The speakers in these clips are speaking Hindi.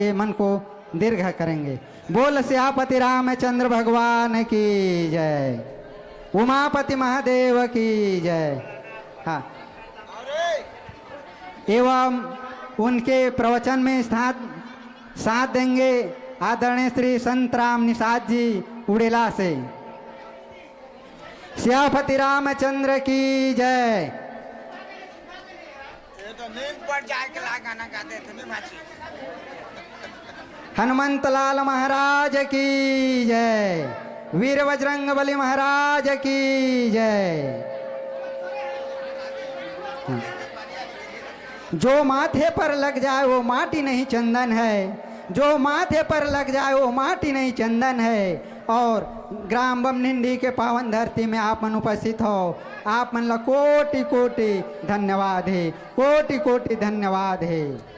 ये मन को दीर्घ करेंगे। बोल सियापति रामचंद्र भगवान की जय, उमापति महादेव की जय। हाँ, एवं उनके प्रवचन में साथ देंगे आदरणीय श्री संत राम निषाद जी उड़ेला से। सियापति रामचंद्र की जय। तो नींद पड़ जाए के ला गाना गाते थे नहीं भाजी। हनुमंत लाल महाराज की जय, वीर बजरंग बली महाराज की जय। जो माथे पर लग जाए वो माटी नहीं चंदन है, जो माथे पर लग जाए वो माटी नहीं चंदन है। और ग्राम बमनिंडी के पावन धरती में आप मन उपस्थित हो, आप मन ला कोटि कोटि धन्यवाद है, कोटि कोटि धन्यवाद है।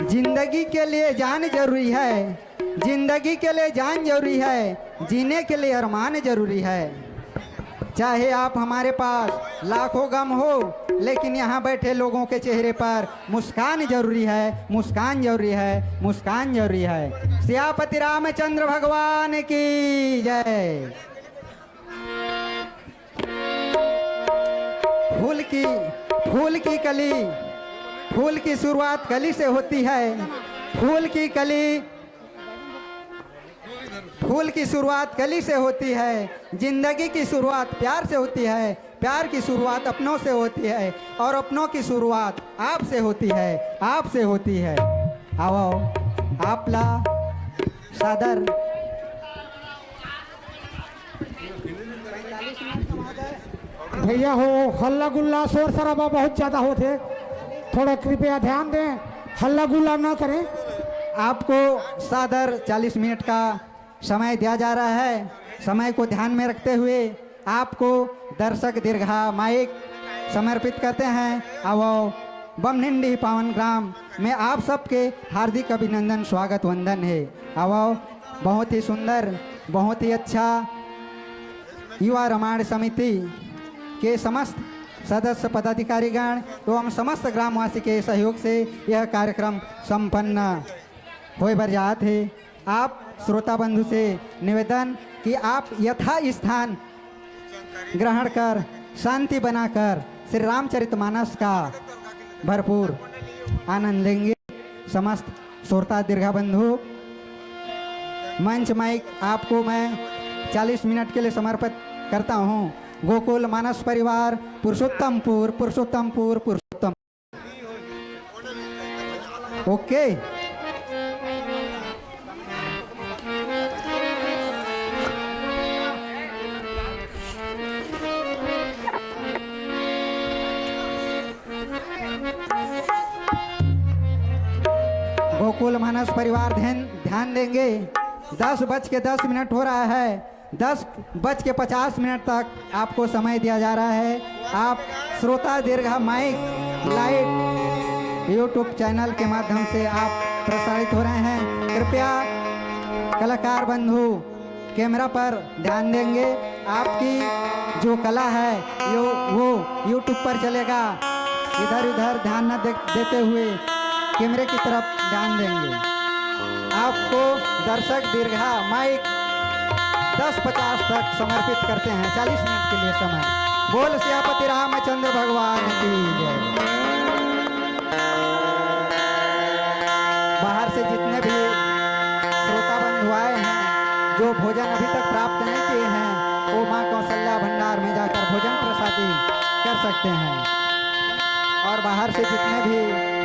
जिंदगी के लिए जान जरूरी है, जिंदगी के लिए जान जरूरी है, जीने के लिए अरमान जरूरी है। चाहे आप हमारे पास लाखों गम हो, लेकिन यहाँ बैठे लोगों के चेहरे पर मुस्कान जरूरी है, मुस्कान जरूरी है, मुस्कान जरूरी है। सियापति रामचंद्र भगवान की जय। फूल की शुरुआत कली से होती है, फूल की शुरुआत कली से होती है। जिंदगी की शुरुआत प्यार से होती है, प्यार की शुरुआत अपनों से होती है, और अपनों की शुरुआत आप से होती है, आप से होती है। आओ आपला सादर भैया हो, हल्ला गुल्ला शोर शराबा बहुत ज्यादा होते, थोड़ा कृपया ध्यान दें, हल्ला गुल्ला ना करें। आपको सादर 40 मिनट का समय दिया जा रहा है। समय को ध्यान में रखते हुए आपको दर्शक दीर्घा माइक समर्पित करते हैं। आओ बमनिंडी पावन ग्राम में आप सबके हार्दिक अभिनंदन, स्वागत, वंदन है। आओ, बहुत ही सुंदर, बहुत ही अच्छा युवा रामायण समिति के समस्त सदस्य पदाधिकारीगण एवं समस्त ग्रामवासी के सहयोग से यह कार्यक्रम संपन्न हो बरजात है। आप श्रोता बंधु से निवेदन कि आप यथा स्थान ग्रहण कर शांति बनाकर श्री रामचरितमानस का भरपूर आनंद लेंगे। समस्त श्रोता दीर्घा बंधु, मंच माइक आपको मैं 40 मिनट के लिए समर्पित करता हूँ। गोकुल मानस परिवार पुरुषोत्तमपुर, पुरुषोत्तमपुर, पुरुषोत्तम। ओके, गोकुल मानस परिवार ध्यान देंगे। 10:10 हो रहा है। 10:50 तक आपको समय दिया जा रहा है। आप श्रोता दीर्घा माइक लाइट यूट्यूब चैनल के माध्यम से आप प्रसारित हो रहे हैं। कृपया कलाकार बंधु कैमरा पर ध्यान देंगे। आपकी जो कला है वो यूट्यूब पर चलेगा। इधर उधर ध्यान न देते हुए कैमरे की तरफ ध्यान देंगे। आपको दर्शक दीर्घा माइक 10:50 तक समर्पित करते हैं। 40 मिनट के लिए समय। बोल सियापति रामचंद्र भगवान की जय। बाहर से जितने भी श्रोता बंधु आए हैं, जो भोजन अभी तक प्राप्त नहीं किए हैं, वो माँ कौशल्या भंडार में जाकर भोजन प्रसादी कर सकते हैं। और बाहर से जितने भी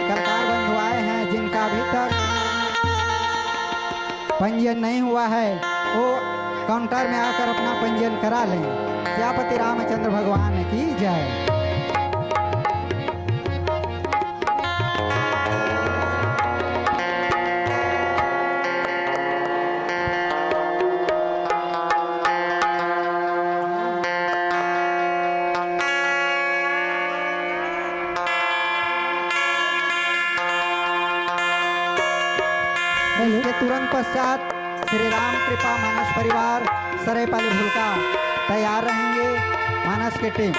कलाकार बंधु आए हैं, जिनका अभी तक पंजीयन नहीं हुआ है, वो काउंटर में आकर अपना पंजीयन करा लें। सियापति रामचंद्र भगवान की जय। इसके तुरंत पश्चात श्री राम कृपा मानस परिवार सरायपाली भूलका तैयार रहेंगे। मानस की टीम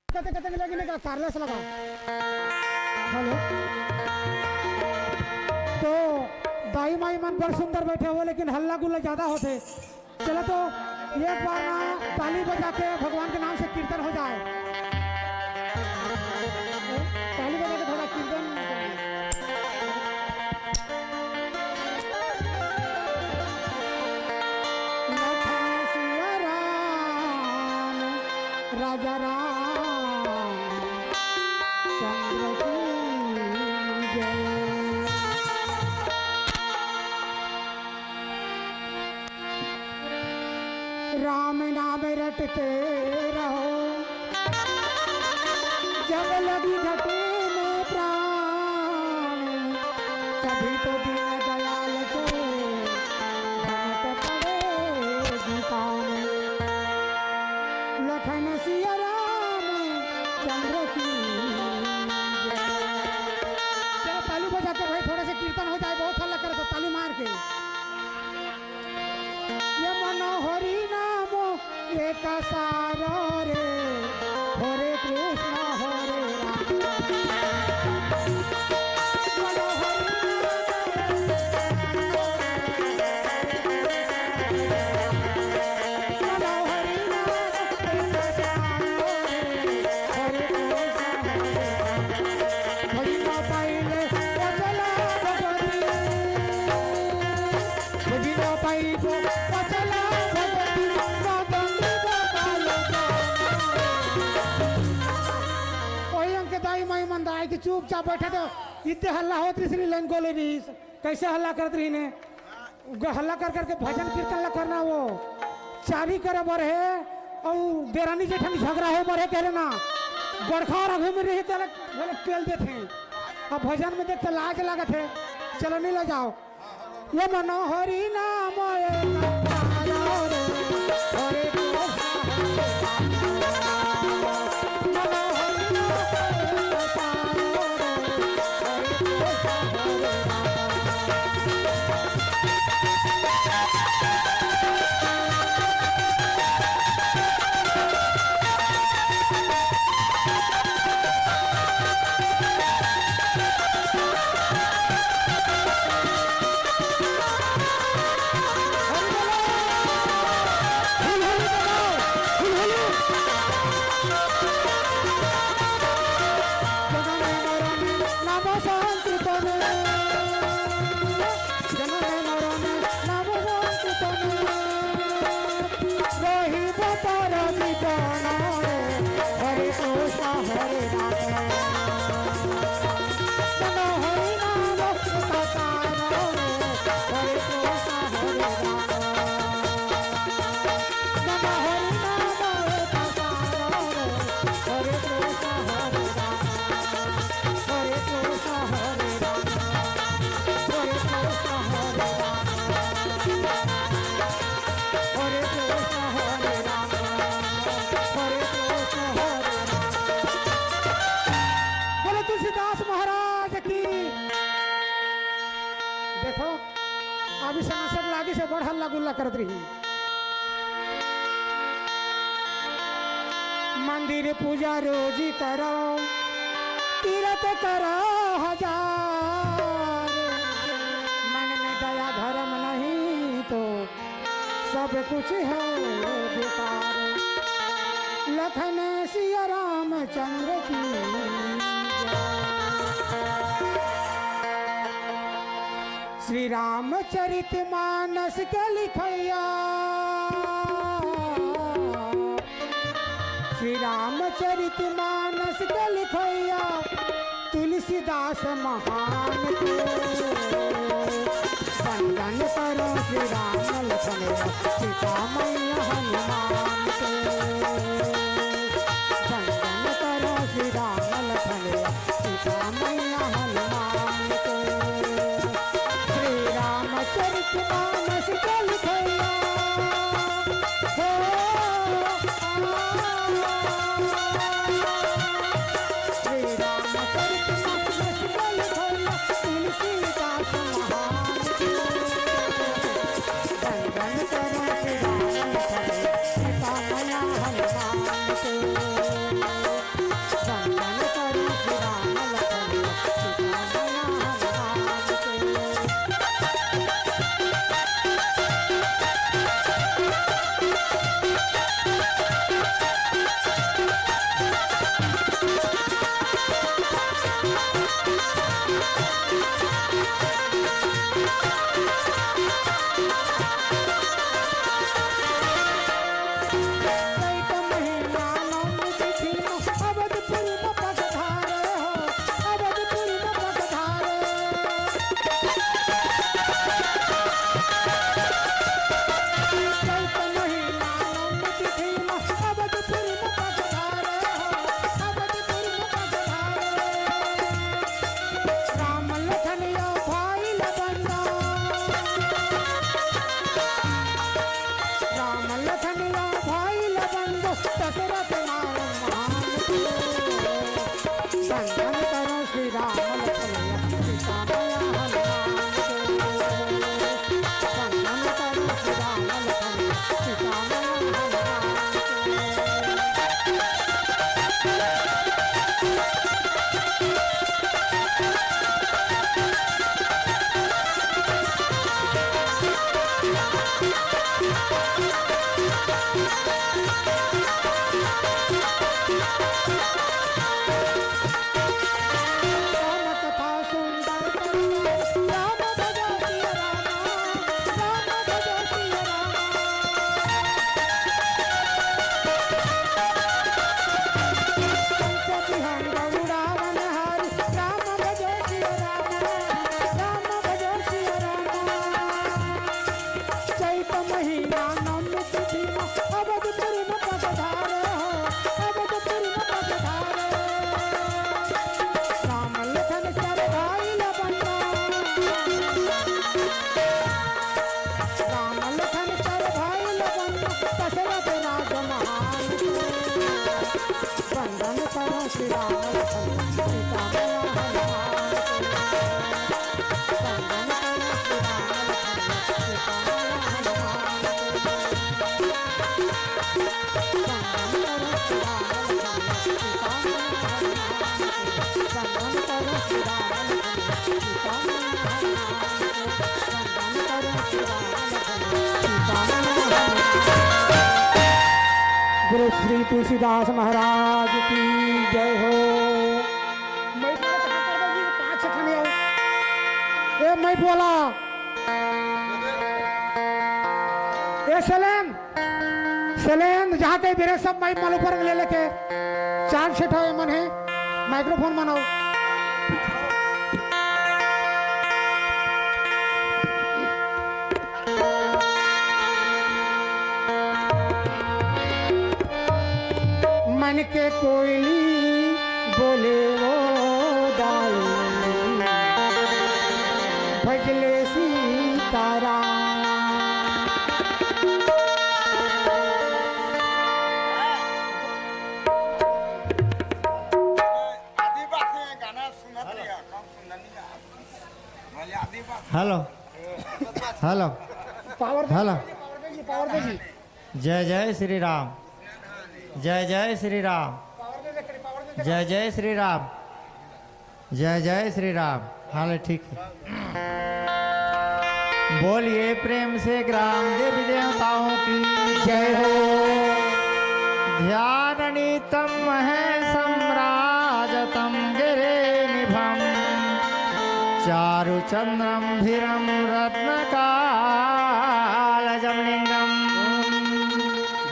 कहते लगे कारलेस लगा। हेलो तो दाई माई मन पर सुंदर बैठे हो, लेकिन हल्ला गुल्ला ज्यादा होते। चलो तो एक बार ना ताली बजा के भगवान के नाम से कीर्तन हो जाए। ताली बजा के थोड़ा कीर्तन राजा राम चंद्र की जय। राम नाम रटते रहो जब लगी घटे में प्राण, कभी तो दीन दयाल को भनक पड़ेगी कान। लखन सिया राम चंद्र की जय। चलो ताली बजा के भाई थोड़ा सा कीर्तन हो जाए। बहुत हल्ला करे तो ताली मार के। ये मनोहरी नामो एक सारो रे, हरे कृष्ण हरे पचला भगवती मातंगी गोपाल ओही अंक दाई माई मंदाई की चुपचाप बैठे थे इतने हल्ला होत रही लाइन को ले रही कैसे हल्ला करत रही ने हल्ला कर करके भजन कीर्तन ला करना वो चारी करे बर है और देरानी जेठानी झगड़ा हो बर है कह रहे ना बड़खा और अघू में रही तक बोले पेल देते अब भजन में देखते लाज लागत है चलो नहीं ले जाओ ये मनोहरी नाम अभी सनासर लागी से बड़ हल्ला गुल्ला करत रही मंदिर पूजा रोजी करो तीरथ करो हजार मन में दया धर्म नहीं तो सब कुछ है बेकार लखन सिया रामचंद्र की श्री रामचरित मानस के लिखैया श्री रामचरित मानस के लिखैया तुलसीदास महान को वंदन करो श्री राम लखन सीता मैया हनुमान को वंदन करो श्री राम लखन सीता मैया हनुमान को रामचरित मानस के लिखैया श्री रामचरित मानस के लिखैया तुलसीदास महान वंदन करो श्री राम सीता मैया हनुमान को वंदन करो श्री राम सीता मैया हनुमान महीना नमक भीमा अवधपुर में पगधारे हो अवधपुर में पगधारे राम लखन कर भाई लबन्ना राम लखन कर भाई लबन्ना दशरथ राज महान वंदन करो श्री राम लखन सीता मैया हनुमान वंदन करो श्री राम लखन सीता मैया हनुमान गुरु श्री तुलसीदास महाराज की जय हो। मैं पाँच खड़े हो ए मैं बोला ए सलेन सलेन जहाँ कहीं बेरे सब माइक मालूम पर ले लेके चार सेट हो मन है माइक्रोफोन मनाओ मन के कोयली बोले वो दाई भजले सीताराम आदिवासी में गाना सुनत लिया कम सुनना नहीं गा भले आदिवासी hello hello power hello power दे जी जय जय श्री राम जय जय श्री राम जय जय श्री राम जय जय श्री राम हाल ठीक है। बोलिए प्रेम से ग्राम देवी देवताओं की जय हो। ध्याननीतम महेशम राजतम गिरे निभम चारुचंद्रम धीरम रत्नकालजम लिंगम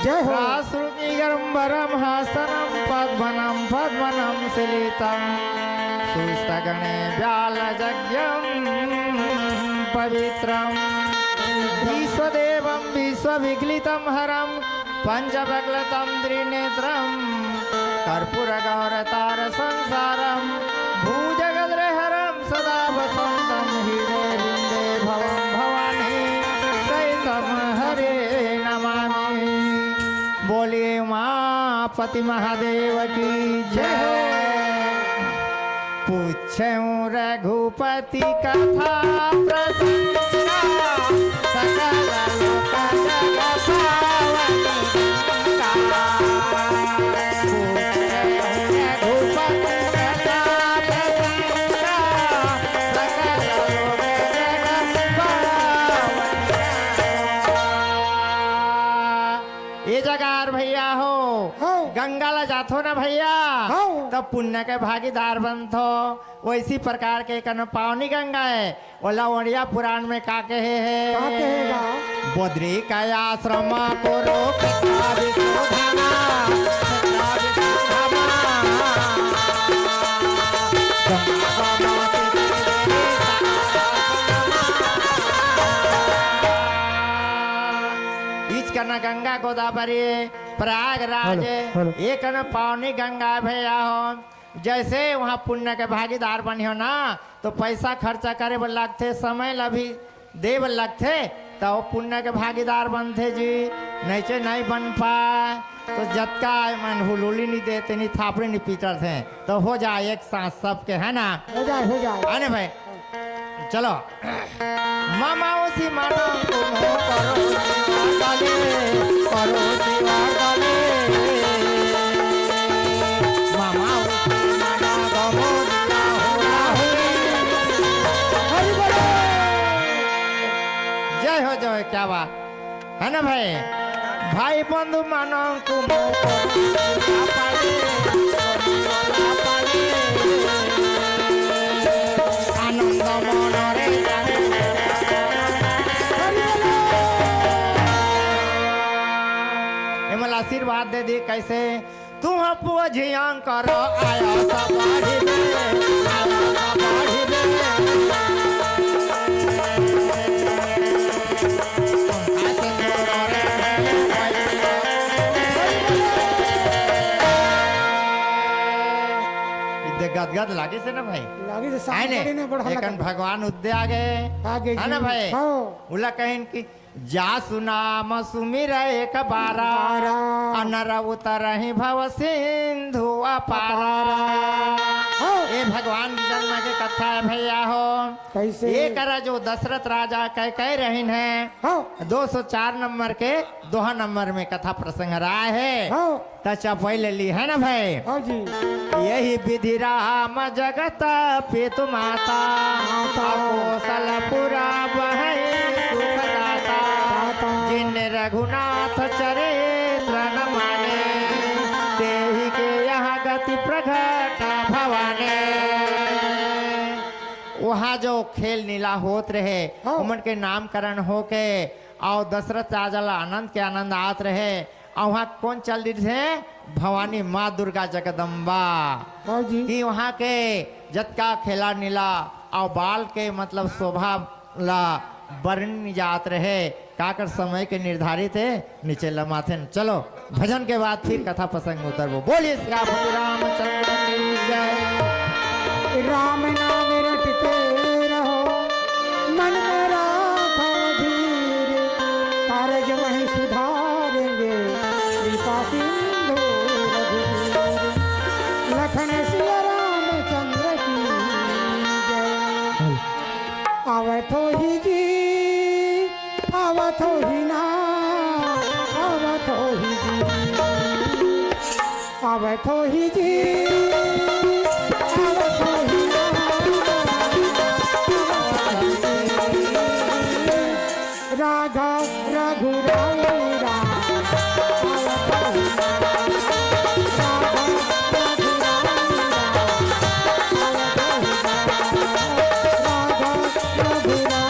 जय हो रासुगरम हासनम पद्मनम पद्मनम सिलितम सुस्तगणे व्यालजज्ञम पवित्रम विश्वदेवं विश्वविग्लितं हरं पंचबगलतं त्रिनेत्रं कर्पूरगौरतार संसारं भुजगद्रहरं सदा वसन्तं हृदये भवं भवानी सहितं हरे नमामि। बोलिए उमापति महादेव की जय हो। पूछूं रघुपति कथा प्रसंगा सकल लोक जग पावनी गंगा। पूछूं रघुपति कथा प्रसंगा सकल लोक जग पावनी गंगा। ये जगार भैया हो हो गंगा ला जाथो ना भैया हो तब पुण्य के भागीदार बनथो। वैसी प्रकार के कन पावनी गंगा है ओला ओडिया पुराण में का कहे है क्या कहेगा बद्री का आश्रम को रोक करना गंगा गोदावरी प्रयागराज हेलो। ये करना पावनी गंगा भैया हो। जैसे वहाँ पुण्य के भागीदार बनी हो ना तो पैसा खर्चा करे बर लगते समय ला भी दे बर लगते तो वो पुण्य के भागीदार बनते जी नहीं चे नहीं बन पाए तो जतका मन हुलूली नहीं देते नहीं थापड़ी नहीं पीटर थे तो हो जाए एक सांस सबके है ना हो जाए आने भाई चलो मामा उसी मानो तुम हो करो सेवा गले मामा उसी मानो गमो दिया हो हरि बोलो जय हो जय क्या बात है ना भाई भाई बंधु मानो तुम हो आनंद मनरे आशीर्वाद दे दी कैसे तू पुजिया करो आया सवारी गदगद लागे से ना भाई लागी से आए सामने ने बड़ा ने हल्ला एकन कर भगवान उद्दे आ गए आगे है ना जी, भाई हाँ। उला कहें कि जा सुनाम सुमिर एक बारा अनर उतर ही भव सिंधु अपारा हाँ। ये भगवान जन्म के कथा है भैया हो कैसे ये करा जो दशरथ राजा कह रहीन है हाँ 204 नंबर के 2 नंबर में कथा प्रसंग रहा है हाँ तचा पहले ली है ना भाई हाँ जी यही विधि राम जगत पितु माता कौशलपुरा वह सुखदाता जिन रघुनाथ चरित्र न माने तेहि के यहाँ गति प्रकट भवाने वहाँ जो खेल नीला होत रहे हाँ। उमन के नामकरण होके और दशरथ राजा ला आनंद के आनंद आत रहे और वहाँ कौन चल दी थे भवानी माँ दुर्गा जगदम्बा हाँ जी कि वहाँ के जतका खेला नीला और बाल के मतलब शोभा ला वर्ण जात रहे काकर समय के निर्धारित है नीचे लमाथे चलो भजन के बाद फिर कथा प्रसंग उतरबो बोलिए श्री रामचंद्र की जय राम नाम रटते रहो मन में राखो धीर कारज वहीं सुधारेंगे कृपा सिंधु रघुवीर लखन सिया रामचंद्र की जय आवत हो ही जी आवत हो ही ना आवत हो ही जी आवत हो ही जी आवत हो ही ना राघव रघुराई राम आवत हो ही ना राघव रघुराई राम आवत हो ही ना राघव रघुराई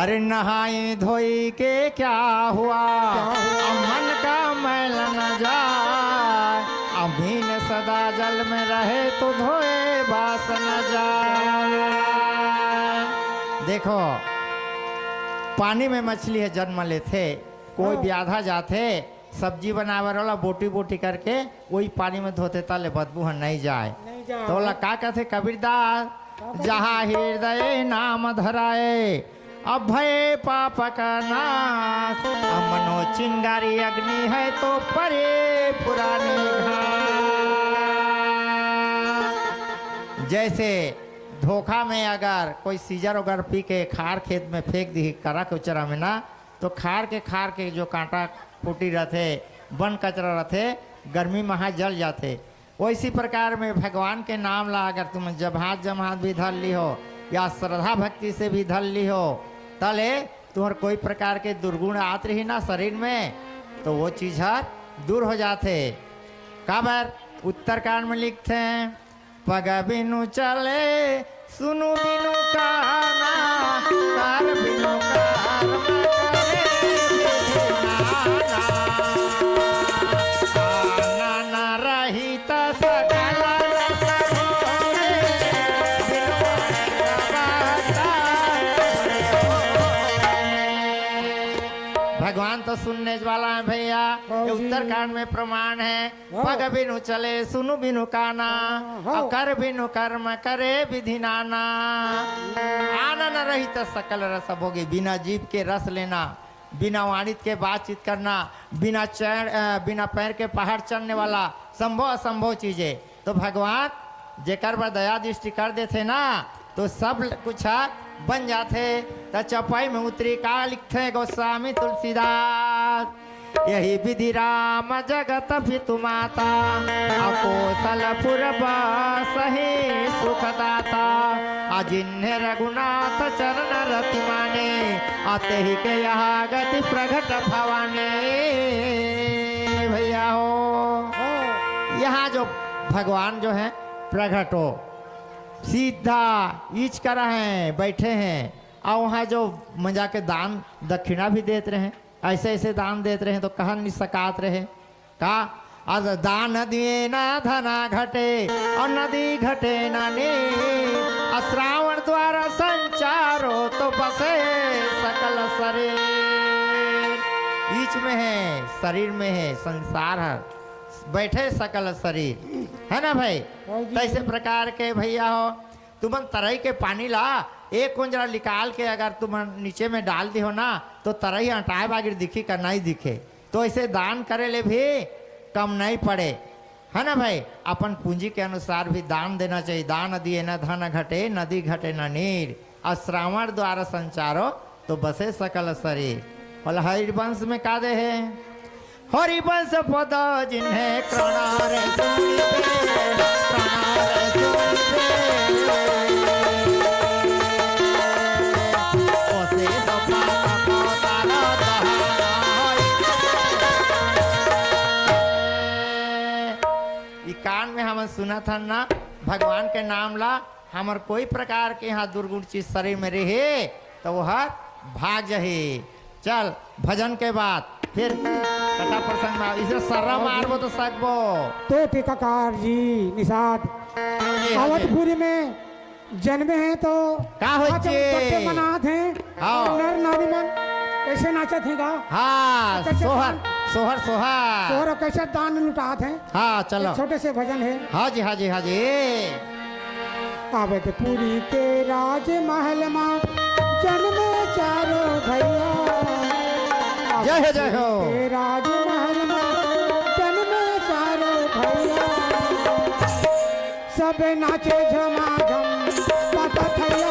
अरे नहाई धोई के क्या हुआ अब मन का मैल न जाए अभी न सदा जल में रहे तो धोए बास न जाए। देखो पानी में मछली है जन्म लेते कोई ब्याधा जाते सब्जी बनावे वाला बोटी बोटी करके वही पानी में धोते ताले बदबू नहीं जाए। नहीं जाए। तो का कहते कबीरदास जहाँ हृदय नाम धराए अभय पाप का नाश मनो चिंगारी अग्नि है तो परे पुरानी घाट। जैसे धोखा में अगर कोई सीजर वगैरह पी के खार खेत में फेंक दी करा के उचरा में ना तो खार के जो कांटा फूटी रहते वन कचरा रहते गर्मी में हाथ जल जाते। वैसी प्रकार में भगवान के नाम ला अगर तुम जमात जमात भी धर ली हो या श्रद्धा भक्ति से भी धर ली हो तले तुम्हारे कोई प्रकार के दुर्गुण आते रही ना शरीर में तो वो चीज दूर हो जाते। काबर उत्तरकांड में लिखते हैं पग बिनु चले सुनु बिनु काना कर बिनु कर्म करे नाना रहित सकल भगवान तो सुनने वाला है भैया ये उत्तरकांड में प्रमाण है पग बिनु चले सुनु बिनु काना और कर बिनु कर्म करे विधि नाना आनन रहित सकल रस भोगे बिना जीव के रस लेना बिना वाणित के बातचीत करना बिना बिना पैर के पहाड़ चढ़ने वाला संभव असंभव चीजें तो भगवान जेकर पर दया दृष्टि कर देते ना तो सब कुछ बन जाते। तो चौपाई में उतरी का लिखते गोस्वामी तुलसीदास यही विधि राम जगत पितु माता अकोसलपुर सही सुखदाता अजिन्य रघुनाथ चरण रति माने आते ही के यहाँ गति प्रगट भवाने। भैया हो यहाँ जो भगवान जो है प्रगट हो सीधा ईच कर रहे हैं बैठे हैं और वहाँ जो मजा के दान दक्षिणा भी देते रहे ऐसे ऐसे दान देते रहे तो कहा नहीं सकात रहे का आज दान दिए ना धना घटे और नदी घटे ना ने श्रावण द्वारा संचारो तो बसे सकल शरीर बीच में है शरीर में है संसार है बैठे सकल शरीर है ना भाई। तैसे प्रकार के भैया हो तुम तरई के पानी ला एक कुंजरा निकाल के अगर तुम नीचे में डाल दी हो ना तो तरई हटाए बागिर दिखी का नहीं दिखे तो ऐसे दान करे ले भी कम नहीं पड़े है ना भाई। अपन पूंजी के अनुसार भी दान देना चाहिए दान दिए न धन घटे नदी घटे न नीर और श्रावण द्वारा संचारो तो बसे सकल शरीर। और हरिवंश में का दे है हरिवंश पद जिन्हें प्रणार कान में हम सुना था ना भगवान के नाम ला हमार कोई प्रकार के यहाँ दुर्गुण चीज शरीर में रहे तो वह भाग जाए। चल भजन के बाद फिर कथा प्रसंग में इसे सर्रा मारबो तो सकबो तो टीकाकार जी निषाद अवधपुरी में जन्मे हैं तो का होचे मनात हैं हाँ। नर नारी मन कैसे नाचत हैं गा हाँ सोहर सोहर सोहर सोहर कैसे दान लुटात हैं हाँ चलो छोटे से भजन है हाँ जी हाँ जी हाँ जी। अवधपुरी के राज महल माँ जन्मे चारों भैया जय हो राज महल में जन्मे चारों भैया सब नाचे झमाझम पाता थैया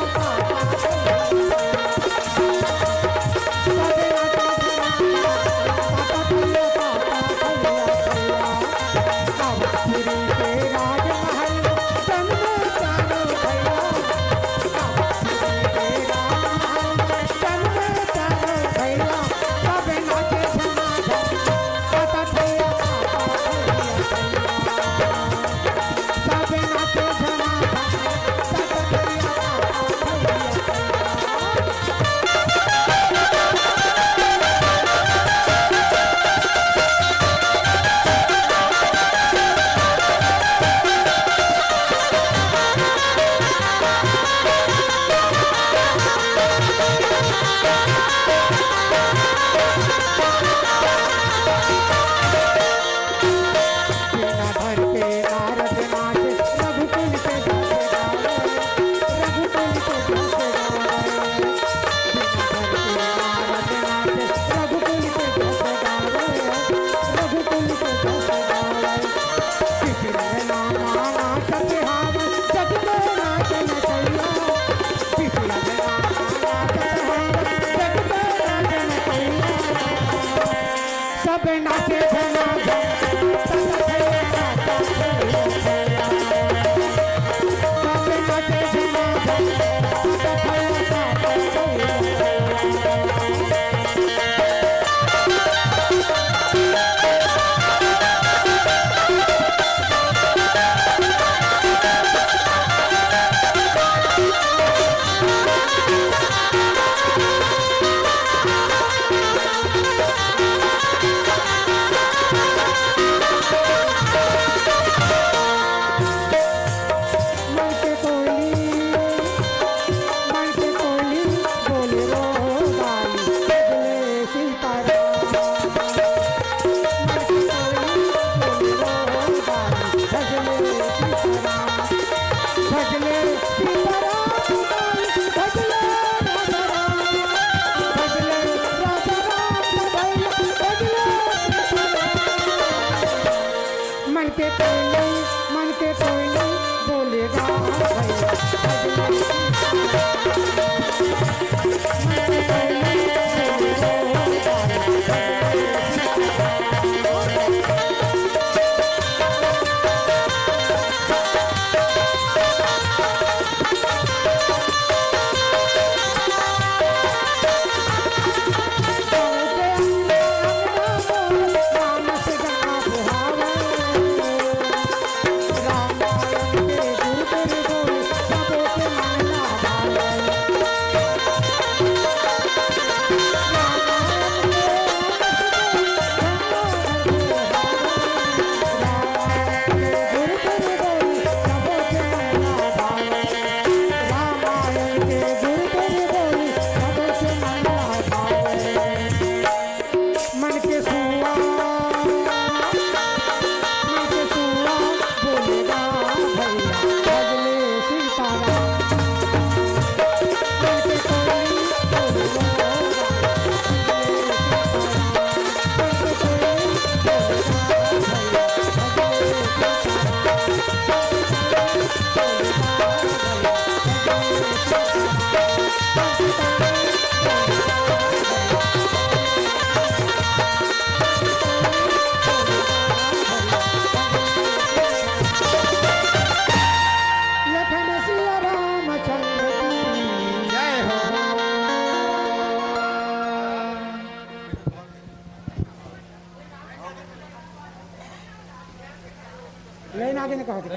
लेन आगे ने कहा था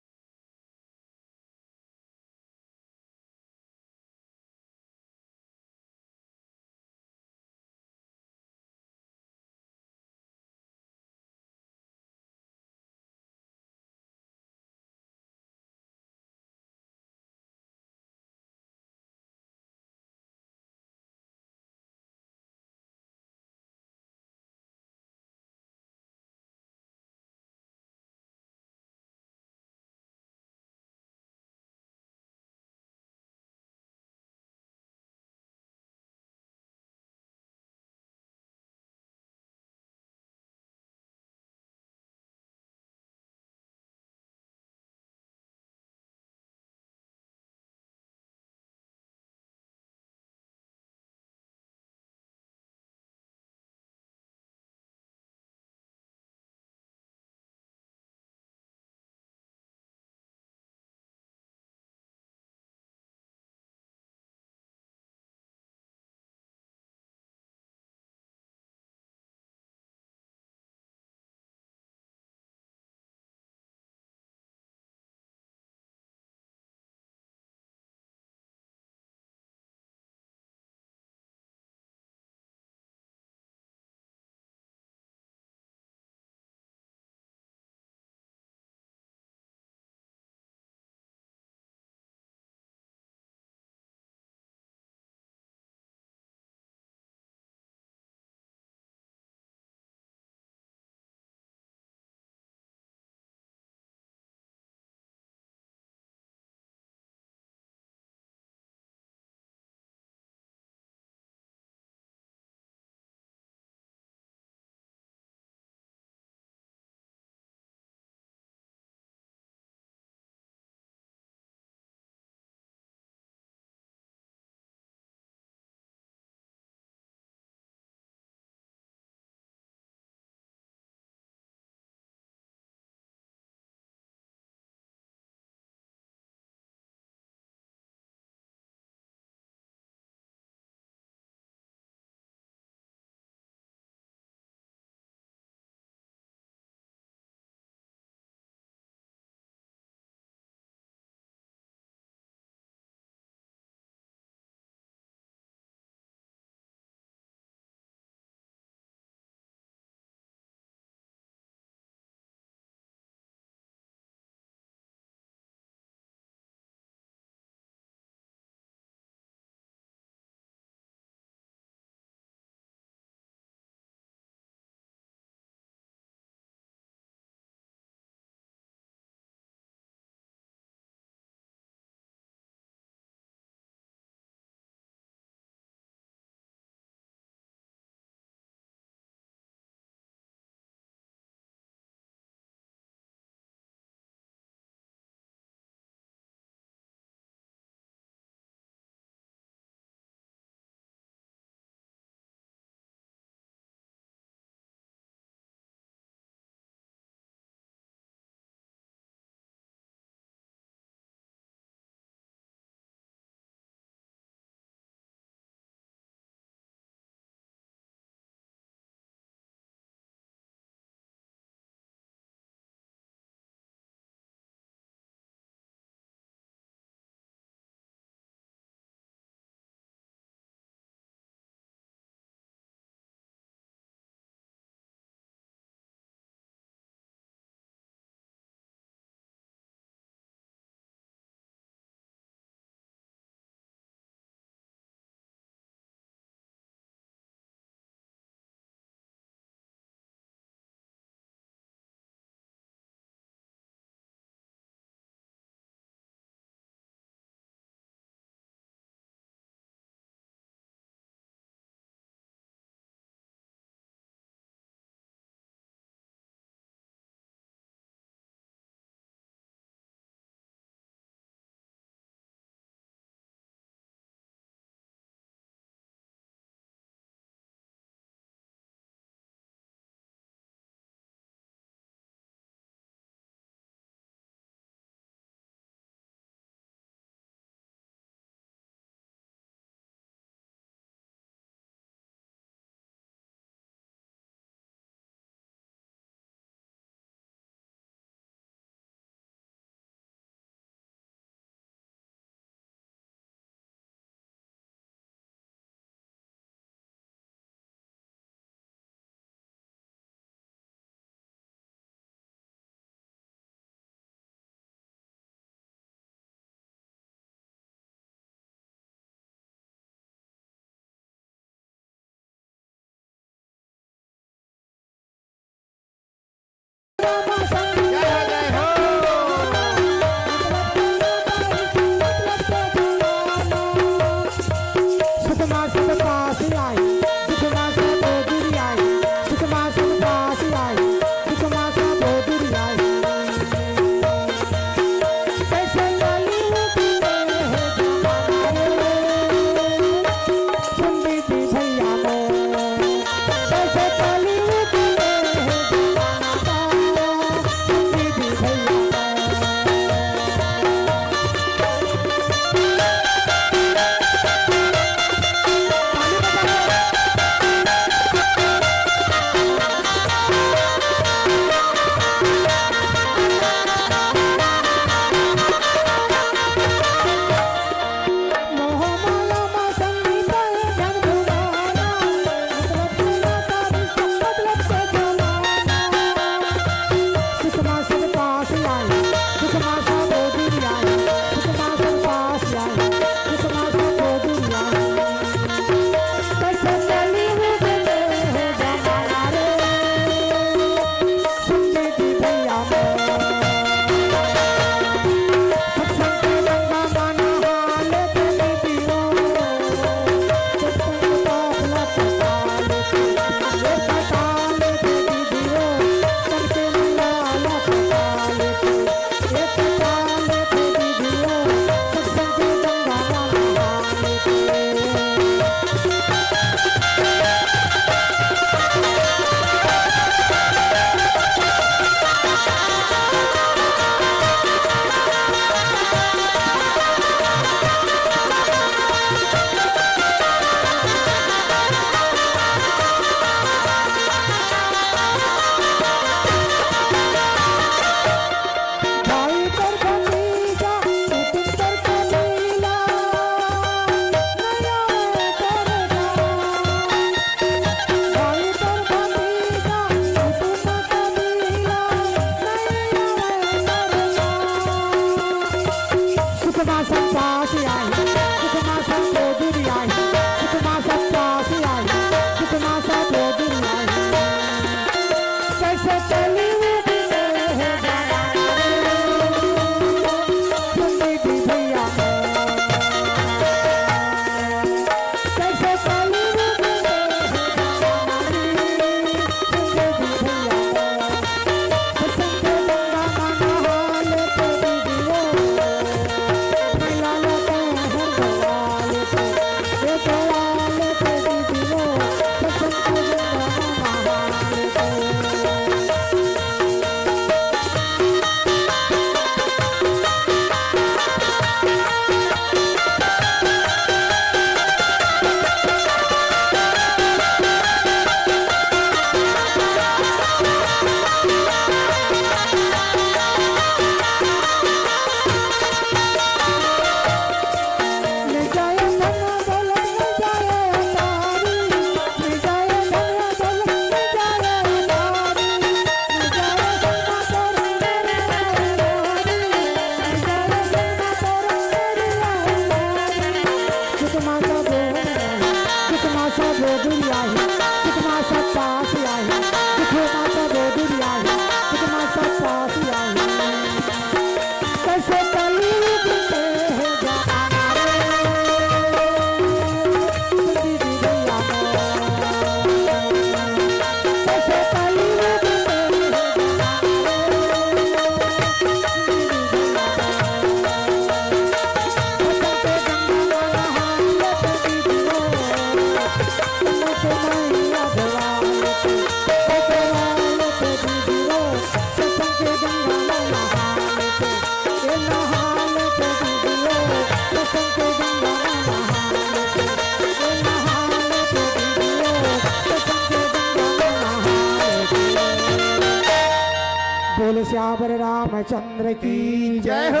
श्यावर रामचंद्र की जय हो।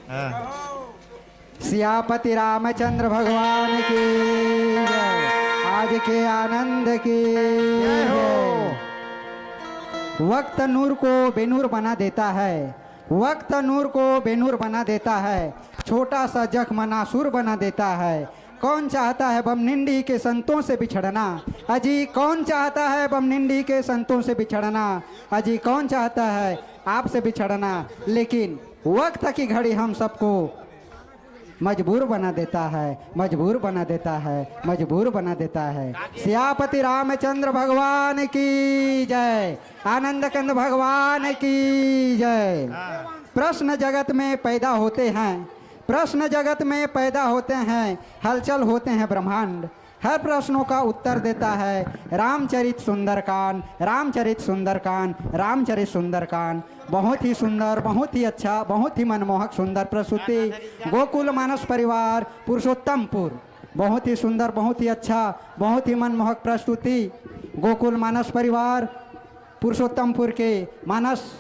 हाँ। सियापति रामचंद्र भगवान की जय। आज के आनंद की जय हो। वक्त नूर को बेनूर बना देता है, वक्त नूर को बेनूर बना देता है, छोटा सा जख्म नासूर बना देता है। कौन चाहता है बमनिंडी के संतों से बिछड़ना, अजी कौन चाहता है बमनिंडी के संतों से बिछड़ना, अजी कौन चाहता है आपसे बिछड़ना। लेकिन वक्त की घड़ी हम सबको मजबूर बना देता है, मजबूर बना देता है, मजबूर बना देता है। सियापति रामचंद्र भगवान की जय, आनंद कंद भगवान की जय। प्रश्न जगत में पैदा होते हैं, प्रश्न जगत में पैदा होते हैं, हलचल होते हैं ब्रह्मांड। हर प्रश्नों का उत्तर देता है रामचरित सुंदरकांड, रामचरित सुंदरकांड, रामचरित सुंदरकांड। बहुत ही सुंदर, बहुत ही अच्छा, बहुत ही मनमोहक सुंदर प्रस्तुति गोकुल मानस परिवार पुरुषोत्तमपुर। बहुत ही सुंदर, बहुत ही अच्छा, बहुत ही मनमोहक प्रस्तुति गोकुल मानस परिवार पुरुषोत्तमपुर के मानस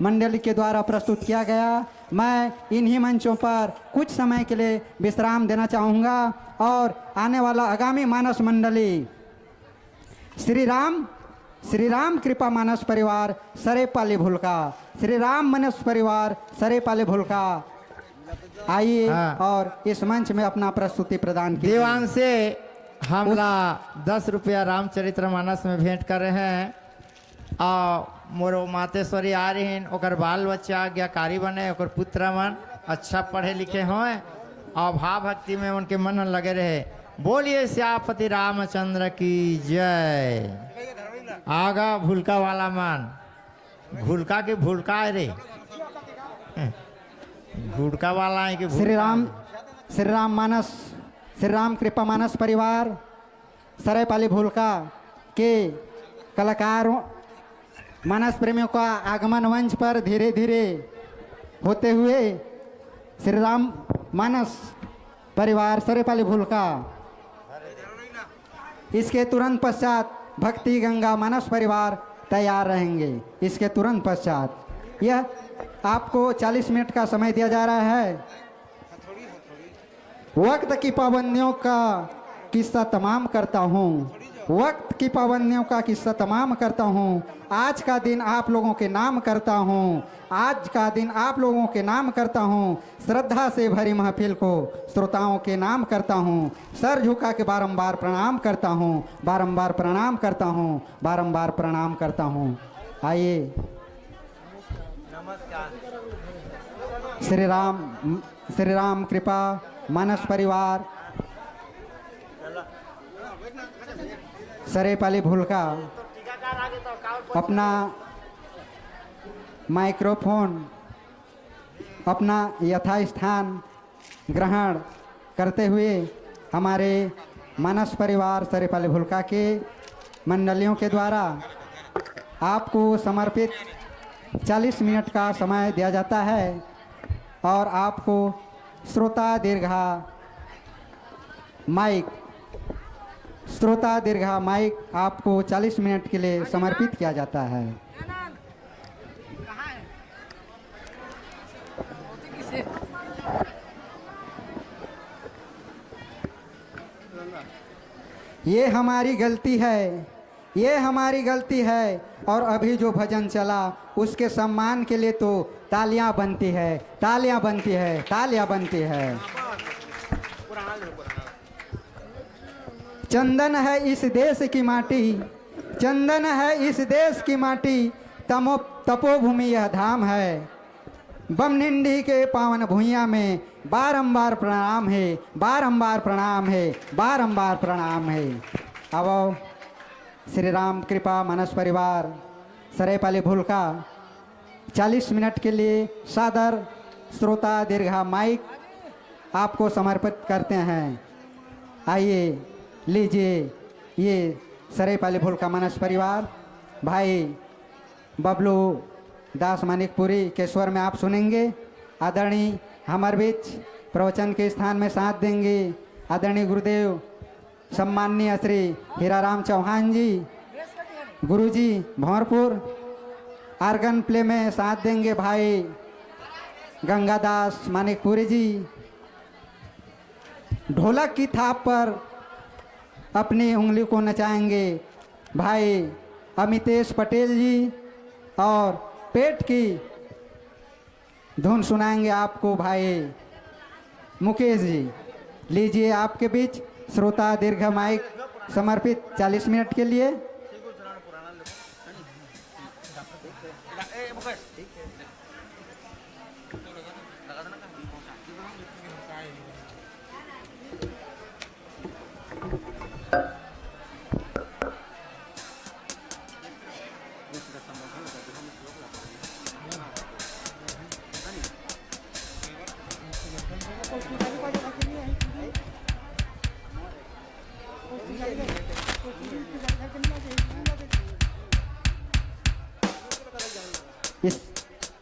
मंडली के द्वारा प्रस्तुत किया गया। मैं इन्हीं मंचों पर कुछ समय के लिए विश्राम देना चाहूँगा और आने वाला आगामी मानस मंडली श्री राम कृपा मानस परिवार सरेपाली भुलका, श्री राम मानस परिवार सरेपाली भुलका आइए और इस मंच में अपना प्रस्तुति प्रदान कीजिए। दीवान से हमला 10 रुपया रामचरित्र मानस में भेंट कर रहे हैं और मोरो मातेश्वरी आ रही हैं, ओकर बाल बच्चा आज्ञाकारी बने, ओकर पुत्र मन अच्छा पढ़े लिखे हों और भाव भक्ति में उनके मन लगे रहे। बोलिए श्यापति रामचंद्र की जय। आगा भूलका वाला मन, भूलका के भूलका है रे, घुड़का वाला है कि श्री राम कृपा मानस परिवार सरेपाली भूलका के कलाकारों मानस प्रेमियों का आगमन मंच पर धीरे धीरे होते हुए श्री राम मानस परिवार सरेपाली भूलका, इसके तुरंत पश्चात भक्ति गंगा मानस परिवार तैयार रहेंगे। इसके तुरंत पश्चात यह आपको 40 मिनट का समय दिया जा रहा है। वक्त की पाबंदियों का किस्सा तमाम करता हूँ, वक्त की पाबंदियों का किस्सा तमाम करता हूँ। आज का दिन आप लोगों के नाम करता हूँ, आज का दिन आप लोगों के नाम करता हूँ। श्रद्धा से भरी महफिल को श्रोताओं के नाम करता हूँ। सर झुका के बारंबार प्रणाम करता हूँ, बारंबार प्रणाम करता हूँ, बारंबार प्रणाम करता हूँ। आइए श्री राम कृपा मानस परिवार सरेपाली भूलका अपना माइक्रोफोन अपना यथास्थान ग्रहण करते हुए हमारे मानस परिवार सरेपाली भूलका के मंडलियों के द्वारा आपको समर्पित 40 मिनट का समय दिया जाता है और आपको श्रोता दीर्घा माइक आपको 40 मिनट के लिए समर्पित किया जाता है। ये हमारी गलती है, ये हमारी गलती है और अभी जो भजन चला उसके सम्मान के लिए तो तालियां बनती है, तालियां बनती है, तालियां बनती है। चंदन है इस देश की माटी, चंदन है इस देश की माटी, तपोभूमि यह धाम है। बमनिंडी के पावन भूइयां में बारंबार प्रणाम है, बारंबार प्रणाम है, बारंबार प्रणाम है। अब श्री राम कृपा मानस परिवार सरेपाली भूलका 40 मिनट के लिए सादर श्रोता दीर्घा माइक आपको समर्पित करते हैं। आइए लीजिए ये सरेपाली भूलका मानस परिवार भाई बबलू दास मानिकपुरी के स्वर में आप सुनेंगे। आदरणीय हमारे बीच प्रवचन के स्थान में साथ देंगे आदरणीय गुरुदेव सम्माननीय श्री हीराराम चौहान जी गुरुजी भंवरपुर। आर्गन प्ले में साथ देंगे भाई गंगादास मानिकपुरी जी। ढोलक की थाप पर अपनी उंगली को नचाएंगे भाई अमितेश पटेल जी। और पेट की धुन सुनाएंगे आपको भाई मुकेश जी। लीजिए आपके बीच श्रोता दीर्घ माइक समर्पित 40 मिनट के लिए।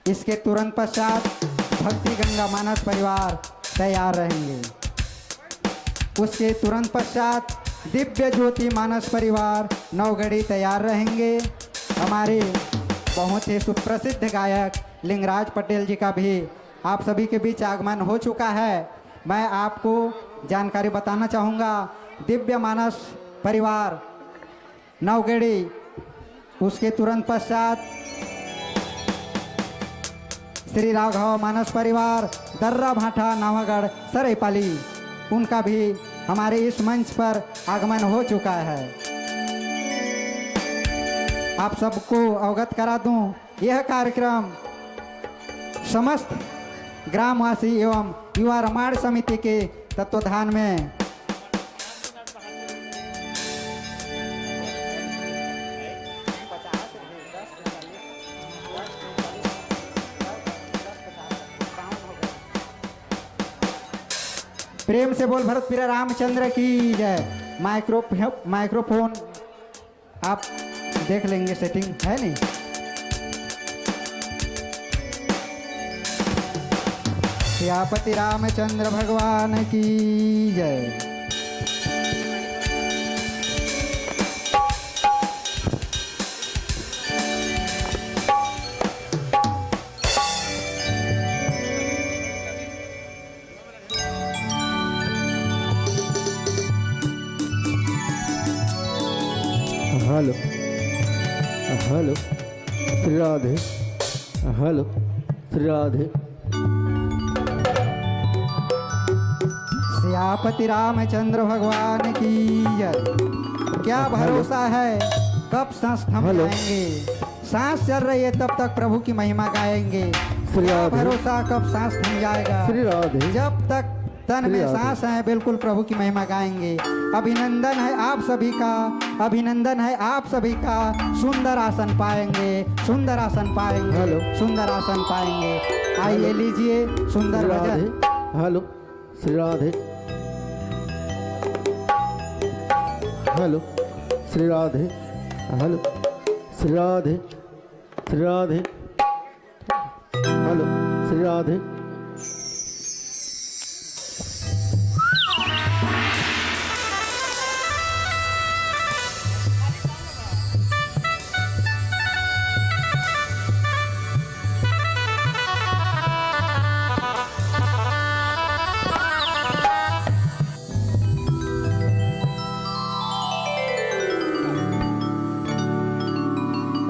इसके तुरंत पश्चात भक्ति गंगा मानस परिवार तैयार रहेंगे। उसके तुरंत पश्चात दिव्य ज्योति मानस परिवार नवगढ़ी तैयार रहेंगे। हमारे बहुत ही सुप्रसिद्ध गायक लिंगराज पटेल जी का भी आप सभी के बीच आगमन हो चुका है। मैं आपको जानकारी बताना चाहूँगा, दिव्य मानस परिवार नवगढ़ी, उसके तुरंत पश्चात श्री राघव मानस परिवार दर्रा भाटा नावागढ़ सरायपाली, उनका भी हमारे इस मंच पर आगमन हो चुका है। आप सबको अवगत करा दूं, यह कार्यक्रम समस्त ग्रामवासी एवं युवा रामायण समिति के तत्वाधान में प्रेम से बोल भरत प्रिय रामचंद्र की जय। माइक्रोफोन आप देख लेंगे, सेटिंग है नहीं। सियापति रामचंद्र भगवान की जय। Hello hello Shri Radhe, hello Shri Radhe. Siyapati Ramchandra भगवान की जय। क्या भरोसा है कब सांस थम जाएंगे, सांस चल रही है तब तक प्रभु की महिमा गाएंगे। क्या भरोसा कब सांस थम जाएगा, श्री राधे। जब तक तन में सांस है बिल्कुल प्रभु की महिमा गाएंगे। अभिनंदन है आप सभी का, अभिनंदन है आप सभी का। सुंदर आसन पाएंगे, सुंदर आसन पाएंगे, हेलो। सुंदर आसन पाएंगे। आइए लीजिए सुंदर भजन। Hello Shri Radhe, hello Shri Radhe, hello Shri Radhe, Shri Radhe, hello Shri Radhe.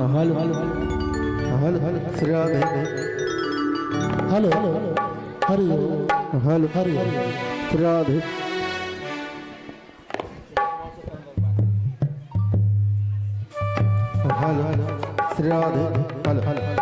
Hello hello hello Shri Radhe, hello Hari hello Hari Shri Radhe. Hello Shri Radhe, hello hello.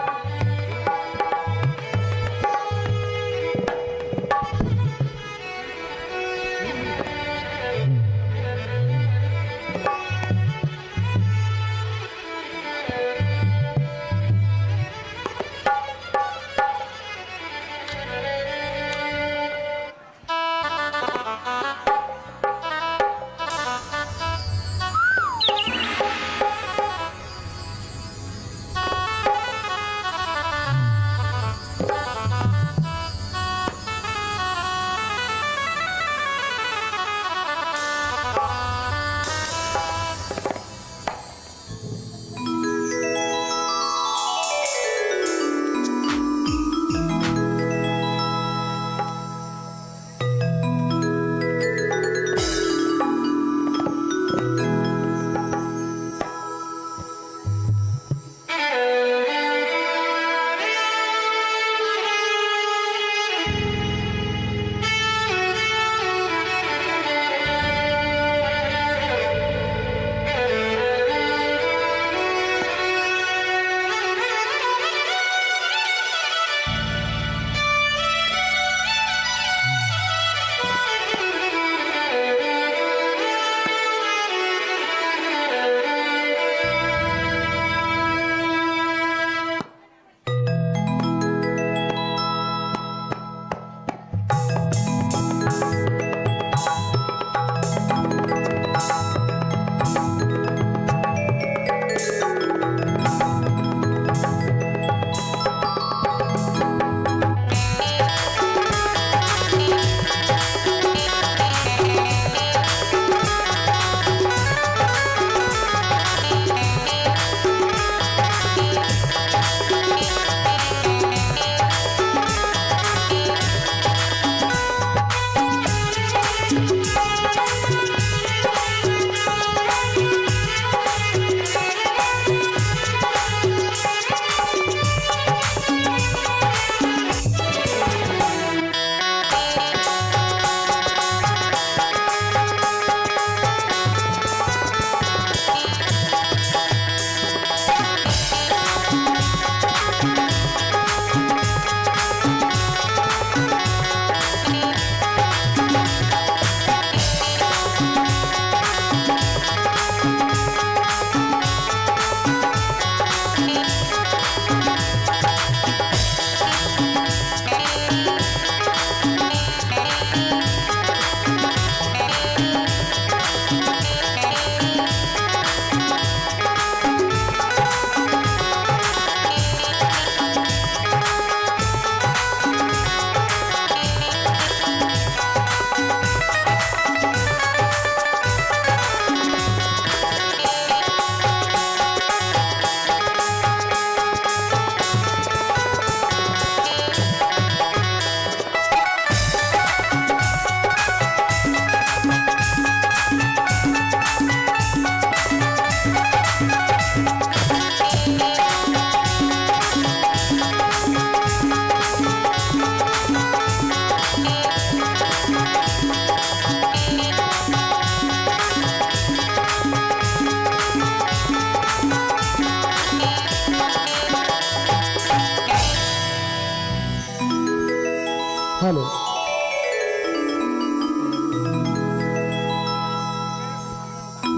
Hello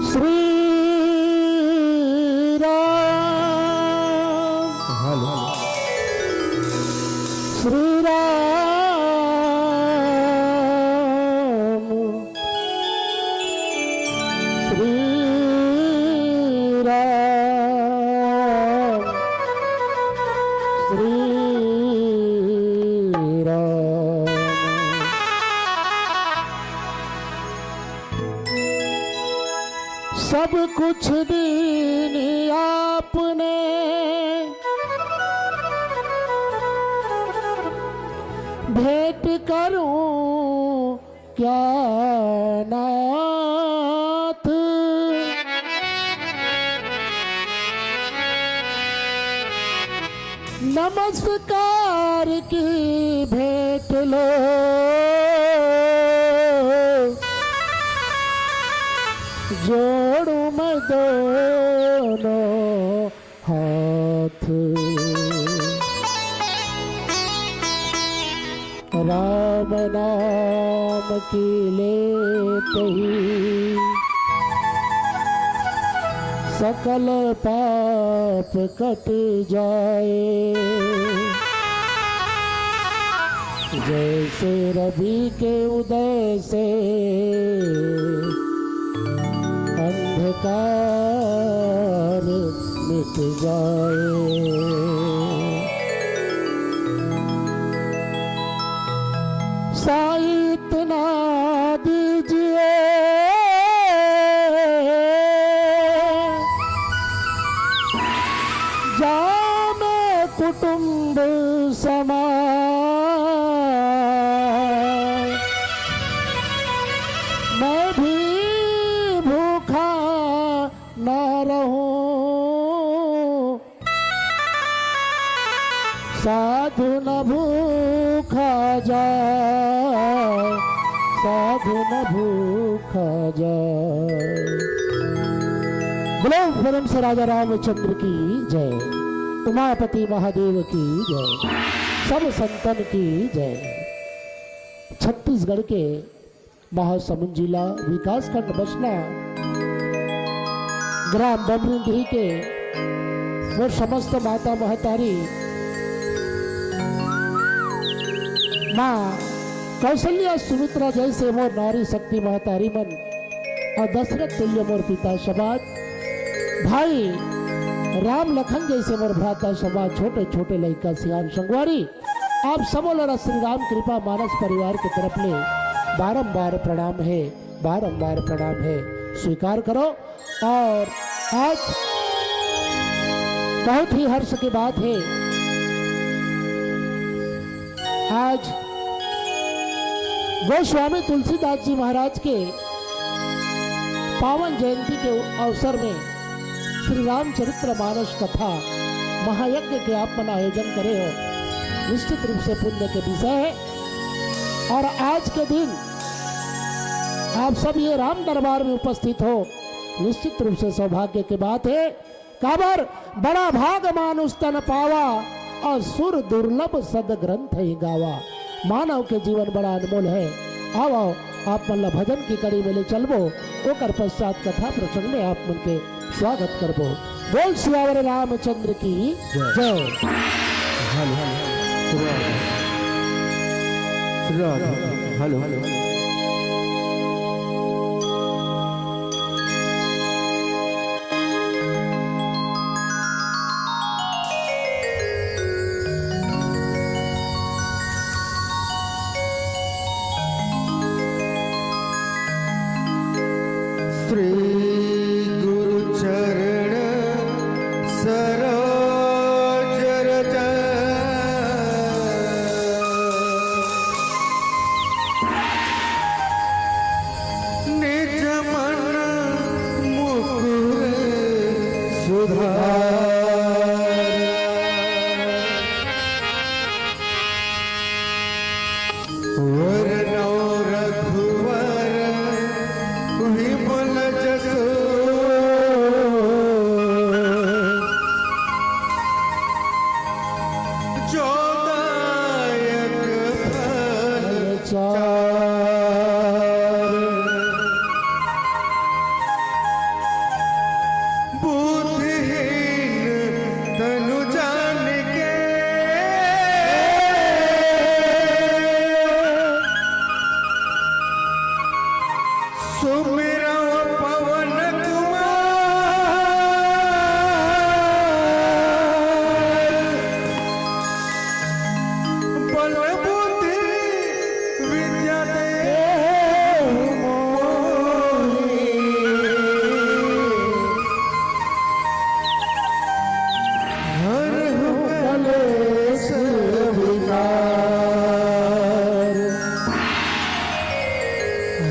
Shri Ram hello Shri Ram Shri Ram Shri Ram सब कुछ दीन आपने भेंट करूं क्या नाथ नमस्कार की भेंट लो जोड़ू मैं दोनों हाथ राम नाम की लेते ही सकल पाप कट जाए जैसे रवि के उदय से अंधकार मिट जाए साईं इतना दीजिए जामे कुटुंब समाए मैं भी भूखा न रहूं साधु न भूखा जाए साधु न भूखा जाए बोलो फिल्म से राजा रामचंद्र की जय उमापति महादेव की जय सब संतन की जय। छत्तीसगढ़ के महासमुंद जिला विकासखंड बसना ग्राम बमरिंडी के वो समस्त माता महतारी माँ कौशल्या सुमित्रा जैसे मोर नारी शक्ति महतारी मन और दशरथ तुल्य मोर पिता समाज भाई राम लखन जैसे मोर भ्राता समाज छोटे छोटे लड़का सियान संगवारी आप सबों लोग श्री राम कृपा मानस परिवार की तरफ ले बारंबार प्रणाम है स्वीकार करो। और आज बहुत ही हर्ष की बात है आज गोस्वामी तुलसीदास जी महाराज के पावन जयंती के अवसर में श्री रामचरित्र मानस कथा महायज्ञ के आप मन आयोजन करे हो निश्चित रूप से पुण्य के विषय है। और आज के दिन आप सब ये राम दरबार में उपस्थित हो निश्चित रूप से सौभाग्य की बात है। काबर बड़ा भाग मानुष तन पावा और सुर दुर्लभ सद ग्रंथ ही गावा। मानव के जीवन बड़ा अनमोल है। आओ आओ आप मन भजन की कड़ी में ले चलबो ओकर पश्चात कथा प्रसंग में आप मन के स्वागत करबो। बोल सियावर रामचंद्र की जय। हेलो हेलो श्री गुरु चरण सरोज रज तनु जान के सुमिरा पवन कुमार बल बुद्धि विद्या दे हर कलेश विकार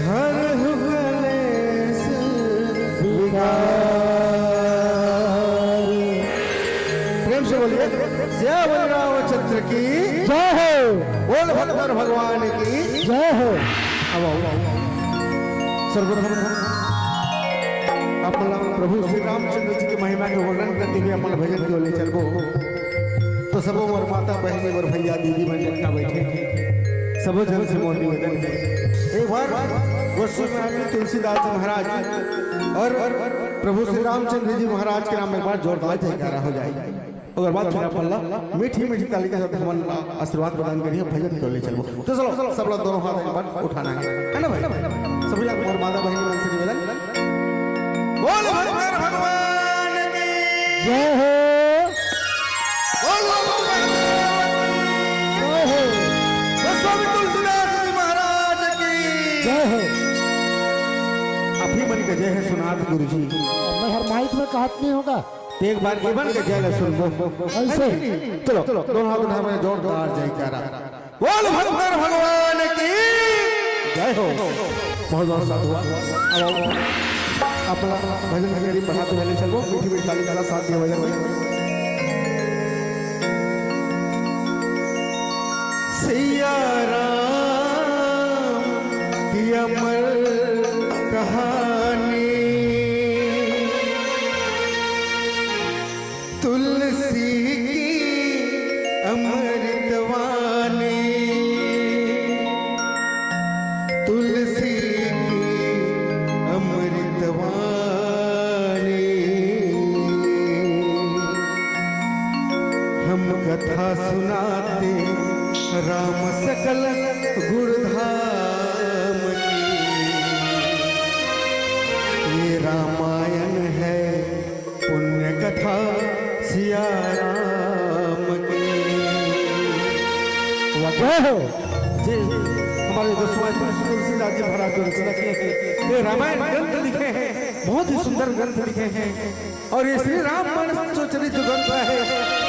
हर कलेश विकार। प्रेम से बोलिए जय बोल रामचंद्र की जय हो, बोल भगवान भगवान की जय हो। अब आओ सर्वप्रथम अपना प्रभु श्री रामचंद्र जी की महिमा के वर्णन करते हुए अपना भजन की ओर ले चलबो। तो सबो मोर माता बहनी और भैया दीदी बहन का बैठे सबो जन से मोर निवेदन है एक बार गोस्वामी महाराज तुलसीदास जी महाराज और प्रभु श्री रामचंद्र जी महाराज के नाम एक बार जोरदार जयकारा हो जाए। अगर बात फिर पल्ला मीठी मीठी ताली के साथ हम आशीर्वाद प्रदान करिए भजन को ले चलो। तो चलो सब लोग दोनों हाथ एक बार उठाना है ना भाई सभी लोग और माता बहनी मन से निवेदन बोल भगवान भगवान की जय हो, बोल भगवान जय हो, गोस्वामी तुलसीदास जी महाराज की जय हो। आप ही मन के जय है सुनाथ गुरु जी। मैं हर माइक में कहत नहीं होगा एक बार ये बन के जय ले सुन लो ऐसे चलो दोनों हाथ उठा में जोरदार जयकारा बोल भगवान भगवान की जय हो। बहुत बहुत साधुवाद। अब अपना भजन करी बढ़ाते हुए चलो मीठी मीठी ताली का साथ दिया भजन सिया राम की अमर कहानी तुलसी की अमृतवाणी तुलसी की अमृतवाणी हम कथा सुनाते राम सकल गुरुधाम की ये रामायण है पुण्य कथा सिया राम की जय हो। जी हमारे गोस्वामी तुलसीदास जी महाराज जो रचना किए हैं ये रामायण ग्रंथ लिखे हैं बहुत ही सुंदर ग्रंथ लिखे हैं और ये श्री राम मानस चरित जो ग्रंथ है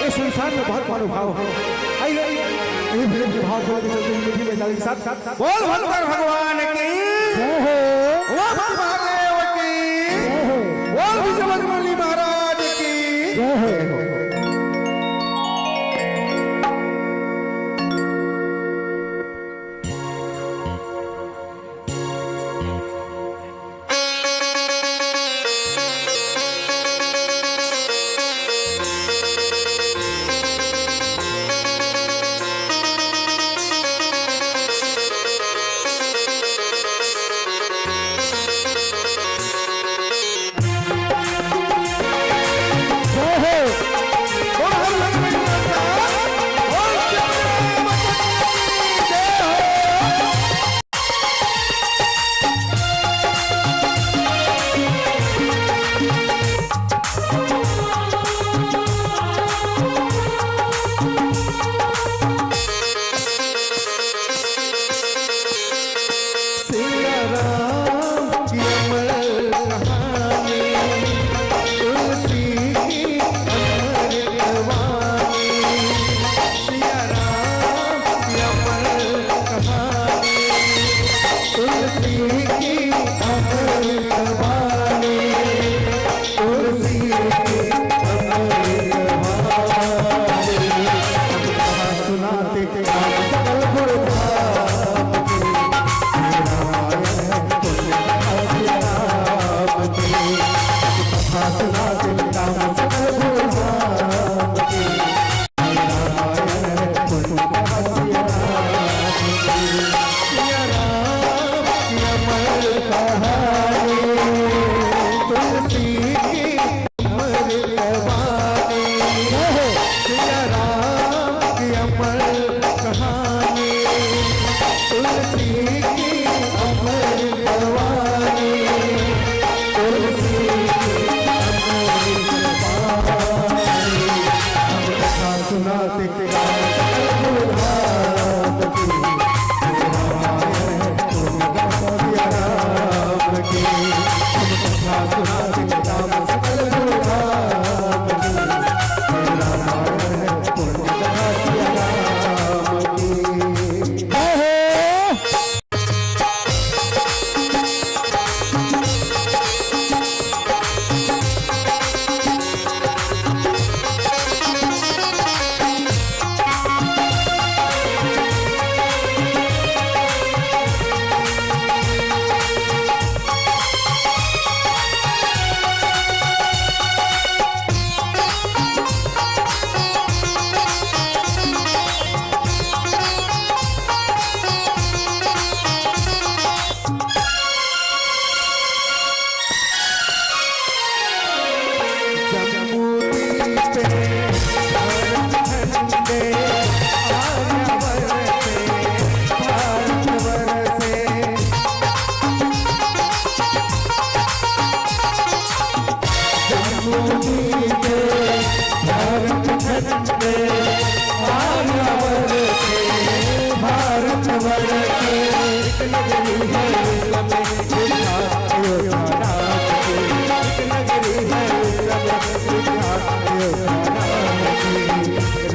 ये संसार में बहुत महानुभाव है। आइए ये फिल्म के भाव बोल के चलते हैं मीठी में ताली के साथ बोल भगवान भगवान की जय हो, बोल महादेव की जय हो, बोल विजयवंती महाराज की जय हो। सुनाते राम सकल धाम की राम की कथा सुनाते राम सकल धाम की रामायण है पुण्य कथा सिया राम की।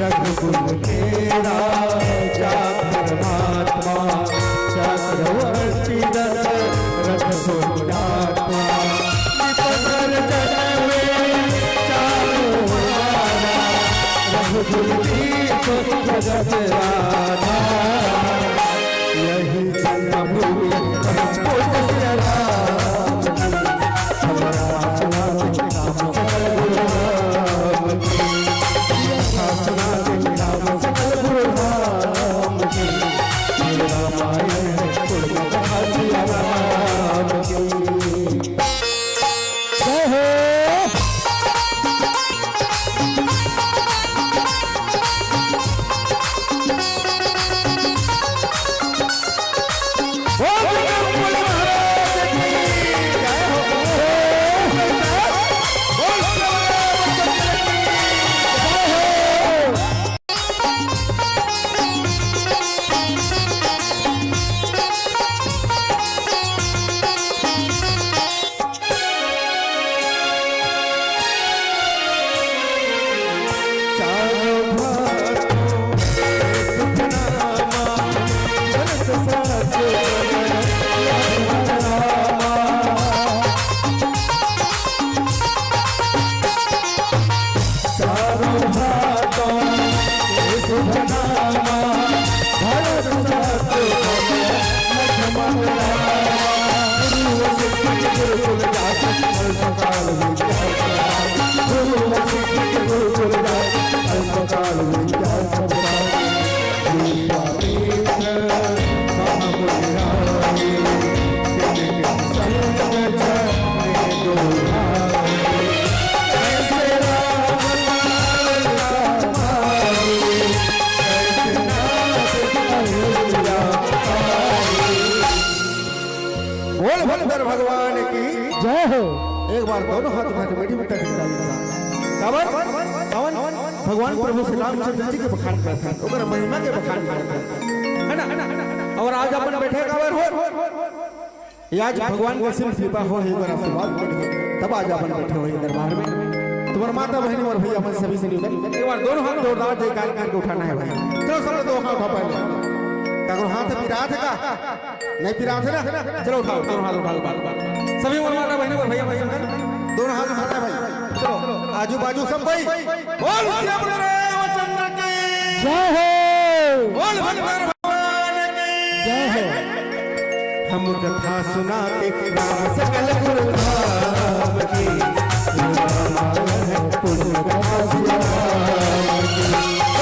रघुकुल के राजा परमात्मा चक्रवर्ती दशरथ पुण्यात्मा निपधर जनवे चारों मारा रघुकुल दीप जगत राधा यही जन्मभूमि परम पूज्य राम की हमारा सुनाते राम सकल गुरु सुनाते राम सकल गुरु राम की रामायण है पुण्य कथा सिया राम की। जय हो बोल भगवान भगवान की जय हो। एक बार दोनों हाथ उठा के मीठी मीठा काबर भगवान प्रभु श्री रामचंद्र जी के बखान करता है ओकर महिमा के बखान करता है ना। और आज अपन बैठे काबर हो आज भगवान के सिर्फ कृपा हो ही बड़ा आशीर्वाद मिले तब आज अपन बैठे हो दरबार में। तुम्हारे माता बहनी और भैया मन सभी से निवेदन एक बार दोनों हाथ जोरदार जयकार करके उठाना है भाई। चलो सब दो हाथ उठा पहले काको हाथ पिरा थे का नहीं पिरा थे ना। चलो उठाओ दोनों हाथ उठा लो सभी और माता बहनी और भैया भाई दोनों हाथ उठाना है भाई। चलो आजू बाजू सब भाई बोल श्याम रामचंद्र की जय हो। बोल भगवान की जय हो। हम कथा सुनाते राम सकल गुरु धाम की रामायण है पुण्य कथा सिया राम की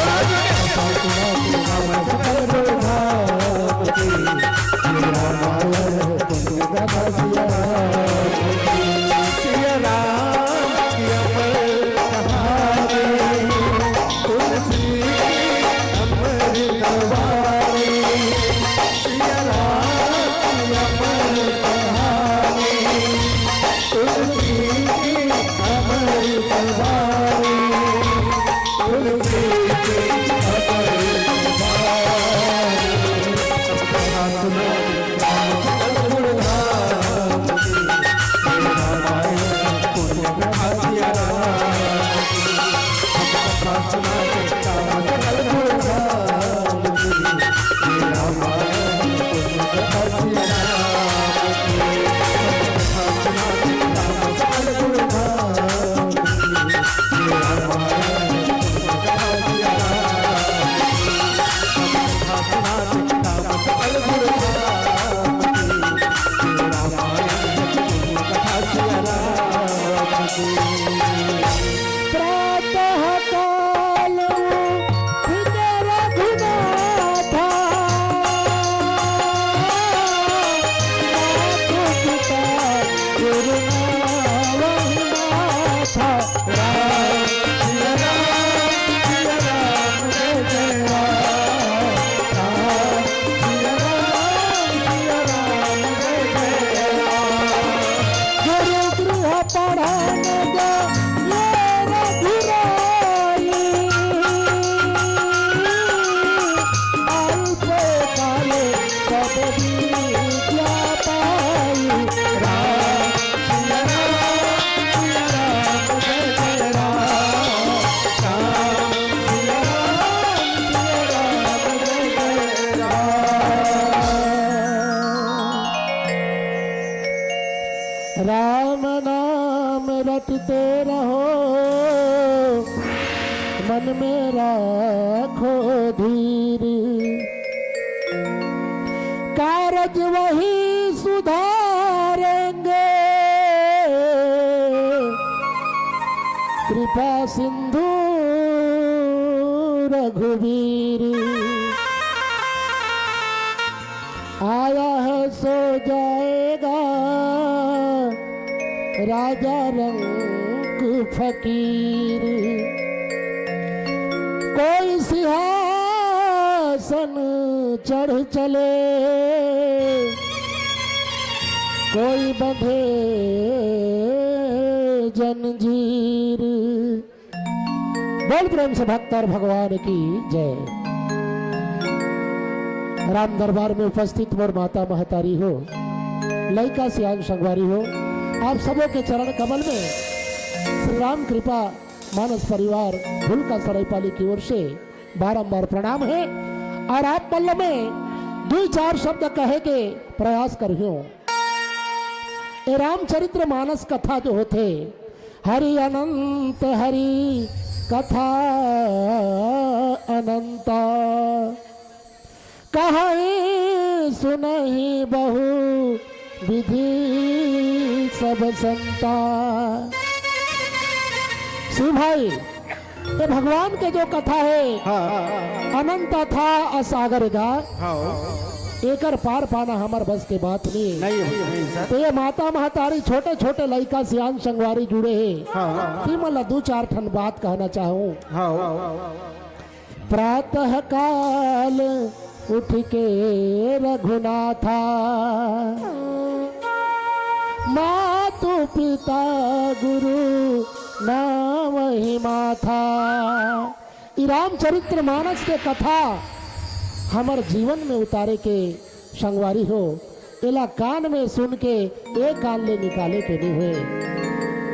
कथा सुनाते राम सकल गुरु धाम की रामायण है पुण्य कथा सिया राम की। सिया राम की अमर कहानी तुलसी अमर नवानी सिया राम की अमर कहानी तुलसी मन में रखो धीर, कारज वही सुधारेंगे, कृपा सिंधु रघुवीर। आया है सो जाएगा राजा रंग फकीर, कोई सिंहासन चढ़ चले, कोई बंधे जंजीर। बोल प्रेम से भक्त और भगवान की जय। राम दरबार में उपस्थित मोर माता महतारी हो, लइका सियान संगवारी हो, आप सबों के चरण कमल में श्री राम कृपा मानस परिवार भूलका सरायपाली की ओर से बारंबार प्रणाम है। और आप पल्ल में 2-4 शब्द कहे के प्रयास करियो। ये रामचरित्र मानस कथा जो होते, हरि अनंत हरि कथा अनंता, कहे सुनहि बहु विधि सब संता। शिव भाई, ये भगवान के जो कथा है अनंत था असागर गा, एकर पार पाना हमार बस के बात नहीं। तो ये माता महतारी छोटे छोटे लइका सियान संगवारी जुड़े हैं कि मतलब 2-4 ठन बात कहना चाहूँ। प्रातः काल उठ के रघुनाथा, मातु पिता गुरु नाम ही माथा। रामचरित्र मानस के कथा हमार जीवन में उतारे के संगवारी हो, एला कान में सुन के एक कान ले निकाले के नहीं हुए।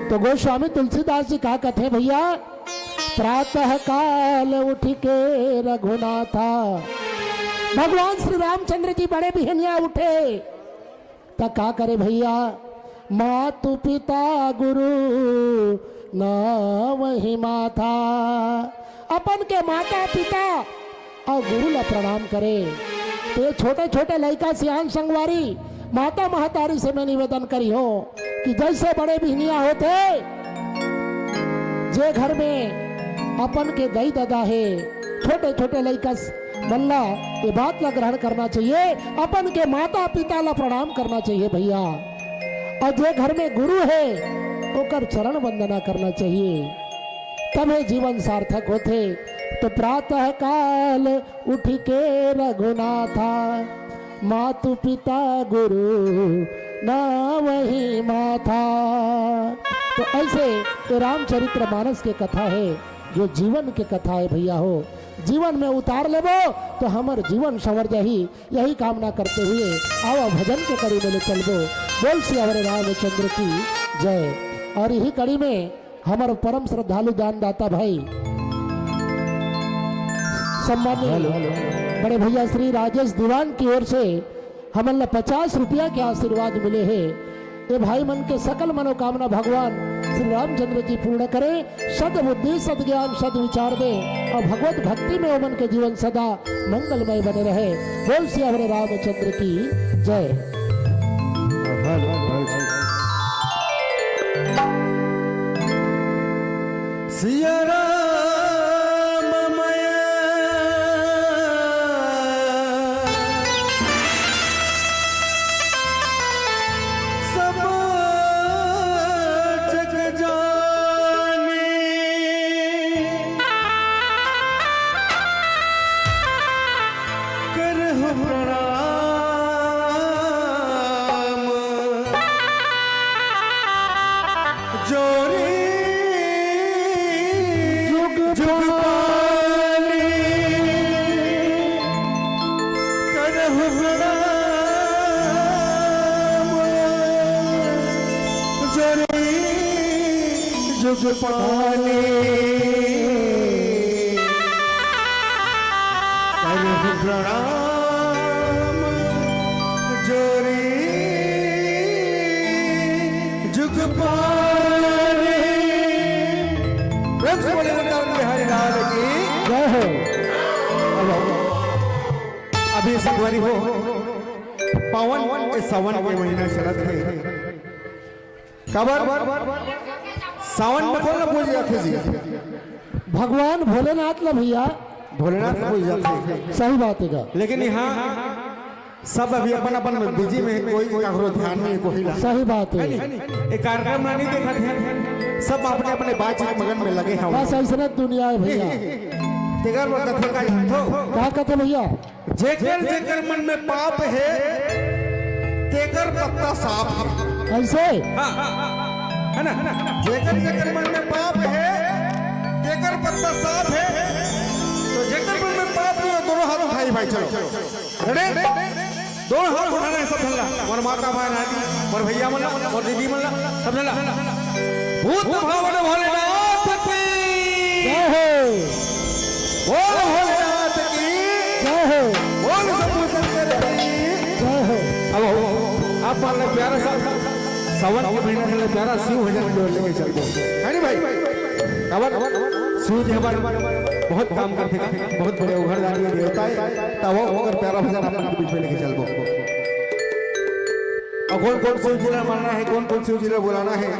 तो गोस्वामी तुलसीदास जी कहा कहते भैया, प्रातः काल उठ के रघुनाथा, भगवान श्री रामचंद्र जी बड़े बिहनिया उठे तो क्या करे भैया, मातु पिता गुरु नाम ही माथा, अपन के माता पिता और गुरु ला प्रणाम करे। तो ये छोटे छोटे लड़का सियान संगवारी माता महतारी से मैं निवेदन करी हो कि जैसे बड़े बिहनिया होते, जे घर में अपन के दई दादा है, छोटे छोटे लड़का मल्ला, ये बात ला ग्रहण करना चाहिए, अपन के माता पिता ला प्रणाम करना चाहिए भैया। और जे घर में गुरु है ओकर चरण वंदना करना चाहिए, तब है जीवन सार्थक होते। तो प्रातः काल उठ के रघुनाथा, मातु पिता गुरु नाम ही माथा। तो ऐसे ये रामचरित्र मानस के कथा है जो जीवन के कथा है भैया हो, जीवन में उतार लेबो तो हमार जीवन संवर जाही, यही कामना करते हुए आओ भजन के कड़ी में चलबो। बोल श्री हमारे रामचंद्र की जय। और यही कड़ी में हमारे परम श्रद्धालु दानदाता भाई सम्मानित बड़े भैया श्री राजेश दीवान की ओर से हमें 50 रुपया के आशीर्वाद मिले हैं। ये भाई मन के सकल मनोकामना भगवान श्री रामचंद्र जी पूर्ण करे, सद बुद्धि सद ज्ञान सद विचार दे और भगवत भक्ति में मन के जीवन सदा मंगलमय बने रहे। बोल श्री हमारे रामचंद्र की जय। सिया राममय सब जग जाने, करहु प्रणाम जोरी जुग पाने, करहु प्रणाम जोरी जुग पाने। बिहारी लाल की एक बारी हो पावन ए सावन के महीना चलत है कबर सावन में कौन ना पूज जाते जी भगवान भोलेनाथ ला भैया भोलेनाथ पूज जाते सही बात है का लेकिन यहाँ सब अभी अपन अपन बिजी में कोई काकरो ध्यान नहीं कोई ला सही बात है एक कार्यक्रम नहीं देखा थे सब अपने अपने बातचीत मगन में लगे हैं बस ऐसा दुनिया है भैया तेगर वो कथे का जानतो क्या कहते भैया जेकर जेकर मन में पाप है तेकर पत्ता साफ है ऐसे है ना जेकर जेकर मन में पाप है तेकर पत्ता साफ है तो जेकर मन में पाप नहीं है दोनों हाथ उठाई भाई चलो रेडी दोनों हाथ उठाना है सब धंगा और माता बहन आदि और भैया मल्ला और दीदी मल्ला सब धंगा भूत भावन भोलेनाथ की जय हो बोल भोलेनाथ की जय हो बोल शंभू शंकर की जय हो अब आप मान लो प्यारा सा सावन के महीना में प्यारा शिव भजन की ओर लेके चलते है नी भाई काबर शिव जी हमारे बहुत काम करते हैं बहुत बड़े उघरदारी देवता है तब वो अगर प्यारा भजन अपन के बीच में लेके चलबो और कौन कौन शिव जी ने मानना है कौन कौन शिव जी ने बुलाना है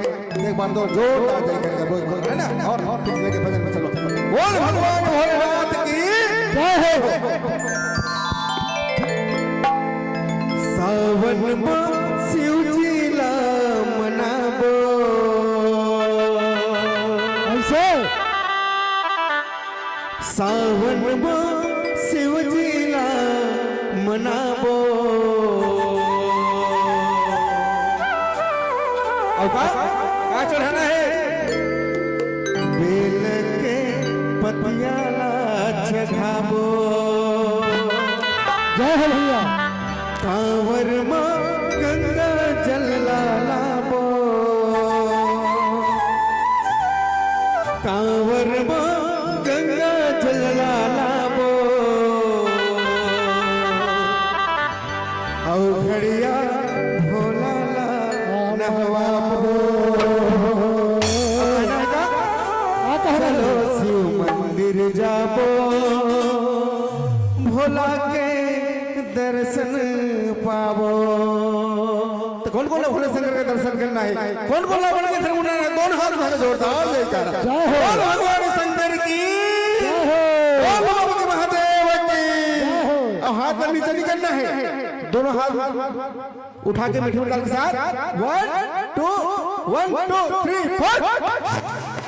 एक बार तो जोरदार जय करके बोल है ना और फिर लेके भजन में चलो बोल भगवान भोलेनाथ की जय हो सावन में शिव जी ला मनाबो ऐसे सावन में शिव जी ला मनाबो और का चढ़ाना है बेल के पतिया ला चढ़ाबो जय हो भैया कांवर मां गंगा जल लाबो कांवर मां गंगा जल लाबो और घड़िया भोला ला नहवाबो क्या कह रहे चलो हो शिव मंदिर जाबो भोला के दर्शन पावो तो कौन कौन भोले शंकर के दर्शन करना है कौन कौन भोले के दर्शन करना है दोनों हाथ उठा के जोरदार जयकारा जय हो। बोल भगवान शंकर की जय हो बोल बाबा के महादेव की जय हो अब हाथ में नीचे नहीं करना है दोनों हाथ उठा के मीठे ताल के साथ 1 2 1 2 3 4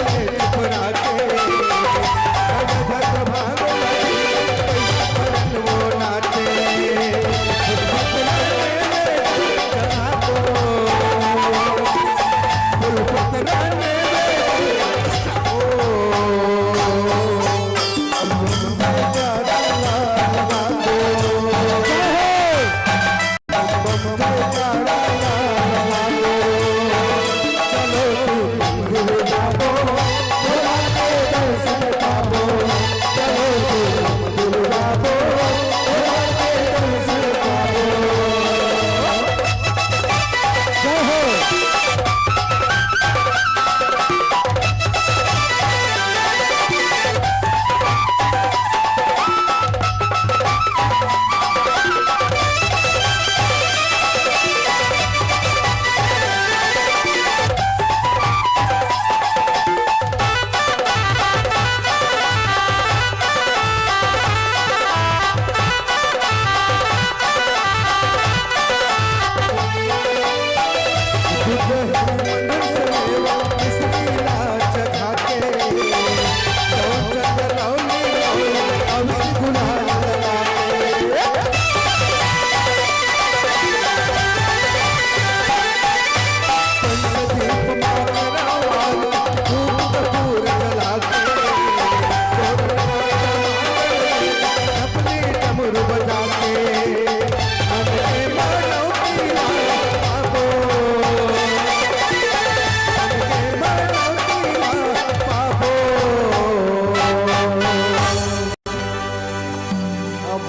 Yeah.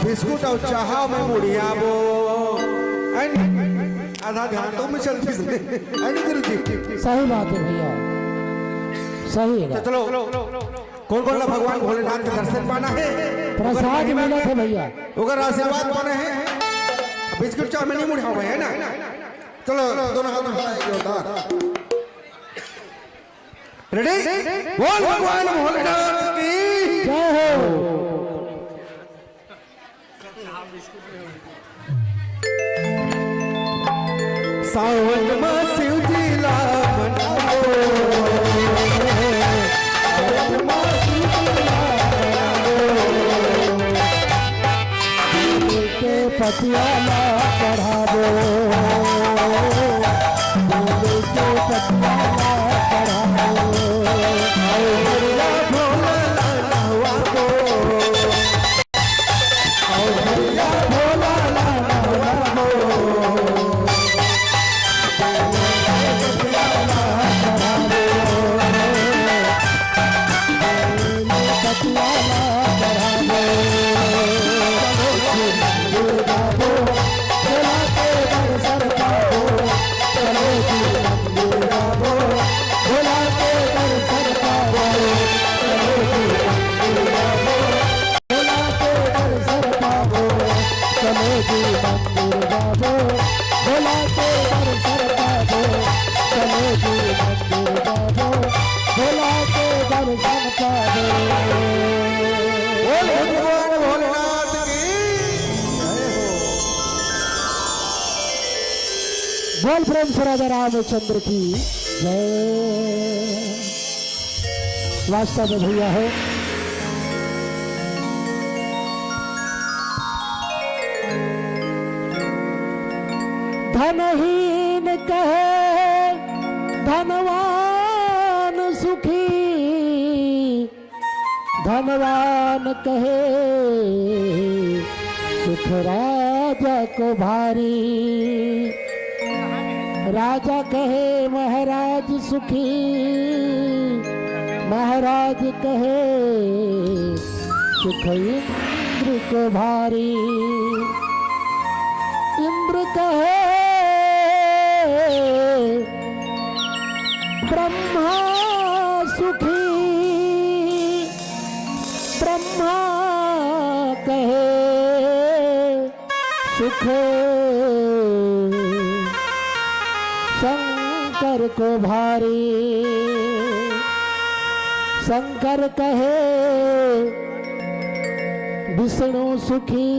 बिस्कुट और चाहा में मुड़िया वो आधा ध्यान तो में चलती है गुरु जी। सही बात है भैया, सही है। चलो कौन कौन भगवान भोलेनाथ के दर्शन पाना है, प्रसाद मिला था भैया, अगर आशीर्वाद पाना है। बिस्कुट चाह में नहीं मुड़िया हुआ है ना। चलो दोनों हाथ में जोरदार रेडी। बोल भगवान भोलेनाथ की जय हो। सावन में शिव जी ला मनाओ, सावन में शिव जी ला दिल के पटियाला चढ़ावो, दिल के पटियाला चढ़ावो। भैया भोला नहवा को, भैया भोला नहवा को। बोल भगवान भोलेनाथ की बोल प्रेम से राजा रामचंद्र की जय। वास्तव में भैया है धनहीन कहे धनवान सुखी, धनवान कहे सुख राजा को भारी, राजा कहे महाराज सुखी, महाराज कहे सुख इंद्र को भारी, इंद्र कहे ब्रह्मा सुखी, ब्रह्मा कहे सुख शंकर को भारी, शंकर कहे विष्णु सुखी,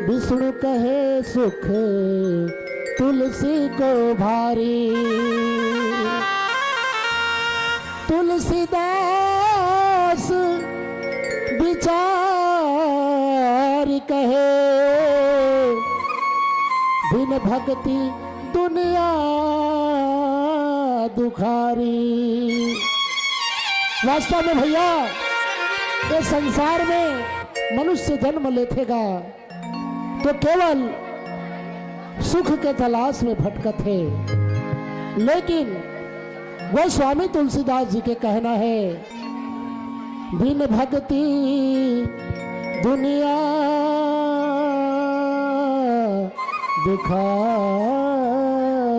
विष्णु कहे सुख तुलसी को भारी, तुलसीदास विचार कहे बिन भक्ति दुनिया दुखारी। वास्तव में भैया ये संसार में मनुष्य जन्म लेतेगा तो केवल सुख के तलाश में भटकत है, लेकिन वो स्वामी तुलसीदास जी के कहना है बिन भक्ति दुनिया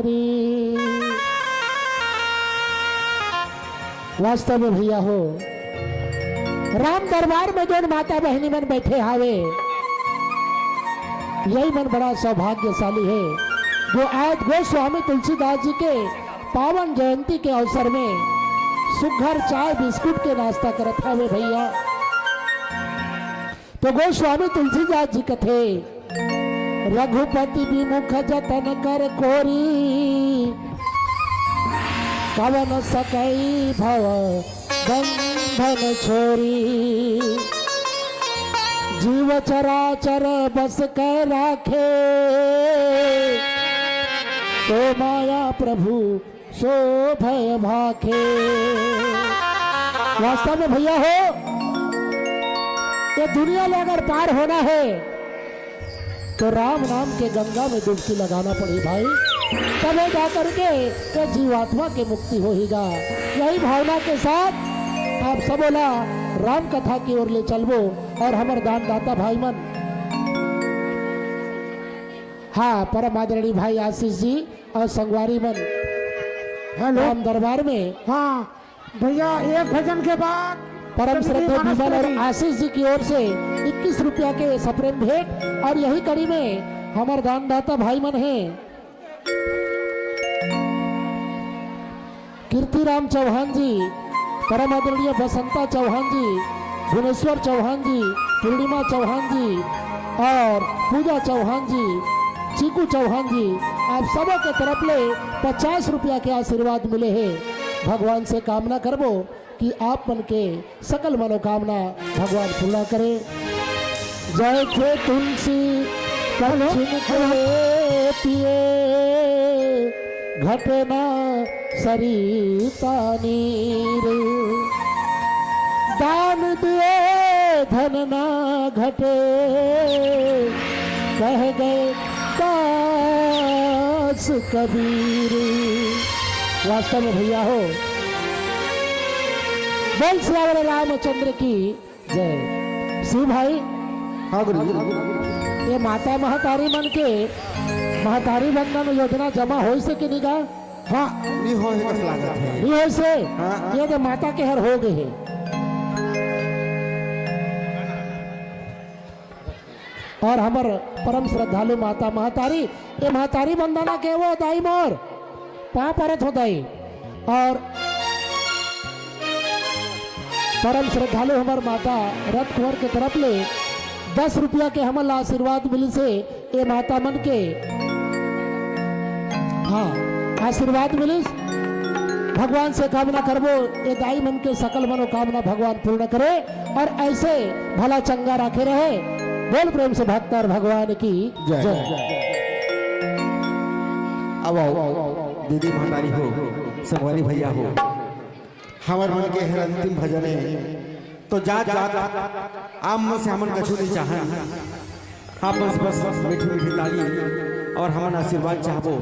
करी। वास्तव में भैया हो, राम दरबार में जो माता बहनी मन बैठे हावे, यही मन बड़ा सौभाग्यशाली है जो आज गोस्वामी तुलसीदास जी के पावन जयंती के अवसर में सुघर चाय बिस्कुट के नाश्ता करत हावे भैया। तो गोस्वामी तुलसीदास जी कथे, रघुपति विमुख जतन कर कोरी, कवन सकई भव बंधन छोरी, जीव चराचर बस कर राखे, सो माया प्रभु सो भय भाखे। वास्तव में भैया हो, ये दुनिया में अगर पार होना है तो राम नाम के गंगा में डुबकी लगाना पड़े भाई, तब जा करके तो जीवात्मा की मुक्ति होगा। यही भावना के साथ आप सब बोला राम कथा की ओर ले चलबो और हमार दान दाता भाई मन, हाँ परम आदरणीय भाई आशीष जी और संगवारी मन हेलो राम दरबार में, हाँ भैया एक भजन के बाद परम श्रद्धेय विमल और आशीष जी की ओर से 21 रुपया के सप्रेम भेंट। और यही कड़ी में हमारे दानदाता भाई मन हैं कीर्तिराम चौहान जी, परम आदरणीय बसंता चौहान जी, भुवनेश्वर चौहान जी, पूर्णिमा चौहान जी और पूजा चौहान जी, चीकू चौहान जी, आप सबों के तरफ ले 50 रुपया के आशीर्वाद मिले हैं। भगवान से कामना करबो कि आप मन के सकल मनोकामना भगवान पूरा करे। जय थे तुलसी पक्षिन के पिए, घटना सरिता नीर, दान दिए धन ना घटे, कह गए दास कबीर। वास्तव में भैया हो, बोल श्यावर रामचंद्र की जय। शिव भाई, हाँ गुरु जी, ये माता महतारी मन के महतारी बंधन योजना जमा हो से कि निगा? हाँ नहीं हो है कस लागत है, नहीं हो से हाँ। ये तो माता के हर हो गए हैं। और हमर परम श्रद्धालु माता महतारी, ये महतारी बंदना के वो दाई मोर पा परत हो दाई। और परम श्रद्धालु हमार माता रथ कुंवर के तरफ ले 10 रुपया के हमल आशीर्वाद मिली से ये माता मन के, हाँ आशीर्वाद मिली। भगवान से कामना करबो ये दाई मन के सकल मनोकामना भगवान पूर्ण करे और ऐसे भला चंगा राखे रहे। बोल प्रेम से भक्तर भगवान की जय। जय। अब आओ दीदी महतारी हो, संगवारी भैया हो, हमार मन के हर अंतिम भजन है तो जात आप मन से हमन कछु नहीं चाहे, आप बस मीठी मीठी ताली और हमन आशीर्वाद चाहबो।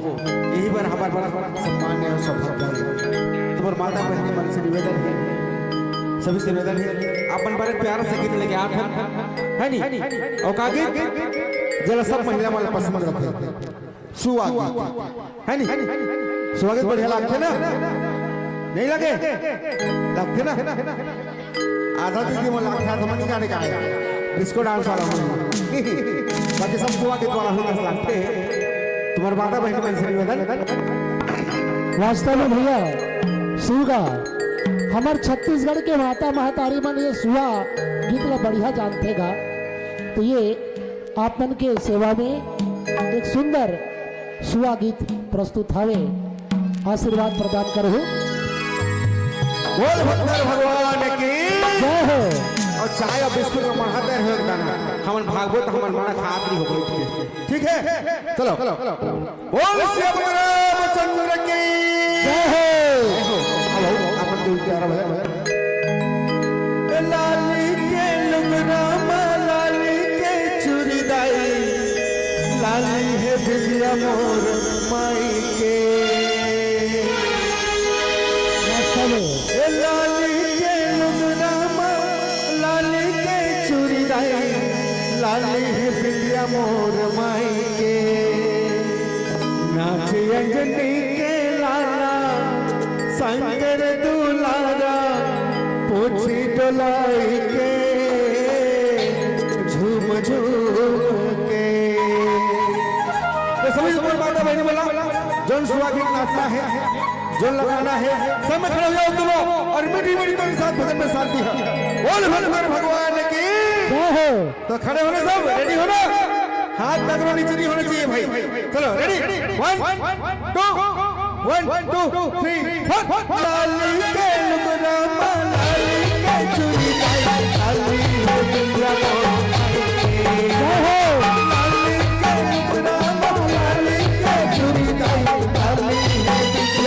यही बार हमार बड़ा सम्मान है और सौभाग्य है। तुम्हार माता बहनी मन से निवेदन है, सभी से निवेदन है, अपन बारे प्यार से गीत लेके आत है नहीं और का गीत जरा सब महिला वाला पसंद करते सुहाग है नहीं, सुहाग बढ़िया लगते ना, नहीं लगे लगते ना, आधा दीदी में लगता है, समझ नहीं आने का है डिस्को डांस वाला हूँ, बाकी सब सुहा गीत वाला हूँ कस लगते हैं। तुम्हारे माता बहनी मन से निवेदन। वास्तव में भैया सुगा हमार छत्तीसगढ़ के माता महतारी मन ये सुहा गीत ला बढ़िया जानते गा, तो ये आप मन के सेवा में एक सुंदर सुहा गीत प्रस्तुत हावे, आशीर्वाद प्रदान करो। बोल भक्तर भगवान की जय हो। और चाय और बिस्कुट में बढ़ाते रहो गाना, हमन भागवत हमन माना खातरी हो गई, ठीक है चलो बोल श्री रामचंद्र की जय हो। अपन जो प्यारा भजन लाली के लुगरामा लाली के चूड़ीदाई, लाली है बिटिया मोर माई के, लाली के लुगरामा लाली के चूड़ीदाई, लाली है बिटिया मोर माई के, नाचिया अंजनी के लाला शंकर दुलारा पोछी डोलाई के झूम झूम के। तो सभी ऊपर माता बहनी बोला जौन सुहागिन नाचना है जो लगाना है सब में खड़े हो जाओ तुम और मीठी मीठी के साथ भजन में साथ दिया। बोल भगवान की जय हो। तो खड़े होने सब रेडी हो ना, हाथ पकड़ो नीचे नहीं होना चाहिए भाई। चलो रेडी 1 2 3 लाली के लुगरा लाली के चूड़ी लाली दुनिया जय हो। लाली के लुगरा लाली के चूड़ी लाली दुनिया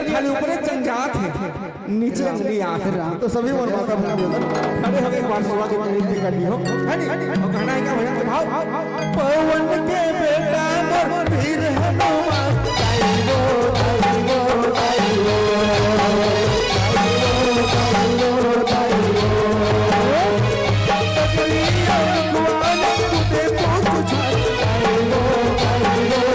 खाली ऊपर चंगात है नीचे अंगली आंख। तो सभी और माता बहन खड़े होकर एक बार सुबह के नृत्य करनी हो है नी। और गाना है क्या भजन के भाव, पवन के बेटा मोर वीर हनुमान गाइबो गाइबो गाइबो गाइबो गाइबो तकलिया भगवान तुझे पहुंच गाइबो गाइबो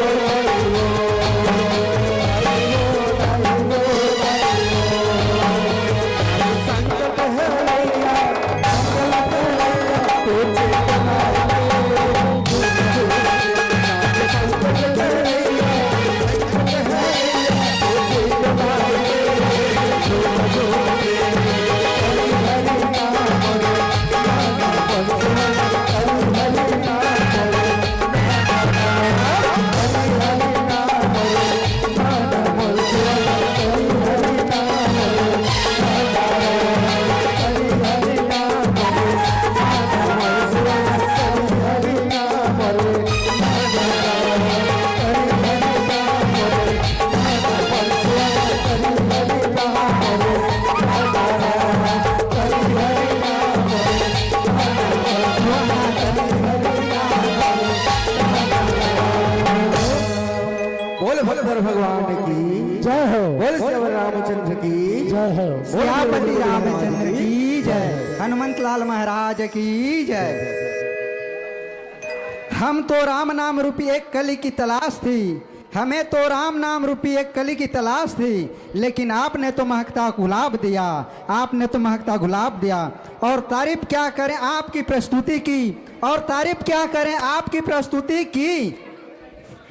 जय हो बोल श्री रामचंद्र की जय हो सियापति रामचंद्र की जय, हनुमंत लाल महाराज की जय। हम तो राम नाम रूपी एक कली की तलाश थी, हमें तो राम नाम रूपी एक कली की तलाश थी, लेकिन आपने तो महकता गुलाब दिया, आपने तो महकता गुलाब दिया। और तारीफ क्या करें आपकी प्रस्तुति की, और तारीफ क्या करें आपकी प्रस्तुति की।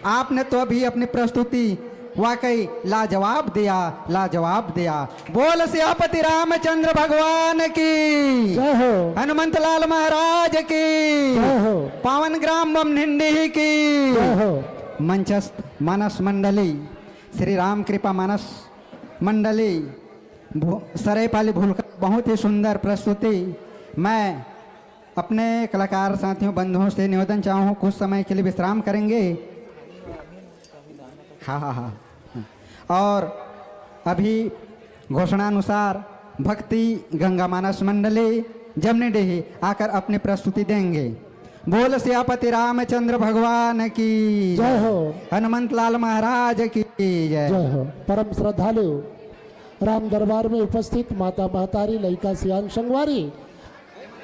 आपने तो अभी अपनी प्रस्तुति वाकई लाजवाब दिया, लाजवाब दिया। बोल सियापति रामचंद्र भगवान की, जय हो हनुमंत लाल महाराज की, जय हो पावन ग्राम बमनिंडी की। जय हो मंचस्थ मानस मंडली, श्री राम कृपा मानस मंडली सरायपाली भूलकर बहुत ही सुंदर प्रस्तुति। मैं अपने कलाकार साथियों बंधुओं से निवेदन चाहूँ कुछ समय के लिए विश्राम करेंगे। हाँ हाँ हाँ। और अभी घोषणानुसार भक्ति गंगा मानस मंडली जमनीडीही आकर अपनी प्रस्तुति देंगे। बोल सियापति रामचंद्र भगवान की जय हो हनुमंत लाल महाराज की जय। जय हो। परम श्रद्धालु राम दरबार में उपस्थित माता महतारी लइका सियान संगवारी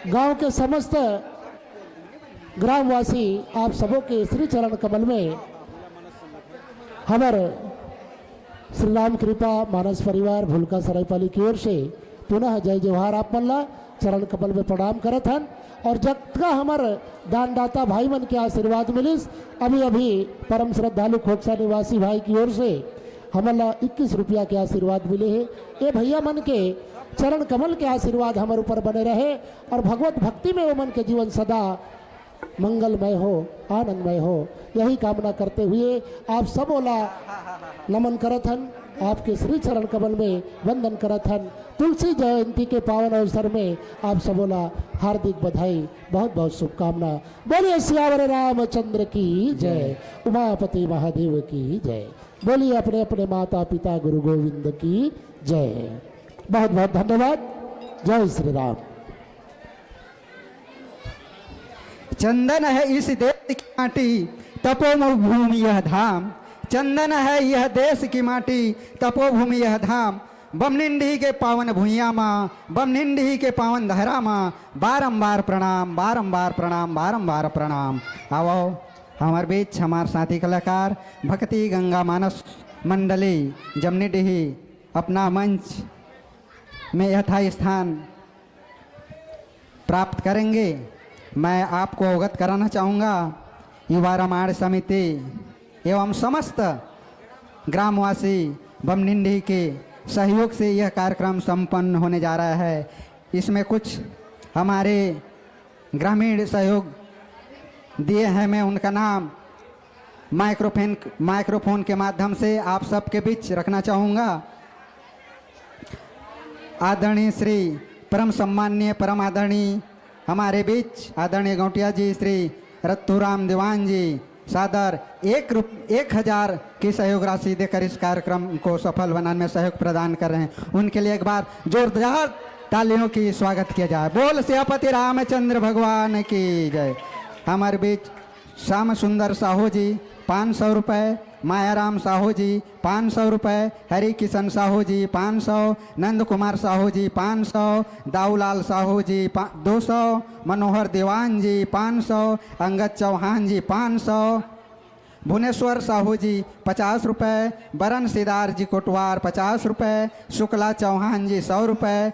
गांव के समस्त ग्रामवासी आप सबों के श्री चरण कमल में हमारे श्री राम कृपा मानस परिवार भूलका सरायपाली की ओर से पुनः जय जवाहर आप मल्ला चरण कमल में प्रणाम करत हन। और जब का हमारे दानदाता भाई मन के आशीर्वाद मिलिस, अभी अभी परम श्रद्धालु खोकसा निवासी भाई की ओर से हमारा 21 रुपया के आशीर्वाद मिले हैं। ये भैया मन के चरण कमल के आशीर्वाद हमारे ऊपर बने रहे और भगवत भक्ति में वो मन के जीवन सदा मंगलमय हो, आनंदमय हो, यही कामना करते हुए आप सब ओला नमन करत हन, आपके श्री चरण कमल में वंदन करत हन। तुलसी जयंती के पावन अवसर में आप सबोला हार्दिक बधाई, बहुत बहुत शुभकामना। बोलिए सियावर रामचंद्र की जय, उमापति महादेव की जय। बोलिए अपने अपने माता पिता गुरु गोविंद की जय। बहुत बहुत धन्यवाद। जय श्री राम। चंदन है इस देश की माटी, तपोभूमि यह धाम। चंदन है यह देश की माटी, तपोभूमि यह धाम। बमनिंडी के पावन भूइया माँ, बमनिंडी के पावन धरा माँ, बारंबार प्रणाम, बारंबार प्रणाम, बारंबार प्रणाम। आओ हमारे बीच हमारे साथी कलाकार भक्ति गंगा मानस मंडली जमनीडीही अपना मंच में यथा स्थान प्राप्त करेंगे। मैं आपको अवगत कराना चाहूँगा युवा रामायण समिति एवं समस्त ग्रामवासी बमनिंडी के सहयोग से यह कार्यक्रम संपन्न होने जा रहा है। इसमें कुछ हमारे ग्रामीण सहयोग दिए हैं, मैं उनका नाम माइक्रोफोन के माध्यम से आप सबके बीच रखना चाहूँगा। आदरणीय श्री परम सम्माननीय परम आदरणीय हमारे बीच आदरणीय गौटिया जी श्री रत्तूराम दीवान जी सादर 1000 की सहयोग राशि देकर इस कार्यक्रम को सफल बनाने में सहयोग प्रदान कर रहे हैं। उनके लिए एक बार जोरदार तालियों की स्वागत किया जाए। बोल सियापति रामचंद्र भगवान की जय। हमारे बीच श्याम सुंदर साहू जी 500 रुपये, मायाराम साहू जी 500 रुपये, हरि किशन साहू जी 500, नंद कुमार साहू जी 500, दाऊलाल साहू जी 200, मनोहर दीवान जी 500, अंगद चौहान जी 500, भुवनेश्वर साहू जी 50 रुपये, बरन सिदार जी कोटवार 50 रुपये, शुक्ला चौहान जी 100 रुपये,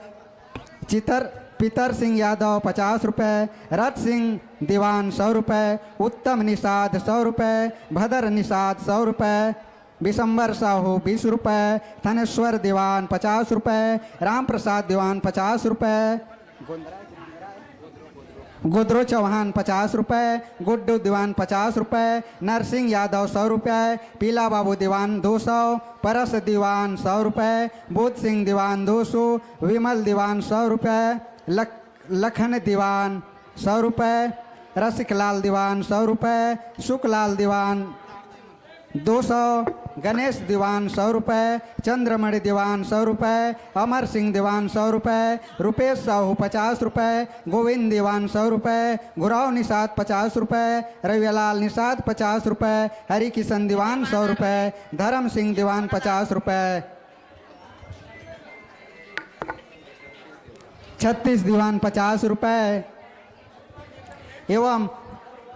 पीतर सिंह यादव 50 रुपये, रथ सिंह दीवान 100 रुपये, उत्तम निषाद 100 रुपये, भदर निषाद 100 रुपये, बिशंबर साहू 20 रुपये, थनेश्वर दीवान 50 रुपये, राम प्रसाद दीवान 50 रुपये, गुदरो चौहान 50 रुपये, गुड्डू दीवान 50 रुपये, नरसिंह यादव 100 रुपये, पीला बाबू दीवान 200, परस दीवान 100 रुपये, बुध सिंह दीवान 200, विमल दीवान 100 रुपये, लखन दीवान 100 रुपये, रसिकलाल दीवान 100 रुपये, सुखलाल दीवान 200, गणेश दीवान 100 रुपये, चंद्रमणि दीवान 100 रुपये, अमर सिंह दीवान 100 रुपये, रुपेश साहू 50 रुपये, गोविंद दीवान 100 रुपये, गुराव निषाद 50 रुपये, रविलाल निषाद 50 रुपये, हरि किशन दीवान 100 रुपये, धर्म सिंह दीवान 50 रुपये, 36 दीवान 50 रुपये एवं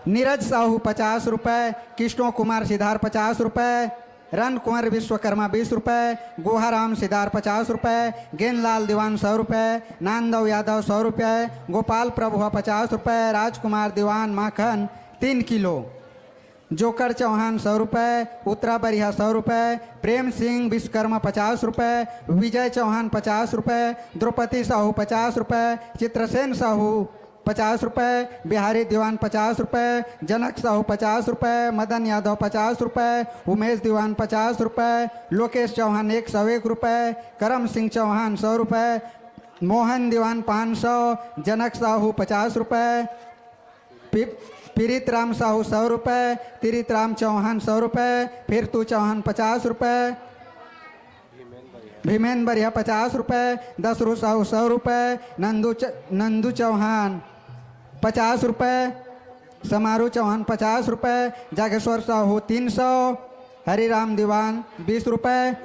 नीरज साहू 50 रुपये, कृष्णो कुमार सिद्धार 50 रुपये, रन कुंवर विश्वकर्मा 20 रुपये, गोहाराम सिद्धार 50 रुपये, गेंदलाल दीवान 100 रुपये, नांदव यादव 100 रुपये, गोपाल प्रभुआ 50 रुपये, राजकुमार दीवान माखन 3 किलो, जोकर चौहान 100 रुपये, उत्तरा बरिहा 100 रुपये, प्रेम सिंह विश्वकर्मा 50 रुपये, विजय चौहान 50 रुपये, द्रौपदी साहू 50 रुपये, चित्रसेन साहू 50 रुपये, बिहारी दीवान 50 रुपये, जनक साहू 50 रुपये, मदन यादव 50 रुपये, उमेश दीवान 50 रुपये, लोकेश चौहान 101 रुपये, करम सिंह चौहान 100 रुपये, मोहन दीवान 500, जनक साहू 50 रुपये, पीरित राम साहू 100 रुपये, तिरित राम चौहान 100 रुपये, फिरतू चौहान 50 रुपये, भीमेन बरिया 50 रुपये, दसरू साहू 100 रुपये, नंदू चौहान 50 रुपये, समारू चौहान 50 रुपये, जागेश्वर साहू 300, हरिराम दीवान 20 रुपये,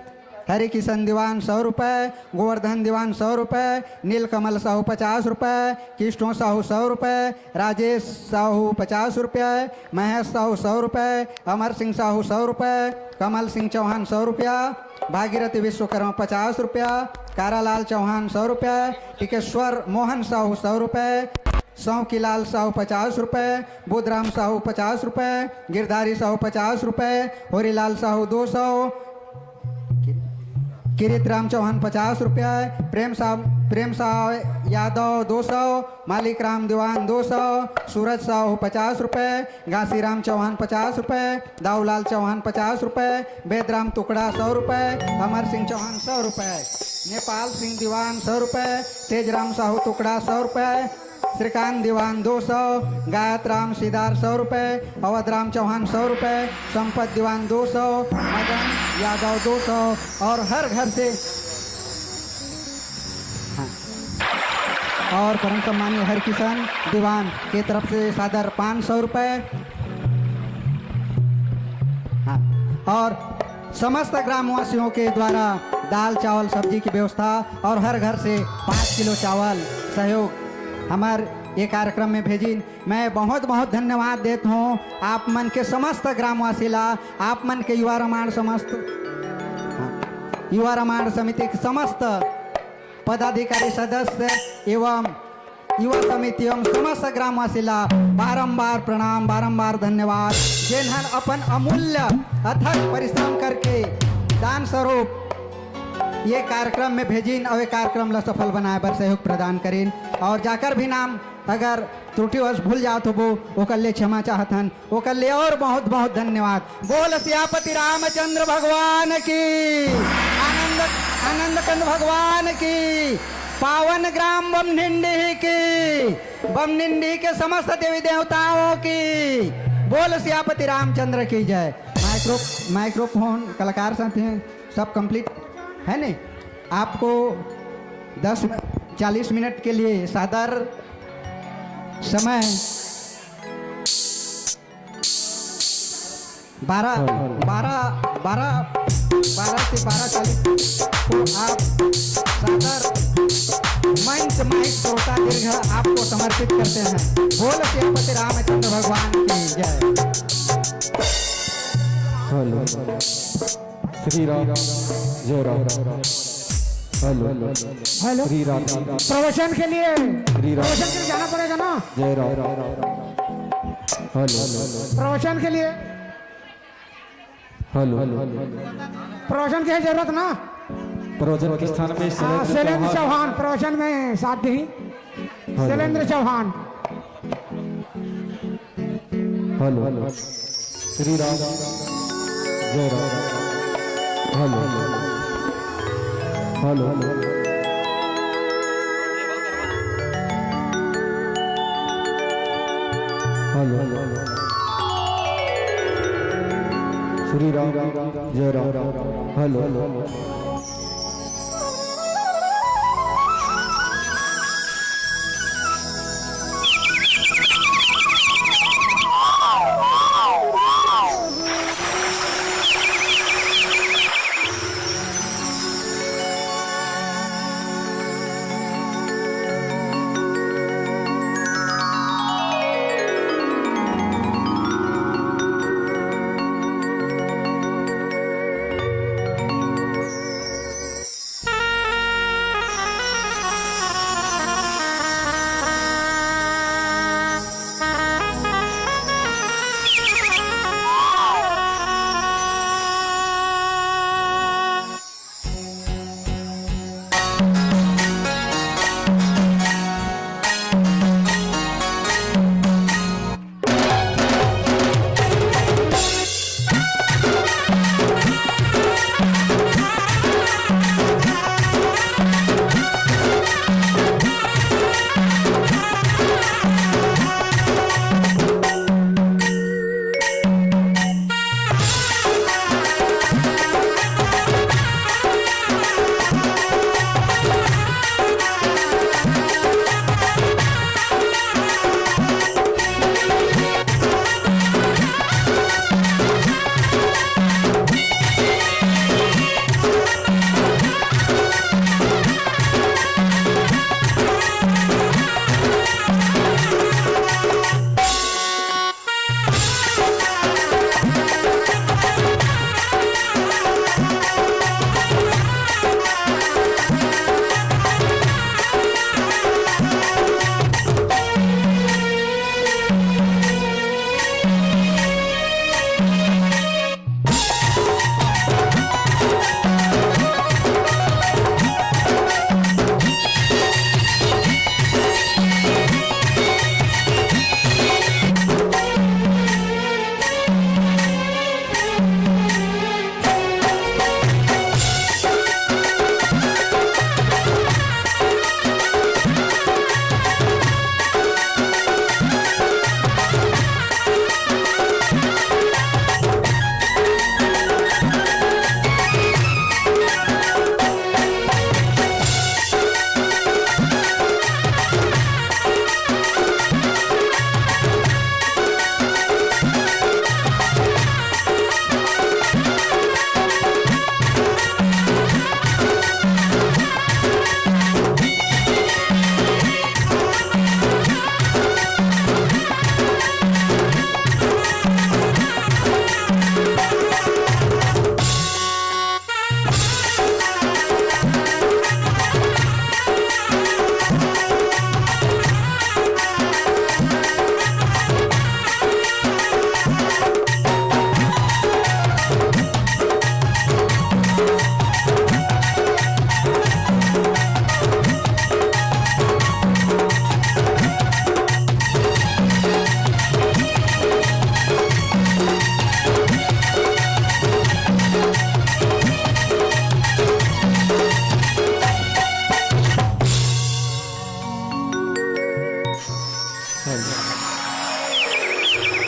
हरि किशन दीवान 100 रुपये, गोवर्धन दीवान 100 रुपये, नीलकमल साहू 50 रुपये, कृष्णो साहू 100 रुपये, राजेश साहू 50 रुपये, महेश साहू 100 रुपये, अमर सिंह साहू 100 रुपये, कमल सिंह चौहान 100 रुपया, भागीरथी विश्वकर्मा 50 रुपया, कारालाल चौहान 100 रुपये, टिकेश्वर मोहन साहू 100 रुपये, सौकीलाल साहू 50 रुपये, बुधराम साहू 50 रुपये, गिरधारी साहू 50 रुपये, होरीलाल साहू 200, किरीत राम चौहान 50 रुपये, प्रेम साहब यादव 200, मालिक राम दीवान 200, सूरज साहू 50 रुपये, घासीराम चौहान 50 रुपये, दाऊलाल चौहान 50 रुपये, बेदराम टुकड़ा 100 रुपये, अमर सिंह चौहान 100 रुपये, नेपाल सिंह दीवान 100 रुपये, तेजराम साहू टुकड़ा 100 रुपये, श्रीकांत दीवान 200, गायत राम सीधार 100 रुपये, अवध राम चौहान 100 रुपये, संपत दीवान 200, मदन यादव 200 और हर घर से और परम सम्मानीय हरकिशन दीवान के तरफ से सादर 500 रुपये। हाँ, और समस्त ग्रामवासियों के द्वारा दाल चावल सब्जी की व्यवस्था और हर घर से 5 किलो चावल सहयोग हमारे ये कार्यक्रम में भेजी। मैं बहुत बहुत धन्यवाद देता हूँ आप मन के समस्त ग्रामवासी ला, आप मन के युवा रामायण युवा रामायण समिति के समस्त पदाधिकारी सदस्य एवं युवा समिति एवं समस्त ग्रामवासी ला बारंबार प्रणाम, बारंबार धन्यवाद। जिन्हन अपन अमूल्य अथक परिश्रम करके दान स्वरूप ये कार्यक्रम में भेजिन और ये कार्यक्रम ला सफल बनाए बर सहयोग प्रदान करीन। और जाकर भी नाम अगर त्रुटिवश भूल जात हो वो कल ले क्षमा चाहतन, वो कल ले और बहुत बहुत धन्यवाद। बोल सियापति रामचंद्र भगवान की, आनंद कंद भगवान की, पावन ग्राम बमनिंडी की, बमनिंडी के समस्त देवी देवताओं की। बोल सियापति रामचंद्र की जय। माइक्रोफोन कलाकार साथ हैं, सब कंप्लीट है नहीं। आपको 40 मिनट के लिए सादर समय 12 से 12:40 को आप सादर मंच माइक श्रोता दीर्घ आपको समर्पित करते हैं। बोल सियापति रामचंद्र भगवान की जय। हेलो श्री राम, जय राम। हेलो श्री राम। प्रवचन के लिए जाना पड़ेगा ना। जय राम। हेलो प्रवचन के लिए हेलो प्रवचन की है जरूरत ना। प्रवचन के स्थान में शैलेंद्र चौहान प्रवचन में साथ ही शैलेंद्र चौहान। हेलो श्री राम, जय Ram. Hello hello hello Shri Ram जय राम हेलो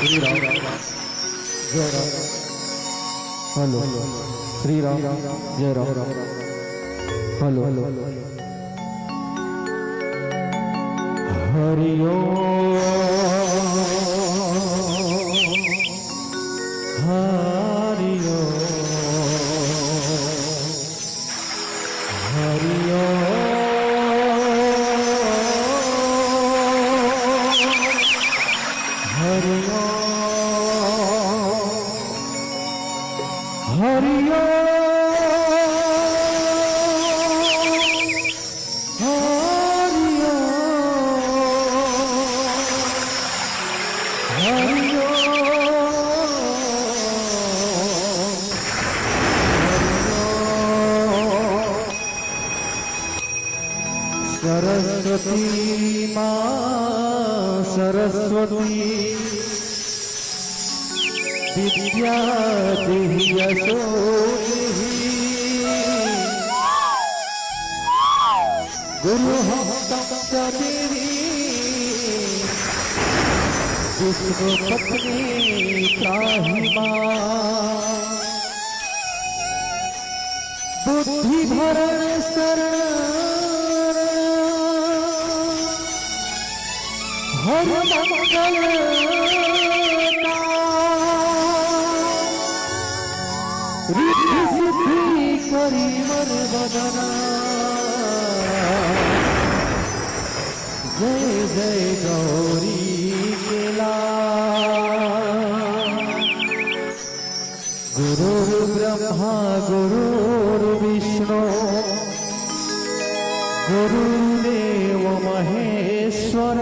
श्री राम जय राम हेलो श्री राम जय राम हेलो हरि ओम हरि ओम हरि ओम हरि ओम हरि सरस्वती माँ सरस्वती विद्या देहि यशो गुरु हम देवी विष्णु पत्नी त्राहि माँ बुद्धि भरण शरण हर मंगल रिद्धि सिद्धि करी मन बदना जय जय गौरी केला गुरु ब्रह्मा गुरु विष्णु गुरुदेव महेश्वर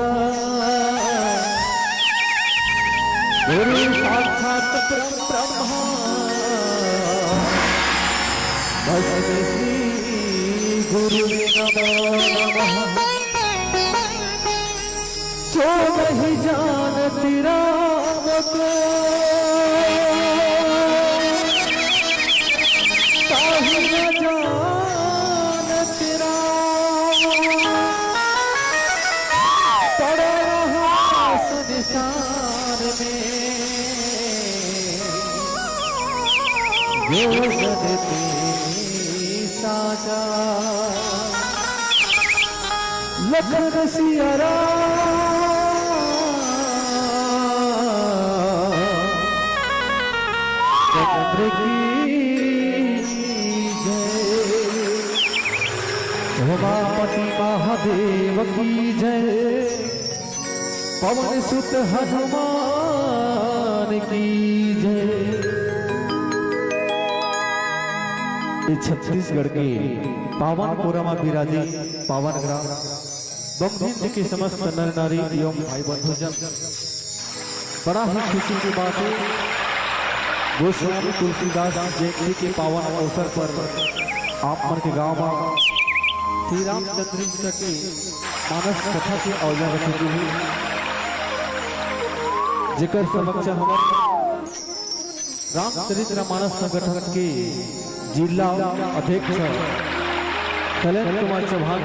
गुरु साक्षात ब्रह्मा तस्मै श्री गुरुवे नमो नमः। जो नहीं जानती राम को ताहि न जानती राम पड़ा रहा संसार में जो जगते साजा लखन सिया चंद्र की जय उमापति महादेव की जय पवन सुत हनुमान की जय। छत्तीसगढ़ के पावनपुरा में विराजे पावन ग्राम बमभिंड के समस्त नर नारी एवं भाई बंधुजन, बड़ा ही खुशी की बात है गोस्वामी तुलसीदास जयंती के पावन अवसर पर आप मन के गांव में श्री रामचंद्र जी के मानस कथा के अवसर रखे हुए जिकर समक्ष हमारे रामचरित्र मानस संगठन के जिला अध्यक्ष शैलेंद्र कुमार चौहान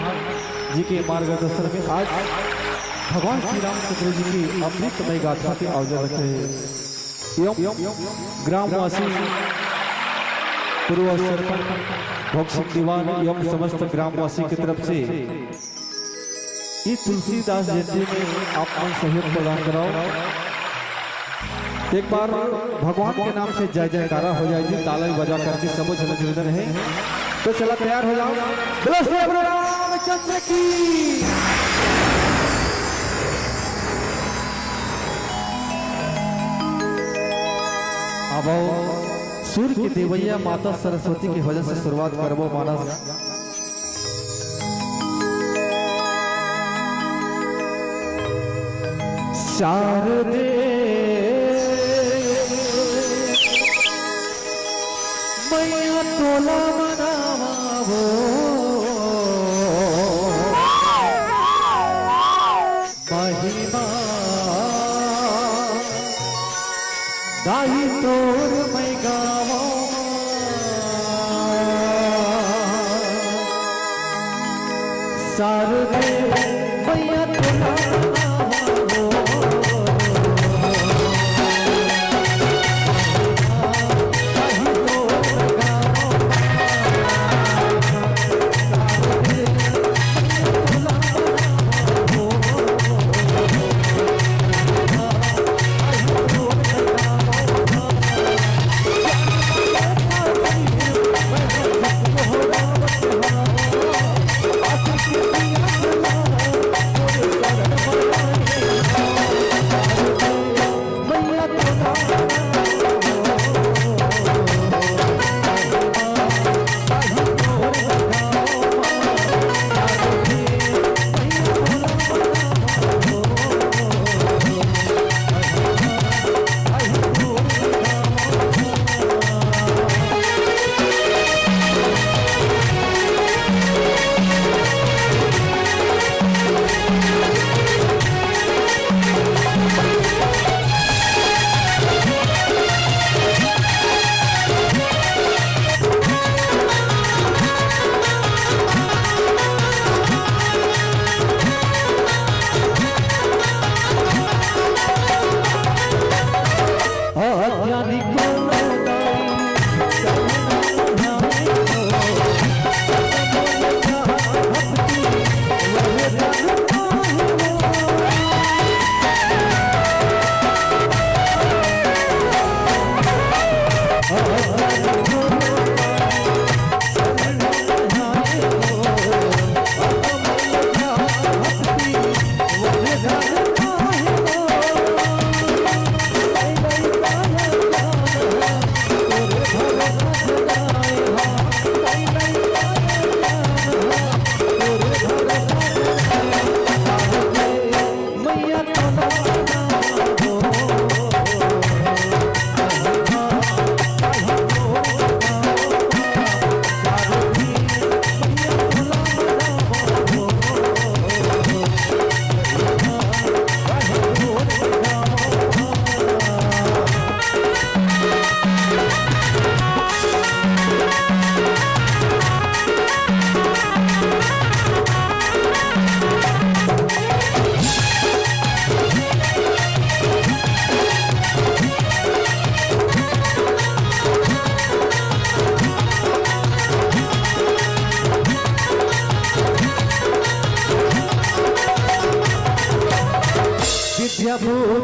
जी के मार्गदर्शन में आज भगवान श्री रामचंद्र जी की अमृतमय गाथा के अवसर रखे एवं ग्रामवासी पूर्व सरपंच भोग दीवान एवं समस्त ग्रामवासी की तरफ से ये तुलसीदास जयंती में आप सहयोग प्रदान कराओ। एक बार भगवान के नाम से जय जयकारा हो जाएगी, ताली बजा करके सब झलक है। तो चला तैयार हो जाओ, बोलो श्री रामचंद्र की। अब सूर्य की देवैया माता सरस्वती की भजन से शुरुआत करबो मानस। शारदे मैया तोला मनावो महिमा गाई तोर मैं गावो शारदे मैया तोला बोलो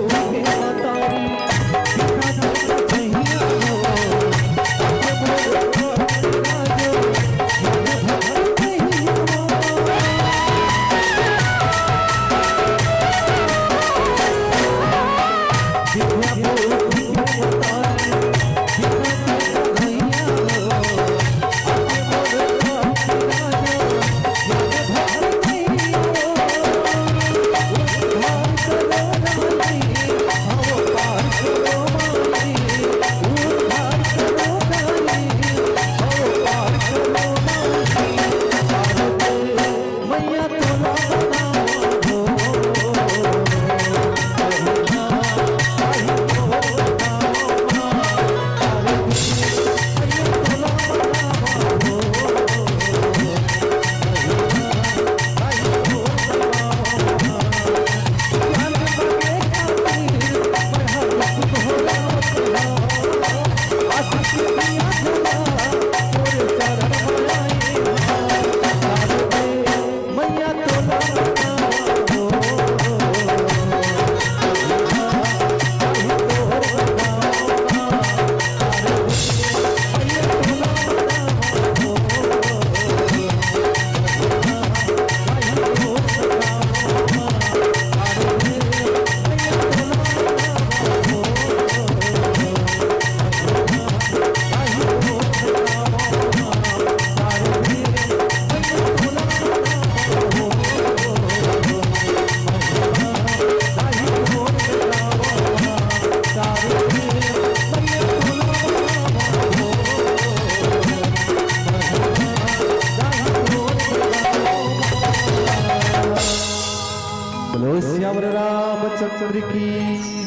श्यामल रामचंद्र की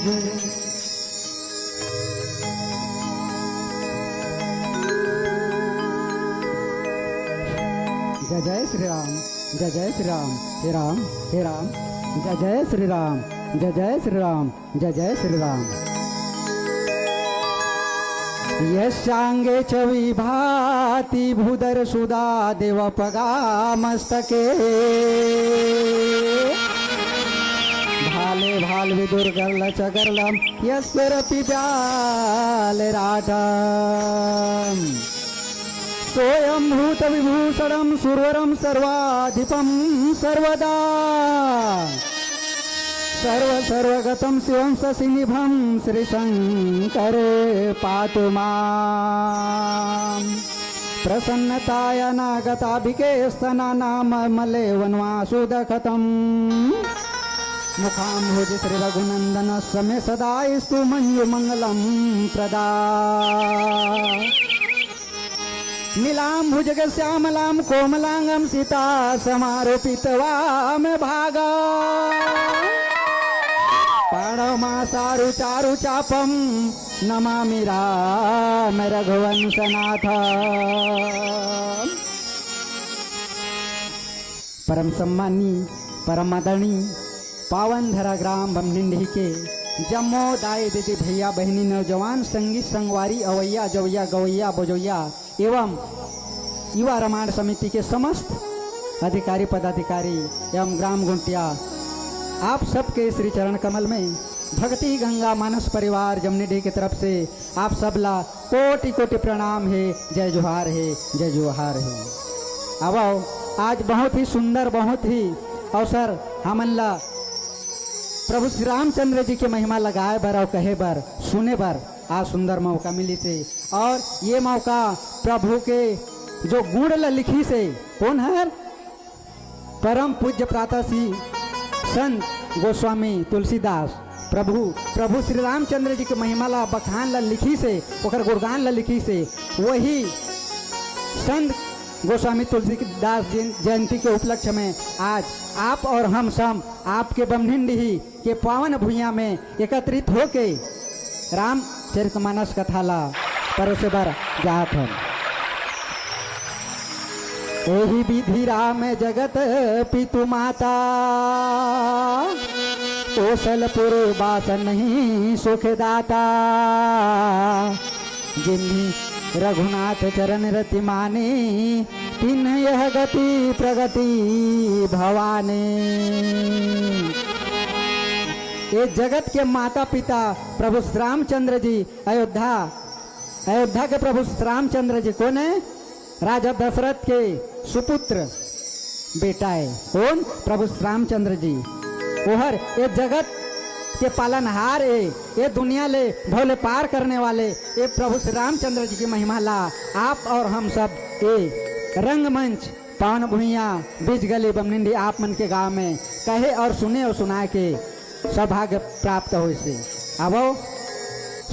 जय। जय जय श्री राम, जय जय श्री राम, हे राम हे राम, जय जय श्री राम, जय जय श्री राम, जय जय श्री राम। यशांगे च विभाति भूधर सुधा देवपगा मस्तके भाले भाल विदुर गर्ल च गर्लम यस्परपि व्याल राटम स्वयं भूत विभूषणम सुरवरम सर्वाधिपम सर्वदा सर्व सर्वगतम शिवं ससिनिभं श्री शंकर पातु मां प्रसन्नताय नागताभिके स्तनानाम मले वनवासुदखतम मुखाम्भुज श्री रघुनंदन समय सदा स्तु मंजुमंगलम प्रदा नीलाम्भुजग श्यामलां कोमलांगं सीता समारोपितवाम भागा पाणमासारु चारु चापम नमामि राम रघुवंशनाथ। परम सम्मानी परम आदरणीय पावन धरा ग्राम बमनिंडी के जम्मो दाई दीदी भैया बहनी नौजवान संगीत संगवारी अवैया जवैया गवैया बजोया एवं युवा रामायण समिति के समस्त अधिकारी पदाधिकारी एवं ग्राम गुंटिया आप सबके श्री चरण कमल में भक्ति गंगा मानस परिवार जमनिडी की तरफ से आप सबला कोटि कोटि प्रणाम है, जय जोहार है, जय जोहार है। अब आओ आज बहुत ही सुंदर बहुत ही अवसर हमला प्रभु श्री रामचंद्र जी की महिमा लगाए बर और कहे बर सुने बर आज सुंदर मौका मिली से और ये मौका प्रभु के जो गुण लिखी से कौन है परम पूज्य प्रातसी संत गोस्वामी तुलसीदास प्रभु श्री रामचंद्र जी के महिमा ला बखान ला लिखी से ओकर गुणगान ला लिखी से वही संत गोस्वामी तुलसीदास जयंती के उपलक्ष्य में आज आप और हम सब आपके बमनिंडी के पावन भूइया में एकत्रित होके रामचरितमानस कथा ला परोसे बर जात हम। एहि विधि राम जगत पितु माता कौशलपुर बासन नहीं सुखदाता जिन्हीं रघुनाथ चरण रति माने तिन यह गति प्रगति भवानी। ये जगत के माता पिता प्रभु श्री रामचंद्र जी अयोध्या के प्रभु श्री रामचंद्र जी कौन है? राजा दशरथ के सुपुत्र बेटा है। कौन? प्रभु श्री रामचंद्र जी। ओहर ये जगत के पालनहार है, ये दुनिया ले भोले पार करने वाले ये प्रभु श्री रामचंद्र जी की महिमा ला आप और हम सब ये रंगमंच पावन भुइया बीच गली बमनिंडी आप मन के गांव में कहे और सुने और सुनाए के सौभाग्य प्राप्त हो। इसे अब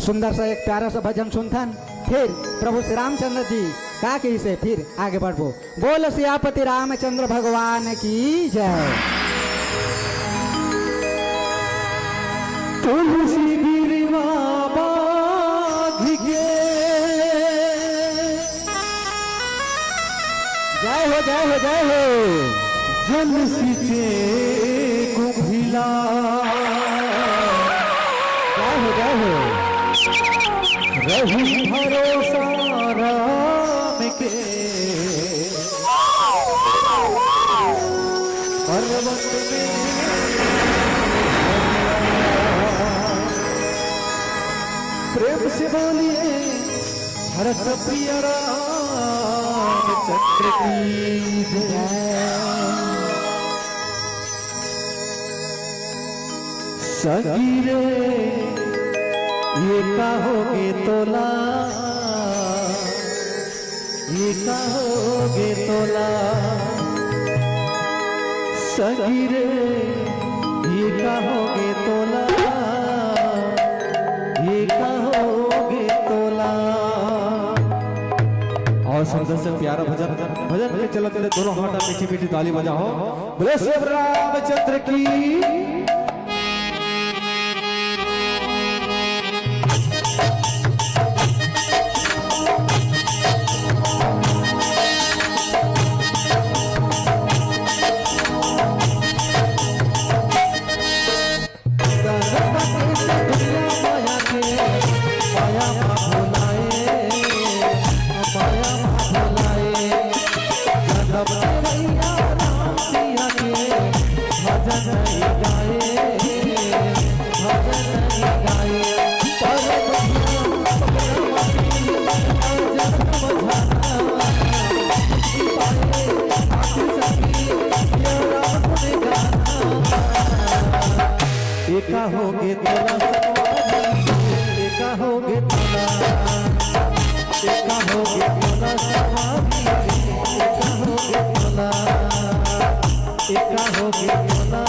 सुंदर सा एक प्यारा सा भजन सुनथन, फिर प्रभु श्री रामचंद्र जी का के इसे फिर आगे बढ़बो। बोल सियापति रामचंद्र भगवान की जय। तुलसी गिरवा बाघ के जय हो जय हो जय हो। जल सींचे कुम्भिला जय हो रही भरोसा राम के पर्वत में प्रेम से बोलिए भरत प्रिय रामचंद्र की जय। सगीरे ये कहोगे तोला, ये कहोगे तोला, सगीरे ये कहोगे तोला, ये कहोगे तोला। और सुंदर से प्यारा भजन भजन के चलते दोनों हाथ मीठी मीठी ताली बजाओ। बोले श्री रामचंद्र की। एका होगे तोला एका होगे तोला, एका होगे तोला एका होगे तोला, एका होगे तोला,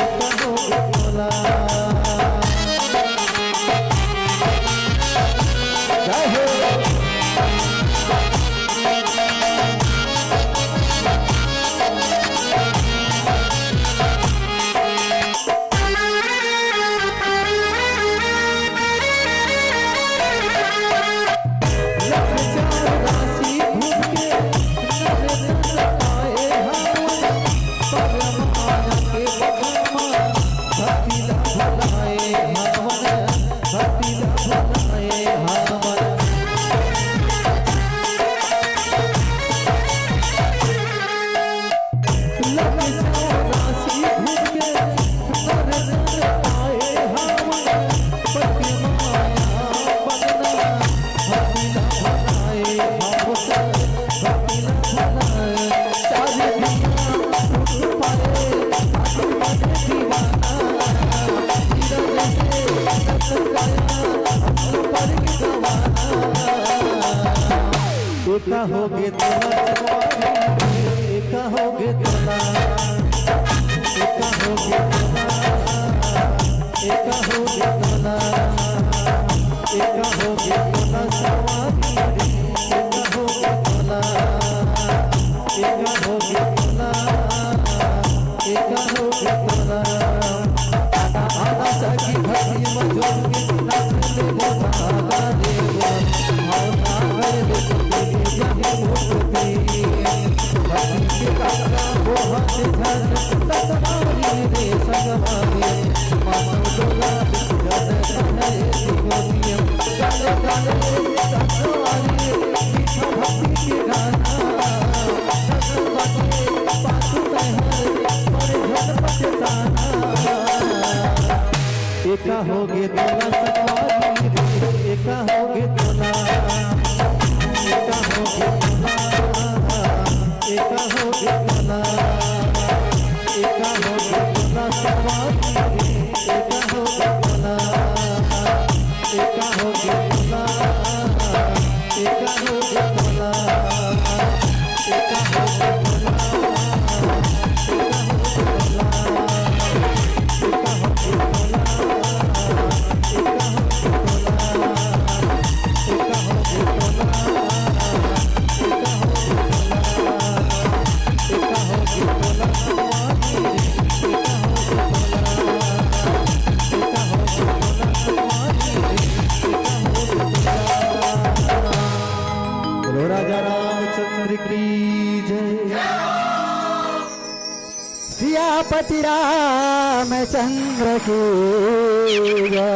एका होगे तोला। जय हो। होगे दोला सवारी रे एका होगे दोला एका होगे दोला एका होगे दोला एका होगे दोला सवारी रे एका होगे दोला एका होगे दोला एका होगे दोला एका होगे दोला बोलो राजा रामचंद्र की जय। सियापति रामचंद्र की जय।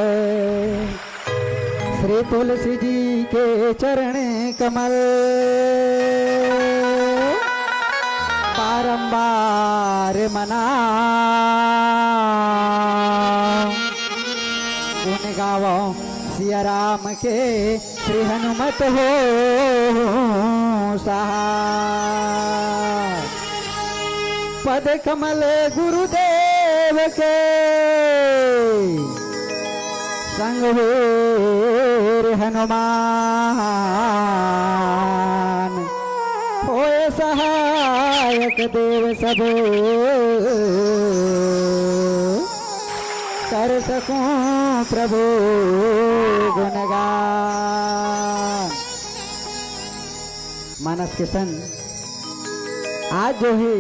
श्री तुलसी जी के चरण कमल बारंबार मना गुण गावो सिया राम के श्री हनुमत हो सहाय। पद कमल गुरुदेव के संग वीर हनुमान होए सहायक देव सब कर सकूं प्रभु गुणगान। मानस के संग आज जो है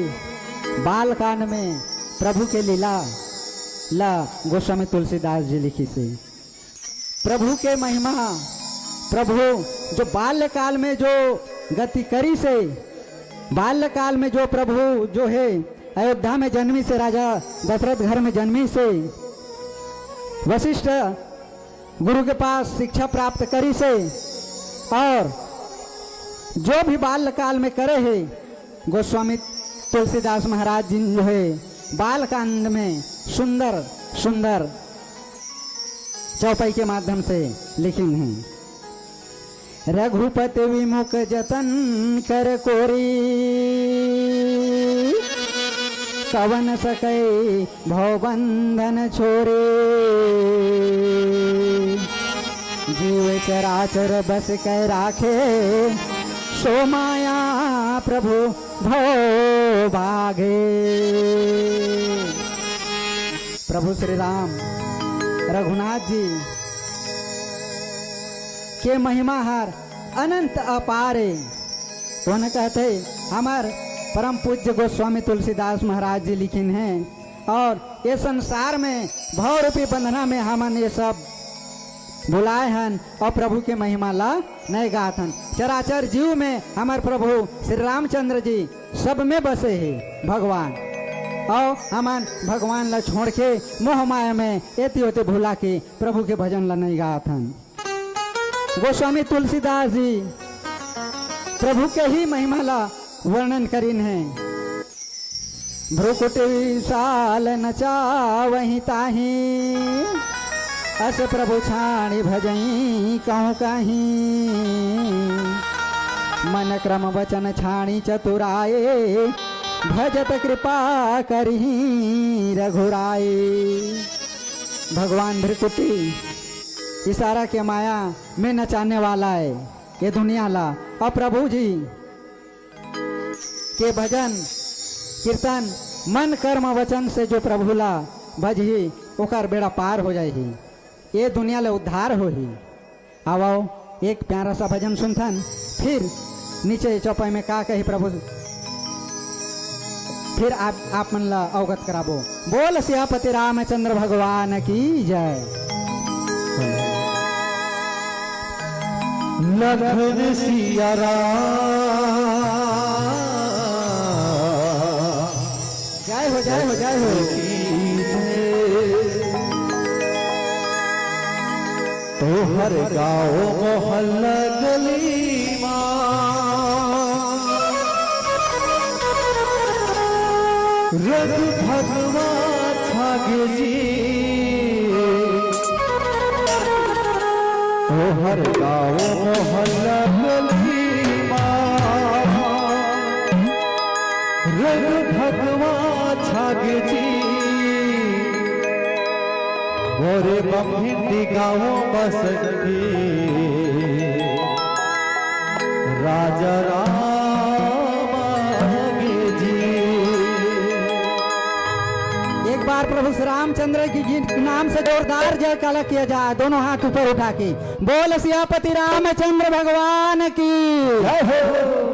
बालकांड में प्रभु के लीला ला गोस्वामी तुलसीदास जी लिखी से प्रभु के महिमा। प्रभु जो बाल्यकाल में जो गति करी से बाल्यकाल में जो प्रभु जो है अयोध्या में जन्मी से राजा दशरथ घर में जन्मी से वशिष्ठ गुरु के पास शिक्षा प्राप्त करी से और जो भी बाल्यकाल में करे है गोस्वामी तुलसीदास महाराज जी जो है बालकांड में सुंदर सुंदर चौपाई के माध्यम से लिखी हैं। रघुपति विमुख जतन कर कोरी कवन सकै भवबंधन छोरे जीव चराचर बस कै राखे सो माया प्रभु भो भागे। प्रभु श्री राम रघुनाथ जी के महिमा हर अनंत अपारे कौन कहते हमार परम पूज्य गोस्वामी तुलसीदास महाराज जी लिखिन हैं। और ये संसार में भव रूपी बंधना में हमन ये सब बुलाए हन और प्रभु के महिमा ला नहीं गात हन। चराचर जीव में हमार प्रभु श्री रामचंद्र जी सब में बसे है भगवान और हमन भगवान ला छोड़ के मोह माया में एति होते भुला के प्रभु के भजन ला नहीं गात हन। गोस्वामी तुलसीदास जी प्रभु के ही महिमा ला वर्णन करीन है। भ्रुकुट विशाल नचा वही ताही अस प्रभु छाणी भजई कहूँ कहीं मन क्रम वचन छाणी चतुराए भजत कृपा करही रघुराए। भगवान भ्रिकुटी इशारा के माया में नचाने वाला है ये दुनिया ला और प्रभु जी के भजन कीर्तन मन कर्म वचन से जो प्रभु ला भजही ओकर बेड़ा पार हो जाही ये दुनिया ले उद्धार हो ही। आओ एक प्यारा सा भजन सुनथन फिर नीचे चौपाई में का कही प्रभु फिर आप मन ला अवगत कराबो। बोल सियापति रामचंद्र भगवान की जय। लखन सिया जय हो जय हो जय हो। तो हर गाँव मोहल्ला गली रघु भगवान छागे जी ओ हर गाँव मोहल्ला गली माँ रंग भगवा छागे जी मोरे बम्भिंडी गाँव बसंगी राजा राम आगे जी। एक बार प्रभु श्री रामचंद्र की जी नाम से जोरदार जयकारा किया जाए, दोनों हाथ ऊपर उठा के बोल सियापति रामचंद्र भगवान की जय हो।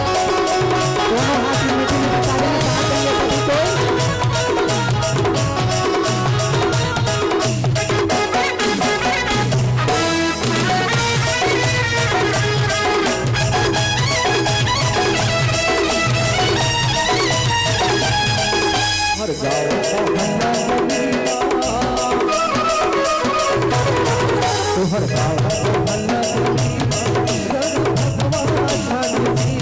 दोनों हाथ मीठी मीठी तालियां चाहते हैं सभी को। हर गाँव मोहल्ला गली तो हर गाँव मोहल्ला गली रंग भगवा छागे जी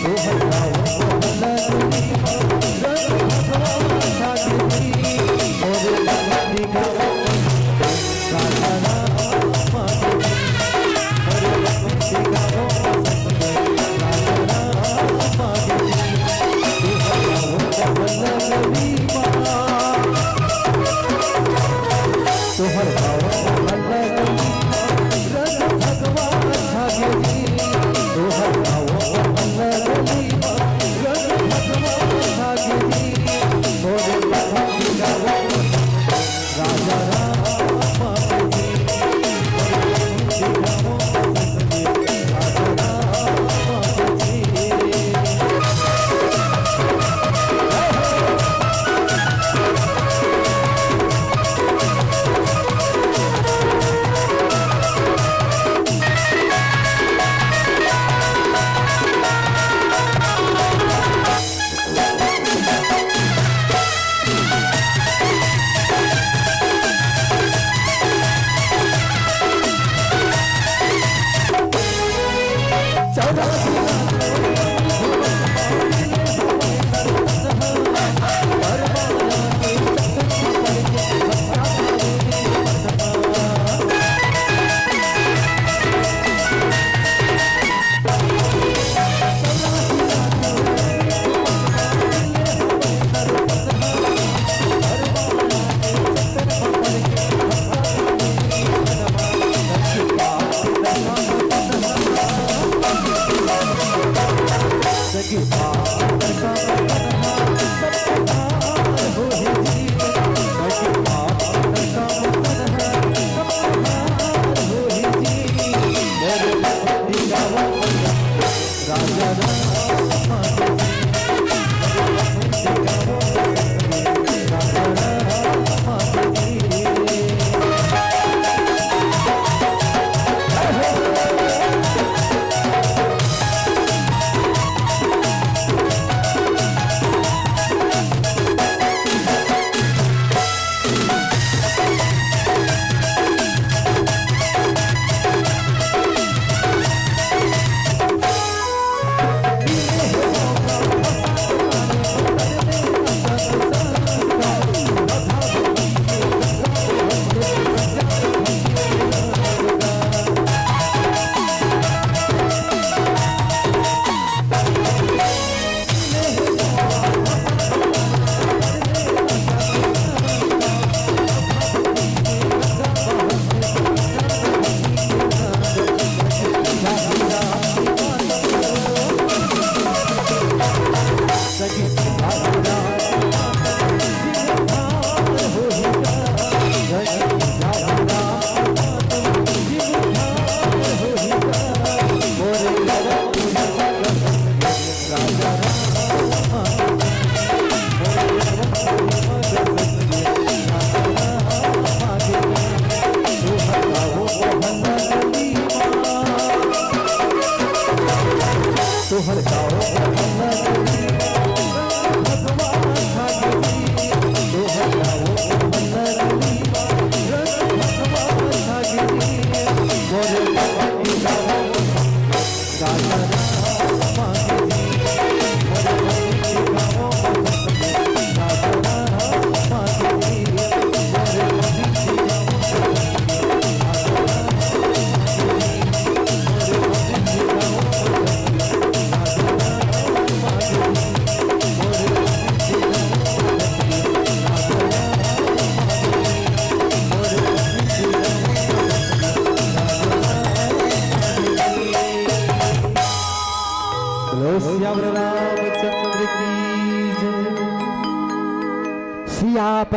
तो हर गाँव मोहल्ला गली रंग भगवा छागे जी मोरे बम्भिंडी गाँव राजा राम आगे जी मोरे बम्भिंडी गाँव राजा राम आगे जी तो हर गाँव मोहल्ला गली तो हर गाँव मोहल्ला गली रंग भगवा छागे जी तो हर गाँव मोहल्ला गली रंग भगवा छागे जी मोरे बम्भिंडी गाँव राजा राम आगे जी मोरे बम्भिंडी गाँव राजा राम आगे जी।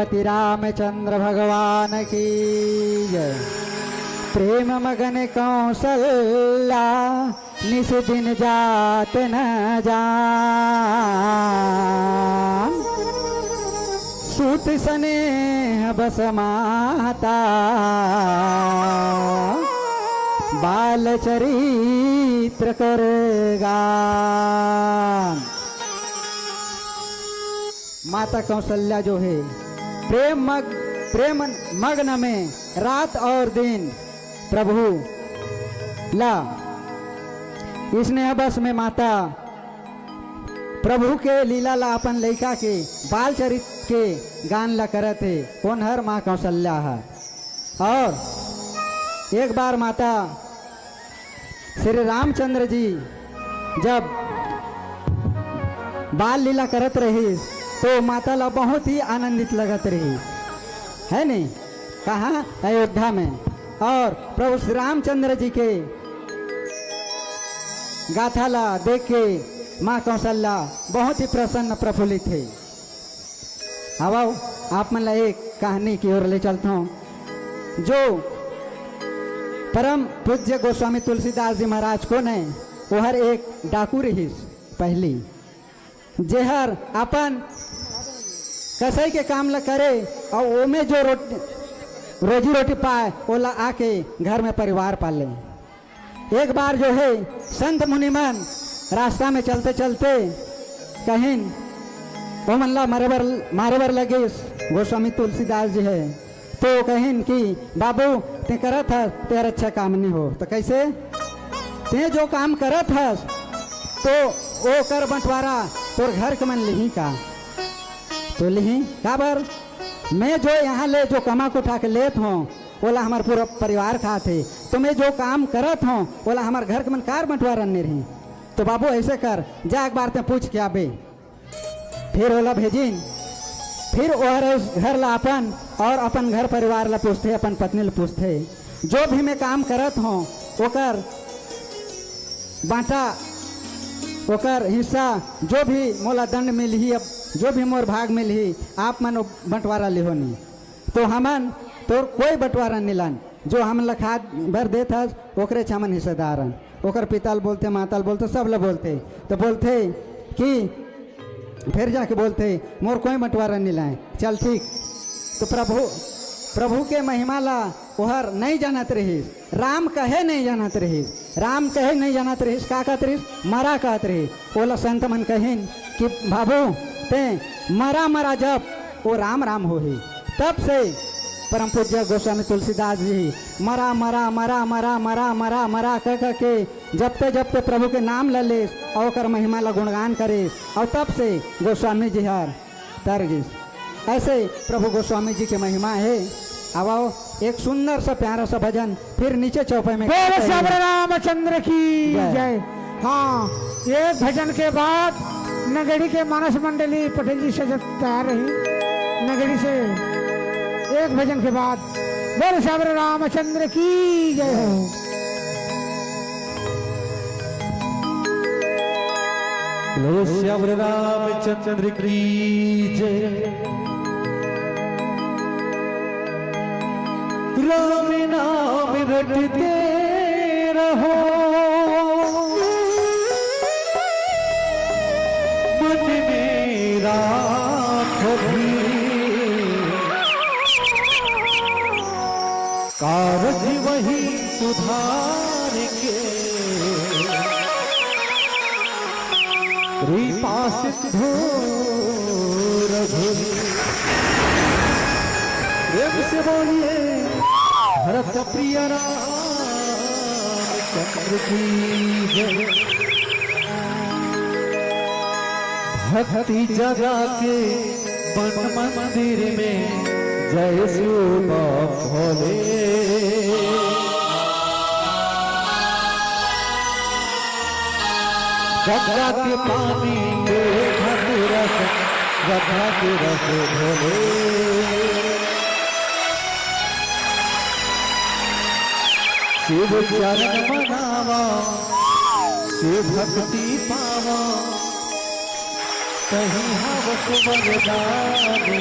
श्रीमती रामचंद्र भगवान की जय। प्रेम मगन कौशल्या निस दिन जात न जान, सूत स्नेह बस माता बाल चरित्र कर गान। माता कौशल्या जो है प्रेम मग्न में रात और दिन प्रभु ला इसने बस में माता प्रभु के लीला ला अपन लड़का के बाल चरित के गान ला करत है। कौन हर माँ कौशल्या है। और एक बार माता श्री रामचंद्र जी जब बाल लीला करत रही तो माता ला बहुत ही आनंदित लगत रही है नहीं। कहाँ? अयोध्या में। और प्रभु श्री रामचंद्र जी के गाथा ला देख के माँ कौशल्या बहुत ही प्रसन्न प्रफुल्लित है। अब आओ आप मन ला एक कहानी की ओर ले चलता हूँ जो परम पूज्य गोस्वामी तुलसीदास जी महाराज को ने ओहर एक डाकू रही पहली जेहर अपन कसई के काम ला करे और ओमे जो रोजी रोटी पाए ओला आके घर में परिवार पाले। एक बार जो है संत मुनिमन रास्ता में चलते चलते कहीं वो मन ला मारे बर लगे गोस्वामी तुलसीदास जी है तो कहीं कि बाबू ते करत हस तेरा अच्छा काम नहीं हो तो कैसे ते जो काम करत हस तो वो कर बंटवारा तोर घर के मन लिही का तो लिही काबर मैं जो यहाँ ले जो कमा को उठा के लेत हूँ बोला हमारे पूरा परिवार खाते तो मैं जो काम करत हूँ बोला हमारे घर के मन कार बंटवारा नहीं रही तो बाबू ऐसे कर जा एक बार ते पूछ के आबे। फिर ओला भेजिन फिर और घर ला अपन और अपन घर परिवार ला पूछते अपन पत्नी ला पूछते जो भी मैं काम करत हूँ ओकर बांटा ओकर हिस्सा जो भी मोला दंड मिली अब जो भी मोर भाग मिली आप मन बंटवारा लिहोनी तो हमन तो कोई बंटवारा नीलन जो हम लखा भर देत हस ओकरे हमन हिस्सेदारन ओकर पिताल बोलते माताल बोलते सब ला बोलते तो बोलते कि फिर जाके बोलते मोर कोई बंटवारा नहीं लाए चल ठीक तो प्रभु के महिमा ला ओहर नहीं जानत रही राम कहे नहीं जानत रही राम कहे नहीं जानत रही का कहत रही मरा कहत रही ओला संत मन कहिन कि बाबू ते मरा जब वो राम राम हो ही तब से परम पूज्य गोस्वामी तुलसीदास जी मरा मरा मरा मरा मरा मरा मरा कह के जपते प्रभु के नाम ले ले और कर महिमा ला गुणगान करे और तब से गोस्वामी जी हर तर गिस ऐसे प्रभु गोस्वामी जी की महिमा है। अब आओ एक सुंदर सा प्यारा सा भजन फिर नीचे चौपाई में रामचंद्र की जय। हाँ ये भजन के बाद नगरी के मानस मंडली पटेल जी से तैयार रही नगरी से एक भजन के बाद बोल श्याम रामचंद्र की जय हो। बोलो श्याम रामचंद्र की जय। राम नाम रटते रहो मन मेरा कभी कारज वही सुधार के कृपा सिंधु रघुवीर। प्रेम से बोलिए भरत प्रिय रामचंद्र की जय। भक्ति जगा के वन मंदिर में जय शिव भोले। गंगा के पानी में रस गंगा के रस भोले। शिव चरण मनावा शिव भक्ति पावा कहीं हवस मर्दानी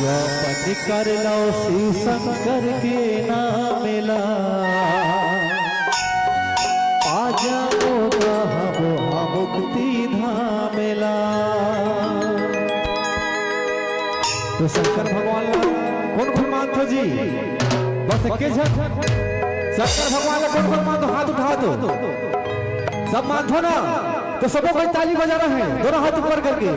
यापन कर लो शिव शंकर के नाम मिला आ जाओगा हम मुक्ति धाम मिला। तो शंकर भगवान कौन कौन मानते जी बस के शंकर भगवान ला कौन कौन मानते हाथ उठा दो सब मानते ना तो सबको कोई ताली बजा रहे हैं दोनों हाथ ऊपर करके।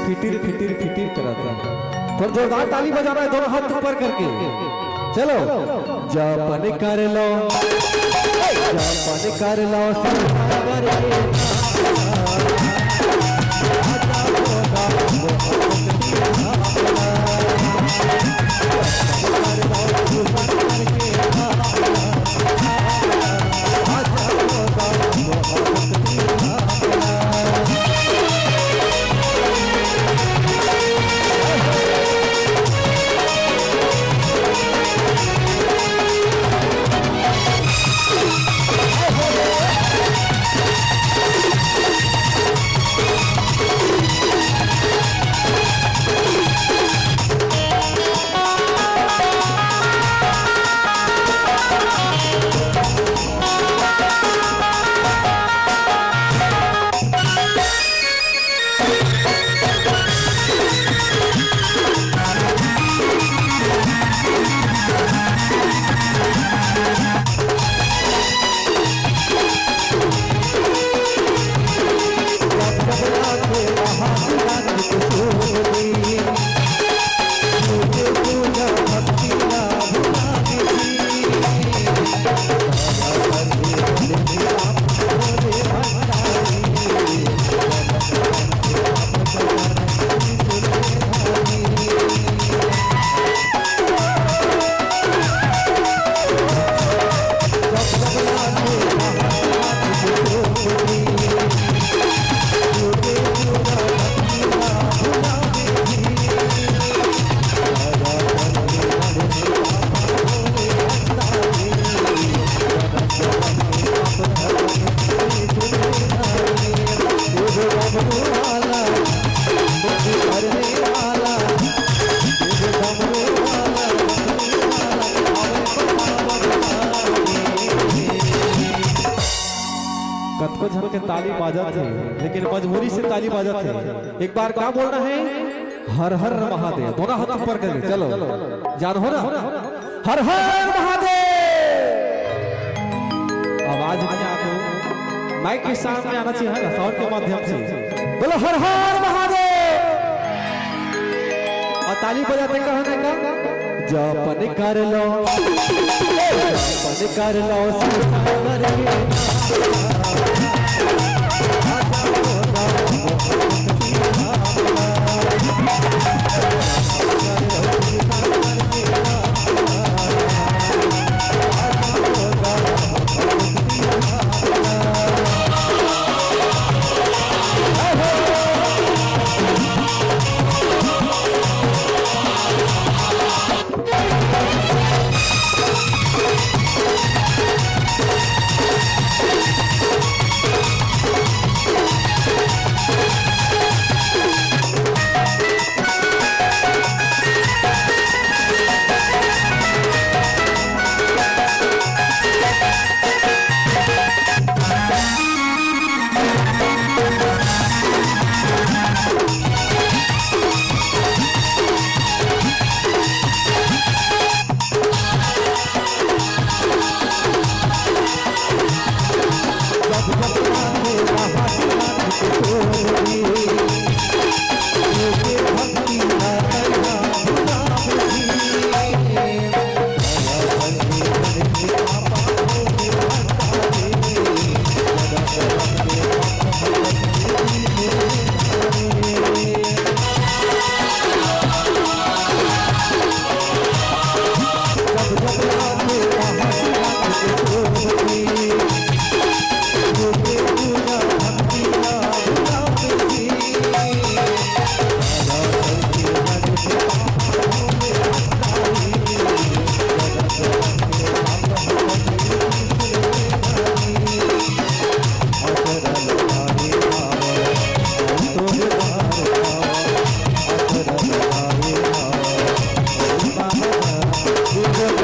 फिटिर फिटिर फिटिर कराता है। थोड़ा जोरदार ताली बजाना है दोनों हाथ ऊपर करके। चलो जापन कर लो कतको झन के ताली बाजा थे लेकिन मजबूरी से ताली बाजा थे। एक बार क्या बोलना है हर हर महादेव दोनों हाथ ऊपर करके चलो जान हो ना हर हर महादेव। आवाज नहीं आपको माइक के सामने आना चाहिए ना साउंड के माध्यम से बोलो हर हर महादेव और ताली बजाते कहने का जापन कर लो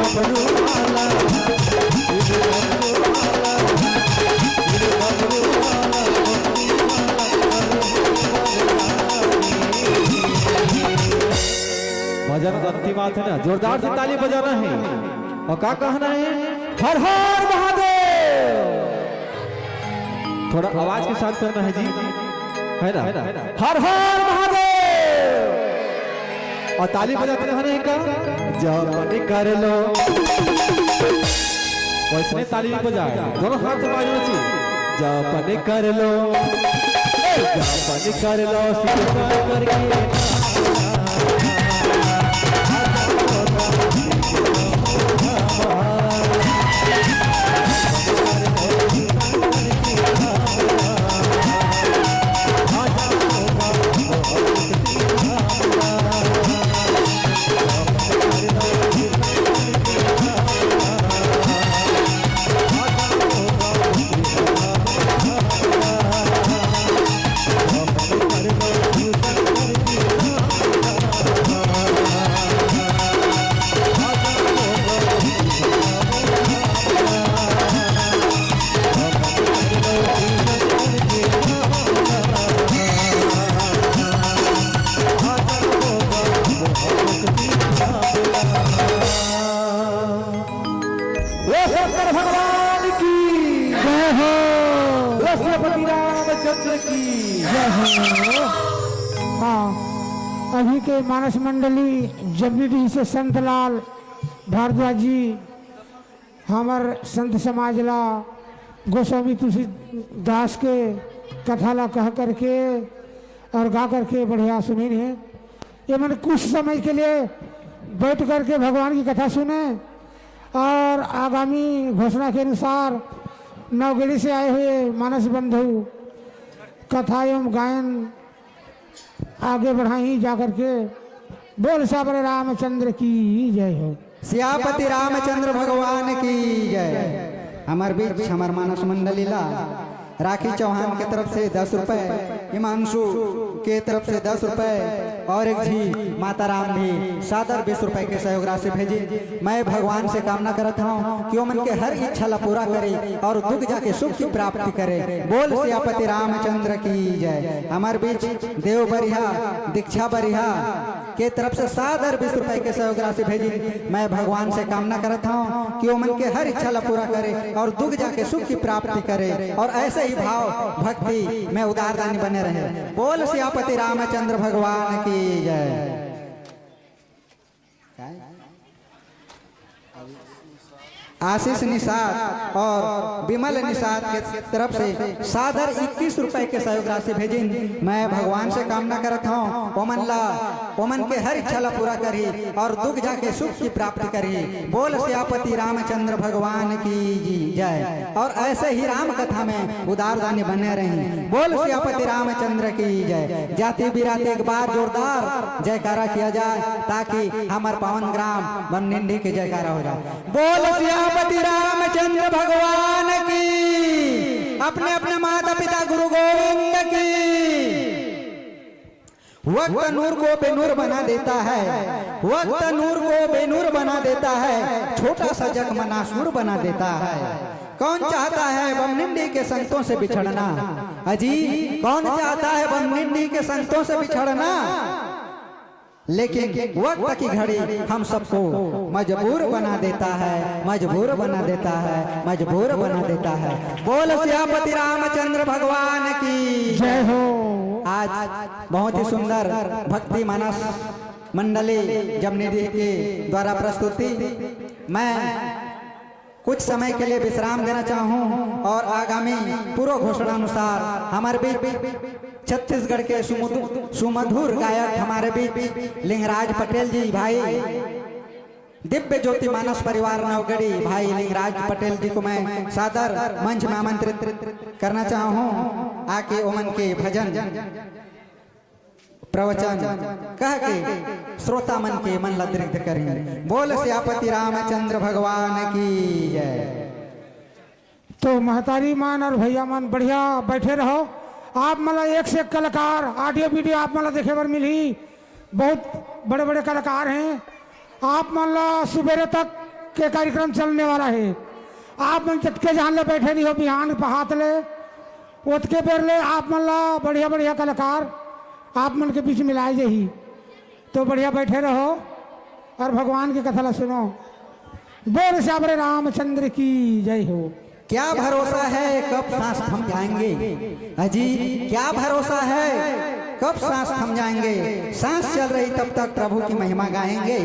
डमरू वाला, गिर डमरू वाला, गिर डमरू वाला। भजन अंतिम बात है ना, जोरदार से ताली बजाना है और क्या कहना है, हर हर महादेव। थोड़ा आवाज के साथ करना है जी, है ना, हर हर महादेव। और ताली बजाते रहना है का, जब कर लो वैसे ताली बजाए, दोनों हाथ से बाजू चाहिए, जब कर लो, जब कर लो, स्वीकार करके भगवान की जय हो, लक्ष्मीपति रामचंद्र की जय हो। हाँ, अभी के मानस मंडली जबरी से संतलाल भारद्वाज जी हमार संत समाजला गोस्वामी तुलसी दास के कथाला कह करके और गा करके बढ़िया सुने हैं। ये मैंने कुछ समय के लिए बैठ करके भगवान की कथा सुने और आगामी घोषणा के अनुसार नवगढ़ी से आए हुए मानस बंधु कथा एवं गायन आगे बढ़ाई जा करके। बोल साबरे रामचंद्र की जय हो, सियापति रामचंद्र भगवान की जय। हमार बीच हमार मानस मंडली ला राखी चौहान के तरफ से 10 रुपए, हिमांशु के तरफ से 10 रुपए और एक जी माता राम भी सादर 20 रुपए के सहयोग राशि भेजी। मैं भगवान से कामना करता हूँ कि वो मन के हर इच्छा ला पूरा करे और दुख जाके सुख की प्राप्ति करे। बोल सियापति रामचंद्र की जय। हमारे बीच देव बरिहा दीक्षा बरिहा के तरफ से सादर 20 रुपए के सहयोग राशि भेजी। मैं भगवान से कामना करता हूँ कि वो मन के हर इच्छा ला पूरा करे और दुख जाके सुख की प्राप्ति करे और ऐसे ही भाव भक्ति में उदारदानी बने रहे। बोल सियापति रामचंद्र भगवान की जय। आशीष निषाद और विमल निषाद के तरफ से सादर 21 रुपए के सहयोग राशि भेजी। मैं भगवान से कामना करता हूँ ओमन के हर इच्छा ला पूरा करी और दुख जाके सुख की प्राप्ति करी। बोल सियापति रामचंद्र भगवान की जय। और ऐसे ही राम कथा में उदारदानी बने रही। बोल सियापति रामचंद्र की जय। जाति बिरात एक बार जोरदार जयकारा किया जाए ताकि हमारे पावन ग्राम बमनिंडी के जयकारा हो जाए। बोल सियापति रामचंद्र भगवान की, अपने अपने माता पिता गुरु गोविंद की। वक्त नूर को बेनूर बना देता है, वक्त नूर को बेनूर बना देता है, छोटा सा जग मनासूर बना देता है। कौन चाहता है बमनिंडी के संतों से बिछड़ना? अजी कौन चाहता है बमनिंडी के संतों से बिछड़ना? लेकिन वक्त की घड़ी हम सबको मजबूर बना देता है, मजबूर बना देता है, मजबूर बना देता है। बोल सियापति रामचंद्र भगवान की जय हो। आज बहुत ही सुंदर भक्ति मानस मंडली जमनिधि के द्वारा प्रस्तुति। मैं कुछ समय के लिए विश्राम देना चाहूं और आगामी पूर्व घोषणा अनुसार हमारे बीच छत्तीसगढ़ के सुमधुर गायक हमारे बीच लिंगराज पटेल जी भाई, दिव्य ज्योति मानस परिवार नवगढ़ी भाई लिंगराज पटेल जी को मैं सादर मंच में आमंत्रित करना चाहूं। आके ओमन के भजन प्रवचन कह के श्रोता मन के मन ला दृग्ध करें। बोल सियापति रामचंद्र भगवान की जय। तो महतारी मान और भैया मान बढ़िया बैठे रहो। आप मतलब एक से एक कलाकार ऑडियो वीडियो आप मतलब देखे बार मिली, बहुत बड़े बड़े कलाकार हैं। आप मान लो सुबेरे तक के कार्यक्रम चलने वाला है। आप मन चटके जहाँ ले बैठे नहीं हो बिहान हाथ ले ओतके बेर ले आप मन ला बढ़िया बढ़िया कलाकार आप मन के बीच मिलाए जही तो बढ़िया बैठे रहो और भगवान की कथा ला सुनो। बोल श्यामरे रामचंद्र की जय हो। क्या भरोसा है कब सांस थम जाएंगे, अजी क्या भरोसा है कब सांस थम जाएंगे, सांस चल रही तब तक प्रभु की महिमा गाएंगे।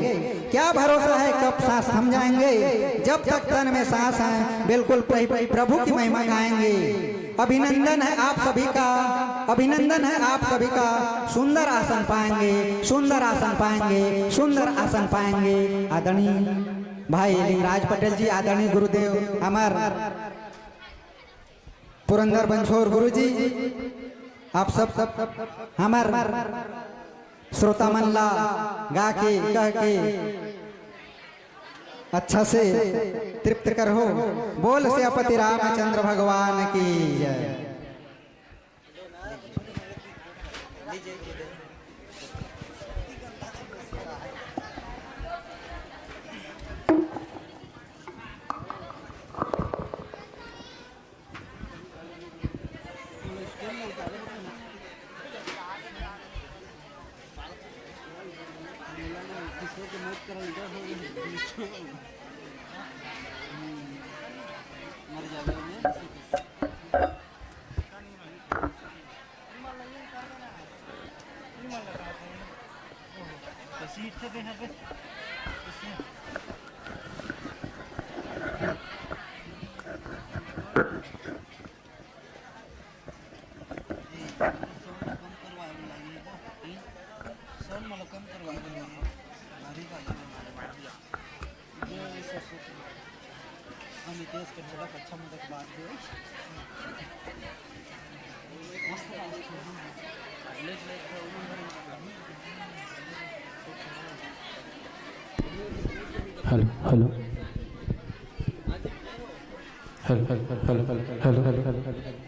क्या भरोसा है कब सांस थम जाएंगे, जब तक तन में सांस है बिल्कुल प्रभु की महिमा गाएंगे। अभिनंदन है आप सभी का, अभिनंदन है आप सभी का, सुंदर आसन पाएंगे, सुंदर आसन पाएंगे, सुंदर आसन पाएंगे। आदरणीय भाई लिंगराज पटेल जी, आदरणीय गुरुदेव अमर पुरंदर बंछोर गुरु जी, आप सब हमार श्रोता मन ला गा के कह के अच्छा से तृप्त कर हो। बोल श्यापति रामचंद्र भगवान की जय। Hello hello hello hello hello hello hello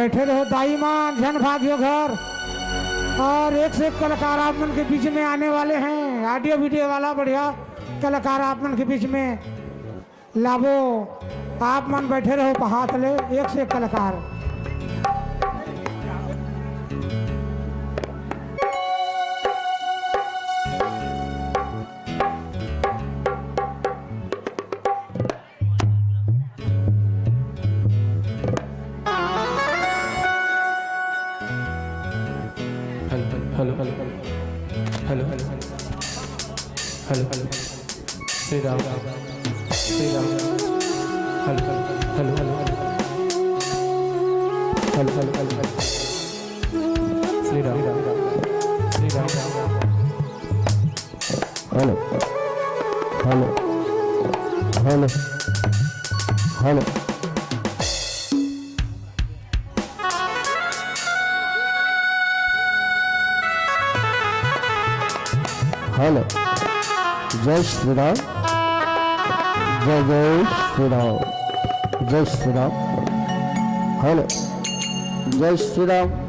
बैठे रहो दाई मान, जन भाग्यो घर। और एक से एक कलाकार आप मन के बीच में आने वाले हैं, ऑडियो वीडियो वाला बढ़िया कलाकार आप मन के बीच में लाभो। आप मन बैठे रहो हाथ ले, एक से एक कलाकार। Hello hello hello hello hello hello Shri Ram Shri Ram hello hello hello hello hello hello Shri Ram Shri Ram hello hello hello hello hello जय श्री राम जय जय श्री राम जय श्री राम हेलो जय श्री राम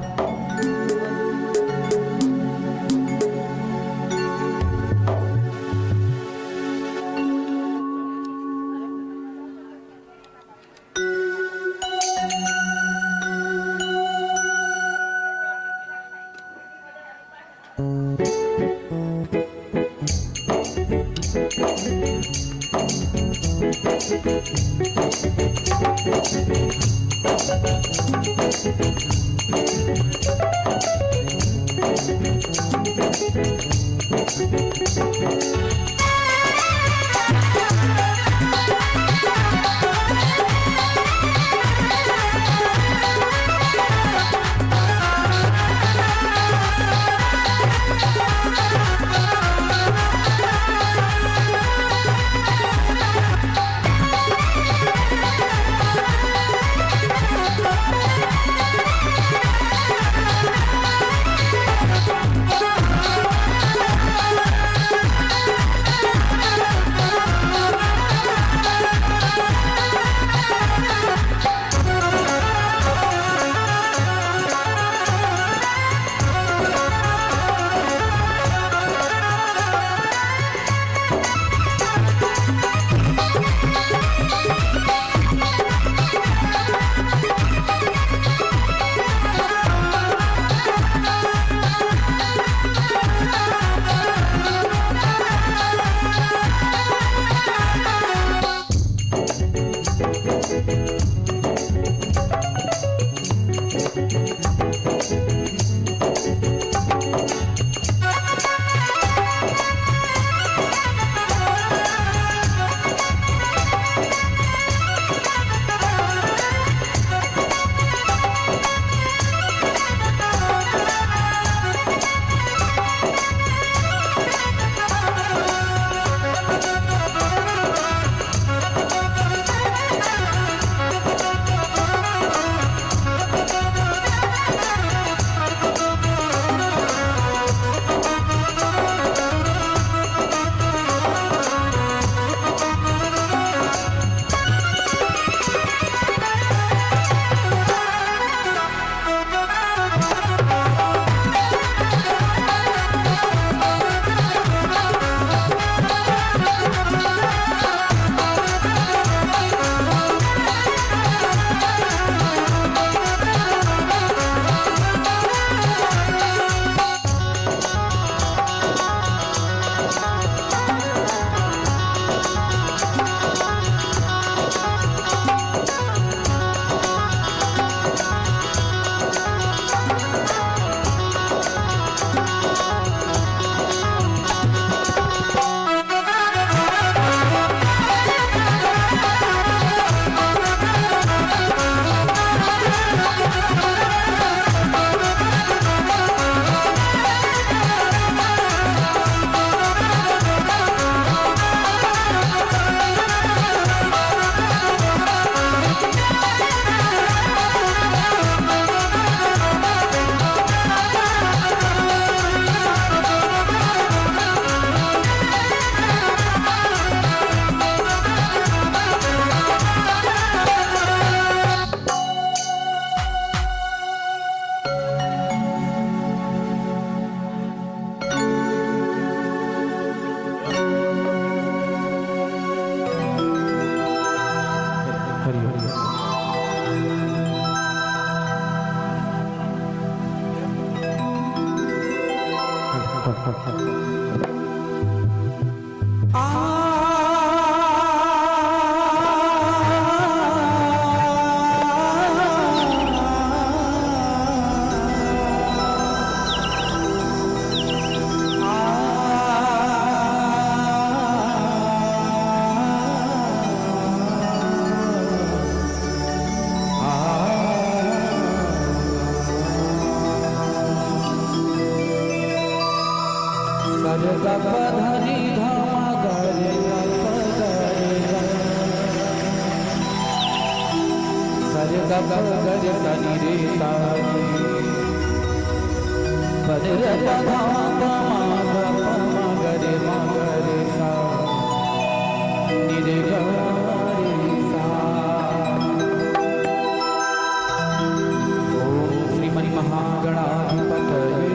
श्रीमन् महागणाधिपतये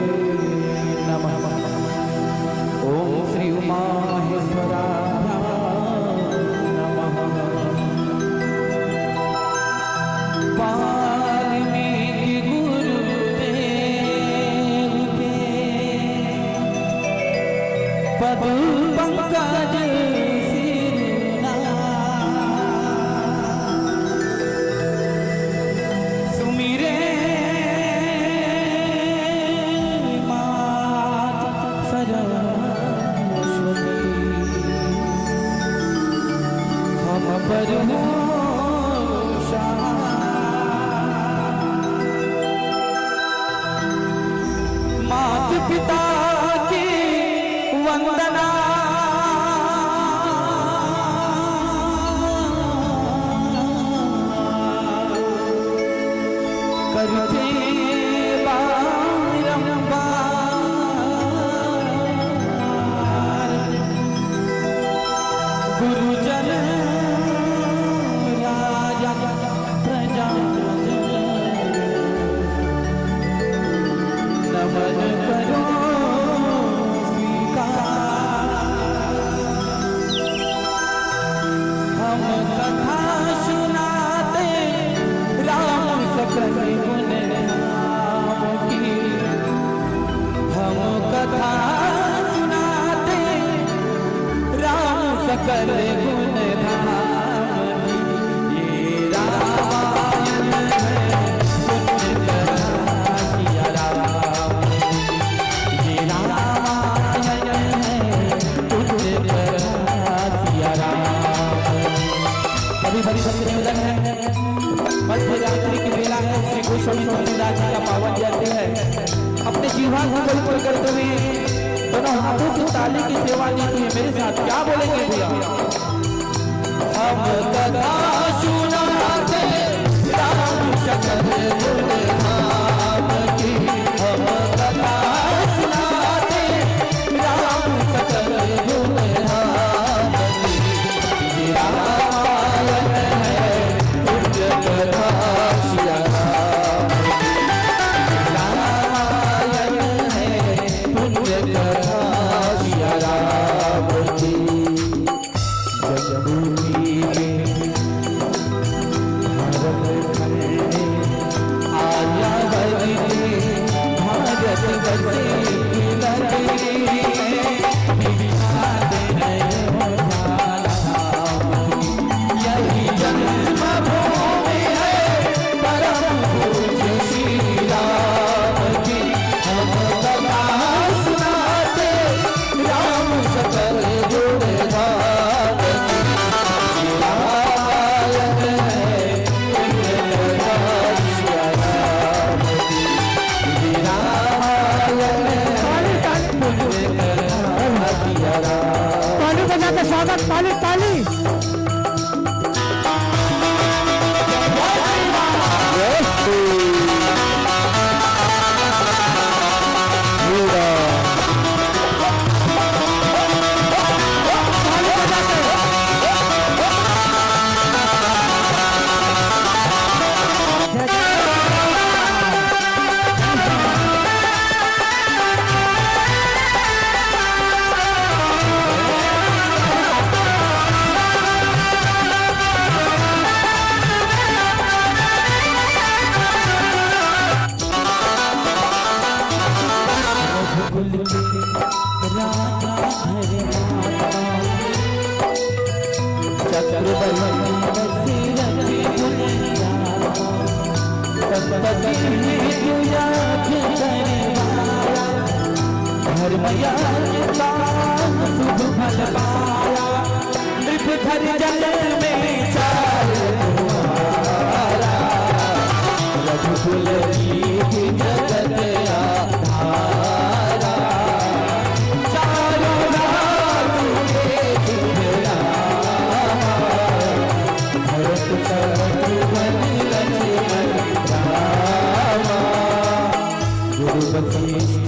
नमः। ओम श्री उमा महेश्वराय नमः। वाल्मीकि गुरुदेव के पद पंकज सिरना सुमिरे मात पिता की वंदना करते बारंबार गुरुजन राजा प्रजा नमन करो हम कथा सुनाते राम सकल गुण राम की। हम कथा सुनाते राम सकल गुण धाम की। ये रामायण है सुन करा सिया राम। ये रामायण है सुन करा सिया राम। अभी बड़ी भक्ति निवेदन है। मध्य रात्रि की बेला है। श्री गोस्वामी तुलसीदास जी का पावन जयंती है। अपने जीवन को पवित्र करते हुए दोनों हाथों की ताली की सेवा दी हुई है। मेरे साथ क्या बोलेंगे भैया? हम कथा सुनाते राम सकल गुण धाम की। हम कथा सुनाते राम सकल गुण धाम की। ये रामायण है पुण्य कथा सिया राम। रामायण है पुण्य कथा सिया राम की। जन्मभूमि में भारत खंड आर्या वर्ग के भारत बसे लगे विख्यात है यही जन्मभूमि है परम पूज्य श्री राम की। हम कथा सुनाते राम सकल गुण धाम की। रामायण है पुण्य कथा सिया राम की। रामायण है पुण्य कथा सिया राम। ताली बजा के स्वागत। ताली ताली। रघुकुल के राजा हरे माता चक्रवर्ती दशरथ गुणगाता संपत्ति दुनिया धर्मया शुभ फल पाया नृपधर जल में चार तुम्हारा रघुकुल की जगत आधारा चारों राजू के दुहरा भरत शत्रुघ्न लक्ष्मण रामा गुरु वशिष्ठ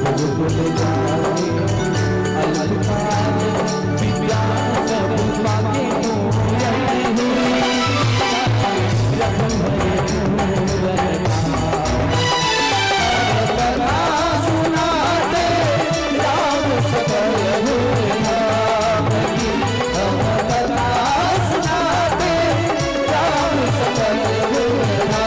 गुरुकुल जाए अलंकार विद्या सब पाके सुनाते राम सकल सुनाते राम सकल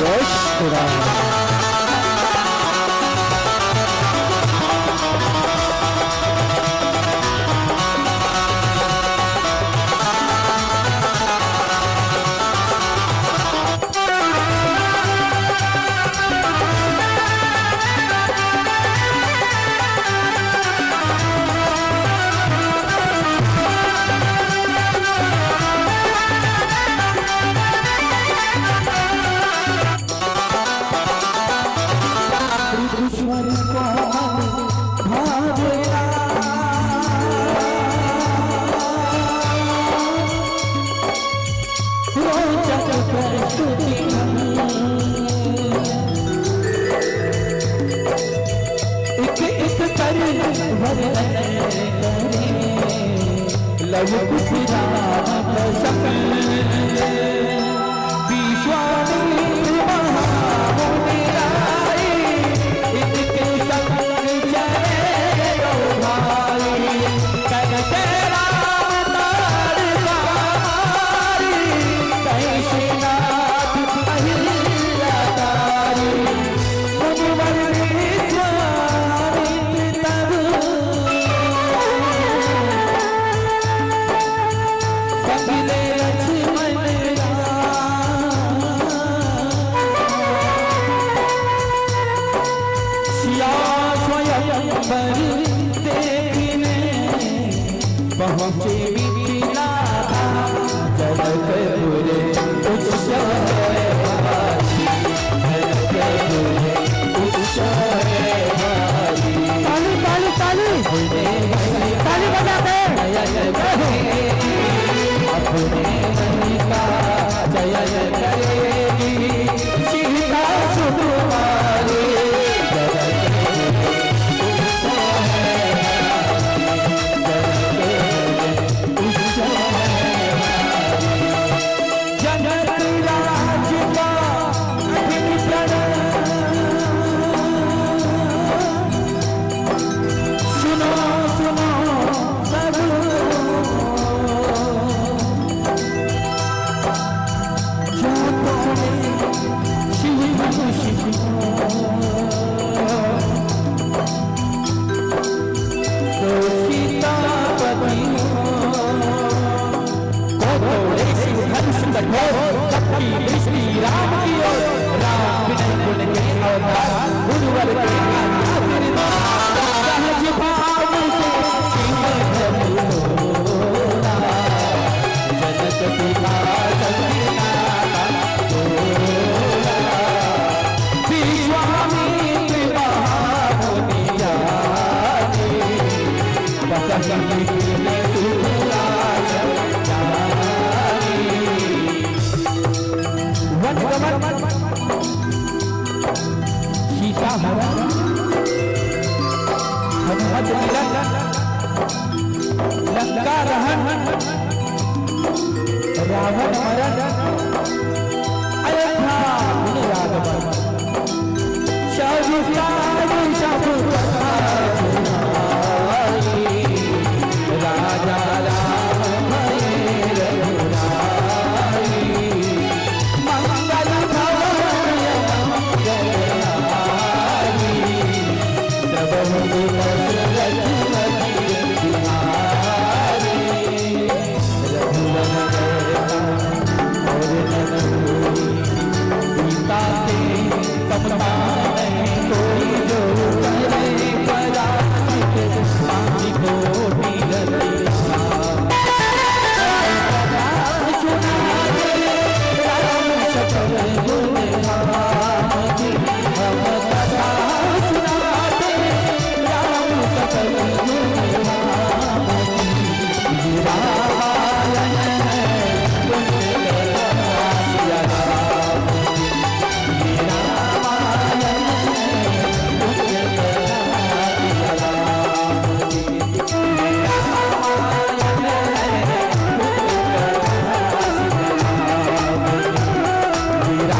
जय श्री राम। लव कुछ राम सकल विश्वामित्र महामुनि राय इनके संग चले रो भाई कैसे राम तार तारी कैसे नाथ अहिल्या तारी मुनिवर विश्वामित्र तब संगिले लक्ष्मण सिया स्वयं पर देखने पहुँचे मिथिला जनकपुर उत्सव ताली ताली ताली ताली बजाते अपने मन का जय करेगी सीता सुकुमारी जनक राज का सुनो सुनो सब राम की ओर राम बिन गुण के अवतार गुरुवर के सहज भाव से सिमर भोला जनक पिता विश्वामित्र महामुनि सीता हरण हनुमत मिलन लंका रहन रावण मरण अयोध्या विस्तार सब कथा सुनाई। राजा राम भये रघुराई। मंगल भवन मंगलहारी। प्रभु दशरथ बिहारी। रघुवर और जननी सीता के समता नहीं कोई जो करे पराजित स्वामी कोटि रतिया। सुना दे राम सकल गुण धाम की। हम कथा सुना दे राम सकल गुण धाम की। रामायण है पुण्य कथा सिया राम की। रामायण है पुण्य कथा सिया राम की। रामायण है पुण्य कथा सिया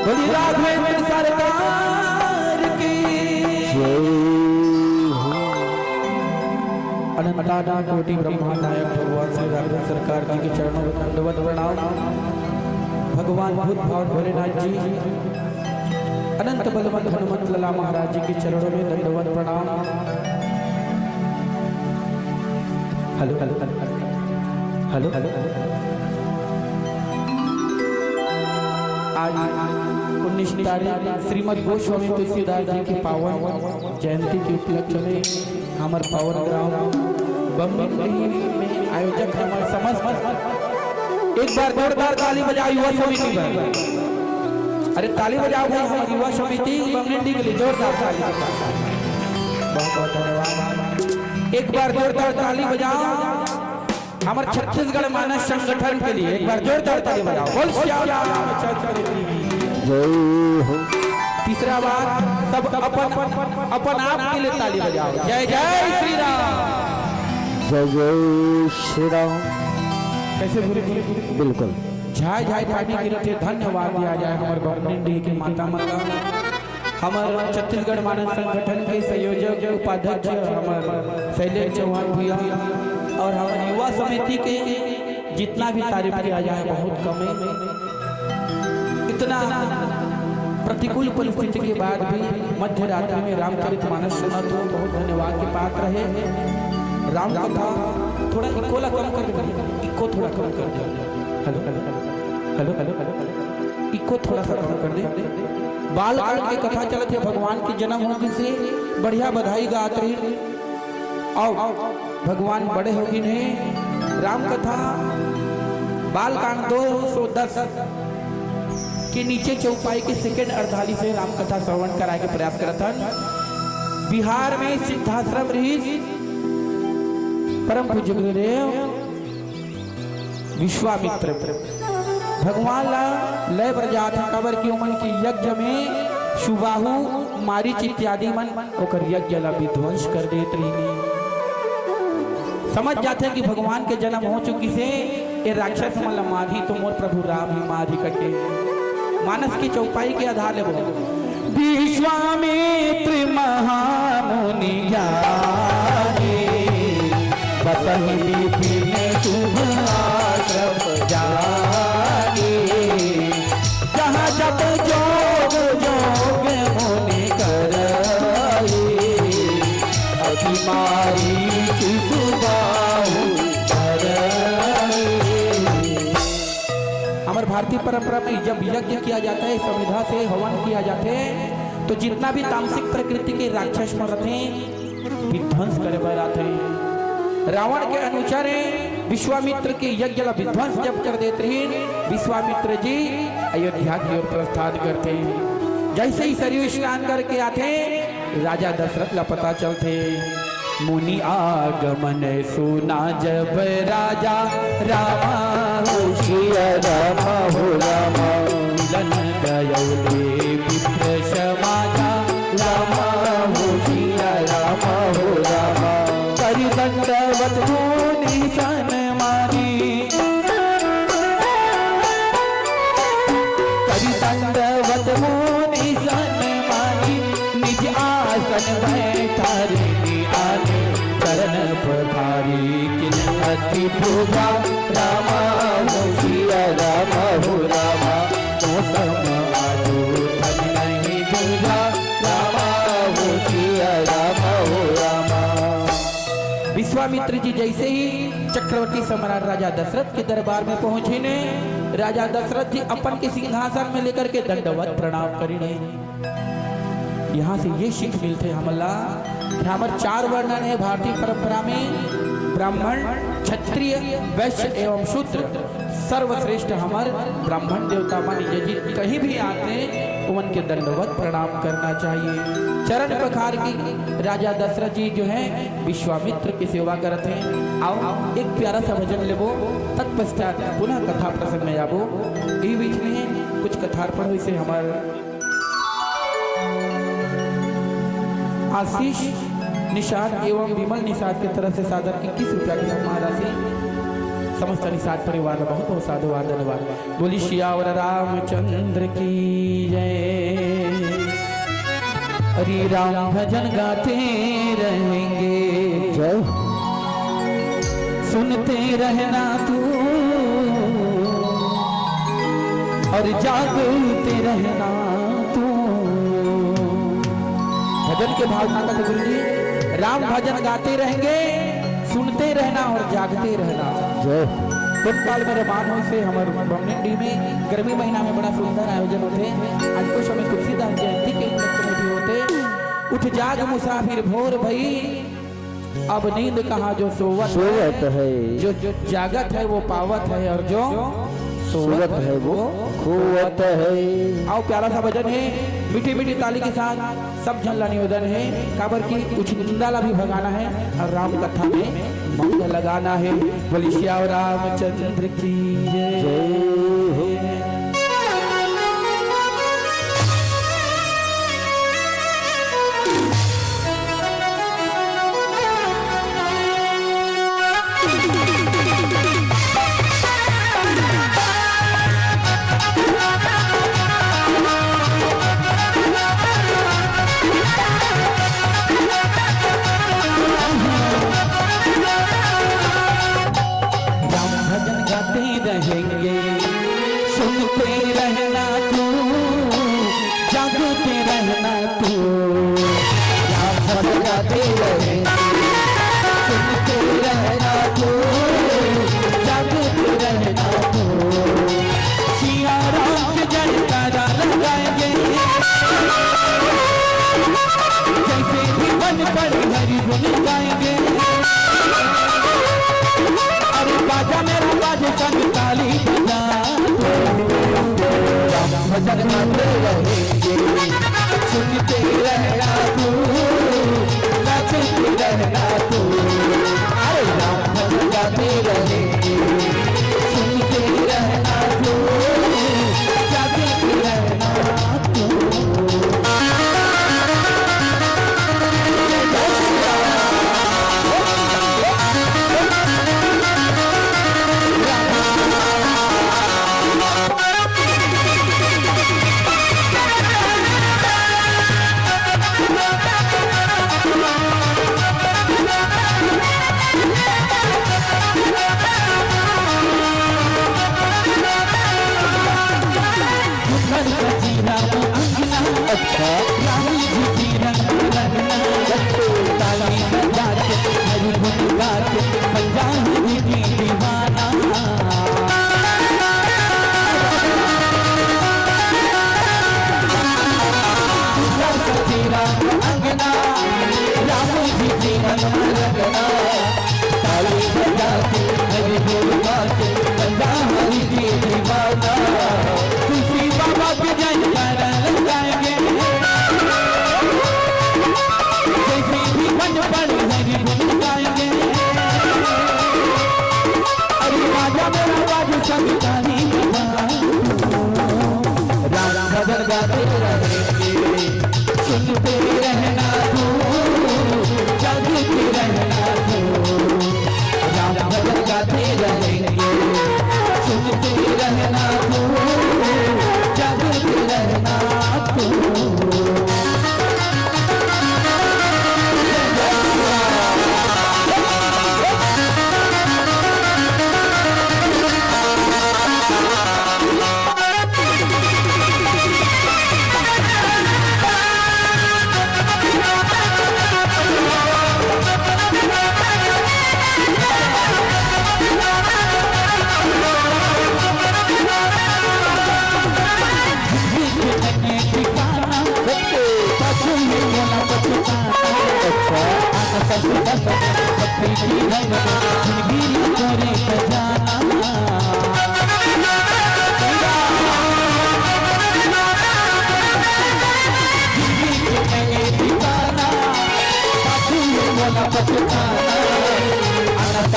बोली राघवेंद्र सरकार की। अनंताना कोटि ब्रह्मांड नायक भगवान श्री राघवेंद्र सरकार जी के चरणों में दंडवत प्रणाम। भगवान भूत भाव भोलेनाथ जी अनंत बलवंत हनुमत लला महाराज जी के चरणों में दंडवत प्रणाम। Hello hello hello hello. आज 19 तारीख श्रीमद गोस्वामी तुलसीदास जी की पावन जयंती के उपलक्ष्य में हमार पावन ग्राम बम्बई में आयोजक हमारे समस्त एक बार जोरदार ताली बजाओ युवा समिति पर। अरे ताली बजाओ भाई हमारी युवा समिति बमनेडी के लिए जोरदार ताली। बहुत बहुत धन्यवाद। एक बार जोरदार ताली बजाओ हमारे छत्तीसगढ़ मानस संगठन के लिए। एक बार जोरदार ताली बजाओ। बोल श्याम रामचंद्र की जय हो। तीसरा बार सब अपन अपन आप के लिए ताली बजाओ। जय जय श्री राम। जय जय श्री राम। कैसे भूले बिल्कुल। झाय झाय पानी की रथे धन्यवाद दिया जाए हमारे बमनेडी के माता माता हमारे छत्तीसगढ़ मानस संगठन के संयोजक उपाध्यक्ष हमारे शैलेश चौहान भैया और हमारे युवा समिति के जितना भी तारीफ किया जाए बहुत कम है। इतना प्रतिकूल परिस्थिति के बाद भी मध्य रात्रि में रामचरितमानस सुना तो बहुत धन्यवाद के पात्र है। राम कथा थोड़ा इकोला कम कर दे। इको थोड़ा कम कर दे। Hello hello hello hello hello. Echo थोड़ा सा कम कर दे। बालकांड की कथा चलत है। भगवान के जन्म होने से बढ़िया बधाई गात रही। आओ भगवान बड़े होगी नहीं। राम कथा बालकांड 210 के नीचे चौपाई के सेकंड अर्धाली से राम कथा श्रवण कराए के प्रयास करता। बिहार में सिद्धाश्रम रही परम पूज्य गुरुदेव विश्वामित्र भगवान ला लय प्रजात कबर की उमन की यज्ञ में सुबाहु मारीच इत्यादि मन ओकर यज्ञ ला विध्वंस कर देत रही। समझ जाते कि भगवान के जन्म हो चुकी से ये राक्षस मन माधी तो मोर प्रभु राम ही माधी कटे। मानस की चौपाई के आधार ले बोलो विश्वामित्र महामुनि ज्ञानी बतहि विपिन शुभ आश्रम जानी। जहाँ जप जोग जोग मुनि करई अति मारी सुबाहु करई। हमारे भारतीय परंपरा में जब यज्ञ किया जाता है संविधा से हवन किया जाते हैं तो जितना भी तामसिक प्रकृति के राक्षस मर रहे विध्वंस करे पर आते हैं। रावण के अनुसार विश्वामित्र के यज्ञ ला विध्वंस जब कर देते हैं विश्वामित्र जी अयोध्या की ओर प्रस्थान करते हैं। जैसे ही सरयू स्नान करके आते राजा दशरथ ला पता चलते मुनि आगमन सुना जब राजा रामा होशिया रामा हो रामा मिलन गयोले पुत्र समाजा रामा होशिया रामा हो रामा कर दंडवत मुनि सन्मानी करी दंडवत मुनि सन्मानी निज आसन बैठा रे आने चरण पधारी किन्नति पूजा रामा हो सिया रामा हो रामा तो सम आजो तन नहीं दूजा रामा हो सिया रामा हो रामा। विश्वामित्र जी जैसे ही चक्रवर्ती सम्राट राजा दशरथ के दरबार में पहुंचे ने राजा दशरथ जी अपन के सिंहासन में लेकर के दंडवत प्रणाम करिने। यहाँ से ये सीख मिलते हमला कि हमारे 4 वर्णन है भारतीय परंपरा में ब्राह्मण क्षत्रिय वैश्य एवं शूद्र सर्वश्रेष्ठ हमारे ब्राह्मण देवता मानी यदि कहीं भी आते उनके दंडवत प्रणाम करना चाहिए। चरण पखार की राजा दशरथ जी जो है विश्वामित्र की सेवा करते हैं। आओ एक प्यारा सा भजन लेबो तत्पश्चात पुनः कथा प्रसंग में जाबो। ई बीच में कुछ कथार्पण हुई से हमारे आशीष निषाद एवं विमल निषाद की तरफ से सादर 21 रुपया की सम्मान राशि समस्त निषाद परिवार में बहुत बहुत साधुवाद धन्यवाद। बोली सियावर रामचंद्र की जय। हरि राम भजन गाते रहेंगे जय सुनते रहना तू और जागते रहना तू। भजन के भावना का गुरु जी राम भजन गाते रहेंगे सुनते रहना और जागते रहना। जय काल में रमान से हमारे बमनिंडी में गर्मी महीना में बड़ा सुंदर आयोजन होते। आज कुछ समय तुलसीदास जयंती के उपलक्ष्य में भी होते। उठ जाग मुसाफिर भोर भई अब नींद कहाँ जो सोवत है जो जागत है वो पावत है और जो सोवत है वो खोवत है। आओ प्यारा सा भजन है मीठी मीठी ताली के साथ सब झल्ला निवेदन है काबर की कुछ निंदाला भी भगाना है और राम कथा में मन लगाना है। बोली श्याम रामचंद्र की जय। रहेंगे सुनते रहना तू जागते रहना तू। राम भजन गाते रहेंगे सुनते रहना तू जागते रहना तू। सिया राम के जयकारा लगाएंगे जैसे भी मन पर हरि गुण गाएंगे। अरे बाजा मेरा बाजे संग ताली बजा राम भजन गाते रहेंगे सुनते रहना तू नाचते रहना तू। अरे राम भजन गाते रहेंगे सुनते रहना तू जागते रहना तू।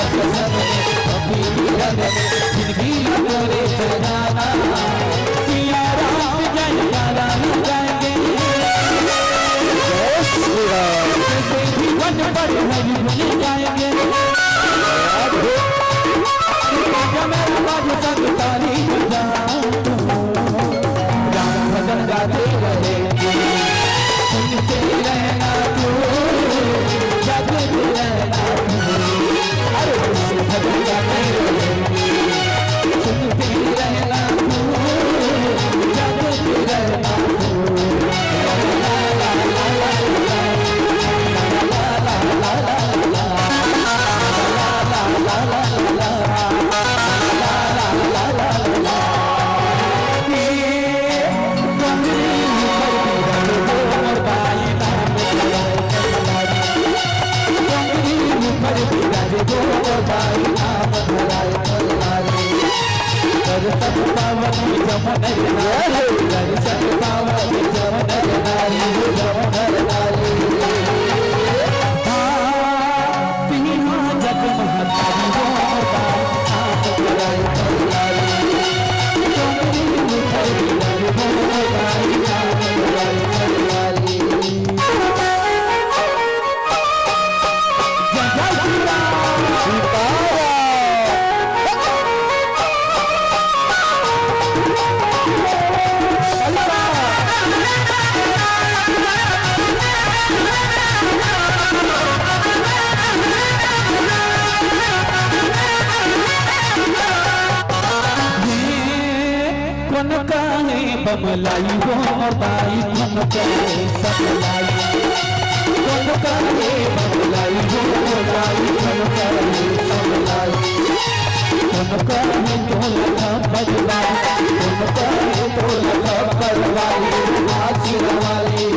संग कभी मिलन जिंदगी तोरे सजाना सिया राम जय राम गाएंगे जय श्री राम भी वन पर हरि भजन गाएंगे जमेल बाज संग ताली बजा राम भजन गाते रहेंगे सुनते रहना तू जागते रहना अरे भजन गाते रहेंगे सुनते रहना तू जागते रहना बमलाई हो बाई मन करे सकलाई कौन करे बमलाई हो बाई मन करे सकलाई कौन करे ढोलका बजवाई कौन करे ढोलका बजवाई आसिर वाली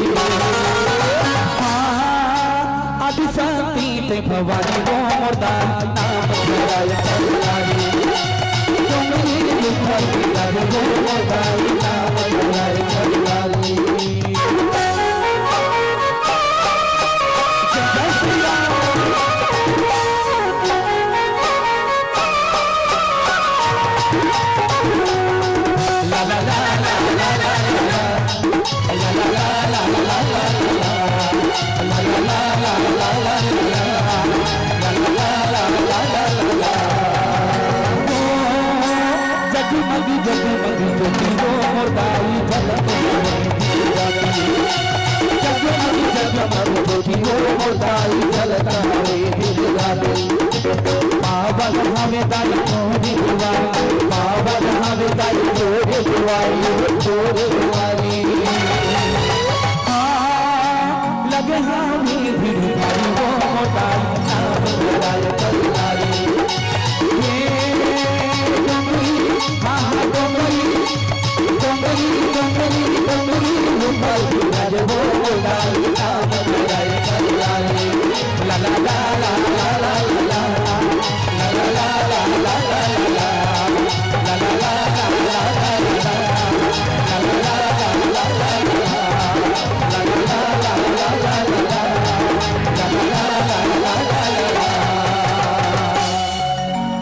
आदि शांति ते भवानी हो मोरदाई नाम धराय सकलाई बाबा हमें दाई छोड़ी दुआरी बाबा हमें दाई छोड़ी दुआरी लगे हमें भीड़ भारी हो दाई नाम धराय Kalyani la la la la la la la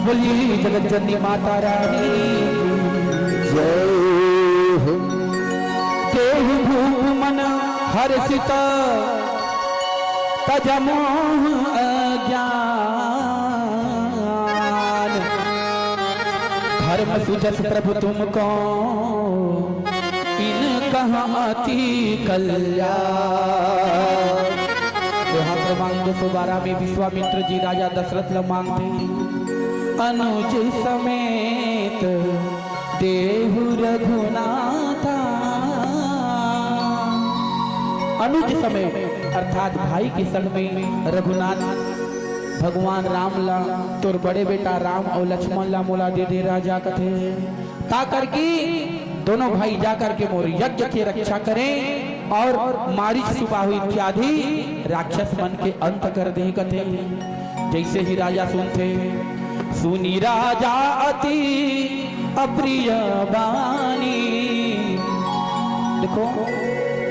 बोलिए जगत जननी माता रानी जय हो देहु भूप मन हर्षित तजमोह अज्ञान धर्म सुजस प्रभु तुमको इन कहाती कल्याण। यहाँ क्रमांक 212 में विश्वामित्र जी राजा दशरथ ल मांगते अनुज समेत देहु रघुनाथा। अनुज समेत अर्थात भाई के संग में रघुनाथ भगवान राम ला तोर बड़े बेटा राम और लक्ष्मण ला मोला दे दे राजा कथे ताकर की दोनों भाई जाकर के मोर यज्ञ की रक्षा करें और मारिच सुबाहु इत्यादि राक्षस मन के अंत कर दे कथे। जैसे ही राजा सुनते सुनी राजा अति अप्रिय बानी। देखो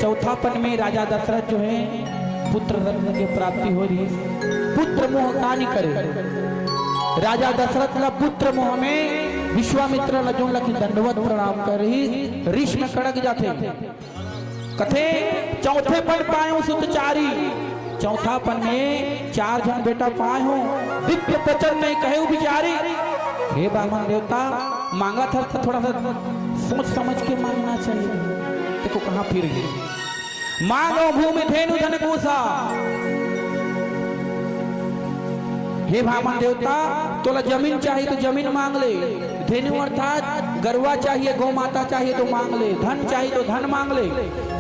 चौथापन में राजा दशरथ जो है पुत्र रत्न की प्राप्ति हो रही है। पुत्र मोह का नहीं करे राजा दशरथ ला पुत्र मोह में विश्वामित्र ला जोन लखी दंडवत प्रणाम कर रही ऋष में कड़क जाते कथे चौथे पन पायो सुतचारी चौथा पन में 4 जन बेटा पाए हो दिव्य वचन नहीं कहे बिचारी। हे बामन देवता मांगा था तो थोड़ा सा सोच समझ के मांगना चाहिए। देखो कहाँ फिर गई। मांगो भूमि धेनु धन कोसा। हे बामन देवता तोला जमीन चाहिए तो जमीन मांग ले, धेनु अर्थात गरुआ चाहिए गौ माता चाहिए तो मांग ले, धन चाहिए तो धन मांग ले।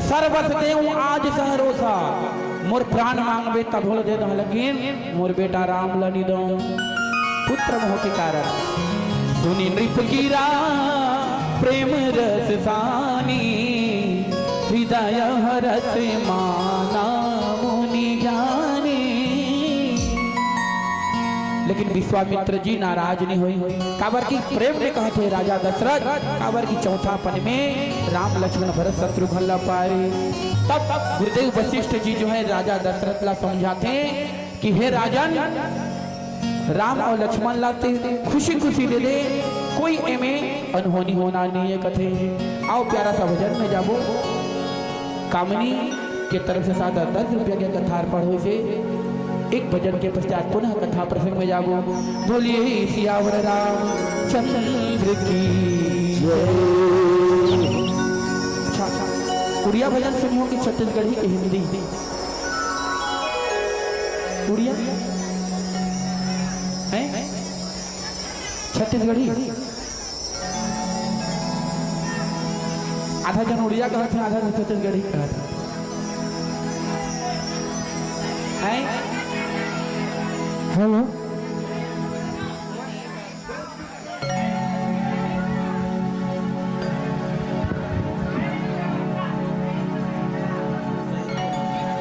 सर्वस देव आज सहरोसा मोर प्राण मांगबे तब बोल दे दो, लेकिन मोर बेटा राम लनी दो पुत्र मोह के कारण। सुनी नृप कीरा प्रेम रस सानी हृदय हरस माना मुनि ज्ञानी। लेकिन विश्वामित्र जी नाराज नहीं हुए। काबर की प्रेम ने कहा थे राजा दशरथ, काबर की चौथा पन में राम लक्ष्मण भरत शत्रुघ्न ला पाए। तब गुरुदेव वशिष्ठ जी जो है राजा दशरथ ला समझाते कि हे राजन राम और लक्ष्मण लाते खुशी खुशी दे दे, कोई एमें अनहोनी होना नहीं है कथे। आओ प्यारा सा भजन में जाबो। कामनी के तरफ से 10 रुपया के कथार्पण हो से एक भजन के पश्चात पुनः कथा प्रसंग में जाबो। बोलिए सियावर रामचंद्र की जय। अच्छा उड़िया भजन सुनियो कि छत्तीसगढ़ी की हिंदी? उड़िया है छत्तीसगढ़ी। आधा जन उड़िया कहा था, आधा जन छत्तीसगढ़ी कहा था। हेलो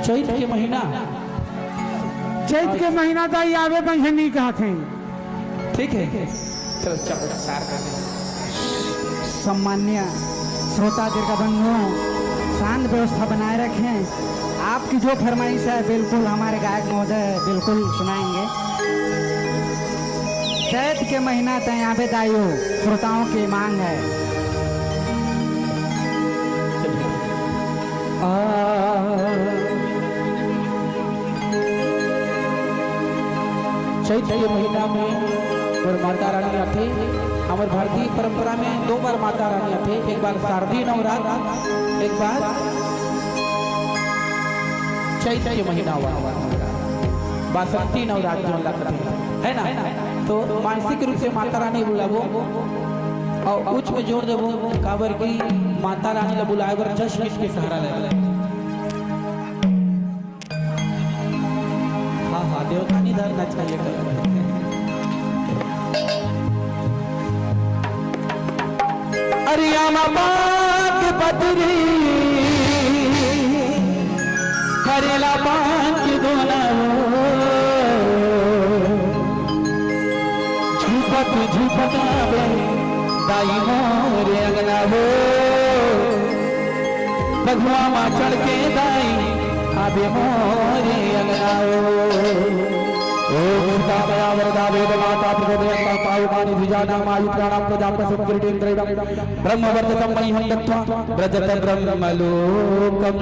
चैत के महीना, चैत के महीना तो ये आवे पंखे नहीं कहा थे। ठीक है चलो चलो सार कर दे। सम्मान्य श्रोता दीर्घबंधुओं शांत व्यवस्था बनाए रखें। आपकी जो फरमाइश है बिल्कुल हमारे गायक महोदय बिल्कुल सुनाएंगे। चैत के महीना तय आवेदायु श्रोताओं की मांग है। चैत के महीना में और माता रानी आते। हमारे भारतीय परंपरा में 2 बार माता रानी आते, एक बार शारदीय नवरात्र, एक बार चैत के महीना हुआ बासंती नवरात्र है ना। तो मानसिक रूप से माता रानी बुलावो और उच्च में जोर देवो। काबर की माता रानी ला बुलाए बर जश्न के सहारा ले। हाँ हाँ देवता नहीं धरना चाहिए कर। अरियामा बाग बदरी करेला बाग दोना झूपत झूपत आवे दाई मोरे अंगना हो। बगुआ मा चढ़ के दाई आवे मोरे अंगना हो। ओम कामया वरदा वेद माता प्रचोदयन्ता पायुमानि द्विजानां आयु प्राणां प्रजापतिं किरीटेन्द्रैवं ब्रह्मवर्त सम्मह्यं दत्त्वा व्रजत ब्रह्मलोकम्।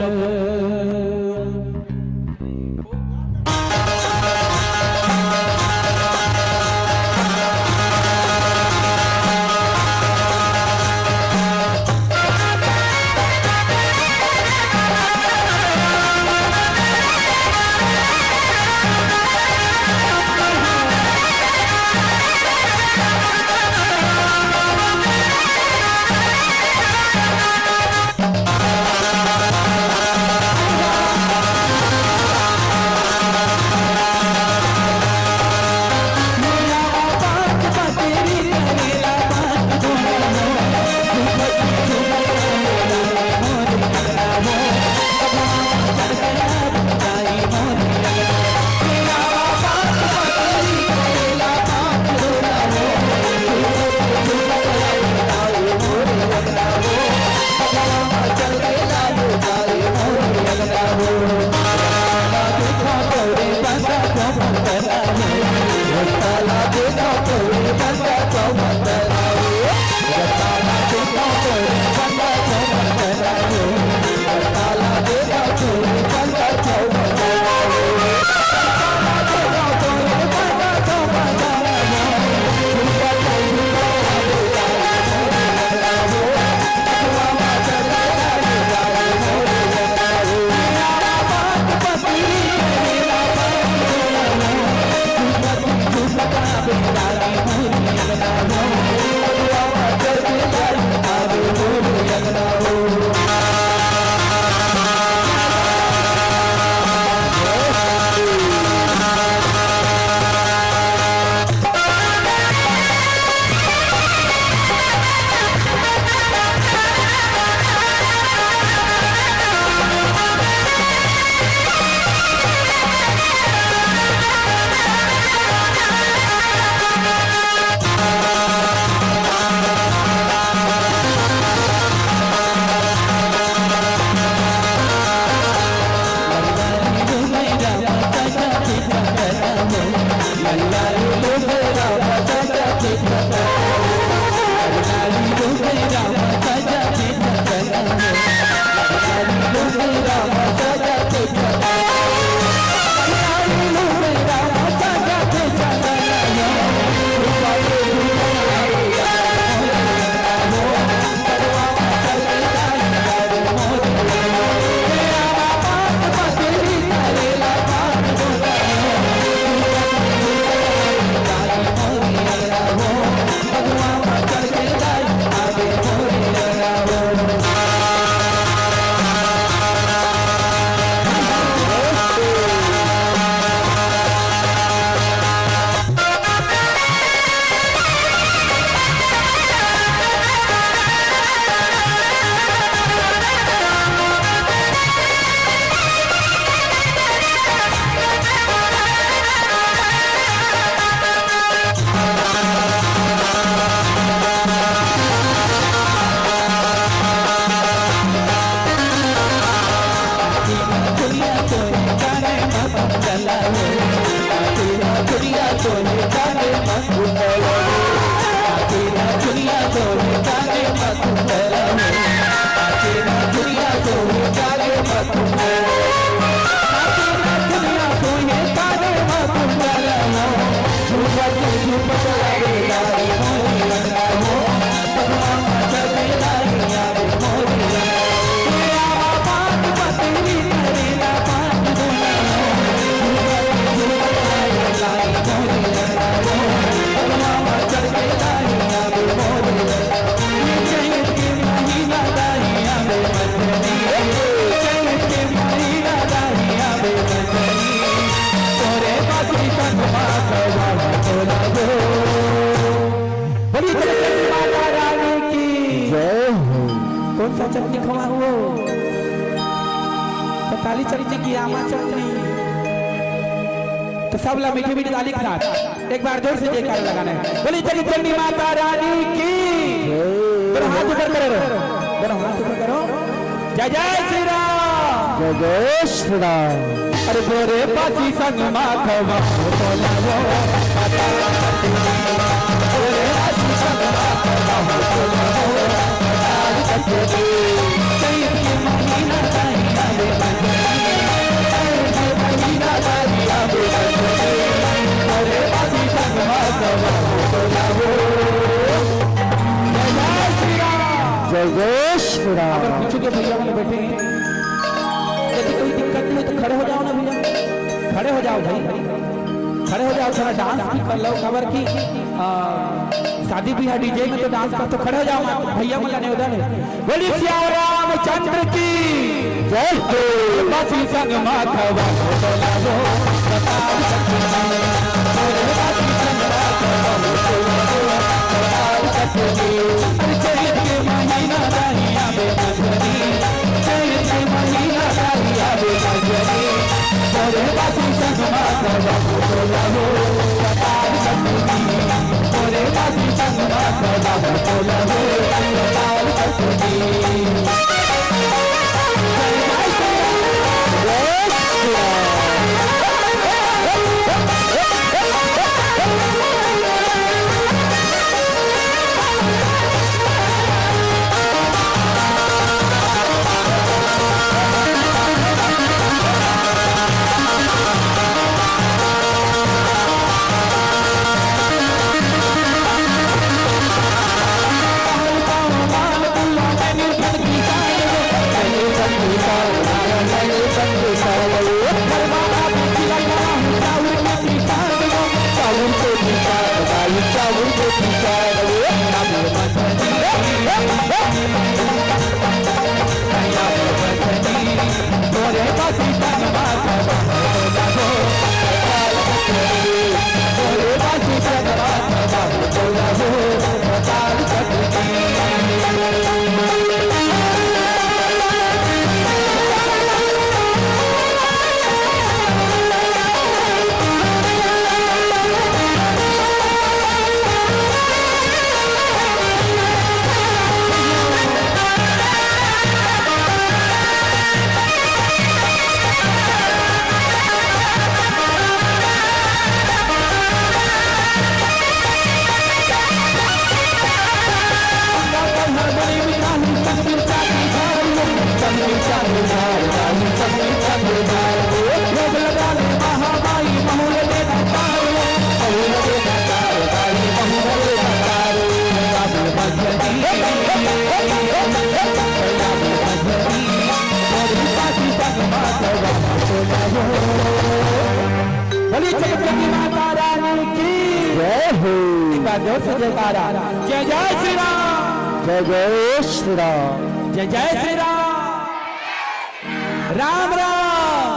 देखा कोई बंदा तो मत लाए रताला देखा कोई बंदा तो मत लाए रताला देखा कोई बंदा तो मत लाए कौन सा चटनी खवा हुआ तो काली चटनी की आमा चटनी तो सब लोग मीठी मीठी दाली खा एक बार जोर से जयकार लगाना है बोली चली चंडी माता रानी की दोनों हाथ ऊपर करो दोनों हाथ ऊपर करो जय जय श्री राम जय जय श्री राम अरे बोरे पासी संग माधवा बोला वो बोरे पासी संग माधवा बोला वो चैत के महीना दाहिया में चैत के महीना दाहिया में बोरे पासी संग माधवा बोला वो जय जय श्री राम जय जय श्री राम अगर पीछे के भैया वाले बैठे हैं यदि कोई दिक्कत नहीं तो खड़े हो जाओ ना भैया खड़े हो जाओ भाई खड़े हो जाओ थोड़ा डांस भी कर लो खबर की शादी भी है डीजे में तो डांस कर तो खड़े हो जाओ भैया मला ने उधर बोली श्याम रामचंद्र की जय हो बासी संग माधवा बोला वो प्रताप चक्र बासी संग माधवा बोला प्रताप चक्र चैत के महीना दाहिया में मंजरी चैत के महीना दाहिया में मंजरी बोले बासी संग माधवा बोला वो प्रताप चक्र बोले बासी संग माधवा बोला वो प्रताप चक्र जय श्री राम बोली चक्रवर्ती माता रानी की जय हो। एक बार जोर से जयकारा। जय जय श्री राम, जय जय श्री राम, जय जय श्री राम, राम राम।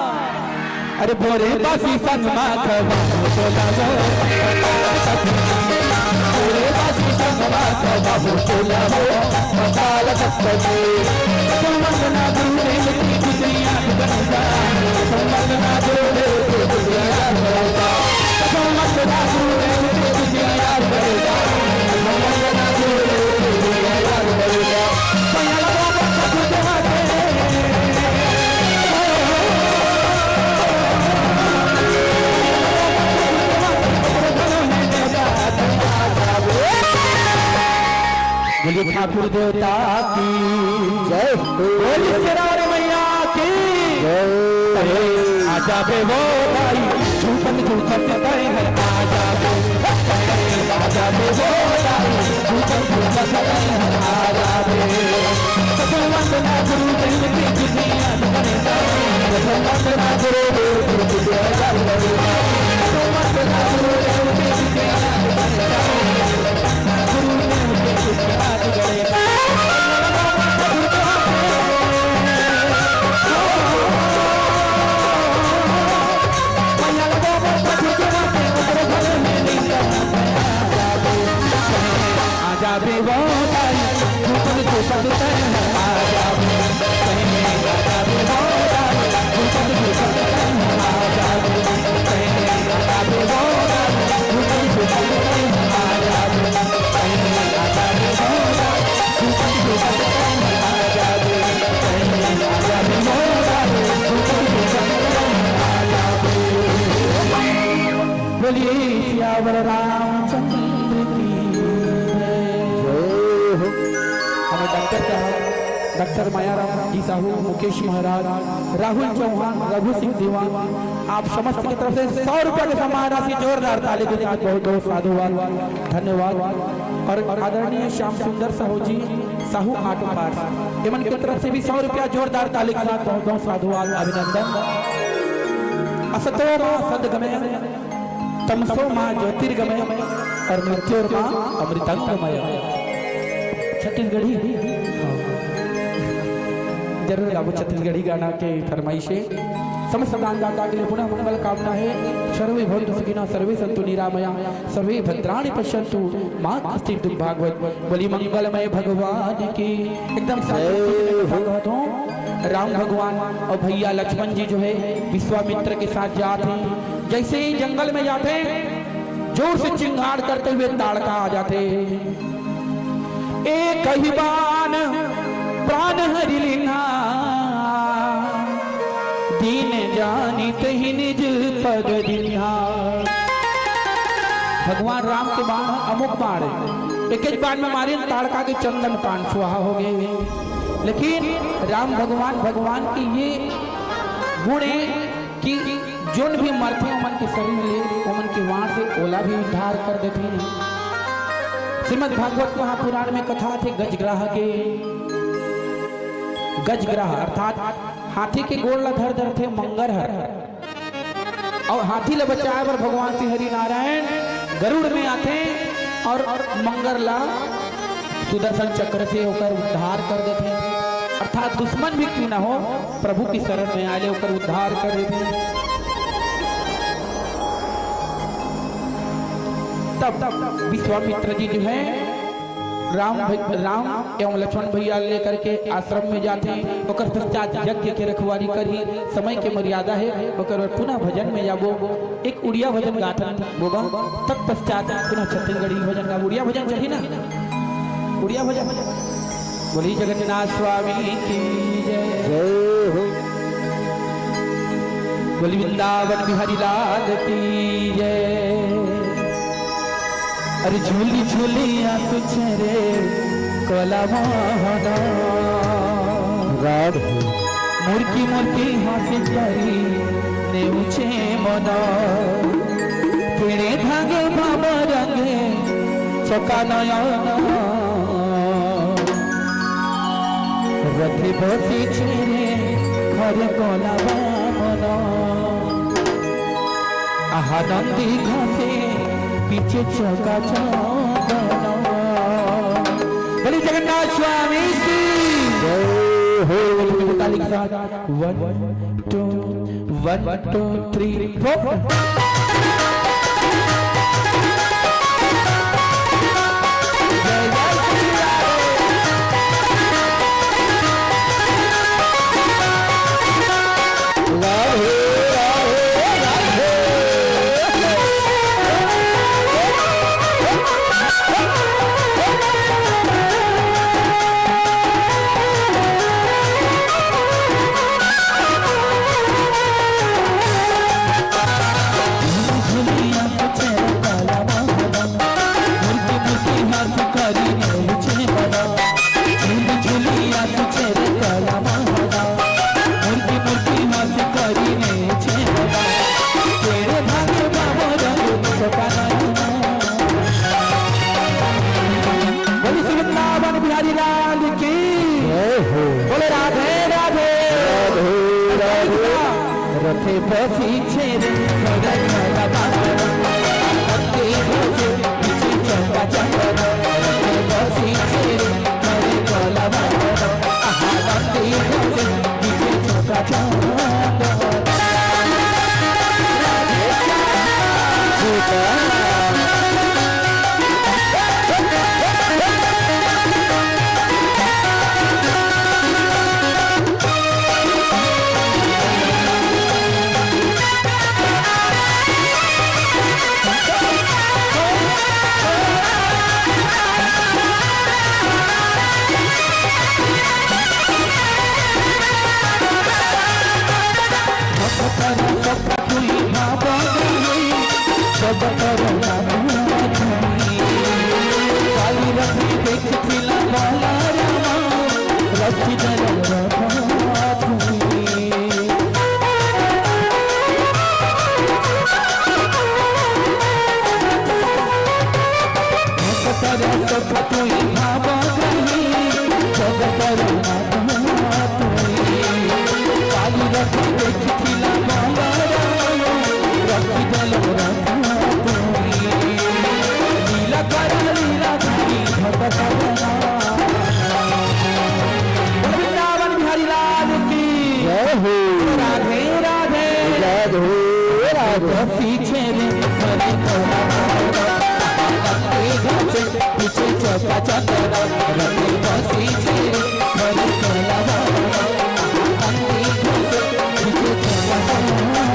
अरे भोरे बासी संग माधवा बोला हो, भोरे बासी संग माधवा बोला हो, मसाल सत्संगे वंदना गुरुदेव की गुजरिया बनता, वंदना गुरुदेव की गुजरिया बनता, वंदना गुरुदेव की गुजरिया बनता, वंदना गुरुदेव की गुजरिया बनता। पयाला बाबा गुजरा बोलिए ठाकुर देवता की जय हो। बोलिए शेरावाली मैया की जय। आजा बे वो भाई झूठन झूठन गए हैं, आजा बे आजा बे वो भाई झूठन झूठन गए हैं, आजा बे वंदना गुरुदेव की गुजरिया बनता, वंदना गुरुदेव की गुजरिया बनता, वंदना गुरुदेव की गुजरिया बनता, गुरुदेव की गुजरिया बनता। आजा बे वो भाई झूठन झूठन गए हैं, आजा बे आजा बे वो भाई झूठन झूठन गए हैं, आजा बे आजा बे वो भाई झूठन झूठन गए हैं, आजा बे आजा बे वो भाई झूठन झूठन गए हैं, आजा बे आजा बे वो भाई झूठन झूठन गए हैं, आजा बे। बोलिए सियावर रामचंद्र की हमें डॉक्टर साहब डॉक्टर मायाराम जी साहू, मुकेश महाराज, राहुल चौहान, रघु सिंह दीवान, आप समस्त की तरफ से 100 रुपये के सम्मान राशि जोरदार ताली के साथ बहुत बहुत साधुवाद, धन्यवाद। और आदरणीय श्याम सुंदर साहू जी, साहू ऑटो पार्ट्स, इमन की तरफ से भी 100 रुपया जोरदार ताली के साथ बहुत बहुत साधुवाद, अभिनंदन। असतो मां सद्गमय, तमसो मां ज्योतिर्गमय, और मृत्योर्मा अमृतंगमय। छत्तीसगढ़ी जरूर गाओ, छत्तीसगढ़ी गाना के फरमाइशे। समस्त दानदाता के लिए पुनः मंगल कामना है। सर्वे भवन्तु सुखिनः, सर्वे सन्तु निरामया, सर्वे भद्राणि पश्यन्तु मां कश्चित् दुर्भाग्यवत्। बोली मंगलमय भगवान की। एकदम भागवत हूँ। राम भगवान और भैया लक्ष्मण जी जो है विश्वामित्र के साथ जाते हैं। जैसे ही जंगल में जाते जोर से चिंगाड़ करते हुए ताड़का आ जाते। एक ही बाण प्राण हरि लीना, दीन जानित ही निज पद दीन्हा। भगवान राम के बाण अमुक बाण एक ही बाण में मारे ताड़का के चंदन पान सुहा हो गए। लेकिन राम भगवान की ये गुण है कि जोन भी मरते उमन के शरीर ले उमन के वाण से ओला भी उद्धार कर देते हैं। श्रीमद् भागवत महापुराण में कथा थे गजग्राह के। गजग्राह अर्थात हाथी के गोड़ ला धर धर थे मंगर हर, और हाथी ले बचाए पर भगवान श्री हरि नारायण गरुड़ में आते और मंगरला सुदर्शन चक्र से होकर उद्धार कर देते हैं। अर्थात दुश्मन भी क्यों ना हो, प्रभु की शरण में आले होकर उद्धार कर देते हैं। तब विश्वामित्र जी जो है राम एवं लक्ष्मण भैया लेकर के आश्रम में जाते हैं। ओकर पश्चात यज्ञ के रखवारी करी, समय के मर्यादा है, ओकर पुनः भजन में जाबो, एक उड़िया भजन गाथन बोबा, तत्पश्चात पुनः छत्तीसगढ़ी भजन गा। उड़िया भजन चली ना, उड़िया भजन। बोली जगन्नाथ स्वामी की जय हो, बोली वृंदावन बिहारी लाल की जय। अरे झूली झूली आंसू छेरे कोला मोहना राधे, मुर्की मुर्की हंसी करी नेउछे मना, तेरे धागे बाबा रंगे चका नयना, रथे बसी छेरे हरे कोला मना, आहा नंदी घासे पीछे चौका चौदना। बोली जगन्नाथ स्वामी की जय हो। ताली के साथ 1 2 3 4। रथे बसी छेरे पीछे चौका चौदना, रथे बसी छेरे हरे कोला मोहना, पीछे चौका चौदना। वृंदावन बिहारी लाल की जय हो। राधे राधे राधे राधे, पीछे पीछे चौका चौदना, रथे बसी छेरे हरे कोला मोहना, पीछे चौका चौदना।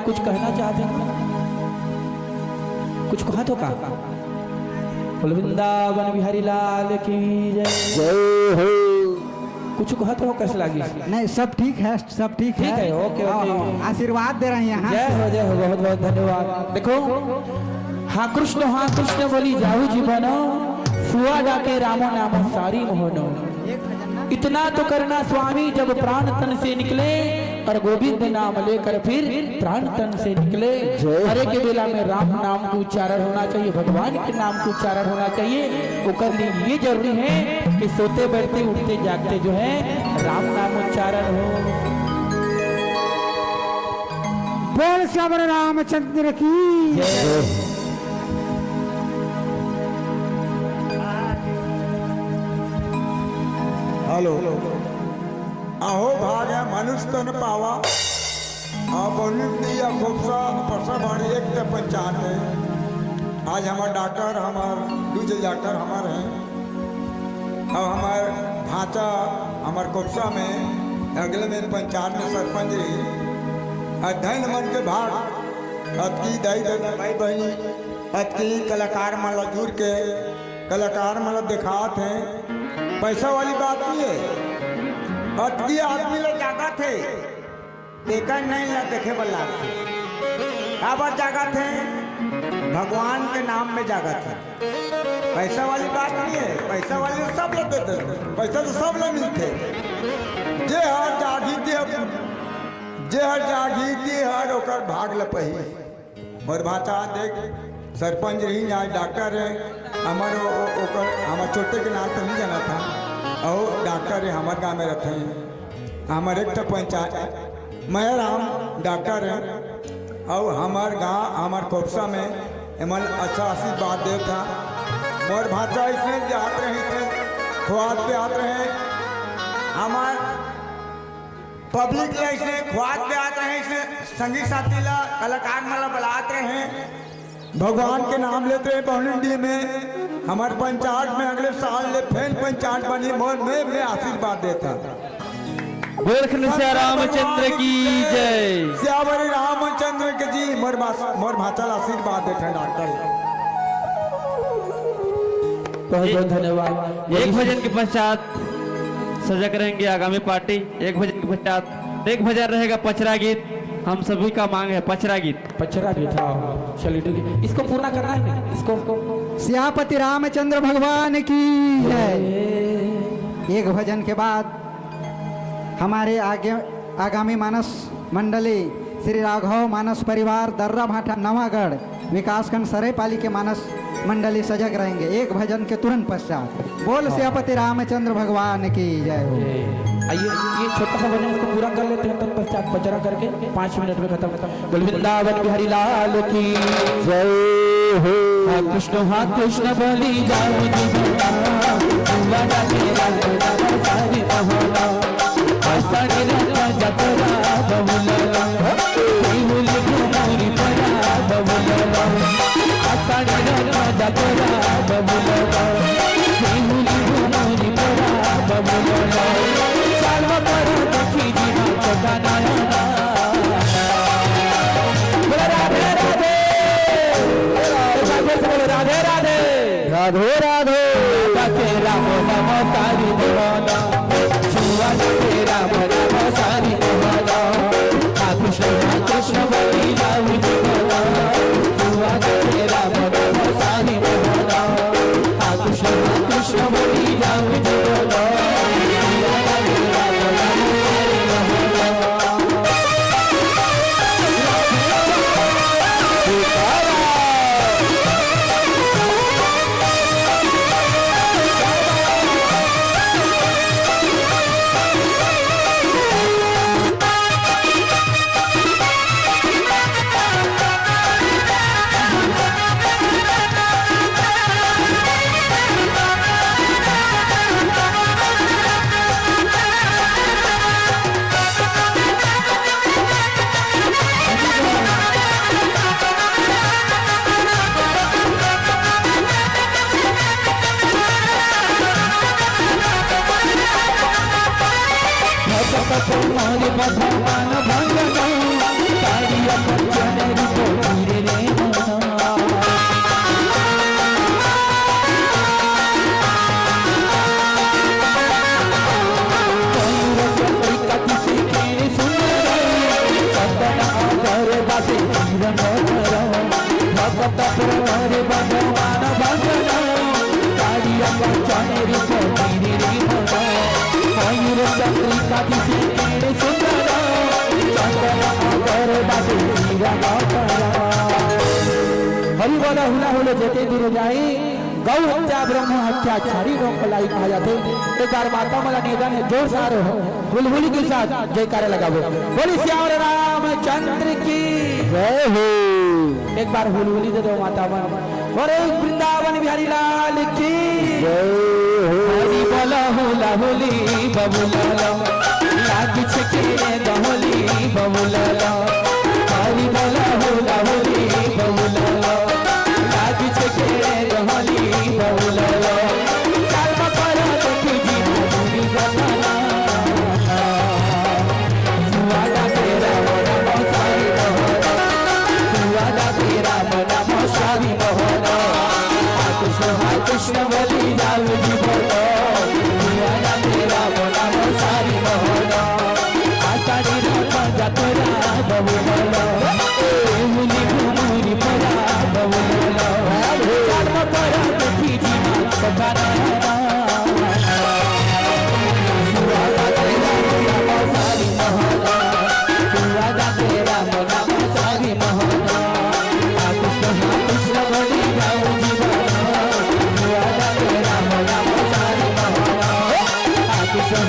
कुछ कहना चाहते हैं? कुछ कहा तो का बोल वृंदावन बिहारी लाल की जय। जय हो। कुछ कहा तो कैसे लगी? नहीं, सब ठीक है, सब ठीक ठीक है, ओके, ओके। हाँ, आशीर्वाद दे रहे हैं यहाँ जय हो, जय हो, बहुत बहुत धन्यवाद। देखो, हाँ कृष्ण बोली जाहु जीवनो, सुआ डाके रामो नाम सारी मोहनो। इतना तो करना स्वामी जब प्राण तन से निकले, और गोविंद नाम लेकर फिर प्राण तन से निकले। हरे के बेला में राम नाम का उच्चारण होना चाहिए, भगवान के नाम का उच्चारण होना चाहिए। वो करने ये जरूरी है कि सोते बैठते उठते जागते जो है राम नाम उच्चारण हो। बोल श्याम रामचंद्र की जय। हेलो अहो भाग्य मनुष्य तन पावा दिया खोपसा परसा भाड़ी 195। आज हमार डॉक्टर दूसरे डॉक्टर हमारे हैं। अब हमार भाचा हमार कोपसा में अगले में पंचायत में सरपंच रही। अध्ययन मन के भाग अतकी दाई दादा भाई बहनी अतकी कलाकार माला जुड़ के कलाकार माला दिखात हैं। पैसा वाली बात नहीं है। अतकी आदमी ले जागा थे देखा नहीं ला देखे वाला थे। अब जागा थे भगवान के नाम में जागा थे। पैसा वाली बात नहीं है। पैसा वाले सब लोग देते, पैसा तो सब लोग मिलते। जे हर जागी थी हर ओकर भाग लपही। और भाषा देख सरपंच रही आज डॉक्टर है हमारे हमारे छोटे के नाम तो नहीं जाना था। और डॉक्टर है हमारे गाँव में रहते हैं। हमारे एक पंचायत मैं राम डॉक्टर है। और हमारे गाँव हमारे कोपसा में एमन अच्छा आशीर्वाद दे था। मोर भाषा इसमें जात रहे इसमें खुआत पे आते रहे। हमार पब्लिक ऐसे खुआत पे आते हैं। इसे संगीत साथी ला कलाकार मला बुलाते हैं। भगवान के नाम लेते हैं। बहुनडी में हमारे पंचायत में अगले साल ले फैन पंचायत बनी। मोर में आशीर्वाद देता। रामचंद्र की जय। श्यावरी रामचंद्र के जी मोर भाषा आशीर्वाद देते हैं डॉक्टर। बहुत बहुत धन्यवाद। एक भजन के पश्चात सजा करेंगे आगामी पार्टी। एक भजन के पश्चात एक भजन रहेगा पचरा गीत। हम सभी का मांग है पचरा गीत। पचरा गीत हाँ चलिए ठीक है। इसको पूरा करना है ना इसको। सियापति रामचंद्र भगवान की जय। एक भजन के बाद हमारे आगामी मानस मंडली श्री राघव मानस परिवार दर्रा भाटा नवागढ़ विकासखंड सरेपाली के मानस मंडली सजग रहेंगे। एक भजन के तुरंत पश्चात बोल सियापति रामचंद्र भगवान की जय हो। आइए ये छोटा सा भजन इसको पूरा कर लेते हैं तत्पश्चात पचरा करके 5 मिनट में खत्म। बोल वृंदावन बिहारी लाल की जय हो। हाँ कृष्ण बोली जाओ राधे राधे राधे राधे तेरा नमो सारी दीवाना छुआ तेरा नमो सारी दीवाना। कृष्ण बोली जाऊं दीवाना छुआ तेरा नमो सारी दीवाना। कृष्ण बोली जाऊं दीवाना। बोला हुला हुले जेते दूर जाई गौ हत्या ब्रह्म हत्या चारी नो फलाई कहा जाते। एक बार माता मला निदान है जोर सारो हो बुलबुली के साथ जयकारे लगाओ बोली श्याम रामचंद्र की जय हो। एक बार बुलबुली दे दो माता मन और एक वृंदावन बिहारी लाल की जय हो। हरि बोला हुला हुली बबुला लागी छके दहोली बबुला हरि बोला हुला हुली बबुला लागी छके दहोली बबुला चाल मकर देखी जी पूरी गतना सुवादा तेरा मोरा मौसारी मोहना सुवादा तेरा मोरा मौसारी मोहना कृष्ण बोली जाओ जी बोलो सुवादा तेरा मोरा मौसारी मोहना आचारी रामा जतरा बबुला मुनि मुनि परा बबुला चाल मकर देखी जी सखाना सुवादा तेरा मोरा मौसारी मोहना सुवादा तेरा मोरा मौसारी मोहना कृष्ण बोली जाओ जी बोलो सुवादा तेरा मोरा मौसारी मोहना कृष्ण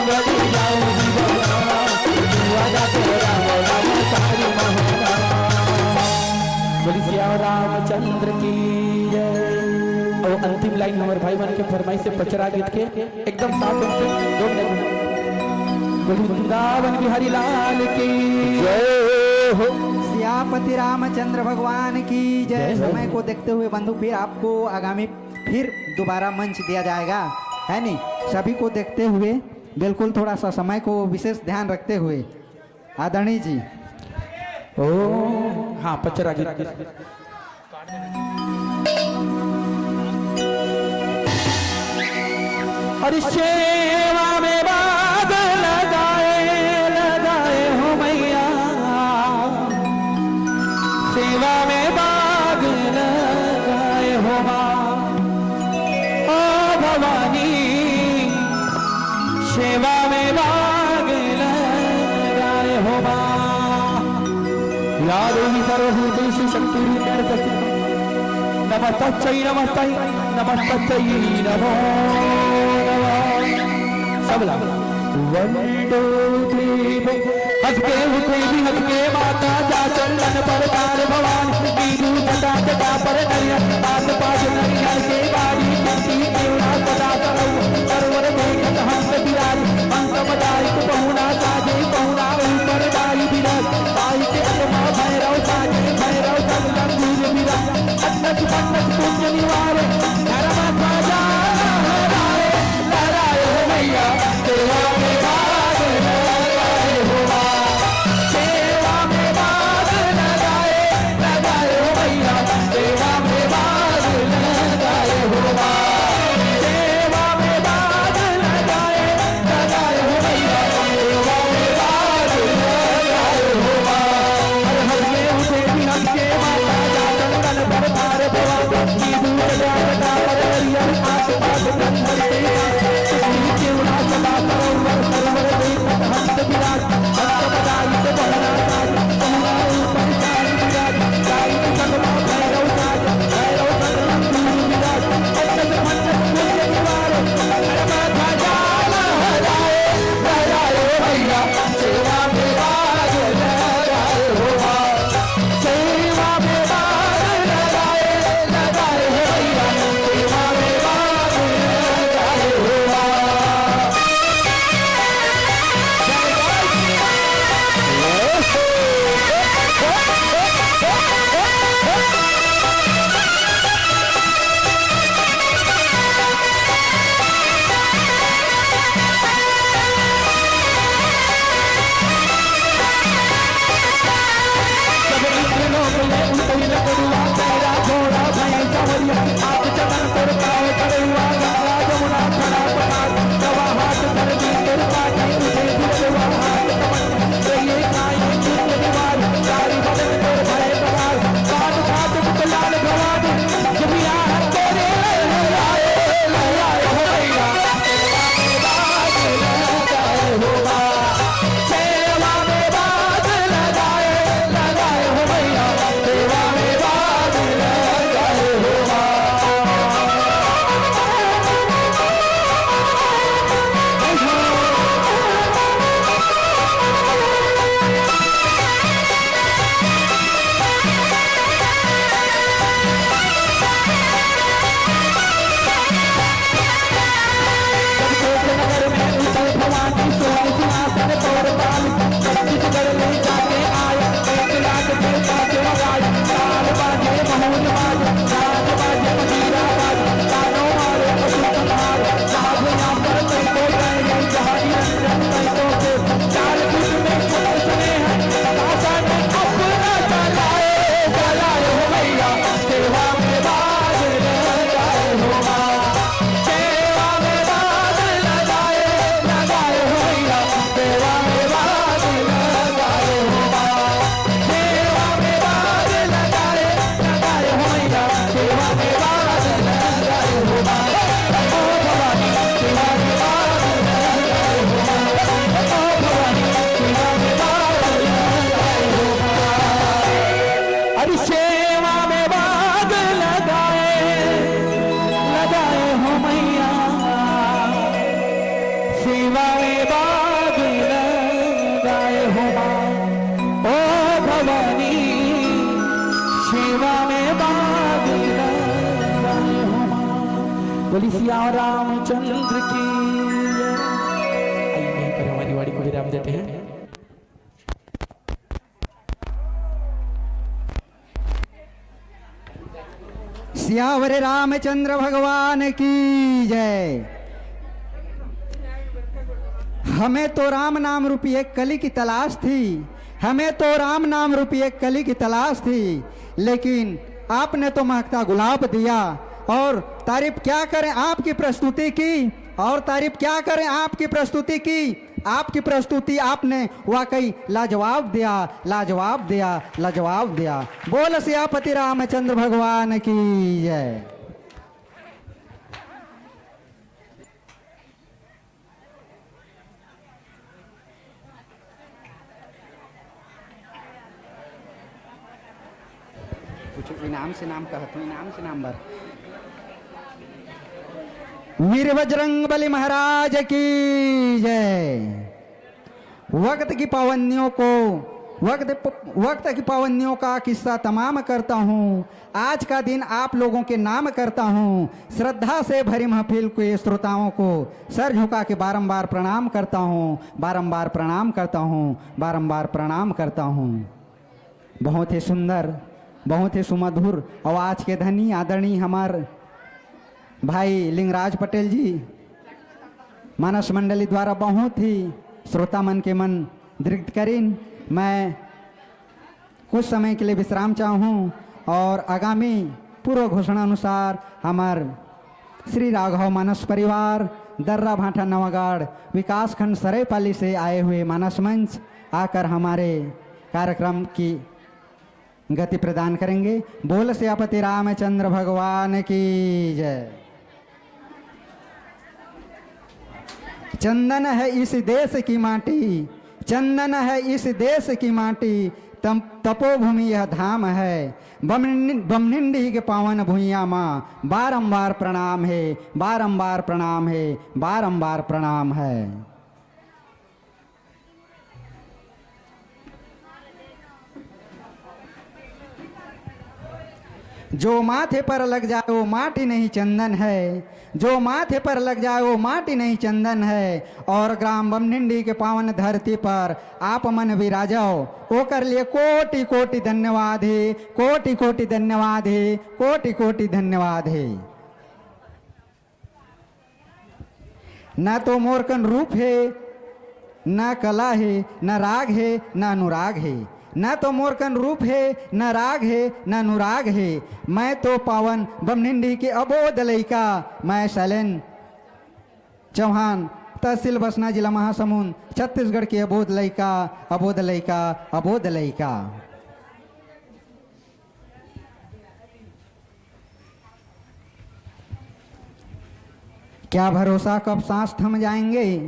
बोली जाओ जी बोलो सुवादा तेरा मोरा मौसारी मोहना। बोली श्याम रामचंद्र की जय। और अंतिम लाइन हमारे भाई मन के फरमाइश से पचरा गीत के एकदम साफ से 2 मिनट बोली वृंदावन बिहारी लाल की जय हो। सियापति रामचंद्र भगवान की जय। समय को देखते हुए बंधु फिर आपको आगामी फिर दोबारा मंच दिया जाएगा है नहीं। सभी को देखते हुए बिल्कुल थोड़ा सा समय को विशेष ध्यान रखते हुए आदरणीय जी। ओ हाँ पचरा गीत और सेवा में बाग लगाए हो मैया सेवा में बाग लगाए हो माँ ओ भवानी सेवा में बाग लगाए हो माँ या देवी सर्वभूतेषु शक्तिरूपेण संस्थिता नमस्तस्यै नमस्तै नमस्तस्यै नमो नमः। सबला 1 2 3 हंस के उठे भी हंस के माता जा चंदन पर तार भवानी नीलू जटा जटा पर नरिया आस पास नरिया के बाड़ी कंठी देवना सदा करऊ सरवर में हंस बिराज हंस बजाई को बहुना साजे बहुना ऊपर बाई बिराज बाई के अरमा भैरव साजे भैरव जगदम दूर बिराज अन्नत पन्नत पुण्य निवारे धर्म ध्वजा लहराए लहराए हो मैया सेवा में बाग लगाए हो सेवा में बाग लगाए लगाए हो मैया सेवा में बाग लगाए बोली सिया रामचंद्र की जय। आइए यहीं पर हमारी वाणी को विराम देते हैं। सियावर रामचंद्र भगवान की जय। हमें तो राम नाम रूपी एक कली की तलाश थी, हमें तो राम नाम रूपी एक कली की तलाश थी, लेकिन आपने तो महकता गुलाब दिया। और तारीफ क्या करें आपकी प्रस्तुति की, और तारीफ क्या करें आपकी प्रस्तुति की। आपकी प्रस्तुति आपने वाकई लाजवाब दिया, लाजवाब दिया, लाजवाब दिया। बोल सियापति रामचंद्र भगवान की जय। कुछ इनाम से नाम कहते, इनाम से नाम बर। वीर बजरंग बली महाराज की जय। वक्त की पाबंदियों को वक्त की पाबंदियों का किस्सा तमाम करता हूँ। आज का दिन आप लोगों के नाम करता हूँ। श्रद्धा से भरी महफिल के श्रोताओं को सर झुका के बारंबार प्रणाम करता हूँ, बारंबार प्रणाम करता हूँ, बारंबार प्रणाम करता हूँ। बहुत ही सुंदर, बहुत ही सुमधुर आवाज के धनी आदरणीय हमार भाई लिंगराज पटेल जी मानस मंडली द्वारा बहुत ही श्रोता मन के मन दृग्ध करीन। मैं कुछ समय के लिए विश्राम चाहूँ और आगामी पूर्व घोषणा अनुसार हमार श्री राघव मानस परिवार दर्रा भाटा नवागढ़ विकास खंड सरायपाली से आए हुए मानस मंच आकर हमारे कार्यक्रम की गति प्रदान करेंगे। बोल सियापति रामचंद्र भगवान की जय। चंदन है इस देश की माटी, चंदन है इस देश की माटी, तपोभूमि यह धाम है। बमनिंडी के पावन भुइया माँ बारंबार प्रणाम है, बारंबार प्रणाम है, बारंबार प्रणाम है। जो माथे पर लग जाए वो माटी नहीं चंदन है, जो माथे पर लग जाए वो माटी नहीं चंदन है। और ग्राम बमनिंडी के पावन धरती पर आप मन विराजो, वो कर लिए कोटि कोटि धन्यवाद है, कोटि कोटि धन्यवाद है, कोटि कोटि धन्यवाद है। न तो मोरकन रूप है, न कला है, न राग है, न अनुराग है। न तो मोरकन रूप है, न राग है, न अनुराग है। मैं तो पावन बमनिंडी के अबोध लइका, मैं शैलेन चौहान तहसील बसना जिला महासमुंद छत्तीसगढ़ के अबोध लइका, अबोध लइका, अबोध लइका। क्या भरोसा कब सांस थम जाएंगे,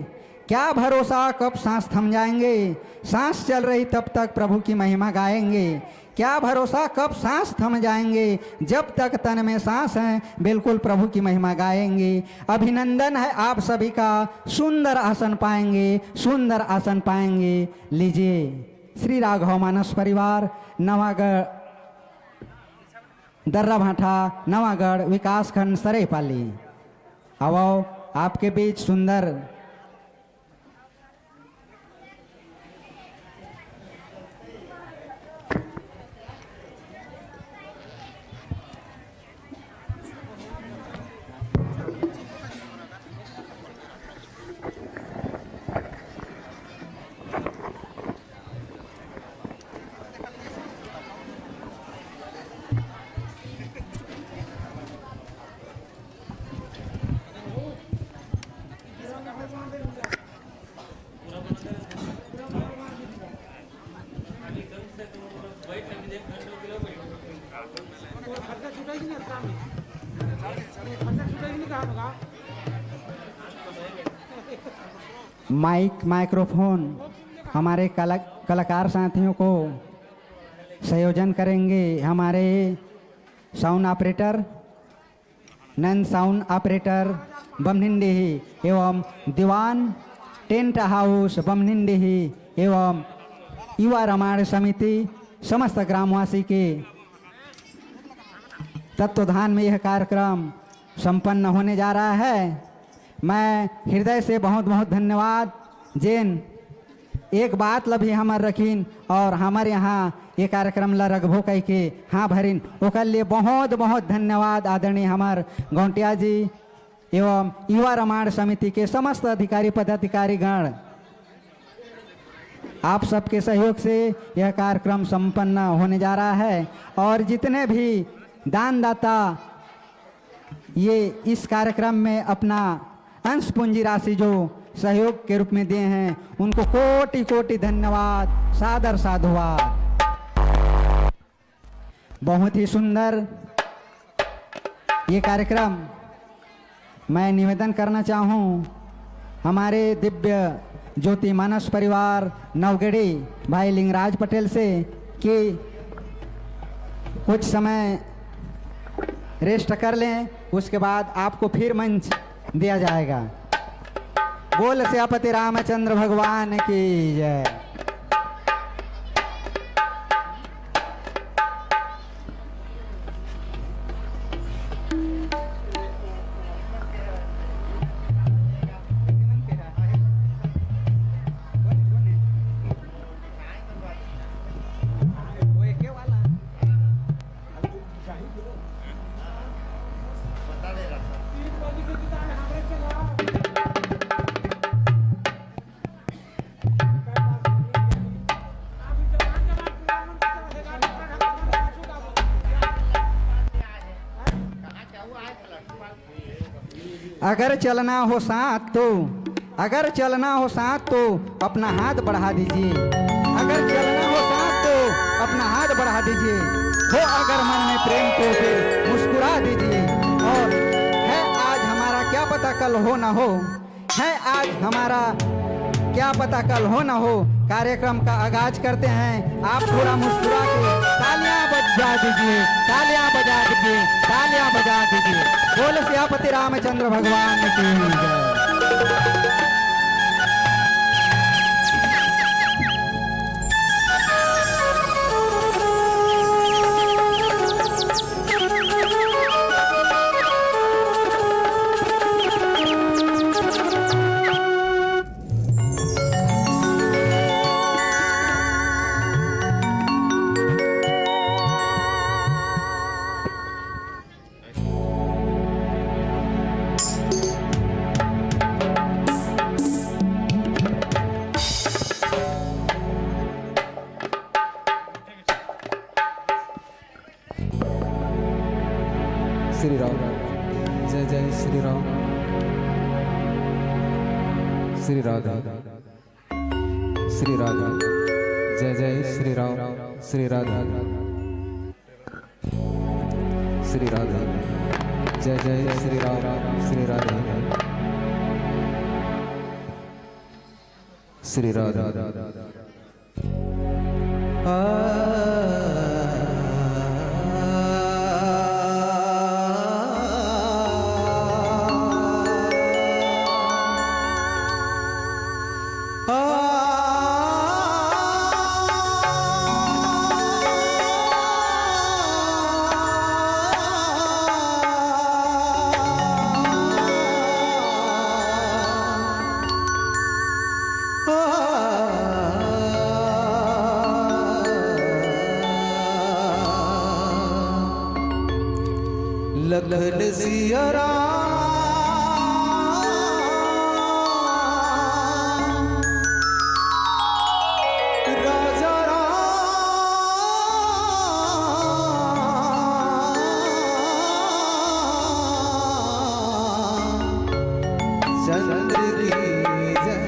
क्या भरोसा कब सांस थम जाएंगे। सांस चल रही तब तक प्रभु की महिमा गाएंगे। क्या भरोसा कब सांस थम जाएंगे, जब तक तन में सांस है बिल्कुल प्रभु की महिमा गाएंगे। अभिनंदन है आप सभी का, सुंदर आसन पाएंगे, सुंदर आसन पाएंगे। लीजिए श्री राघव मानस परिवार नवागढ़ दर्रा भाटा नवागढ़ विकास खंड सरायपाली, आओ आपके बीच सुंदर माइक्रोफोन हमारे कलाकार साथियों को संयोजन करेंगे। हमारे साउंड ऑपरेटर नन साउंड ऑपरेटर बमनिंडी एवं दीवान टेंट हाउस बमनिंडी एवं युवा रामायण समिति समस्त ग्रामवासी के तत्वाधान में यह कार्यक्रम संपन्न होने जा रहा है। मैं हृदय से बहुत बहुत धन्यवाद जेन एक बात लभी हमार रखीन और हमारे यहाँ ये कार्यक्रम ला रखबो कह के हाँ भरिन ओकर लिए बहुत बहुत धन्यवाद आदरणीय हमार गौंटिया जी एवं युवा रामायण समिति के समस्त अधिकारी पदाधिकारी गण। आप सबके सहयोग से यह कार्यक्रम संपन्न होने जा रहा है और जितने भी दानदाता ये इस कार्यक्रम में अपना अंश पूंजी राशि जो सहयोग के रूप में दिए हैं उनको कोटि कोटि धन्यवाद, सादर साधुवाद। बहुत ही सुंदर ये कार्यक्रम। मैं निवेदन करना चाहूँ हमारे दिव्य ज्योति मानस परिवार नवगढ़ी भाई लिंगराज पटेल से कि कुछ समय रेस्ट कर लें, उसके बाद आपको फिर मंच दिया जाएगा। बोल सियापति रामचंद्र भगवान की जय। अगर चलना हो साथ तो अगर चलना हो साथ तो अपना हाथ बढ़ा दीजिए। अगर चलना हो साथ तो अपना हाथ बढ़ा दीजिए। हो अगर मन में प्रेम तो फिर मुस्कुरा दीजिए। और है आज हमारा क्या पता कल हो ना हो, है आज हमारा क्या पता कल हो ना हो। कार्यक्रम का आगाज करते हैं। आप थोड़ा मुस्कुरा के तालियां बजा दीजिए, तालियां बजा दीजिए, तालियां बजा दीजिए। बोल सियापति रामचंद्र भगवान की जय। श्री राम जय जय श्री राम श्री राधा श्री राधा जय जय श्री राम श्री राधा श्री राधा जय जय श्री राम श्री राधा श्री राधा। लखन सिया राम राजा राम चंद्र की जय।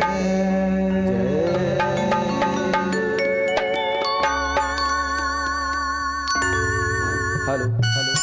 हेलो हेलो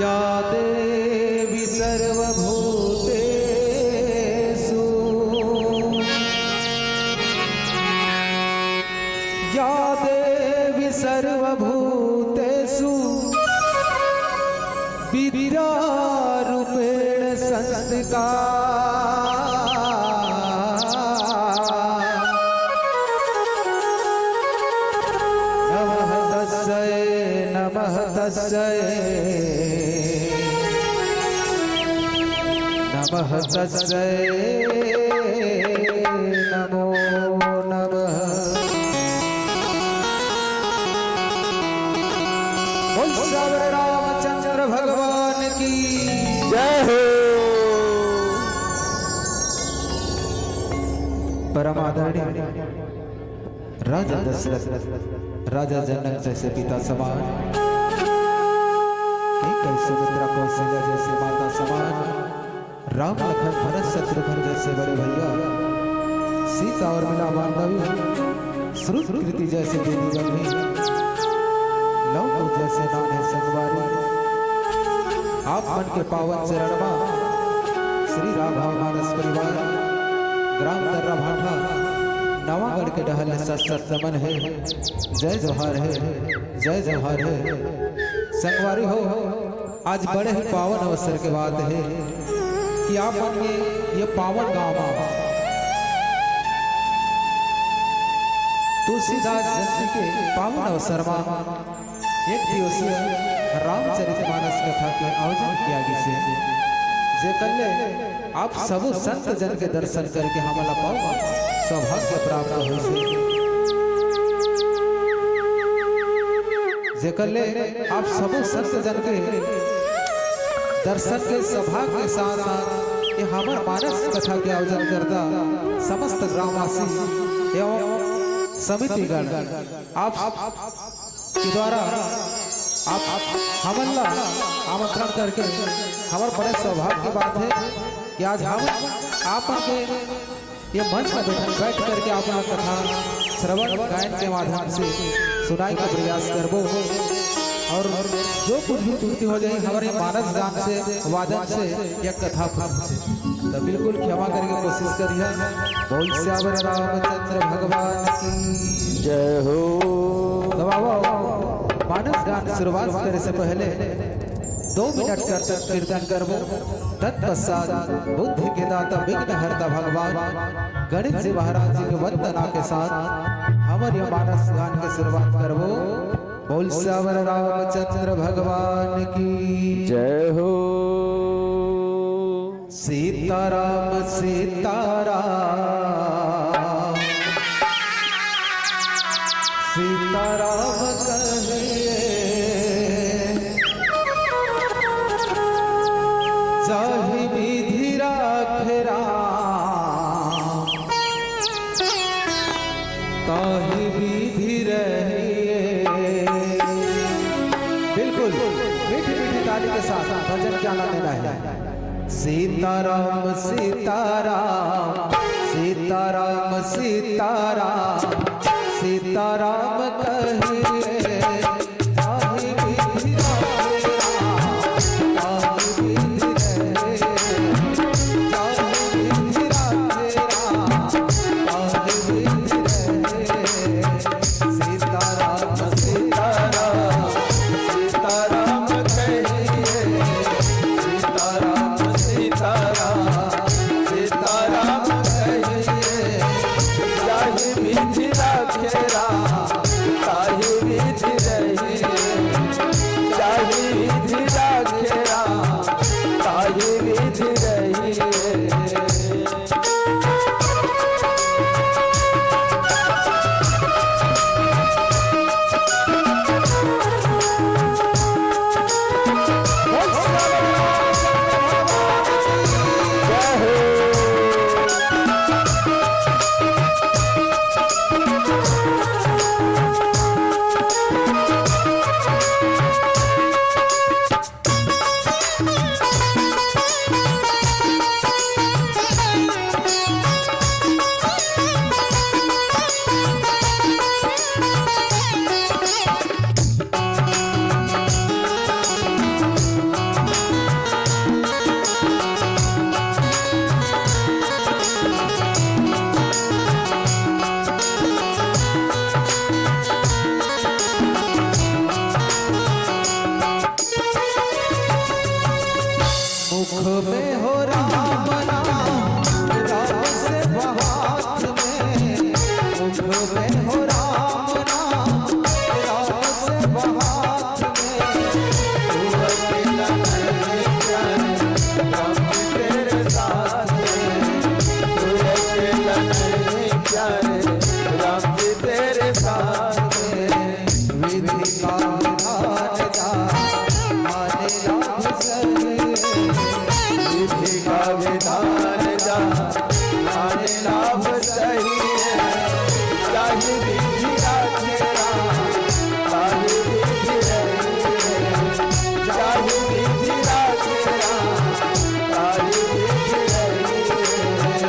या देवी सर्वभूतेषु या देवी सर्वभूतेषु विद्यारूपेण संस्थिता नमः तस्यै नमः तस्यै नमो नमः। बोल सावरे रामचंद्र भगवान की जय हो। परम आदरणीय राजा दशरथ राजा जनक जैसे पिता समान, सुमित्रा कौशल्या जैसे माता समान, राम लखन भरत शत्रुघ्न जैसे बड़े भैया, सीता और मिला बांधवी, श्रुति जैसे दीदी बहनी, लव जैसे नाने संगवारी, आप मन के पावन चरणवा श्री राघव मानस परिवार ग्राम दर्रा भाठा नवागढ़ के डहल सत नमन है। जय जोहार है, जय जोहार है। संगवारी हो, आज बड़े ही पावन अवसर के बात है कि आप ये पावन गांव तुलसीदास जयंती के पावन अवसर में एक दिवसीय रामचरितमानस कथा के आयोजन किया गया जे कल्ले आप सब संत जन के दर्शन करके हमारा पाव सौभाग्य प्राप्त हो जे कल्ले आप सब संत जन के दर्शन के सौभाग्य के साथ साथ ये हमार मानस कथा के आयोजन करता समस्त ग्रामवासी एवं समितिगण आप के द्वारा आप हमला आमंत्रण करके हमारे बड़े सौभाग्य की बात है कि आज हम आप के ये मंच पर बैठ करके अपना कथा श्रवण गायन के माध्यम से सुनाई का प्रयास करबो और जो कुछ भी त्रुटि हो जाए हमारे मानस गान से वादन से या कथा से तो बिल्कुल क्षमा करके कोशिश करिए। बोल श्यावर रामचंद्र भगवान की जय हो। तो बाबा मानस गान शुरुआत करे से पहले 2 मिनट का कीर्तन करबो, तत्पश्चात बुद्धि के दाता विघ्न हरता भगवान गणेश जी महाराज जी के वंदना के साथ हमारे मानस गान के शुरुआत करबो। बोल श्यावर रामचंद्र भगवान की जय हो। सीताराम सीताराम सीताराम कहिए जाहि विधि राखे राम ताहि विधि रहिए। बिल्कुल मीठी मीठी ताली के साथ भजन क्या ना देना है। सीताराम सीताराम सीताराम सीताराम सीताराम कहिए ताहि विधि राखे राम ताहि विधि रहिए। ताहि विधि राखे राम ताहि विधि रहिए। सीताराम सीताराम सीताराम कहिए सीताराम सीताराम सीताराम कहिए ताहि विधि राखे राम ताहि विधि में हो राम नाम राम से बहात में मुख में हो राम नाम राम से बहात में तू अकेला नहीं प्यारे राम तेरे साथ में तू अकेला नहीं प्यारे राम तेरे साथ में विधि का विधान जा माने लाभ सही विधि का विधान जा माने लाभ सही चाहे विधि राखे चाहे विधि रही चाहे विधि राखे चाहे विधि रही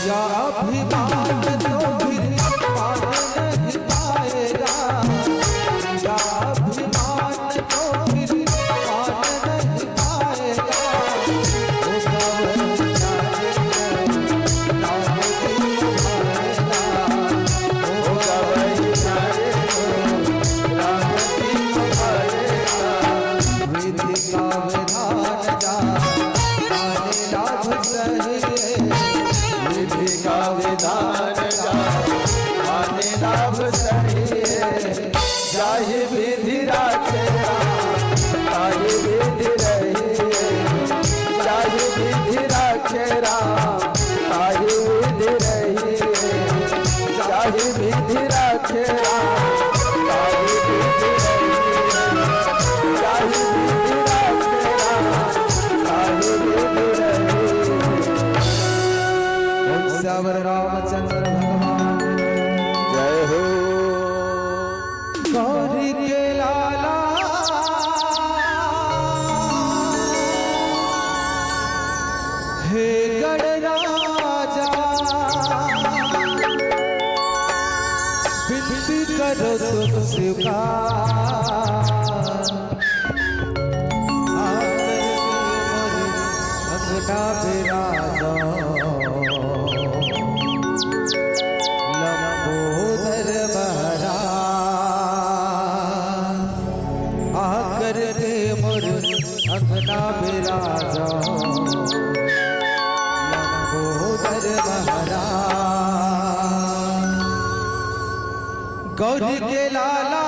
या अभिमान तो फिर मान नहीं पाएगा या अभिमान तो फिर मान नहीं पाएगा वो कवन जाएगा नाम की तुम्हारेगा वो कवन जाएगा नाम की तुम्हारेगा विधि का विधान जा माने लाभ सही विधि का विधान जा माने लाभ सही चाहे विधि राखे चाहे विधि रही चाहे विधि राखे चाहे विधि रही चाहे विधि राखे चाहे विधि रही चाहे विधि राखे चाहे विधि रही श्यावर रामचंद्र भगवान जय हो गौरी के लाला हे गणराजा विनती करो तुम स्वीकार अंगना विराजो लंबोदर महाराज आकर के मोर अंगना विराजो लंबोदर महाराज गौरी के लाला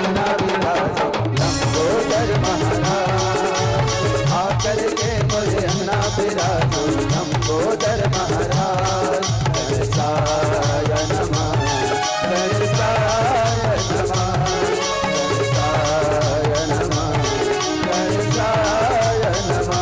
अंगना विराजो लंबोदर महाराज आकर के मोरे अंगना विराजो लंबोदर महाराज गणेशाय नमः गणेशाय नमः गणेशाय नमः गणेशाय नमः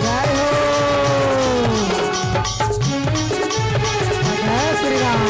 जय हो जय श्री राम।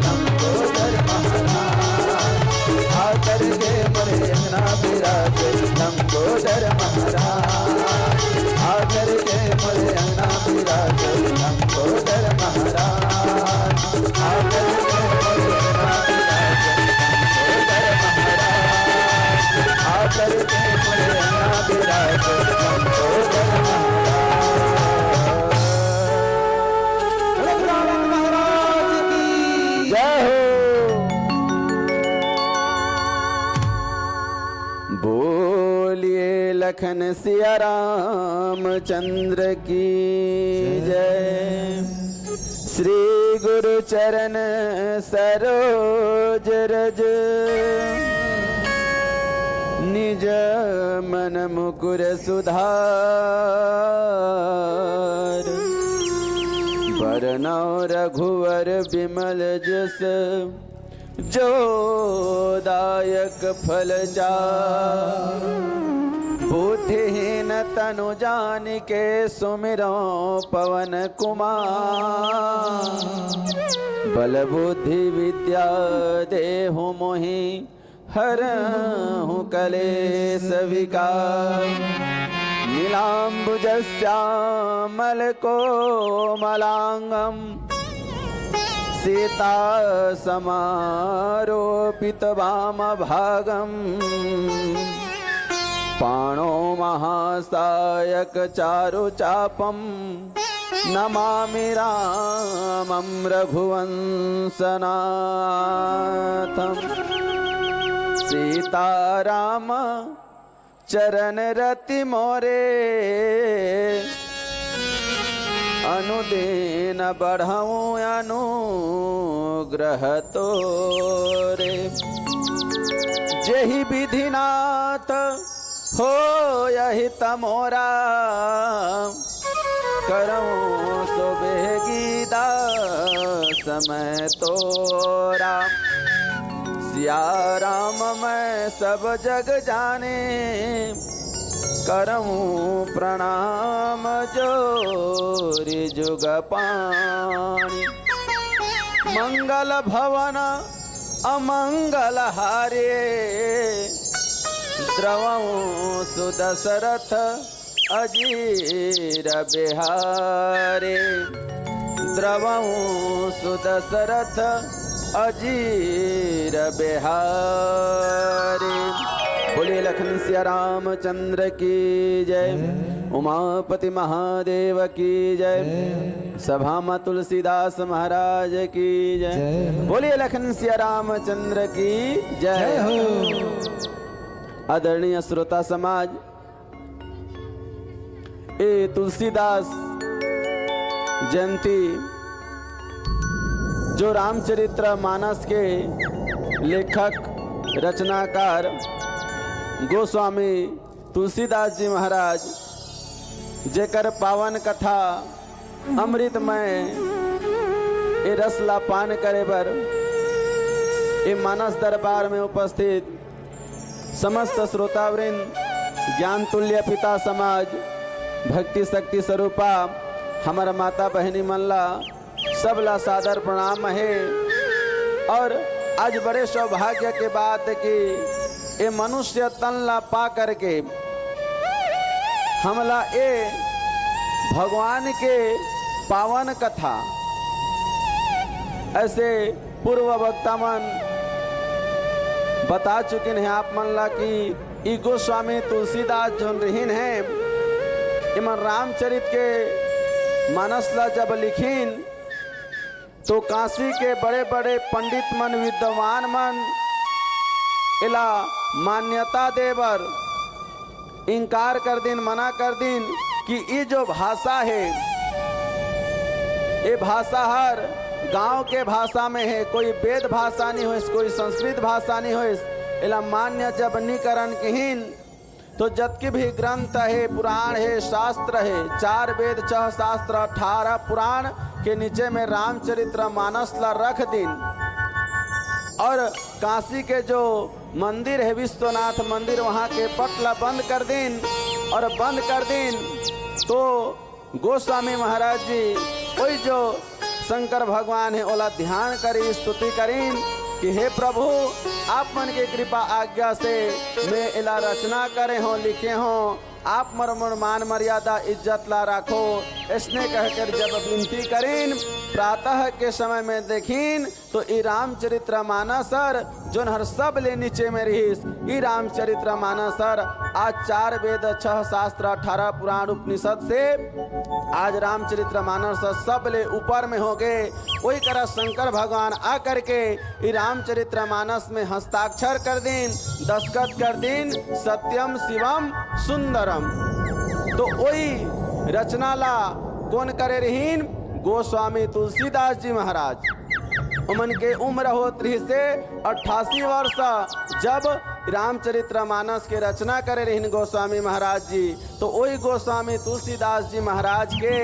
लंबोदर महाराज आकर के मोरे अंगना विराजो लंबोदर महाराज आकर के मोरे अंगना विराजो लंबोदर महाराज आकर के मोरे अंगना विराजो लंबोदर महाराज जय हो। बोलिए लखन सिया रामचंद्र की जय। श्री गुरु चरण सरोज रज निज मन मुकुर सुधार बरनौ रघुवर बिमल जस जो दायक फल चार बुद्धिहीन तनु जानिके सुमिरो पवन कुमार बल बुद्धि विद्या देहु मोहि हरहु कलेश विकार नीलाम्बुजश्यामल कोमलांगम सीता समारोपित वाम भागम पाणो महासायक चारु चापम नमामि रामं रघुवंशनाथम सीताराम चरण रति मोरे अनुदीन बढ़ाऊं अनुग्रह तोरे जेहि विधिनाथ हो यही तमोरा करऊं सो बेगीदा समय तोरा सिया राम मैं सब जग जाने करऊं प्रणाम जोरि जुग पाणी मंगल भवन अमंगल हारे द्रवऊं सुदशरथ अजीर बिहारे द्रवऊं सुदशरथ अजीर बिहारी। बोलिए लखन सिया रामचंद्र की जय। उमापति महादेव की जय। सभा में तुलसीदास महाराज की जय। बोलिए लखन सिया रामचंद्र की जय हो। आदरणीय श्रोता समाज, ए तुलसीदास जयंती जो रामचरित्र मानस के लेखक रचनाकार गोस्वामी तुलसीदास जी महाराज जेकर पावन कथा अमृतमय ए रसला पान करे बर ए मानस दरबार में उपस्थित समस्त श्रोतावृंद, ज्ञान तुल्य पिता समाज, भक्ति शक्ति स्वरूपा हमारा माता बहनी मनला सबला सादर प्रणाम है। और आज बड़े सौभाग्य के बात है कि ये मनुष्य तन ला पा करके हमला ए भगवान के पावन कथा ऐसे पूर्व वक्ता मन बता चुके हैं आप मन ला कि ई गोस्वामी तुलसीदास जो रहीन है इमन रामचरित के मानस ला जब लिखीन तो काशी के बड़े बड़े पंडित मन, विद्वान मन इला मान्यता देवर इनकार कर दिन, मना कर दिन कि ये जो भाषा है ये भाषा हर गांव के भाषा में है, कोई वेद भाषा नहीं हो, कोई संस्कृत भाषा नहीं हो। इला मान्य जब निकरण किहीन तो जबकि भी ग्रंथ है, पुराण है, शास्त्र है, 4 वेद 6 शास्त्र 18 पुराण के नीचे में रामचरित्र मानस ला रख दिन। और काशी के जो मंदिर है विश्वनाथ मंदिर, वहाँ के पटला बंद कर दिन। और बंद कर दिन तो गोस्वामी महाराज जी वही जो शंकर भगवान है ओला ध्यान करी, स्तुति करीन कि हे प्रभु आप मन के कृपा आज्ञा से मैं इला रचना करे हो, लिखे हो, आप मर मान मर्यादा इज्जत ला राखो। इसने कहकर जब विनती करीन प्रातः के समय में देखीन तो ई रामचरित्र मानसर जोन हर सब ले नीचे में रहीस, ई रामचरित्र मानसर आज 4 वेद 6 शास्त्र 18 पुराण उपनिषद से आज रामचरित्र मानस सब ले ऊपर में हो गए। वही करा शंकर भगवान आकर के ई रामचरित्र मानस में हस्ताक्षर कर दिन, दस्तखत कर दिन, सत्यम शिवम सुंदरम। तो वही रचना ला कौन करे रहीन? गोस्वामी तुलसीदास जी महाराज। उमन के उम्र होती से 88 वर्ष जब रामचरित्र मानस के रचना करे रहीन गोस्वामी महाराज जी। तो वही गोस्वामी तुलसीदास जी महाराज के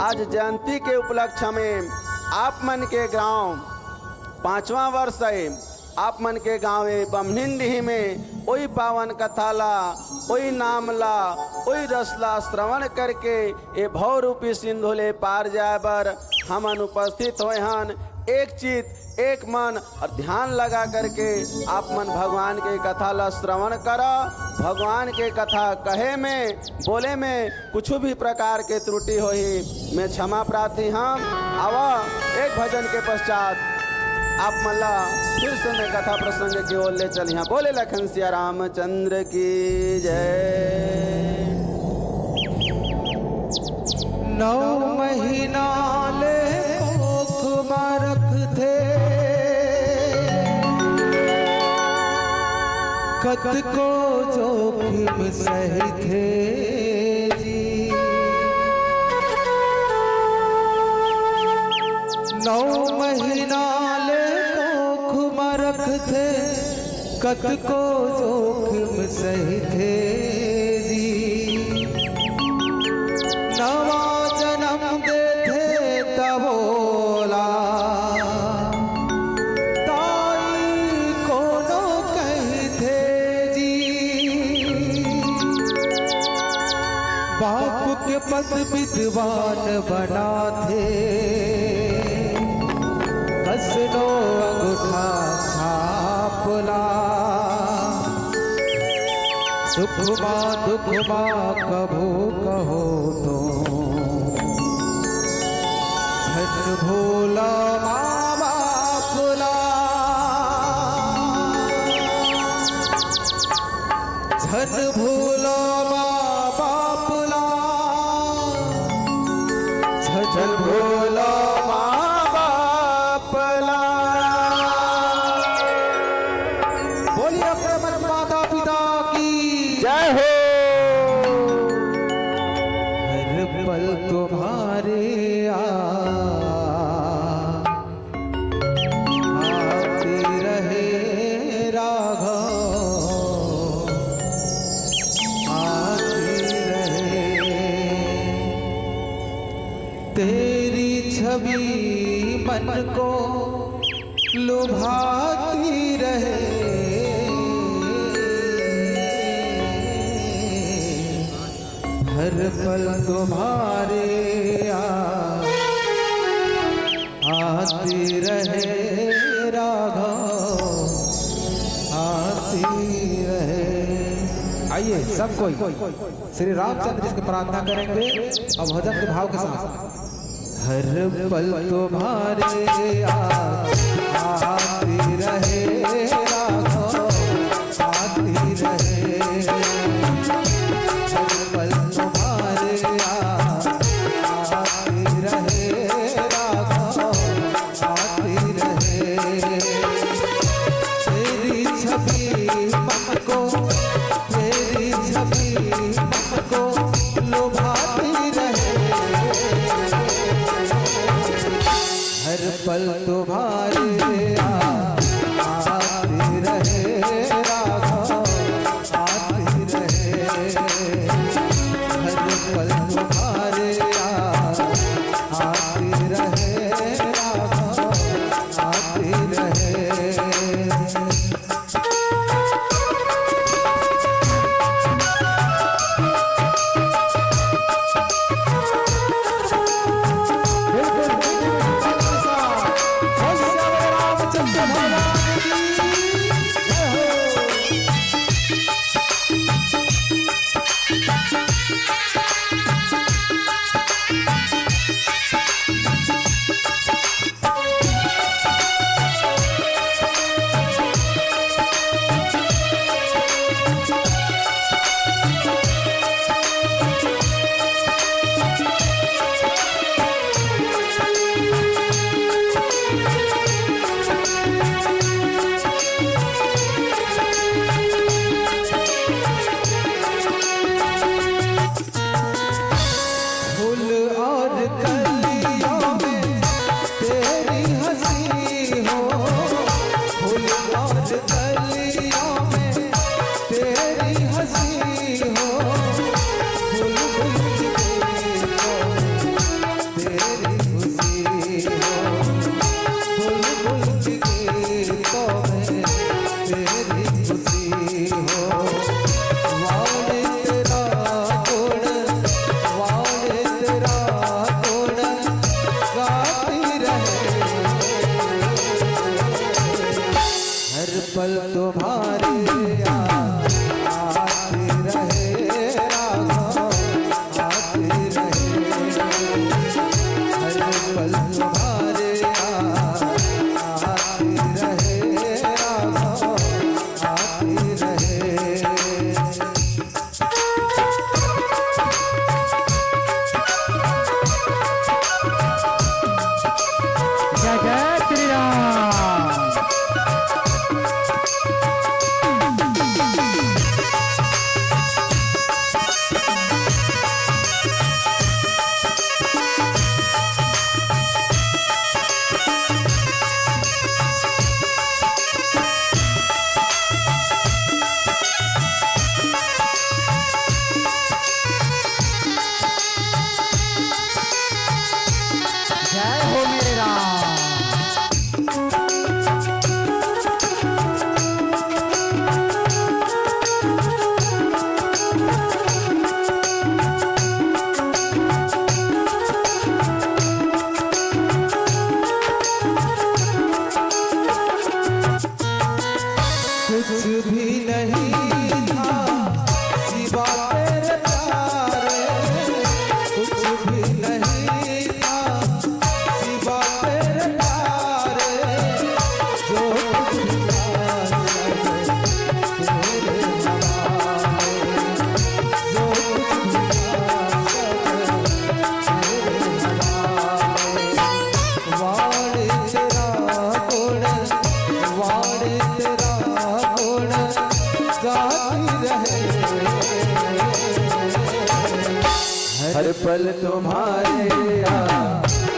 आज जयंती के उपलक्ष्य में आप मन के गांव 5वां वर्ष है, आप मन के गाँव बमनिंडी में वही पावन कथा ला, वही नाम ला, वही रसला श्रवण करके ये भव रूपी सिंधु ले पार जाए बर हमन उपस्थित होए हन। एक चित एक मन और ध्यान लगा करके आप मन भगवान के कथा ला श्रवण करा। भगवान के कथा कहे में बोले में कुछ भी प्रकार के त्रुटि होही मैं क्षमा प्रार्थी हम। आवा एक भजन के पश्चात आप मल्ला फिर से मैं कथा प्रसंग की ओर ले चल। यहाँ बोले लखन सिया रामचंद्र की जय। 9 महीना ले कोख मारक थे, कत को जोखिम सही थे जी। 9 महीना ले कोख मारक थे, कत को जोखिम सही थे जी। नवा जन्म दे थे तबोला, ताई कोनो कही थे जी। बाप के पद विद्वान बना थे, कसनो अंगूठा छापला। सुखमा दुखमा कभू कहो तो, धन भोला माँ बापला। धन भोला माँ बापला, धन भोला माँ बापला। बोलिए अपने मन माता पिता की जय हो। हर पल तुम्हारे आते रहे राघव, आते रहे। तेरी छवि मन को लुभाती रहे, हर पल तुम्हारे आती रहे राघव, आती रहे। आइए सब कोई श्री रामचंद्र जी की प्रार्थना करेंगे और भजन के भाव के साथ। हर पल तुम्हारे आती रहे राघव, आती रहे, हर पल तुम्हारे आती रहे राघव, आती रहे। तेरी छवि मन को, तेरी छवि मन को लुभाती रहे, हर पल तुम्हारे आती रहे राघव, आती रहे, हर पल तुम्हारे आती रहे राघव, आती रहे। फूल और कलियों में तेरी हंसी हो, फूल और कलियों में तेरी हंसी हो, फूल फूल के गीतों में तेरी खुशी हो, फूल फूल के गीतों में तेरी खुशी हो। वाले तेरा गुण, वाले तेरा गुण गाती रहे, हर पल तुम्हारे आती रहे राघव, आती रहे, हर पल तुम्हारे आती रहे राघव, आती रहे। जय जय श्री राम। जय हो मेरे राम। कुछ भी नहीं था सिवा तेरे प्यारे, कुछ भी नहीं था सिवा तेरे प्यारे, जो कुछ भी था सब तेरे हवाले, जो कुछ भी था सब तेरे हवाले। वाड़े तेरा गुण, वाड़े तेरा गुण गाती रहे, हर पल तुम्हारे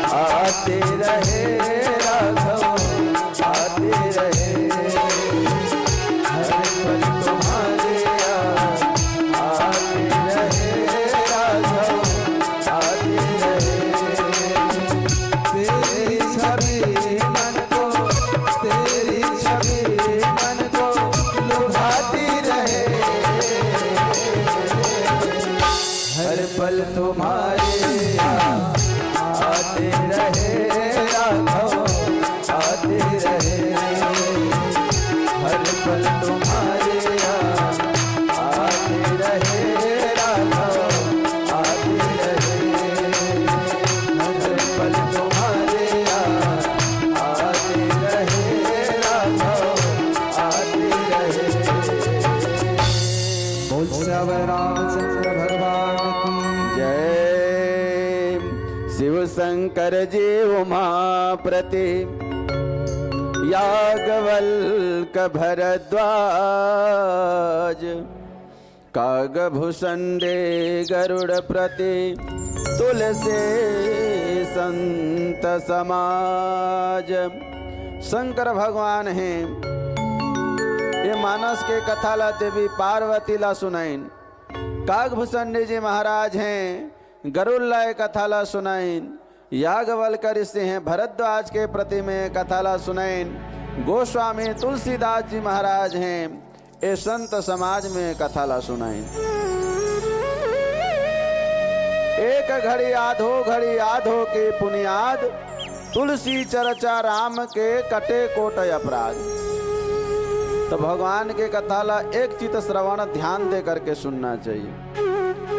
आते रहे राघव, आते रहे, हर पल तुम्हारे आते रहे राघव, आते रहे। पल तुम्हारे आते रहे राघव आते रहे, हर पल तुम्हारे आते रहे राघव आते रहे, हर पल तुम्हारे आते रहे राघव आते रहे। बोल सवर रामचंद्र भगवान की जय। शिव शंकर जी उमापति याज्ञवल्क भरद्वाज, कागभूषणे गरुड़ प्रति तुलसी संत समाज। शंकर भगवान हैं, ये मानस के कथा ला देवी पार्वती ला सुनाइन। कागभूषण जी महाराज हैं, गरुड़ ला कथा ला सुनाइन। याज्ञवल्क ऋषि हैं, भरद्वाज के प्रति में कथा ला सुनाइन। गोस्वामी तुलसीदास जी महाराज हैं, ये संत समाज में कथा ला सुनाइन। एक घड़ी आधो के पुनियाद, तुलसी चर्चा राम के कटे कोट अपराध। तो भगवान के कथा ला एक चित श्रवण ध्यान दे करके सुनना चाहिए।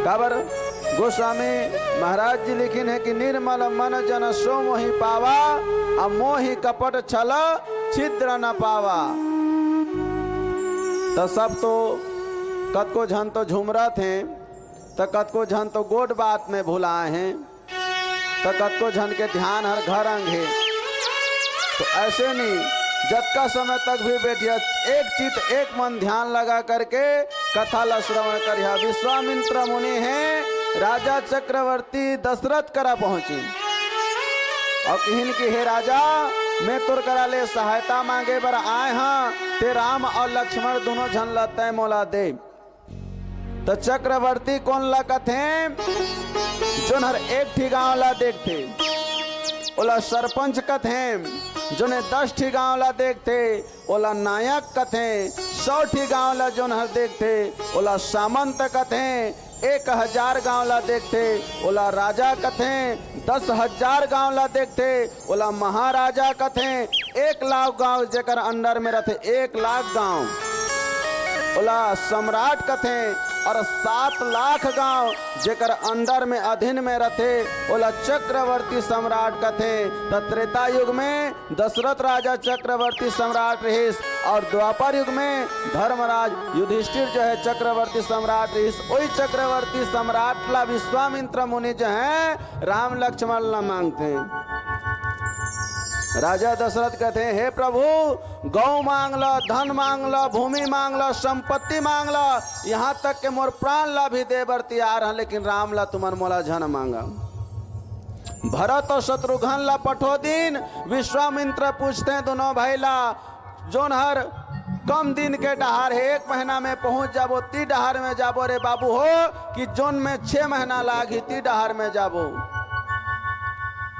काबर गोस्वामी महाराज जी लिखिन है कि निर्मल मन जन सो मोहि पावा, मोहि कपट छल छिद्र न पावा। तो सब तो कतको झन तो झुमरत हैं, तो कतको झन तो गोड बात में भुलाए हैं, तो कतको झन के ध्यान हर घर अंग है। तो ऐसे नहीं, जब का समय तक भी बैठिया एक चित एक मन ध्यान लगा करके कथा ला श्रवण करिया। विश्वामित्र मुनि हैं, राजा चक्रवर्ती दशरथ करा पहुंची और कहन की हे राजा, मैं तुर करा ले सहायता मांगे बर आए हाँ, ते राम और लक्ष्मण दोनों झन लते मोला दे। तो चक्रवर्ती कौन ला कथे, जो हर एक ठी गाँव ला देखते, ओला सरपंच कथे, जो ने 10 ठी गाँव ला देखते, ओला नायक कथे, 100 ठी गाँव ला जो हर देखते, ओला सामंत कथे, 1000 गाँव ला देखते, ओला राजा कथे, 10,000 गाँव ला देखते, ओला महाराजा कथे, 1 लाख गाँव जेकर अंडर में रहते, 1 लाख गाँव ओला सम्राट कथे, और 7 लाख गांव जेकर अंडर में अधीन में रहते, ओला चक्रवर्ती सम्राट कथे। तो त्रेता युग में दशरथ राजा चक्रवर्ती सम्राट रहे, और द्वापर युग में धर्मराज युधिष्ठिर जो है चक्रवर्ती सम्राट रहे। वही चक्रवर्ती सम्राट ला विश्वामित्र मुनि जो है राम लक्ष्मण ला मांगते हैं। राजा दशरथ कहते हैं, हे प्रभु, गौ मांग ला, धन मांग ला, भूमि मांग ला, संपत्ति मांग ला, यहाँ तक के मोर प्राण ला भी दे बर तैयार है, लेकिन राम ला तुमन मोला झन मांगा। भरत और शत्रुघ्न ला पठो दिन। विश्वामित्र पूछते हैं दोनों भाई ला, जोन हर कम दिन के डहार है, 1 महीना में पहुंच जाबो, 3 डहार में जाबो रे बाबू हो, कि जोन में 6 महीना लागी 3 डहार में जाबो।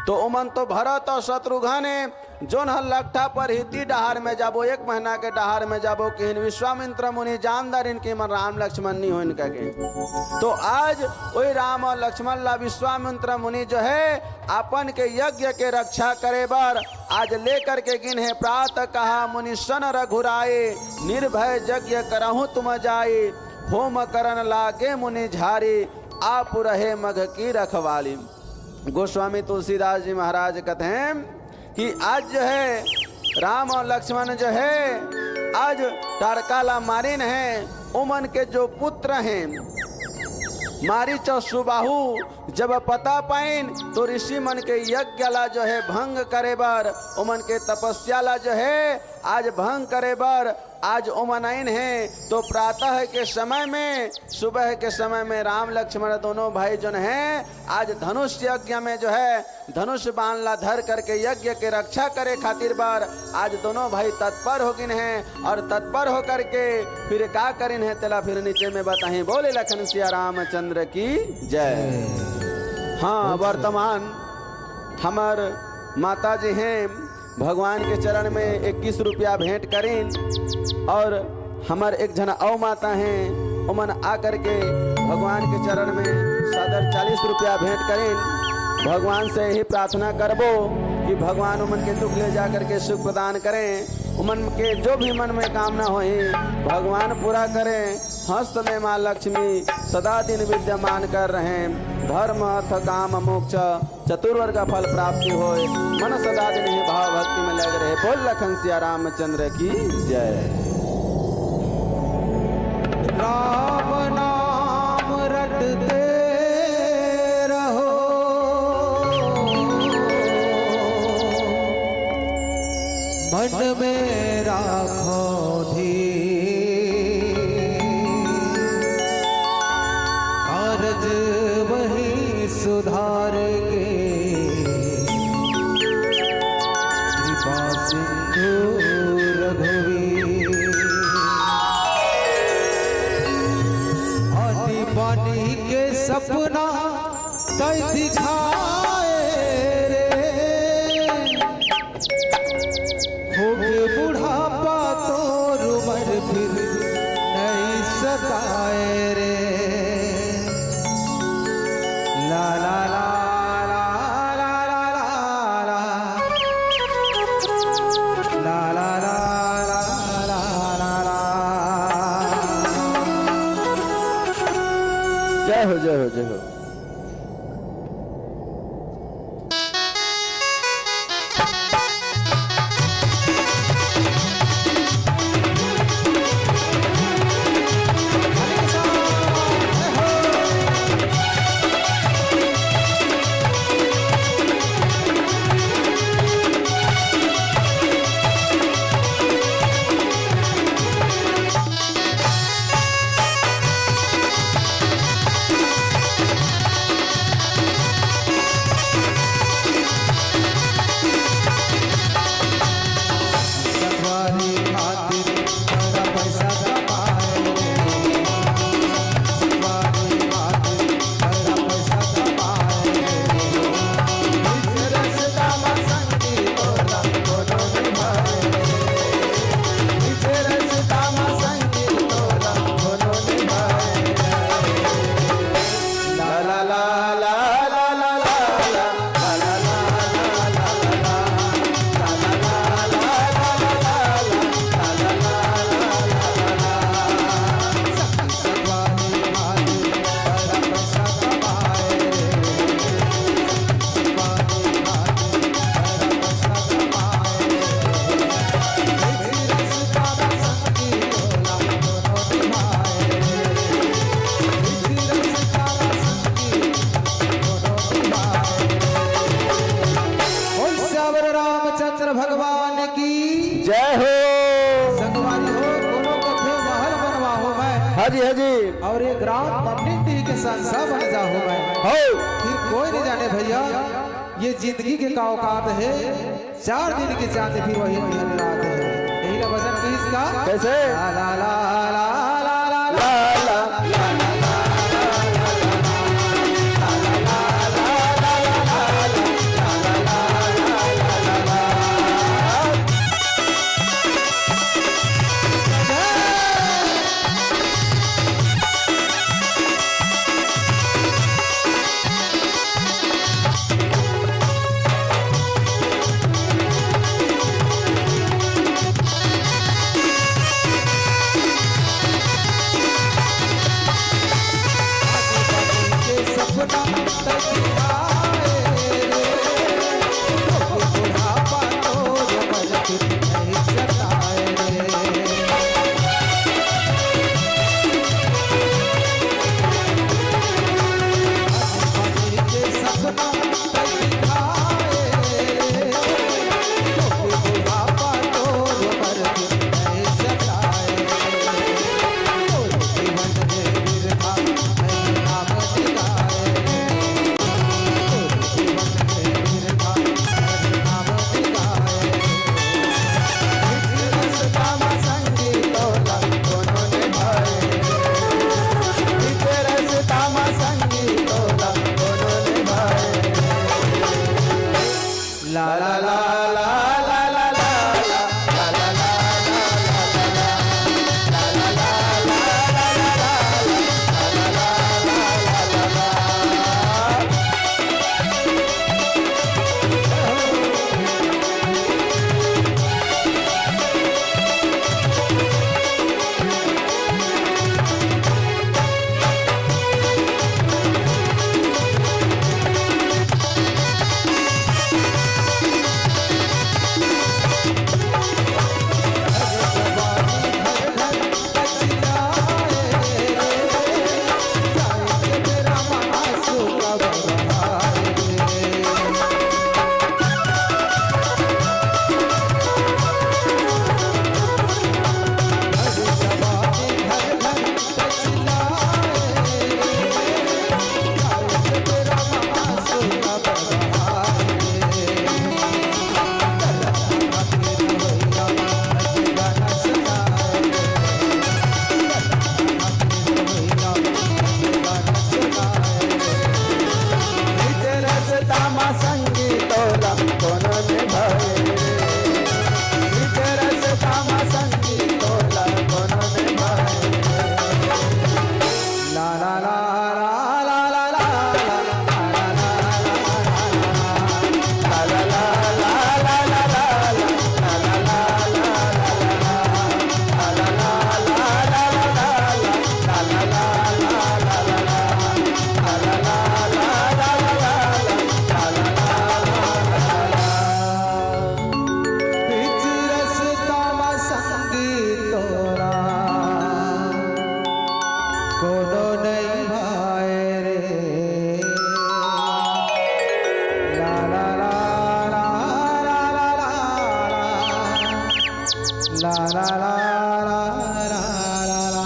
तो उमन तो भरत और शत्रुघ्न ने जोन हर लगता पर ही डहार में जाबो, 1 महीना के डहार में जाबो, कि विश्वामित्र मुनि जानदार इनकी मन राम लक्ष्मण नहीं हो इनका के। तो आज वही राम और लक्ष्मण ला विश्वामित्र मुनि जो है अपन के यज्ञ के रक्षा करे बर आज लेकर के गिन है। प्रातः कहा मुनि सन रघुराए, निर्भय यज्ञ करहु तुम जाए, होम करन लागे मुनि झारी, आप रहे मघ की रखवाली। गोस्वामी तुलसीदास जी महाराज कहते हैं कि आज जो है राम और लक्ष्मण जो है आज तारकाला मारिन है, उमन के जो पुत्र हैं मारीच और सुबाहु जब पता पाइन तो ऋषि मन के यज्ञ ला जो है भंग करे बर, उमन के तपस्या ला जो है आज भंग करे बर आज उमनाइन है। तो प्रातः के समय में, सुबह के समय में राम लक्ष्मण दोनों भाई जो हैं आज धनुष यज्ञ में जो है धनुष बाण ला धर करके यज्ञ के रक्षा करे खातिर बार आज दोनों भाई तत्पर हो गिन हैं। और तत्पर हो करके फिर का करिन है तेला फिर नीचे में बताएं। बोले लखन सिया रामचंद्र की जय। हाँ, वर्तमान हमार माता जी हैं भगवान के चरण में 21 रुपया भेंट करें। और हमार एक जना औ माता हैं उमन आकर के भगवान के चरण में सादर 40 रुपया भेंट करें। भगवान से यही प्रार्थना करबो कि भगवान उमन के दुख ले जा करके सुख प्रदान करें। उमन के जो भी मन में कामना होई भगवान पूरा करें। हस्त में माँ लक्ष्मी सदा दिन विद्यमान कर रहे। धर्म अर्थ काम मोक्ष चतुर्वर्ग फल प्राप्ति होए। मन सदा दिन ही भाव भक्ति में लग रहे। बोल लखन सिया रामचंद्र की जय। राम नाम रटते रहो, मन में राखो धीर, कारज वही सुधार के, कृपा सिंधु रघुवीर। आनी बानी के सपना तय दिखाए रे, होगे बुढ़ापा तो उम्र फिर नहीं सताए रे। ला ला ला ला ला ला ला ला ला ला ला ला। जय हो जय हो जय हो। रामचंद्र भगवान की जय हो। संगवारी हो, दोनों को थे महल बनवा हो मैं, हाजी हाजी और एक ग्राम पंडित के संसा बन जा हो मैं। हो। फिर कोई नहीं जाने भैया ये जिंदगी के का औकात है। 4 दिन की चांद फिर वही दिन रात है। यही ना वजन की इसका कैसे? ला ला ला ला ला ला ला ला ला ला ला ला ला ला ला ला।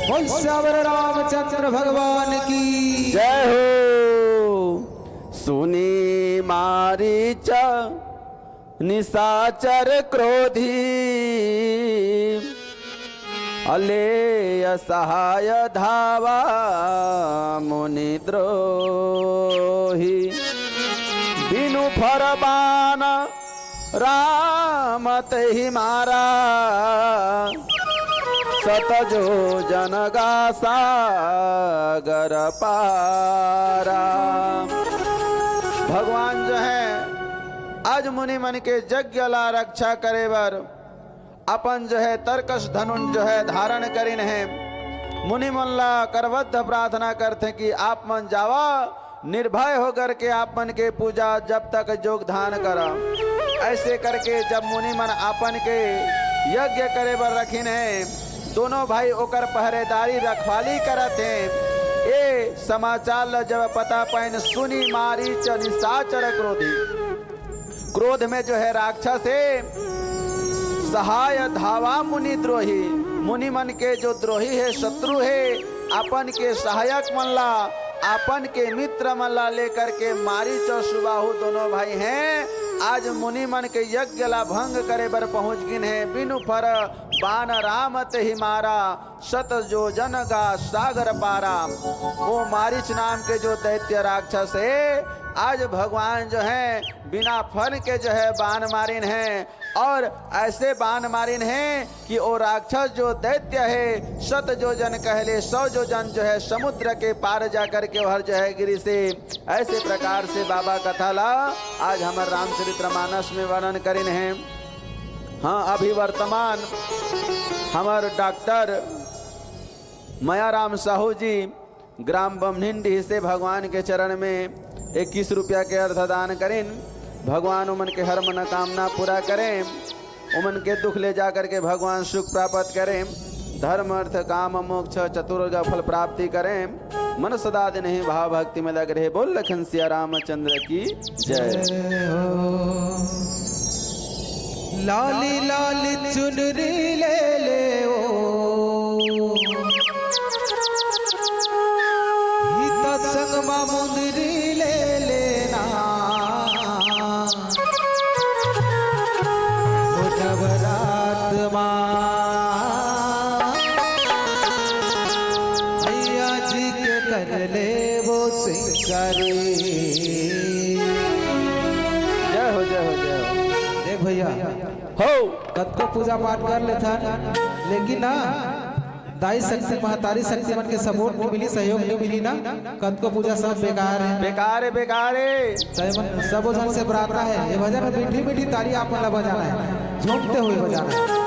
बोल श्यावर रामचंद्र भगवान की जय हो। सुनी मारीच निशाचर क्रोधी, अले असहाय धावा मुनिद्रोही। बिनु फरमान रामत ही मारा, सतजो जनगा सागर पारा। भगवान जो है आज मुनि मन के यज्ञ ला रक्षा करे बर अपन जो है तरकश धनुन जो है धारण करिन है। मुनि मन ला करबद्ध प्रार्थना करते कि आप मन जावा निर्भय होकर के आप मन के पूजा जब तक योगदान करा। ऐसे करके जब मुनि मन आपन के यज्ञ करे बर रखिन है, दोनों भाई ओकर पहरेदारी रखवाली करत हैं। ये समाचार ला जब पता पाइन सुनी मारीच निशाचर क्रोधी, क्रोध में जो है राक्षस है। सहाय धावा मुनि द्रोही, मुनि मन के जो द्रोही है शत्रु है, अपन के सहायक मन ला अपन के मित्र मन ला लेकर के मारीच और सुबाहु दोनों भाई हैं आज मुनि मन के यज्ञ ला भंग करे बर पहुंच गिन है। बिनु फर बान रामत ही मारा, शत जो जन गा सागर पारा। वो मारीच नाम के जो दैत्य राक्षस है आज भगवान जो है बिना फन के जो है बाण मारिन है, और ऐसे बाण मारिन है कि वो राक्षस जो दैत्य है शत जो जन कहले 100 जो जन जो है समुद्र के पार जाकर के हर जो है गिरी से। ऐसे प्रकार से बाबा कथा ला आज हमारे रामचरितमानस में वर्णन करिन है। हाँ, अभी वर्तमान हमारे डॉक्टर मयाराम साहू जी ग्राम बमनिंडी से भगवान के चरण में 21 रुपया के अर्धदान करें। भगवान उमन के हर मनोकामना पूरा करें, उमन के दुख ले जाकर के भगवान सुख प्राप्त करें, धर्म अर्थ काम मोक्ष चतुर्ग फल प्राप्ति करें। मन सदा दिन ही भाव भक्ति में लग रहे। बोल लखन सिया रामचंद्र की जय। लाली लाली चुनरी ले ले ओ, हिता संग मुंदरी ले लेना। ओ जब रात भैया जी के कर ले वो सिंगारी। जय हो जय हो जय हो। देख भैया हो कद को पूजा पाठ कर लेता, लेकिन ना दाई शक्ति महतारी शक्ति मन के सपोर्ट नहीं मिली, सहयोग नहीं मिली ना, कद को पूजा सब बेकार है। बेकार है बेकार है। सब जन से प्रार्थना है ये भजन में मीठी मीठी ताली आप मन बजाना है, झूमते हुए बजाना है।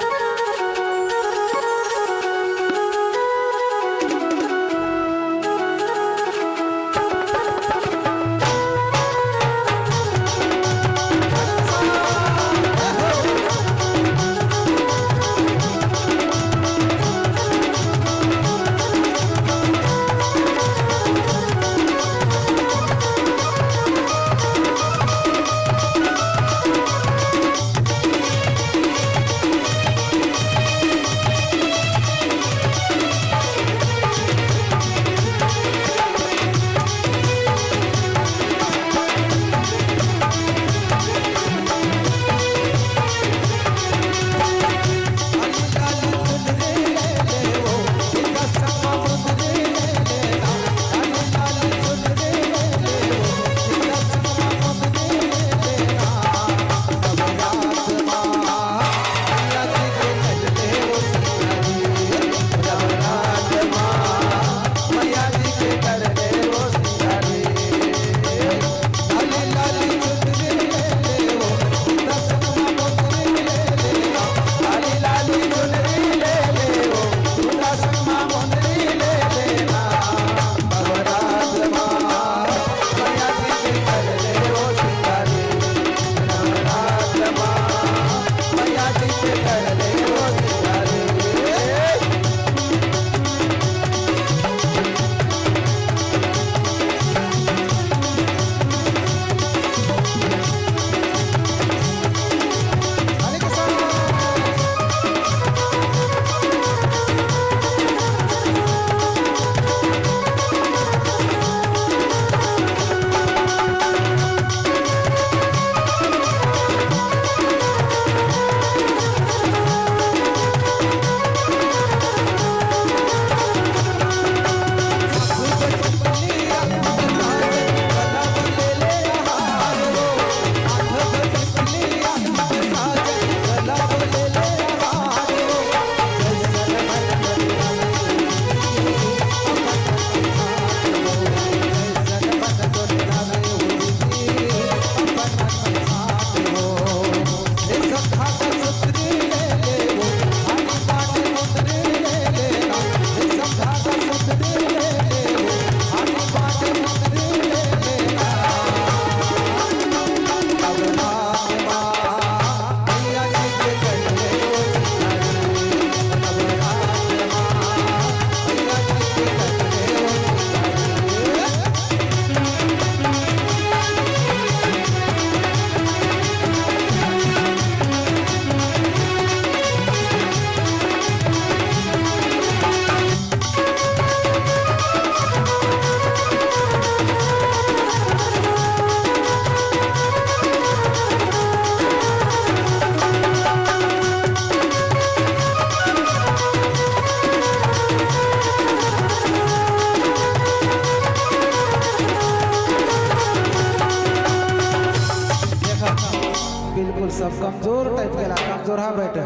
कमजोर टाइप के कमजोर हाँ बेटे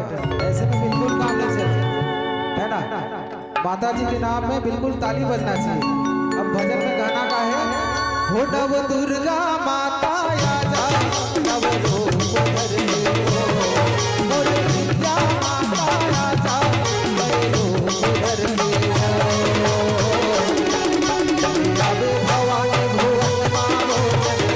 ऐसे में बिल्कुल काम नहीं चलता है ना। माता जी के नाम में बिल्कुल ताली बजना चाहिए। अब भजन में गाना का है हो नव दुर्गा माता आ जा नव रूप धर ले हो मोर विद्या माता आ जा नव रूप धर ले हो आवे भवानी भुवन मावो चले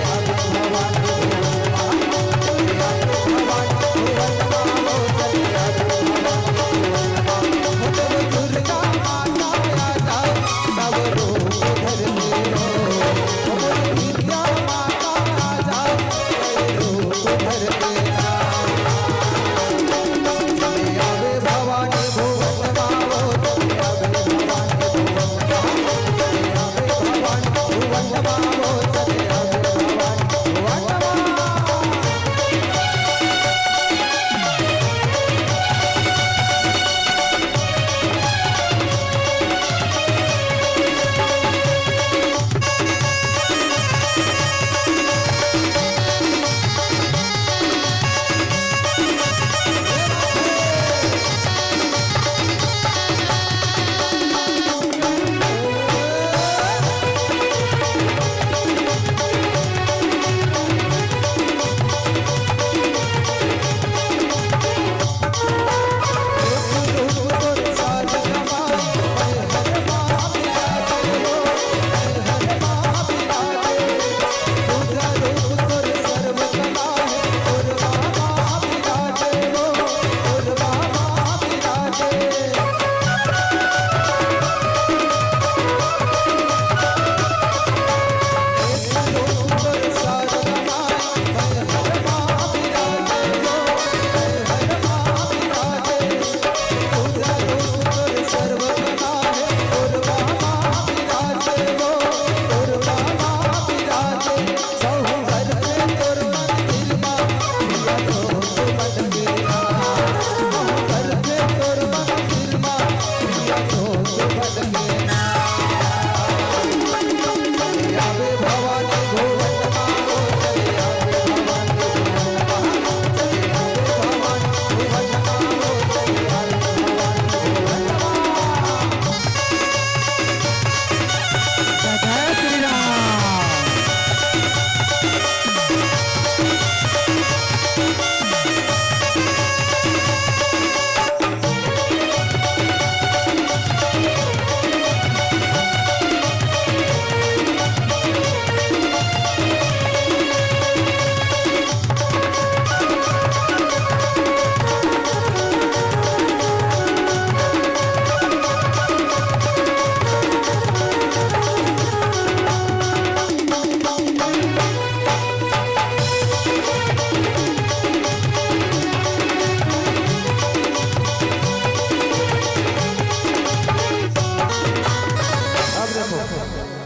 आवे भवानी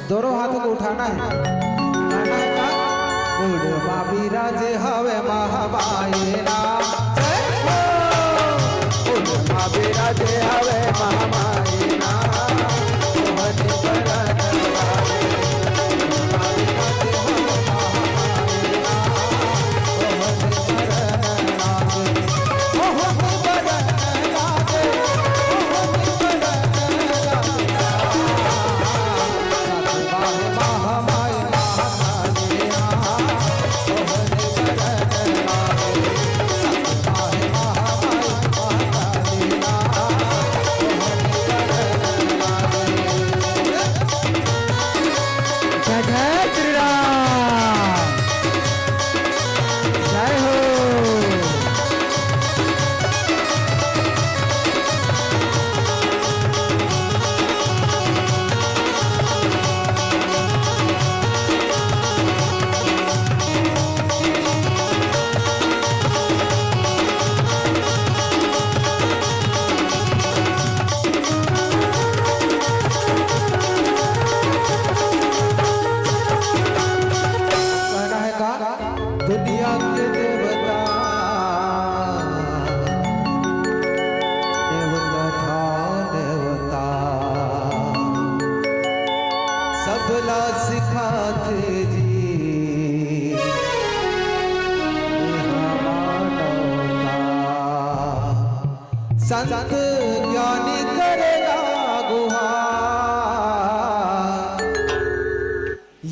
दोनों हाथों को उठाना है गाना है का बुढ़वा बिराज हवे महामाई ना बुढ़वा बिराज हवे महामाई ना मोहन बरन वाले दुनिया के देवता देवता देवता सबला सिखाते जी मानव संत ज्ञानी करेगा गुहार।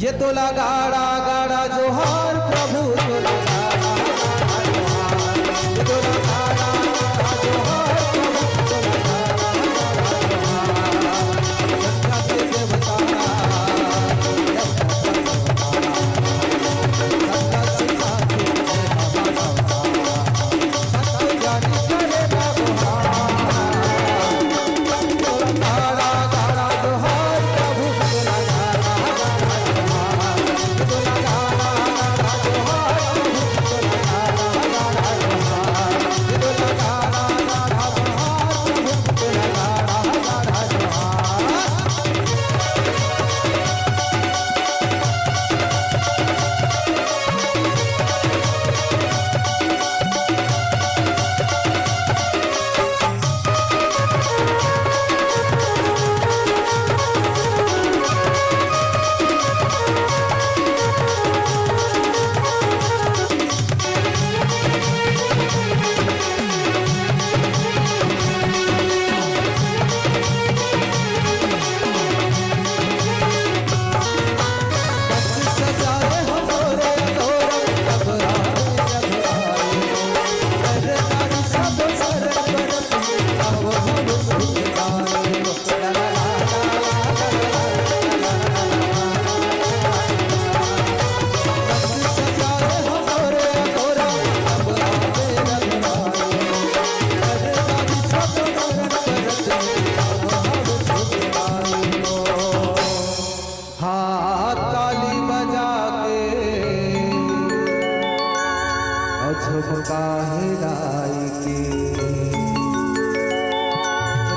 ये तो लगाड़ा गाड़ा जोहार प्रभु तो लगाड़ा गाड़ा जोहार। ये तो लगाड़ा गाड़ा जोहार प्रभु तो लगाड़ा गाड़ा जोहार। संत के देवता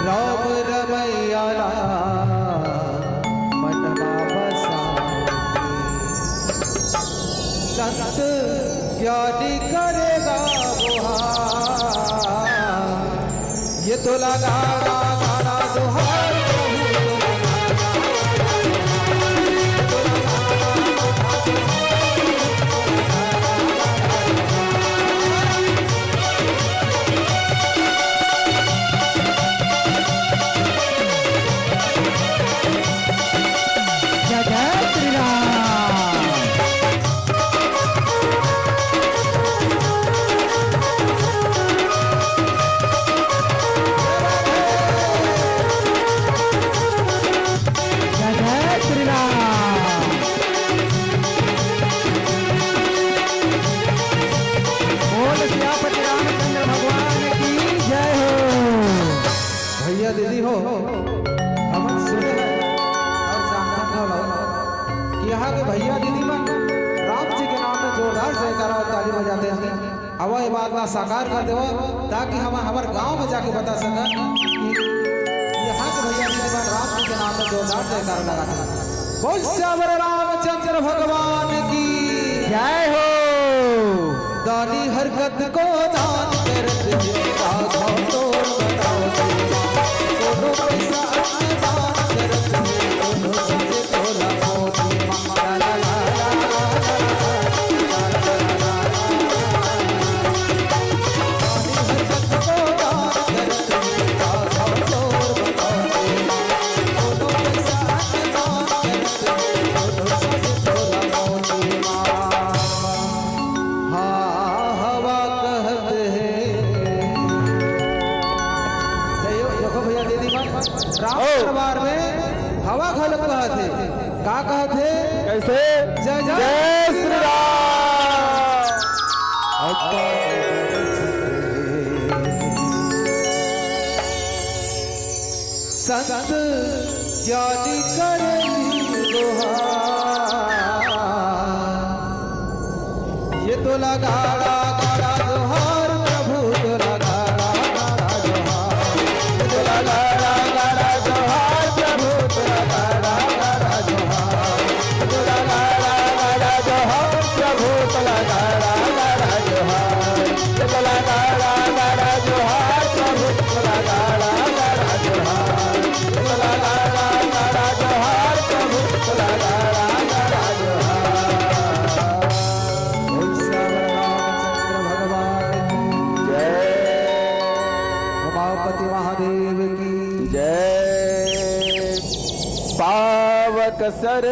राम रमैया मनमा बसाए। संत ज्ञानी करेगा गुहार। ये तो लगाड़ा गाड़ा जोहार दीदी हो। हम सुने और जानते हो कि यहाँ के भैया दीदी मन राम जी के नाम में जोरदार जयकारा और ताली बजाते हैं। अब ये बात ना साकार कर दो ताकि हम हमारे गांव में जाके बता सकें कि यहाँ के भैया दीदी मन राम जी के नाम में जोरदार जयकारा लगाते हैं। बोल श्यावर रामचंद्र भगवान की जय हो। दानी हरकत को दान करत राघव तो बताओ दोनों पैसा अपने दान करत दोनों साजे तोला मोती ला ला ला हरकत को दान करत राघव तो बताओ दोनों पैसा अपने दान करत दोनों साजे तोला मोती हवा कहते हैं। देखो भैया दीदी मन राम दरबार में हवा घलक कहते का कहते कैसे जय जय श्री राम। संत ज्ञानी करेगी गुहार। ये तो लगाड़ा गाड़ा जोहार प्रभु तो लगाड़ा गाड़ा जोहार। ये तो लगाड़ा गाड़ा जोहार प्रभु तो लगाड़ा गाड़ा जोहार। ये तो लगाड़ा गाड़ा जोहार प्रभु तो लगाड़ा गाड़ा जोहार। ये तो लगाड़ा गाड़ा जोहार प्रभु तो लगाड़ा गाड़ा जोहार। ये तो लगाड़ा गाड़ा जोहार प्रभु तो लगाड़ा गाड़ा जोहार। भगवान की जय। उमापति पावक सर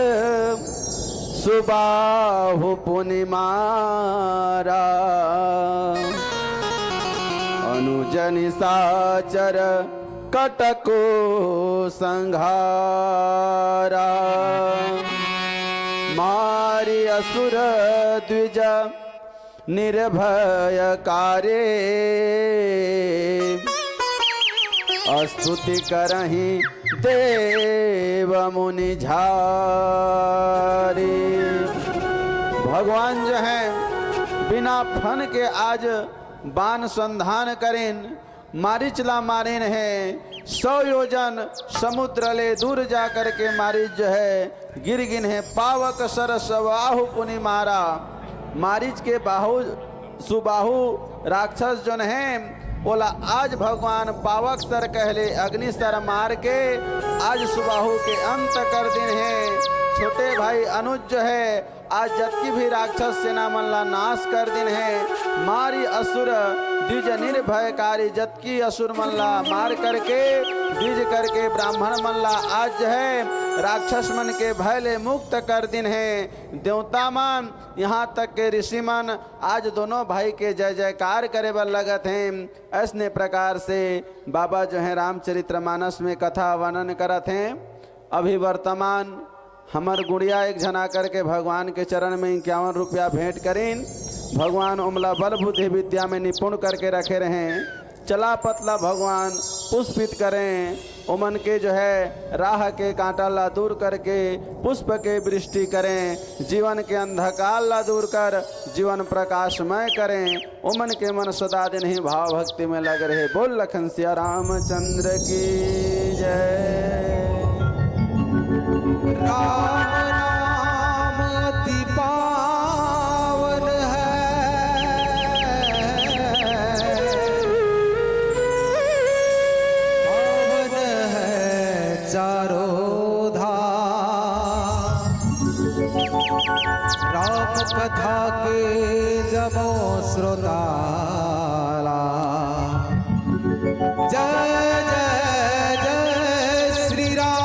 सुबाहु पुनिमारा अनुजनि साचर कटको संघारा मारी असुर द्विज निर्भय कार्य स्तुति करहि देव मुनि झारी। भगवान जो हैं बिना फन के आज बाण संधान करें मारीचला मारेन है 100 योजन समुद्र ले दूर जा कर के मारीच जो है गिर गिन है पावक सरस बाहु पुनि मारा। मारीच के बाहु सुबाहु राक्षस जन है बोला आज भगवान पावक सर कहले अग्नि सर मार के आज सुबाहु के अंत कर दिन है। छोटे भाई अनुज जो है आज जबकि भी राक्षस सेना मल्ला नाश कर दिन है। मारी असुर द्विज निर्भयकारी जबकि असुर मल्ला मार करके द्विज करके ब्राह्मण मल्ला आज जो है राक्षस मन के भयले मुक्त कर दिन है। देवता मन यहाँ तक के ऋषि मन आज दोनों भाई के जय जयकार करे बर लगत हैं। ऐसने प्रकार से बाबा जो है रामचरितमानस में कथा वर्णन करत हैं। अभी वर्तमान हमर गुड़िया एक जना करके भगवान के चरण में 51 रुपया भेंट करें। भगवान उमला बल बुद्धि विद्या में निपुण करके रखे रहें। चला पतला भगवान पुष्पित करें। उमन के जो है राह के कांटा ला दूर करके पुष्प के वृष्टि करें। जीवन के अंधकार ला दूर कर जीवन प्रकाशमय करें। उमन के मन सदा दिन ही भाव भक्ति में लग रहे। बोल लखन सिया रामचंद्र की जय। राम नाम अति पावन है, पावन है चारों धाम। राम कथा के जमो श्रोताला जय जय जय श्री राम।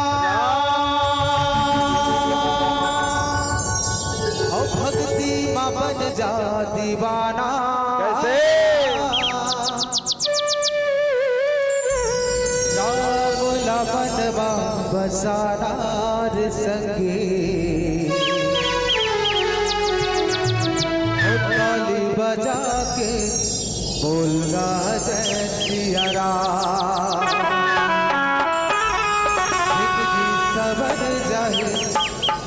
भक्ति बन जा दीवाना कैसे राम लवन बसानार संगी ताली बजा के बोलगा जय सिया राम। जिंदगी सवर जाए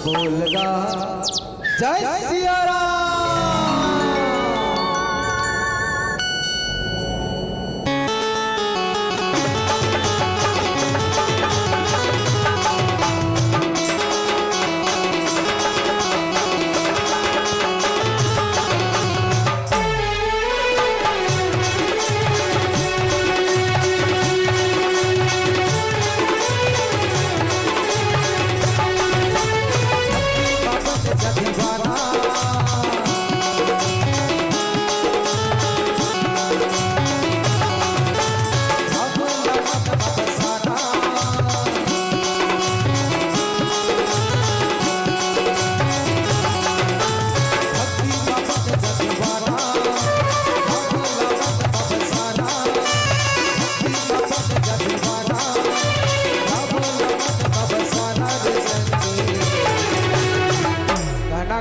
बोलगा जय सिया राम।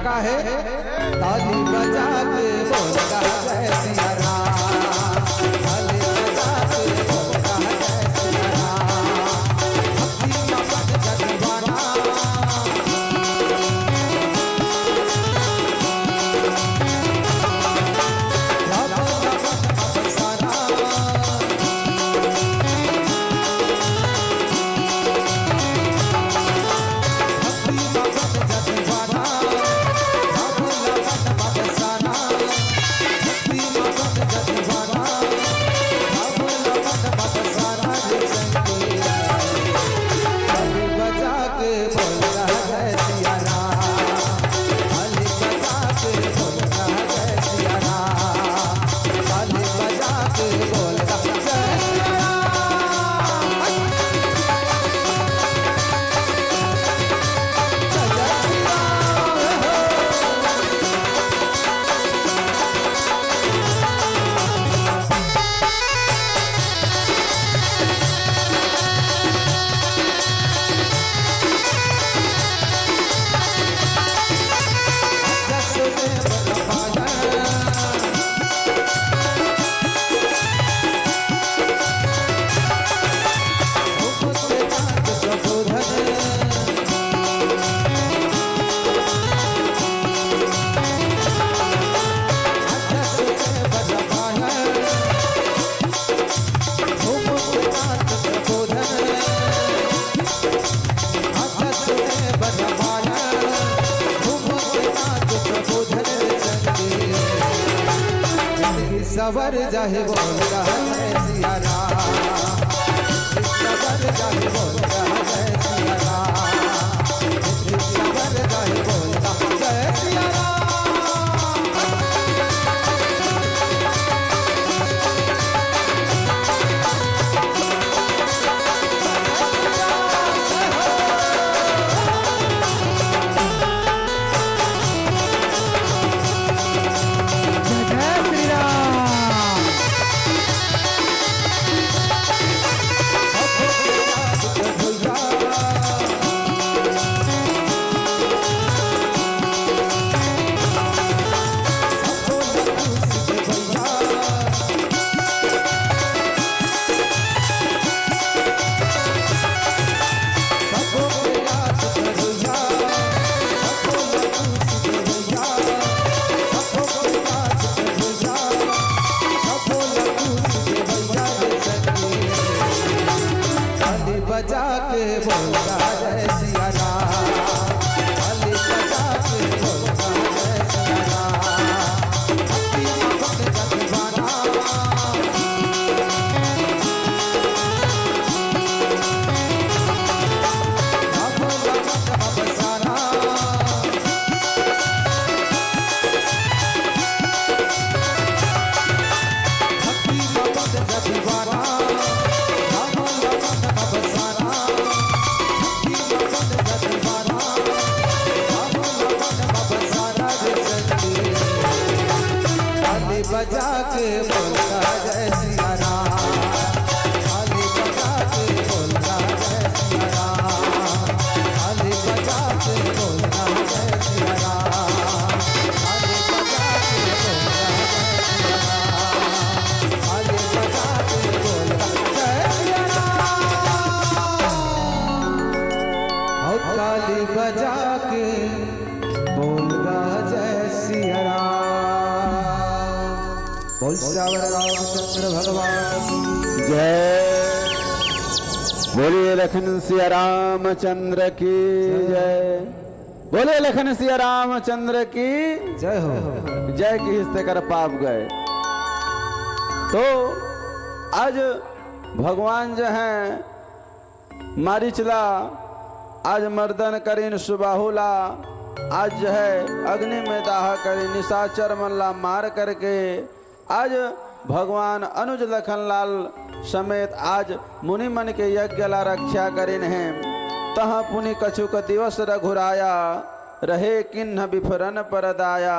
का है ताली बजा के बोलगा जय सिया राम। ताली बजा के बोलगा जय सिया राम। भक्ति में बन जा दीवाना भक्ति सवर जाहे बोल रहा है सिया राम, सवर जाहे बोल रहा है सिया राम, सवर जाहे बोल रहा है सिया राम। बजा के बोलता जय सिया राम, अली बजा के बोलता जय सिया राम, भक्ति भक्त जगवाना हम लगा बसाना, भक्ति भक्त जगवाना बजा के बोलता जय सिया राम, अली बजा के बोलता जय सिया राम, अली बजा के बोलता जय सिया राम, अली बजा के बोलता जय सिया राम, अली बजा के बोलता जय सिया राम, और काली बजा के बोलता जय सिया राम। बोल श्यावर रामचंद्र भगवान की जय। बोलिए लखन सिया रामचंद्र की जय। बोले लखन सिया रामचंद्र की जय हो। जय की हिस्से कर पाप गए। तो आज भगवान जो हैं मारीचला, आज मर्दन करीन सुबाहुला, आज जो है अग्नि में दाह करी निशाचर मल्ला मार करके आज भगवान अनुज लखनलाल समेत आज मुनि मन के यज्ञ ला रक्षा करिन हैं। तह पुनि कछुक दिवस रघुराया, रहे किन्ह विफरन परदाया।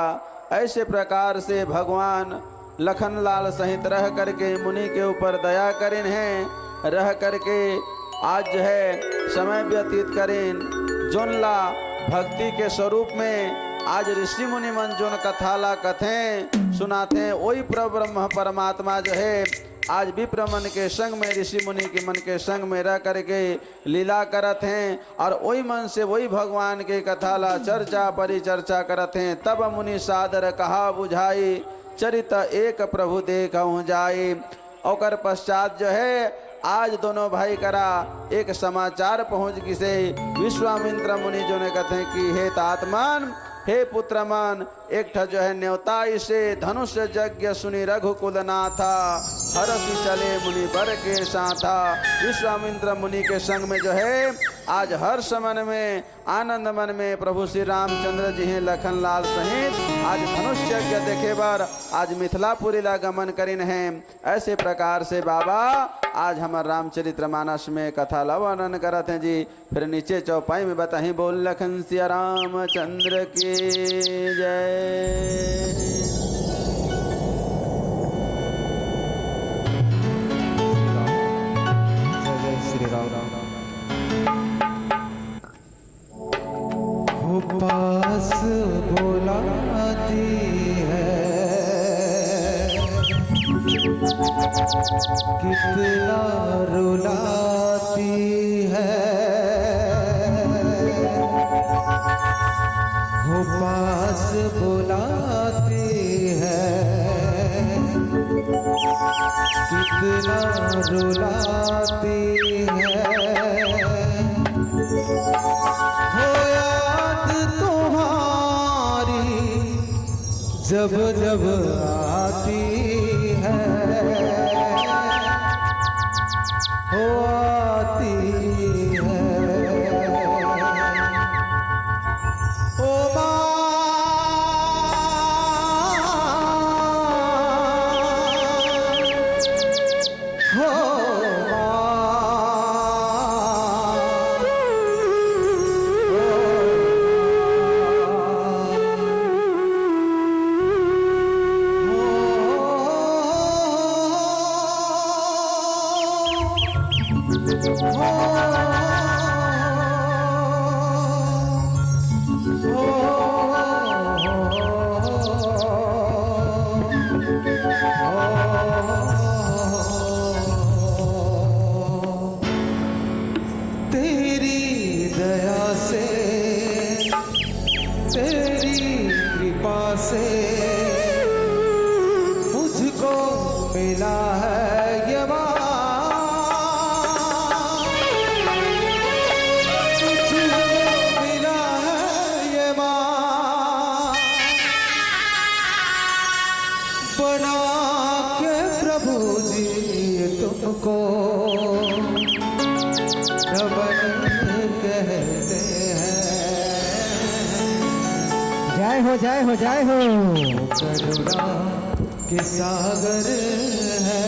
ऐसे प्रकार से भगवान लखनलाल सहित रह करके मुनि के ऊपर दया करिन हैं, रह करके आज जो है समय व्यतीत करें। जोनला भक्ति के स्वरूप में आज ऋषि मुनि मन जोन कथाला कथें सुनाते हैं, वही परब्रह्म परमात्मा जो है आज विप्र मन के संग में, ऋषि मुनि के मन के संग में रह करके लीला करत हैं। और वही मन से वही भगवान के कथाला चर्चा परिचर्चा करत हैं। तब मुनि सादर कहा बुझाई, चरित एक प्रभु देखऊं जाए। और पश्चात जो है आज दोनों भाई करा एक समाचार पहुंच गिसे। विश्वामित्र मुनि जो ने कहते हैं कि हे तात्मान, हे पुत्रमान, एक ठा जो है न्योता इसे धनुष यज्ञ सुनी रघुकुल नाथा, हरसि चले मुनि बर के साथा। विश्वामित्र मुनि के संग में जो है आज हर्ष मन में आनंद मन में प्रभु श्री रामचंद्र जी हैं लखनलाल सहित आज धनुष यज्ञ देखे बार आज मिथिलापुरी ला गमन करिन हैं। ऐसे प्रकार से बाबा आज हमारे रामचरित्र मानस में कथा ला वर्णन करते हैं जी। फिर नीचे चौपाई में बताही बोल लखन सिया रामचंद्र की जय। जय श्री राम। हो पास बुलाती है, कितना रुलाती है। हो पास बुलाती है, कितना रुलाती है। हो याद तुम्हारी जब जब आती है, हो आती है। ओ माँ हो तेरी दया से तेरी कृपा से मुझको मिला है ये मिला है ये बना के प्रभु जी तुमको रमन कहते हैं। जय हो जय हो जय हो। करुणा के सागर है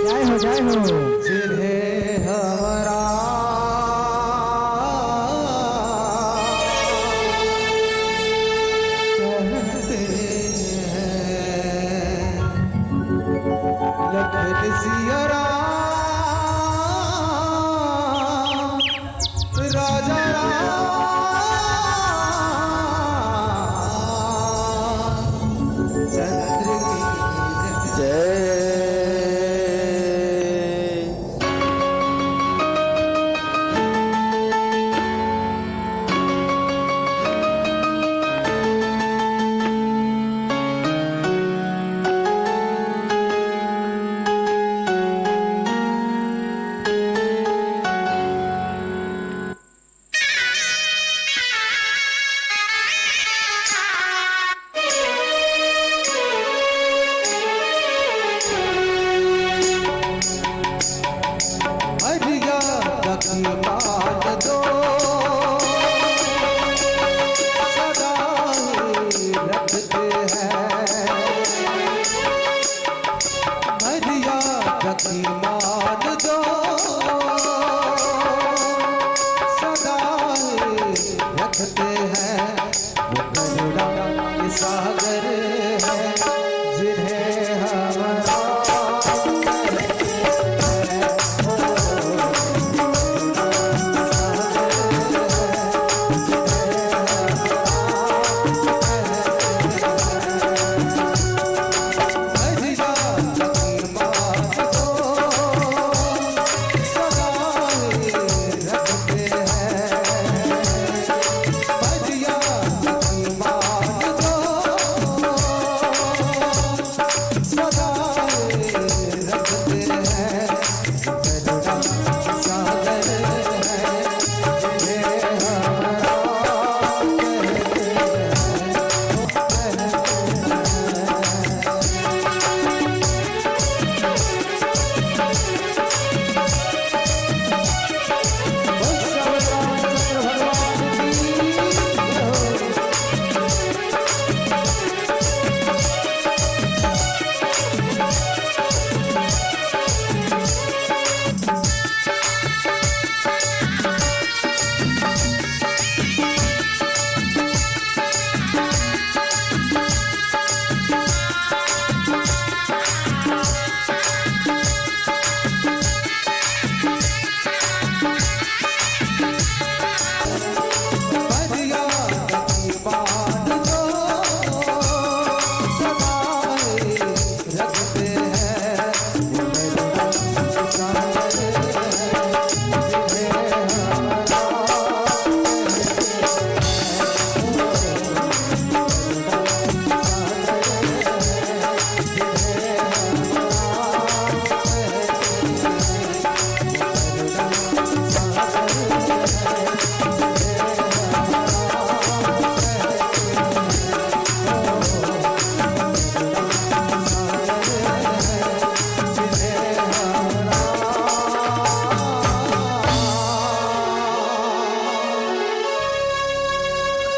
जय हो जय हो। जिन्हें हमारा कहते हैं। लखन सिया राम राजा राम चंद्र की जय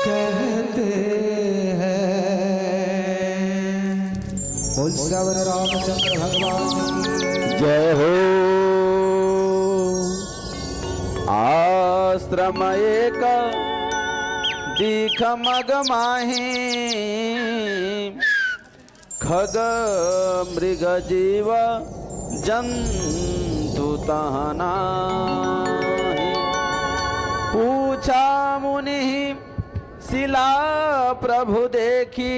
कहते हैं। बोल श्यावर रामचंद्र भगवान की जय हो। आश्रम एक दीख मग माही, खग मृग जीव जंतु तहना। पूछा मुनि शिला प्रभु देखी,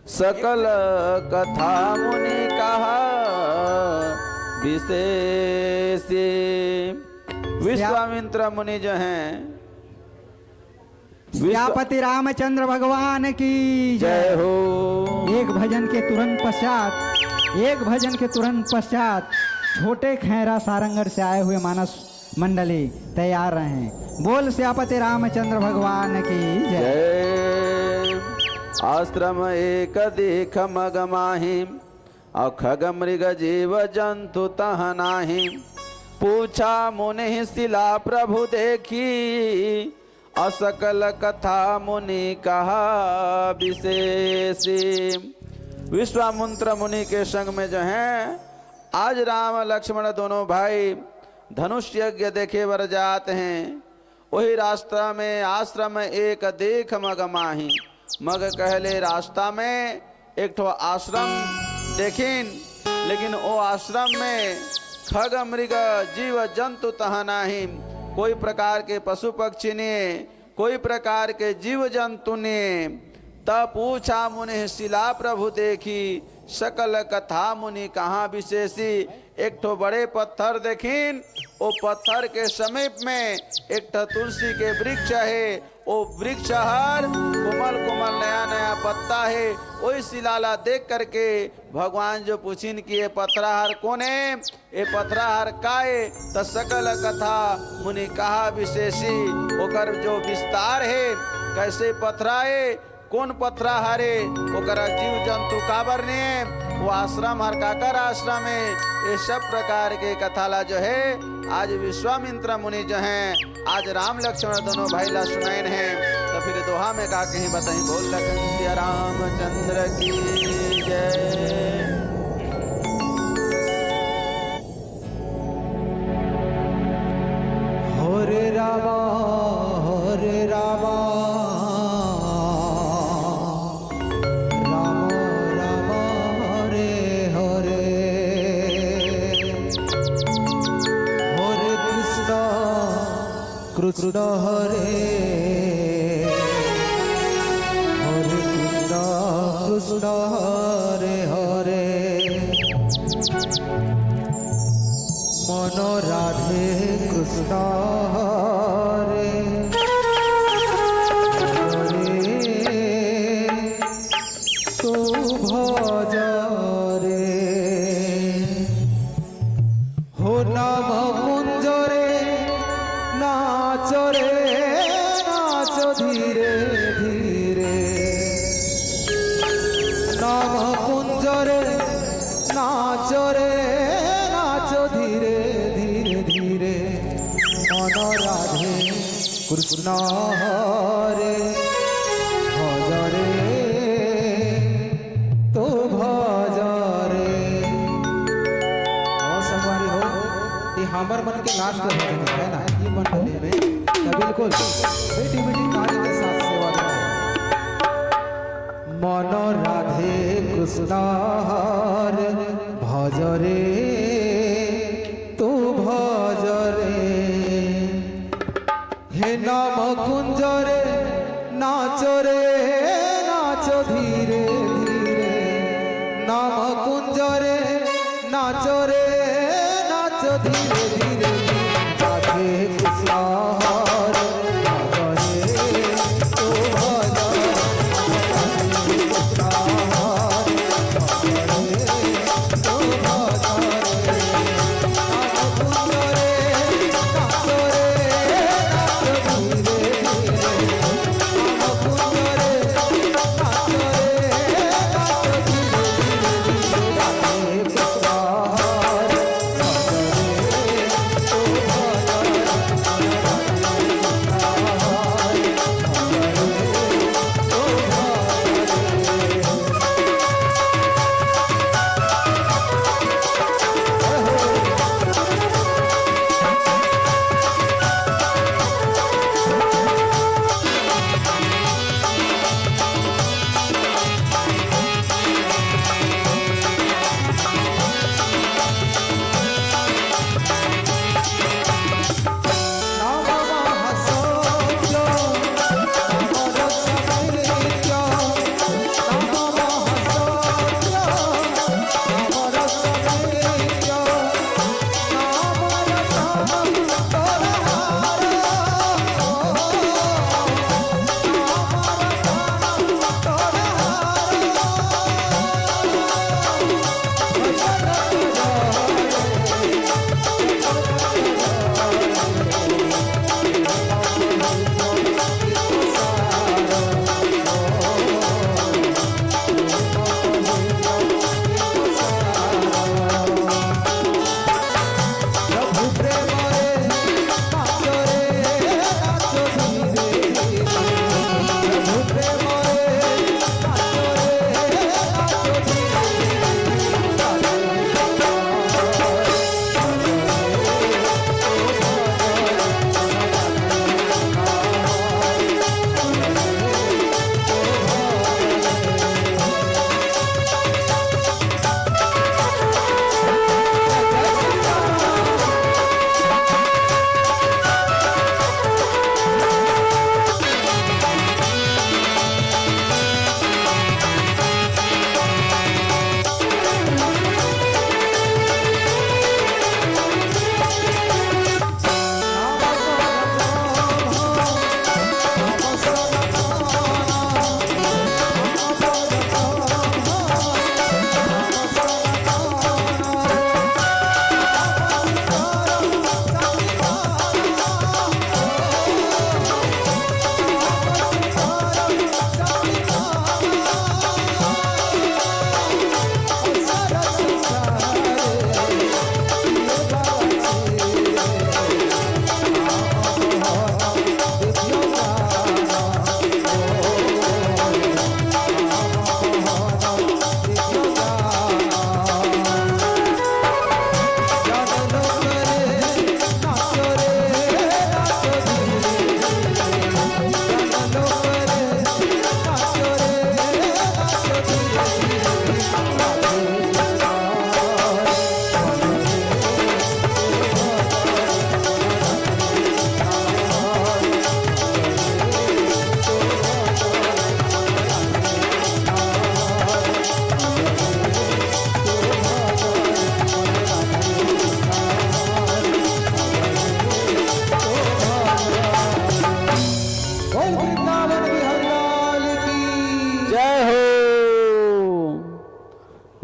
सकल कथा मुनि कहा विशेष। विश्वामित्र मुनि जो हैं, सियापति रामचंद्र भगवान की जय हो। एक भजन के तुरंत पश्चात छोटे खैरा सारंगढ़ से आए हुए मानस मंडली तैयार रहे। बोल सियापति रामचंद्र भगवान की जय। जय। आश्रम एक देख मग माही, अखग मृग जीव जंतु तह नाही। पूछा मुनि शिला प्रभु देखी, असकल कथा मुनि कहा विशेषी। विश्वामित्र मुनि के संग में जो हैं, आज राम लक्ष्मण दोनों भाई धनुष यज्ञ देखे वर जाते हैं। वही रास्ता में आश्रम एक देख मग माही, मग कहले रास्ता में एक ठो आश्रम देखिन, लेकिन वो आश्रम में खग मृग जीव जंतु तह नाही। कोई प्रकार के पशु पक्षी ने, कोई प्रकार के जीव जंतु ने। तब पूछा मुनि शिला प्रभु देखी, सकल कथा मुनि कहाँ विशेषी। एक ठो बड़े पत्थर देखिन, वो पत्थर के समीप में एक ठो तुलसी के वृक्ष है। वो वृक्ष हर कोमल कोमल नया नया पत्ता है। वही शिलाला देख करके भगवान जो पूछिन कि ये पथराहार कौन है, ये पथराहार काए। तो सकल कथा मुनि कहा विशेषी। ओकर जो विस्तार है, कैसे पथराए, कौन पथरा हरे, ओकरा जीव जंतु काबर ने, वो आश्रम हर काकर आश्रम है। ये सब प्रकार के कथाला जो है आज विश्वामित्र मुनि जो हैं, आज राम लक्ष्मण दोनों भाई ला सुनाइन हैं। तो फिर दोहा में का कहीं बताई। बोल लखन सिया रामचंद्र की जय। हरे रामा हरे रामा, राम राम हरे हरे, हरे कृष्ण कृष्ण हरे, हरे कृष्ण कृष्ण हरे हरे। मन राधे कृष्ण हरे हरे, तू भज रे। हो नाम कुंज रे नाच रे, नाच धीरे धीरे। नाम कुंज रे नाच रे, नाच धीरे धीरे धीरे। मन राधे कृष्ण हरे भज रे, तो भज रे। और संगवारी हो, ये हमर मन के लास्ट भजन है ना, ये मंडली में तो बिल्कुल बेटी बेटी नारी के साथ सेवा करें। मन राधे कृष्ण हरे भज रे, तू भज रे। हे नाम कुंज रे नाच रे, नाच धीरे धीरे। नाम कुंज रे नाच रे, नाच धीरे धीरे। राधे कृष्ण हरे भज रे, तू भज रे। राधे कृष्ण हरे भज रे, तू भज रे। नाम कुंज रे नाच रे, नाच धीरे धीरे। नाम कुंज रे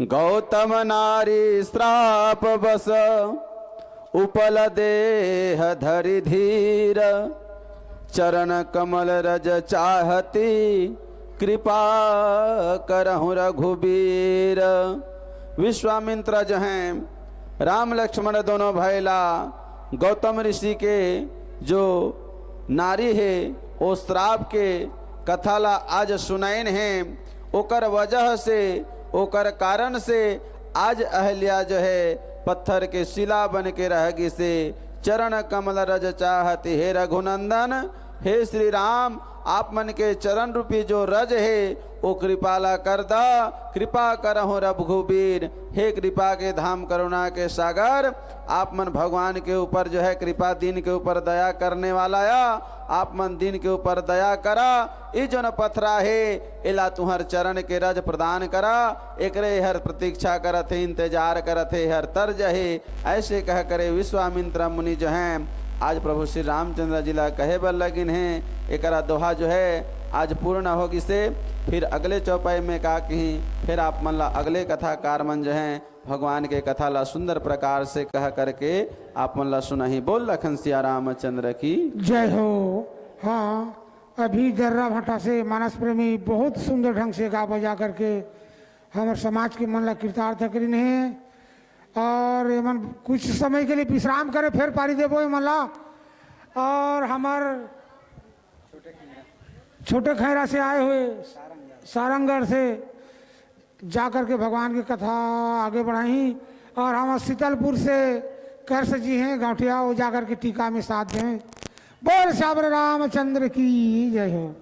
गौतम नारी श्राप बस उपल देह धरि धीर चरण कमल रज चाहती कृपा करहु रघुबीर। विश्वामित्र जो हैं राम लक्ष्मण दोनों भैला गौतम ऋषि के जो नारी है वो श्राप के कथाला आज सुनाइन है। ओकर वजह से ओकर कारण से आज अहल्या जो है पत्थर के शिला बन के रहगी से चरण कमल रज चाहती हे रघुनंदन। हे श्री राम आप मन के चरण रूपी जो रज है वो कृपाला कर दा, कृपा करहु रघुबीर। हे कृपा के धाम करुणा के सागर आप मन भगवान के ऊपर जो है कृपा दीन के ऊपर दया करने वाला या आप मन दीन के ऊपर दया करा। ई जो न पथरा है इला तुहर चरण के रज प्रदान करा। एकरे हर प्रतीक्षा करत है इंतजार करत है हर तर्ज है। ऐसे कह करे विश्वामित्र मुनि जो हैं आज प्रभु श्री रामचंद्र जिला कहे बर लगिन है। एकरा दोहा जो है आज पूर्ण होगी से फिर अगले चौपाई में का कहीं फिर आप मन ला अगले कथाकार मन जो हैं भगवान के कथा ला सुंदर प्रकार से कह करके आप मन ला सुनही। बोल लखन सिया रामचंद्र की जय हो। हाँ, अभी दर्रा भट्टा से मानस प्रेमी बहुत सुंदर ढंग से गा बजा करके हमारे समाज के मन ला कृतार्थ करीन है। और मन कुछ समय के लिए विश्राम करे फिर पारी देवो मन ला। और हमार छोटे खैरा से आए हुए सारंगढ़ से जा करके भगवान की कथा आगे बढ़ाई। और हम शीतलपुर से कर्ष जी हैं गौठिया वो जा करके टीका में साथ दें। बोल श्याम रामचंद्र की जय हो।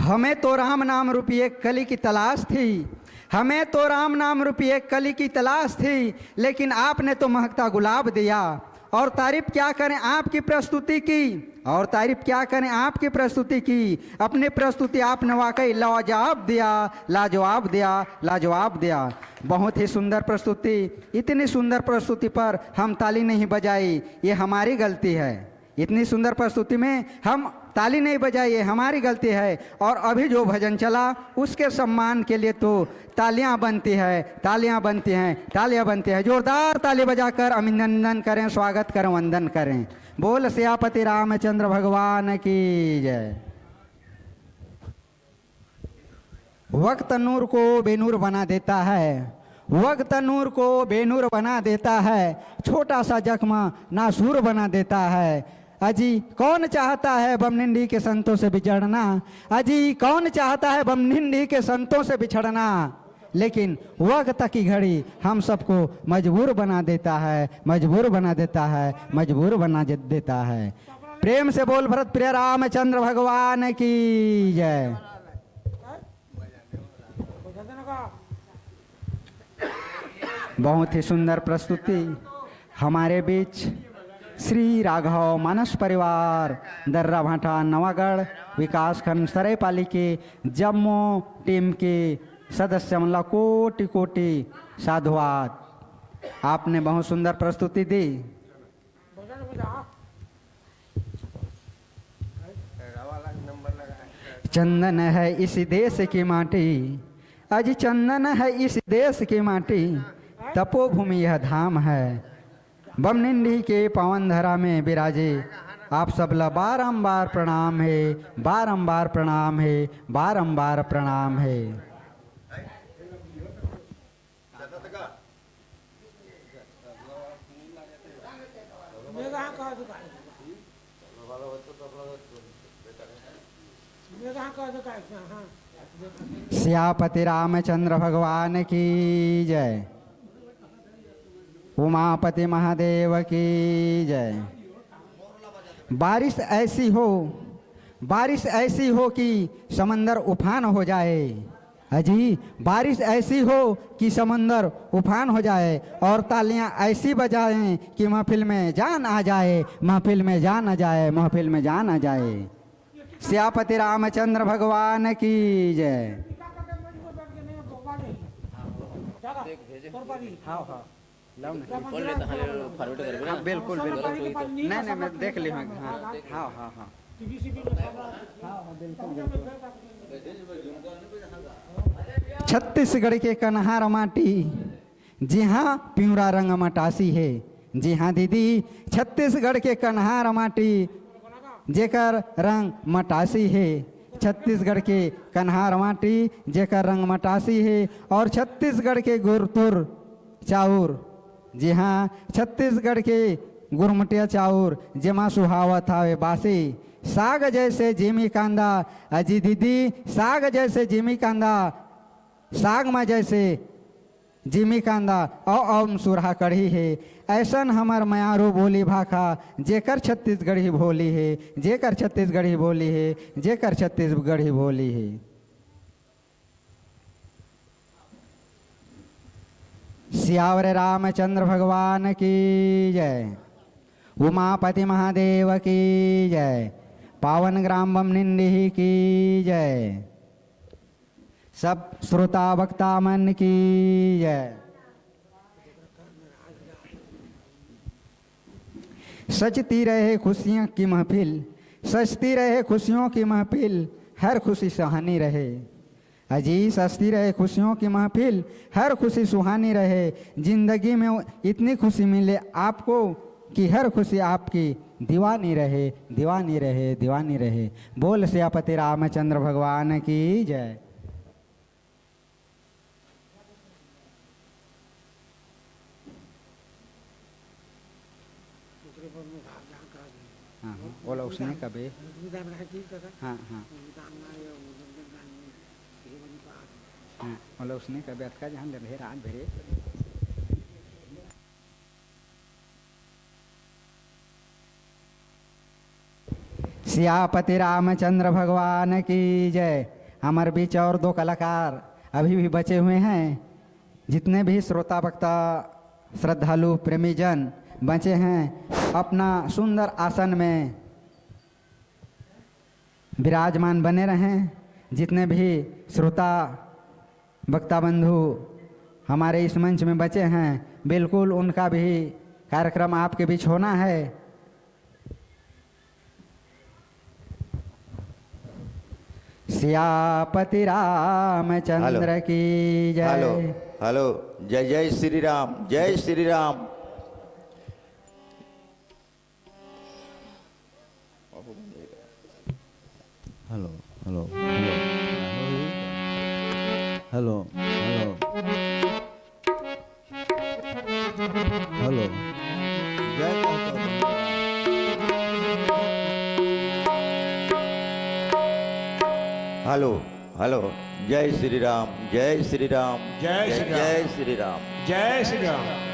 हमें तो राम नाम रूपी एक कली की तलाश थी, हमें तो राम नाम रूपी एक कली की तलाश थी, लेकिन आपने तो महकता गुलाब दिया। और तारीफ क्या करें आपकी प्रस्तुति की, और तारीफ क्या करें आपकी प्रस्तुति की। अपनी प्रस्तुति आपने वाकई लाजवाब दिया, लाजवाब दिया, लाजवाब दिया। बहुत ही सुंदर प्रस्तुति। इतनी सुंदर प्रस्तुति पर हम ताली नहीं बजाई, ये हमारी गलती है। इतनी सुंदर प्रस्तुति में हम ताली नहीं बजाई, ये हमारी गलती है। और अभी जो भजन चला उसके सम्मान के लिए तो तालियां बनती है, तालियां बनती हैं, तालियां बनती हैं। जोरदार ताली बजाकर अभिनंदन करें, स्वागत करें, वंदन करें। बोल सियापति रामचंद्र भगवान की जय। वक्त नूर को बेनूर बना देता है, वक्त नूर को बेनूर बना देता है, छोटा सा जख्म नासूर बना देता है। अजी कौन चाहता है बमनिंडी के संतों से बिछड़ना, अजी कौन चाहता है बमनिंडी के संतों से बिछड़ना। लेकिन वक्त की घड़ी हम सबको मजबूर बना देता है, मजबूर बना देता है, मजबूर बना देता है। प्रेम से बोल भरत प्रिय रामचंद्र भगवान की जय। बहुत ही सुंदर प्रस्तुति। हमारे बीच श्री राघव मानस परिवार दर्रा भाटा नवागढ़ विकास खंड सरायपाली के जम्मू टीम के सदस्य मतलब कोटि कोटि साधुवाद। आपने बहुत सुंदर प्रस्तुति दी। चंदन है इस देश की माटी, अज चंदन है इस देश की माटी, तपोभूमि यह धाम है। बमनिंडी के पवन धरा में विराजे आप सबला बारंबार प्रणाम है, बारंबार प्रणाम है, बारंबार प्रणाम है। सियापति रामचंद्र भगवान की जय। उमापति महादेव की जय। बारिश ऐसी हो, बारिश ऐसी हो कि समंदर उफान हो जाए। अजी बारिश ऐसी हो कि समंदर उफान हो जाए, और तालियां ऐसी बजाएं कि महफिल में जान आ जाए, महफिल में जान आ जाए, महफिल में जान आ जाए। सियापति रामचंद्र भगवान की जय। हाँ हाँ बिल्कुल बिल्कुल, नहीं नहीं मैं देख ली। हाँ हाँ हाँ हाँ हाँ बिल्कुल बिल्कुल। छत्तीसगढ़ के कन्हार माटी, जी हाँ पिंवरा रंग मटासी है। जी हाँ दीदी, छत्तीसगढ़ के कन्हार माटी जेकर रंग मटासी है। छत्तीसगढ़ के कन्हार माटी जेकर रंग मटासी है। और छत्तीसगढ़ के गुरतुर चाउर, जी हाँ छत्तीसगढ़ के गुरमटिया चाउर जेमा सुहावत हावे बासी। साग जैसे जिमी कांदा, अजी दीदी साग जैसे जिमी कांदा, साग में जैसे जिमी कांदा और सुरहा कढ़ी है। ऐसन हमर मयारो बोली भाखा जेकर छत्तीसगढ़ी बोली है, जेकर छत्तीसगढ़ी बोली है, जेकर छत्तीसगढ़ी बोली है। सियावर रामचंद्र भगवान की जय, उमापति महादेव की जय, पावन ग्राम बम निंदी की जय, सब श्रोता वक्ता मन की जय। सजती रहे खुशियों की महफिल, सजती रहे खुशियों की महफिल, हर खुशी सुहानी रहे। अजी सजती रहे खुशियों की महफिल, हर खुशी सुहानी रहे। जिंदगी में इतनी खुशी मिले आपको कि हर खुशी आपकी दीवानी रहे, दीवानी रहे, दीवानी रहे। बोल सियापति रामचंद्र भगवान की जय। हाँ बोला उसने कभी, हाँ हाँ हाँ बोला उसने कभी अटका जहाँ ले रात भेरे। सियापति रामचंद्र भगवान की जय। हमारे बीच और दो कलाकार अभी भी बचे हुए हैं। जितने भी श्रोता वक्ता श्रद्धालु प्रेमी जन बचे हैं, अपना सुंदर आसन में विराजमान बने रहें। जितने भी श्रोता वक्ता बंधु हमारे इस मंच में बचे हैं, बिल्कुल उनका भी कार्यक्रम आपके बीच होना है। सियापति रामचंद्र की जय। हेलो हेलो, जय जय श्री राम, जय Shri Ram. Hello hello hello hello hello, जय हेलो हेलो, जय श्री राम, जय श्री राम, जय श्री राम, जय श्री राम, जय श्री राम।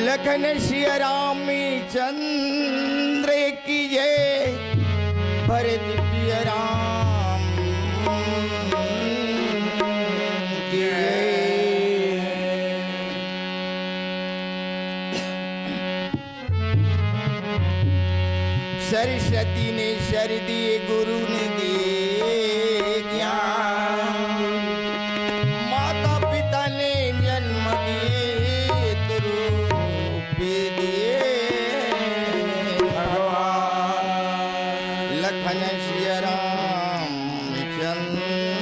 लखन सिया रामी चंद्र की जय, भरत प्रिय राम की जय। सरस्वती ने सर दिए, गुरु ने दिए ज्ञान, लखन सिया राम चंद्र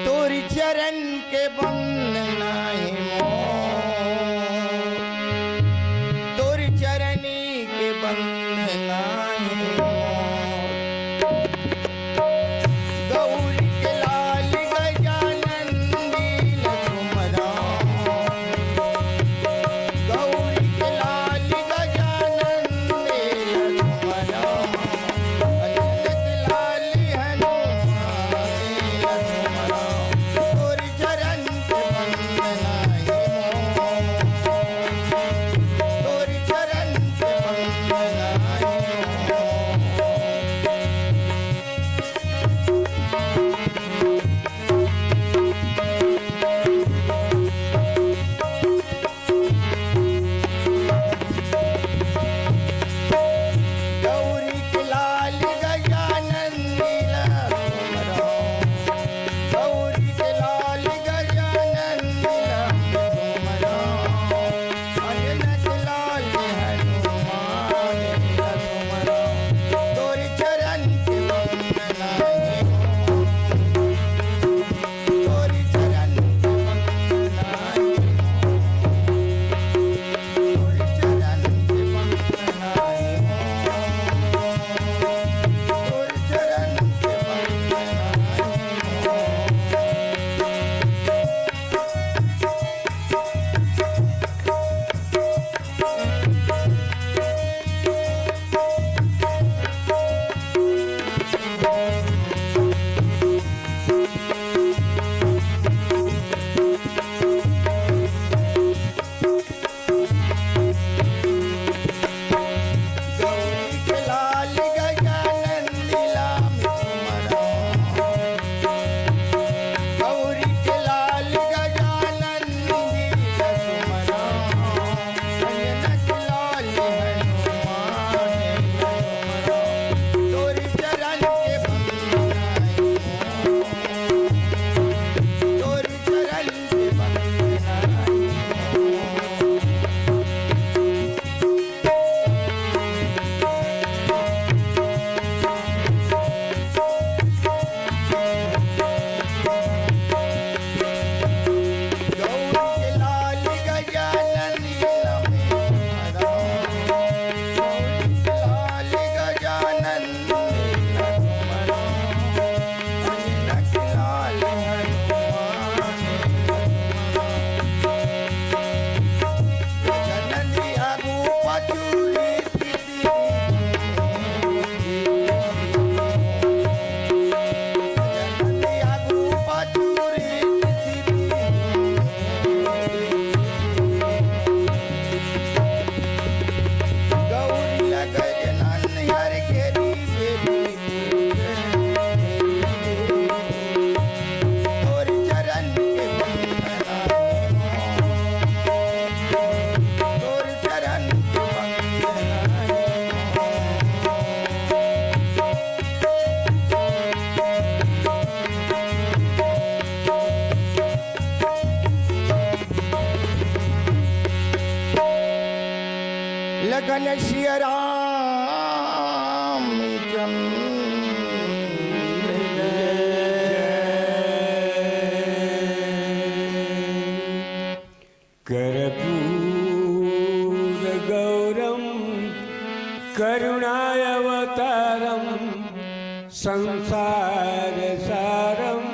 तोरी चरण के बंद नाही मोर, तोरी चरनी के बंद नाही मोर। गौरी के लाल गजानन नील सुमराम, गौरी के लाल गजानन नील सुमराम। अनंत लाल हनुमान नील सुमराम, तोरी चरण के बंद नाही मोर, तोरी चरण के बंद नाही गौरी के लाल गजानन नील सुमराम, गौरी के लाल गजानन नील सुमराम। अनंत लाल हनुमान नील सुमराम, तोरी चरण के बंद नाही मोर, तोरी चरण के बंद नाही मोर, तोरी चरण के बंद नाही मोर, तोरी चरण के बंद नाही मोर। गौरी के लाल गजानन नीला सुमराम, गौरी के लाल गजानन नील सुमराम। अनंत लाल हनुमान नील सुमराम, तोरी चरण के बंद नाही मोर, तोरी चरण के बंद नाही मोर। गौरी के लाल गजानन नील सुमराम, गौरी के लाल गजानन नील सुमराम। अनंत लाल हनुमान नील सुमराम। गजानन आगू पाछूरी तिसी, गजानन आगू पाछूरी तिसी। गौरी गजानन हर घेरी बेरी, तोरी चरण के बंद नाही मोर, तोरी चरण के बंद नाही मोर। लगन सिया राम चंद्र कर्पूर गौरम करुणावतारम संसार सारम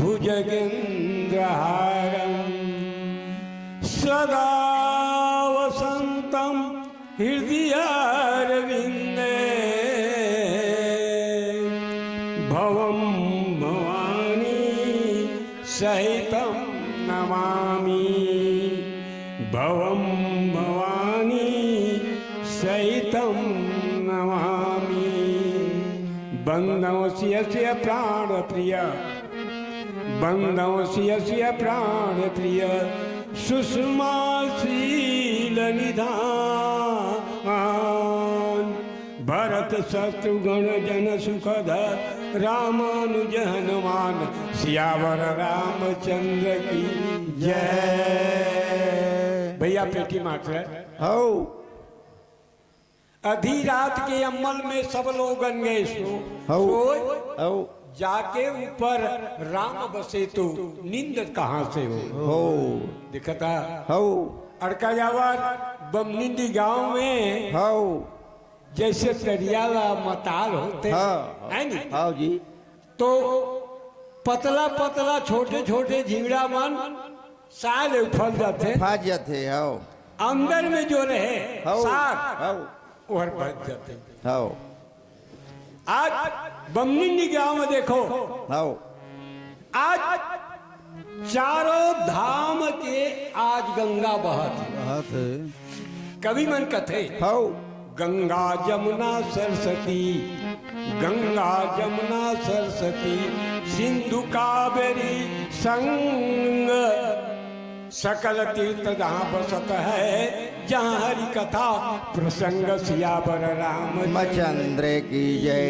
भुजगेन्द्रहारम सदा वसंतम हृदयारविंदे भवम भवानी सहितं नमामि, भवम भवानी सहितं नमामि। बंदों यस्य प्राण प्रिय, बंदों यस्य प्राण प्रिय सुषमा विधान भरत शत्रुघ्न जन सुखद रामानुज हनुमान सियावर रामचंद्र की जय। भैया पेटी मात्र हो आधी रात के अमल में सब लोग गए हो जाके ऊपर राम बसे तो नींद कहाँ से हो दिखता हो अड़का जावर बमनिंदी गांव में हो जैसे तरियाला मताल होते है नी हाँ जी तो पतला पतला छोटे छोटे झींगड़ा मन साल उफल जाते हो अंदर में जो रहे साग हो और बच जाते हो आज बमनिंदी गांव में देखो हो आज चारों धाम के आज गंगा बहत कवि मन कथे हो गंगा जमुना सरस्वती गंगा जमुना सरस्वती सिंधु कावेरी संग सकल तीर्थ जहाँ बसत है जहाँ हरि कथा प्रसंग सियावर रामचंद्र की जय।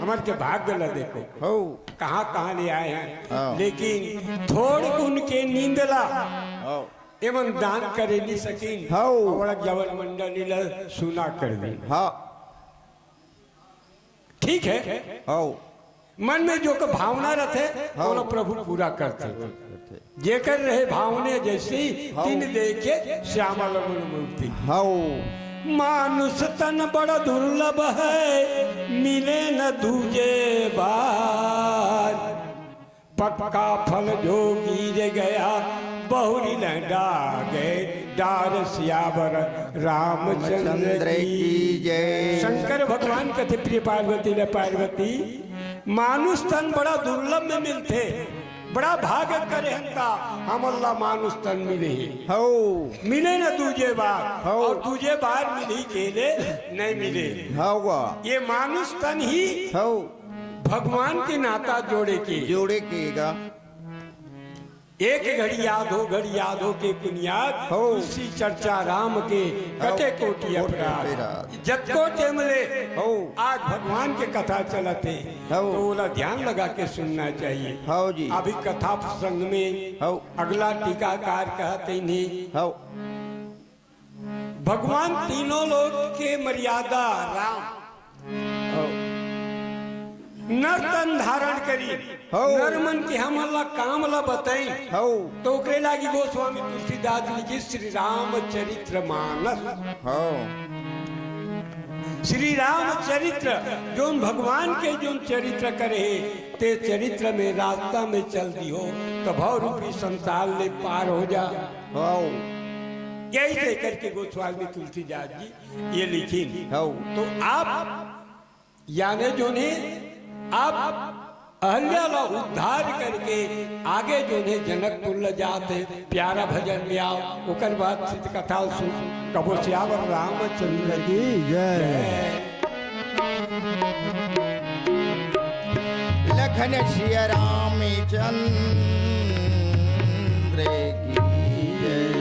हमारे के भाग्य ल देखो हो कहाँ कहाँ ले आए हैं हाँ। लेकिन थोड़ उनके नींदला हो एवं दान करे नहीं सकीन हाँ। और जवन मंडली ल सुना कर दी हाँ ठीक है हो मन में जो का भावना रखे हाँ। वो प्रभु पूरा करते जेकर रहे भावने जैसी तीन देखे श्यामल मूर्ति हो मानुष तन बड़ा दुर्लभ है मिले न दूजे बार पक्का फल जो गिर गया बहुरी न डागे डार सियावर रामचंद्र की जय। शंकर भगवान कथे प्रिय पार्वती ने पार्वती मानुष तन बड़ा दुर्लभ में मिलते बड़ा भाग करे हंता हम अल्लाह मानुष तन मिले हो मिले न दूजे बार हो। और दूजे बार मिली केले नहीं मिले होगा ये मानुष तन ही हो भगवान के नाता जोड़े की कीगा एक घड़ी याद हो घड़ी याद हो के बुनियाद हो। उसी चर्चा राम के कटे कोटि अपराध जत्को टेमले हो आज भगवान के कथा चलते हो। तो बोला ध्यान लगा के सुनना चाहिए हो जी अभी कथा प्रसंग में हो अगला टीकाकार कहते नहीं हो भगवान तीनों लोग के मर्यादा राम हो नर तन धारण करी हो। नर मन के हम अल्लाह काम ला बताई हो तो ओकरे लागी गोस्वामी तुलसीदास लिखी श्री राम चरित्र मानस हो श्री राम चरित्र जो भगवान के जो चरित्र करे ते चरित्र में रास्ता में चल दी हो तो भव रूपी संसार ले पार हो जा हो यही से करके गोस्वामी तुलसीदास जी ये लिखी हो तो आप यानी जो ने आप अहल्या ला उद्धार करके आगे जो ने जनकपुर ल जाते प्यारा भजन में आओ ओकर बाद सिद्ध कथा सुन कबो श्यावर रामचंद्र की जय। लखन सिया रामचंद्र की जय।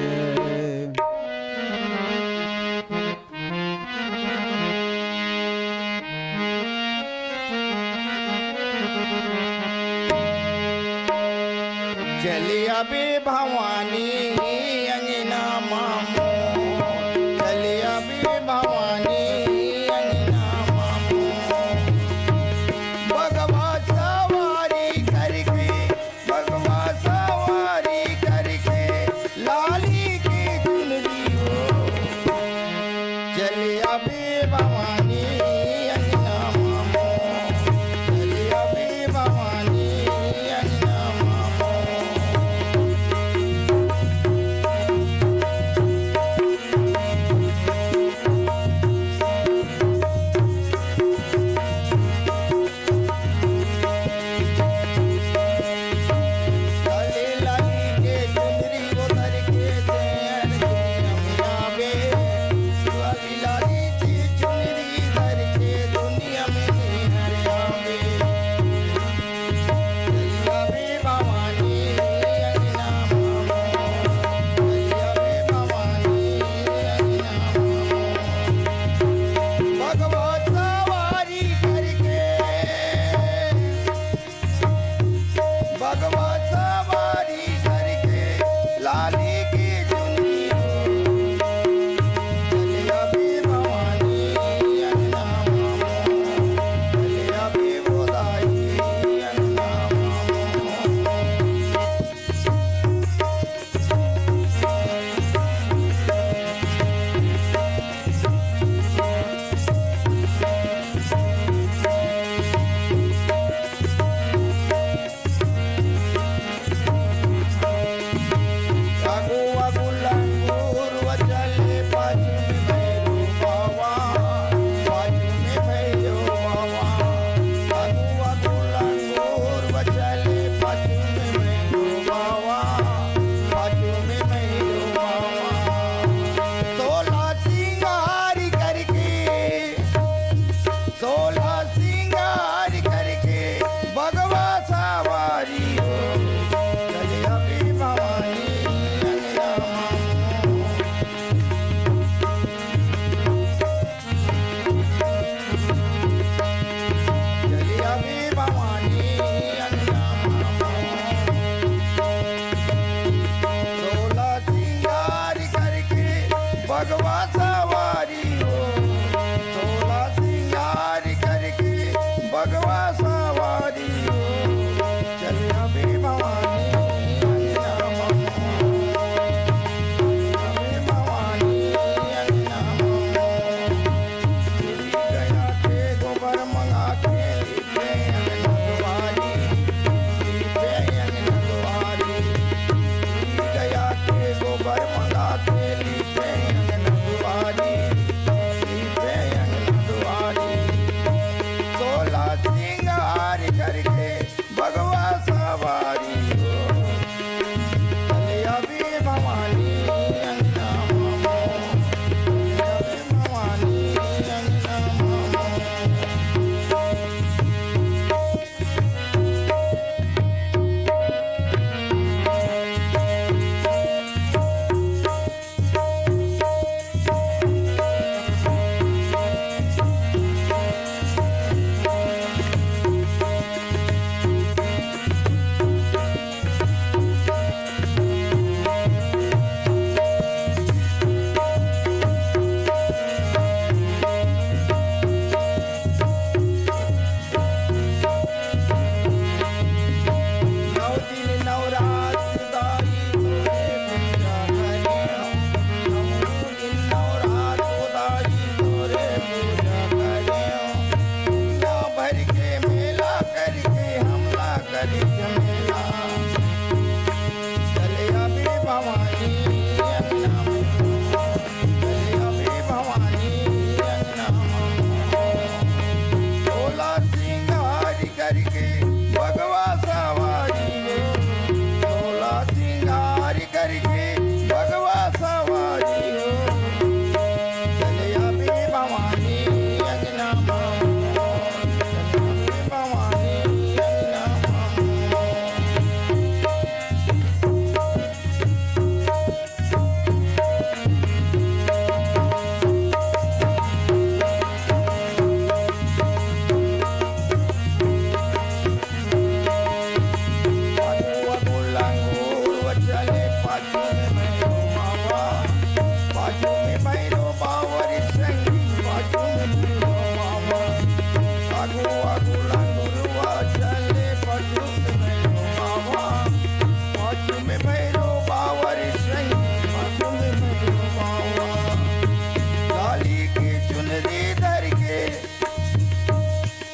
चली अभी भवानी अंगना मामो चली अभी भवानी अंगना मामो भगवा सवारी करके भगवा सवारी हो सोला सिंगार करके भगवा सवारी हो चल अभी भवानी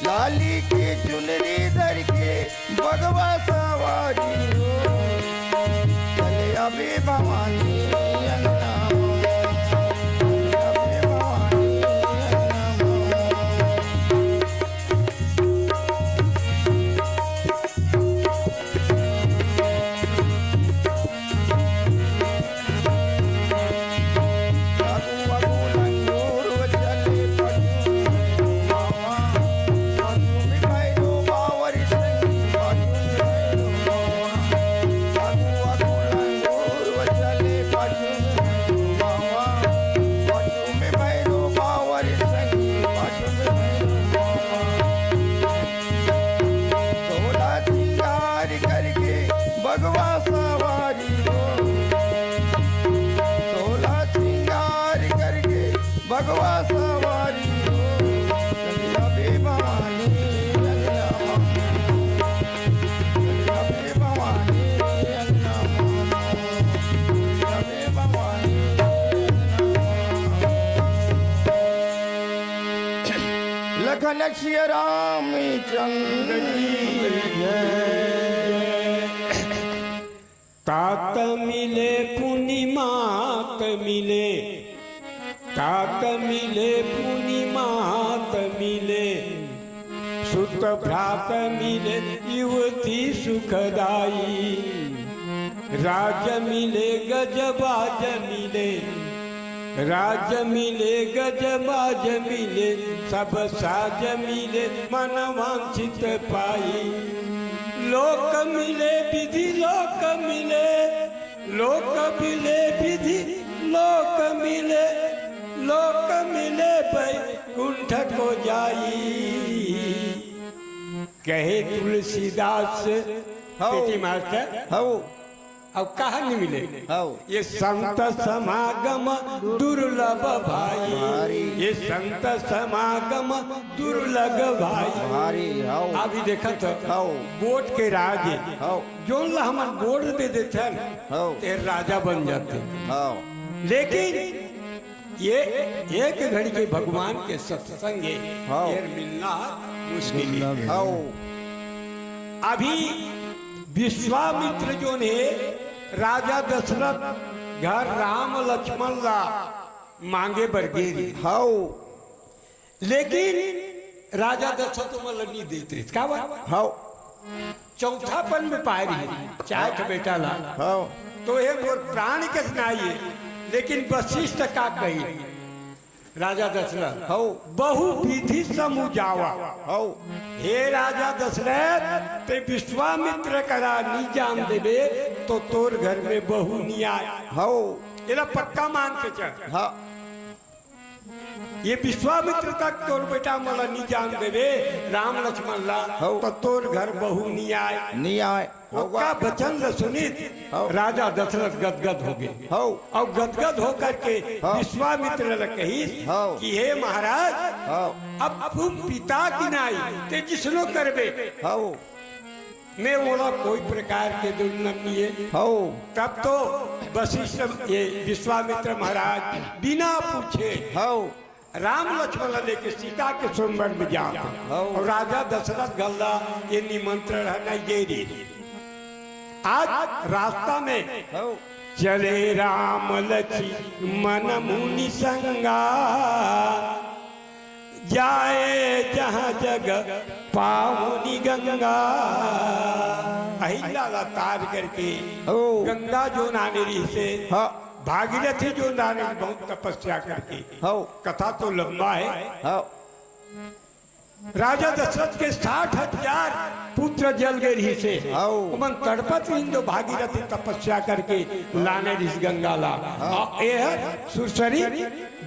लाली की चुनरी धर के भगवा सवारी हो चले अभी भवानी अंगना अभी भवानी भगवा सवारी हो सोला सिंगार करके भगवा सवारी हो चले अभी भवानी अंगना चले अभी भवानी अंगना अभी भवानी लखन सिया राम चंद्र की जय तात मिले पूर्णिमात मिले तात मिले पूर्णिमात मिले सुत भ्रात मिले युवती सुखदाई राज मिले गजबाज मिले राज मिले गजबाज मिले सब साज मिले मन वांछित पाई लोक मिले विधि लोक मिले विधि लोक मिले बैकुंठ को जाई कहे तुलसीदास बेटी मास्टर हऊ अब कहा नहीं मिले हाउ ये संत समागम दुर्लभ भाई, ये संत समागम दुर्लभ भाई। भारी हाउ अभी देखा तो हाउ वोट के राजे हाउ जो हमन वोट दे देते हाउ ते राजा बन जाते। हाउ लेकिन ये एक घड़ी के भगवान के सत्संग हाँ। ये मिलना मुश्किल है। हाउ अभी विश्वामित्र जो ने राजा दशरथ घर राम लक्ष्मण ला मांगे बरगेरी, हाउ लेकिन राजा दशरथ मला नहीं देते का बात? हाउ चौथापन में पाए रही चाहे का बेटा ला हाउ तो ये मोर प्राण के सुनाइए, लेकिन वशिष्ठ का कही राजा दशरथ हाउ बहु विधि समुझावा। हाउ हे राजा दशरथ ते विश्वामित्र करा नी जान देवे तो तोर घर में बहु नहीं आए। हाउ ये पक्का मान के चल, हाँ ये विश्वामित्र तक तोर बेटा मला नी जान देवे राम लक्ष्मण ला हाँ। तो तोर घर बहु नहीं आए। नहीं आए का वचन सुनित राजा दशरथ गदगद हो गए। हाउ और गदगद होकर के हाँ। विश्वामित्र ने कही हाँ। कि हे महाराज हाउ अब तुम पिता की नाई ते जिसनो करबे हाउ मैं बोला कोई प्रकार के दुर्लभ नहीं है। हाउ तब तो वशिष्ठ ये विश्वामित्र महाराज बिना पूछे हाउ राम लक्ष्मण लेके सीता के स्वयंवर में जाते और राजा दशरथ गल्ला ये निमंत्रण है नैगेरी। आज रास्ता में हाउ चले राम लक्ष्मण मुनि संगा, जाए जहाँ जग पावनी गंगा। अहिल्या तार करके हाउ गंगा जो नाने रही से हाँ भागीरथी जो नाने बहुत तपस्या करके हाउ कथा तो लंबा है। हाउ राजा दशरथ के 60,000 पुत्र जल गए रही से हाउ मन तड़पत हिंदो भागीरथी तपस्या करके लाने रिस गंगा ला यह सुरसरी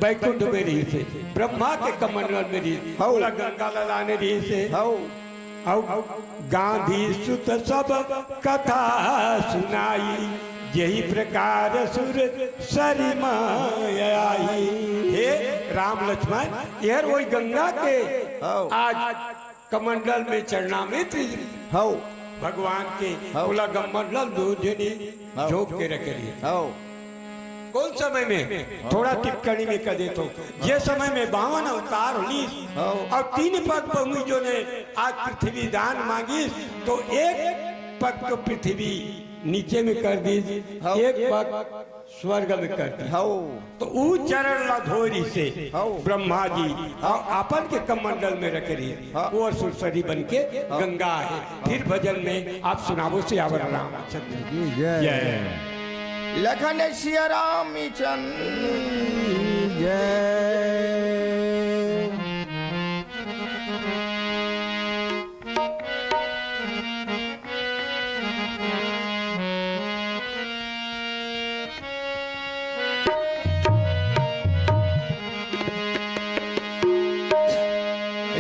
बैकुंठ में रही से ब्रह्मा के कमंडल में रही बोला गंगा ला लाने रही से हाउ गांधी सुत सब कथा सुनाई, यही प्रकार सुर सरिमाई। हे राम लक्ष्मण यह वही गंगा के आज कमंडल में चढ़ना में हाउ भगवान के बोला कमंडल दूधनी झोंक के रख रही। हाउ कौन समय में थोड़ा टिप्पणी में कर देता हूँ। ये समय में 52 अवतार हुई और 3 पग भूमि जो ने आज पृथ्वी दान मांगी तो एक पग तो पृथ्वी नीचे में कर दी, एक पग स्वर्ग में कर दी। तो ऊ चरण ला धोरी से ब्रह्मा जी और आपन के कमंडल में रख रही वो सुरसरी बन के गंगा है। फिर भजन में आप सुनावो से आवर रामचंद्र की जय। लखन सिया रामचंद्र जय।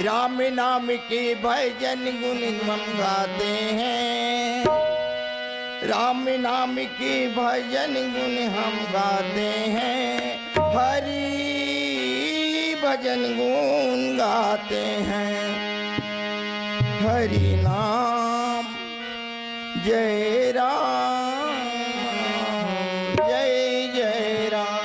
राम नाम के भजन गुण हम गाते हैं, राम नाम के भजन गुण हम गाते हैं, हरि भजन गुण गाते हैं। हरि नाम जय राम जय जय राम।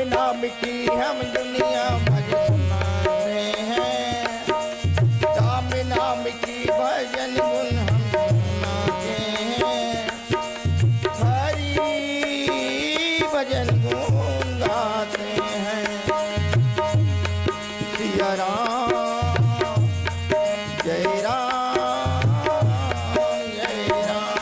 नाम की हम दुनिया भर सुनाते हैं, राम नाम की भजन गुण हम सुनाते हैं, हरि भजन गुण गाते हैं। सिया राम जय राम जय राम।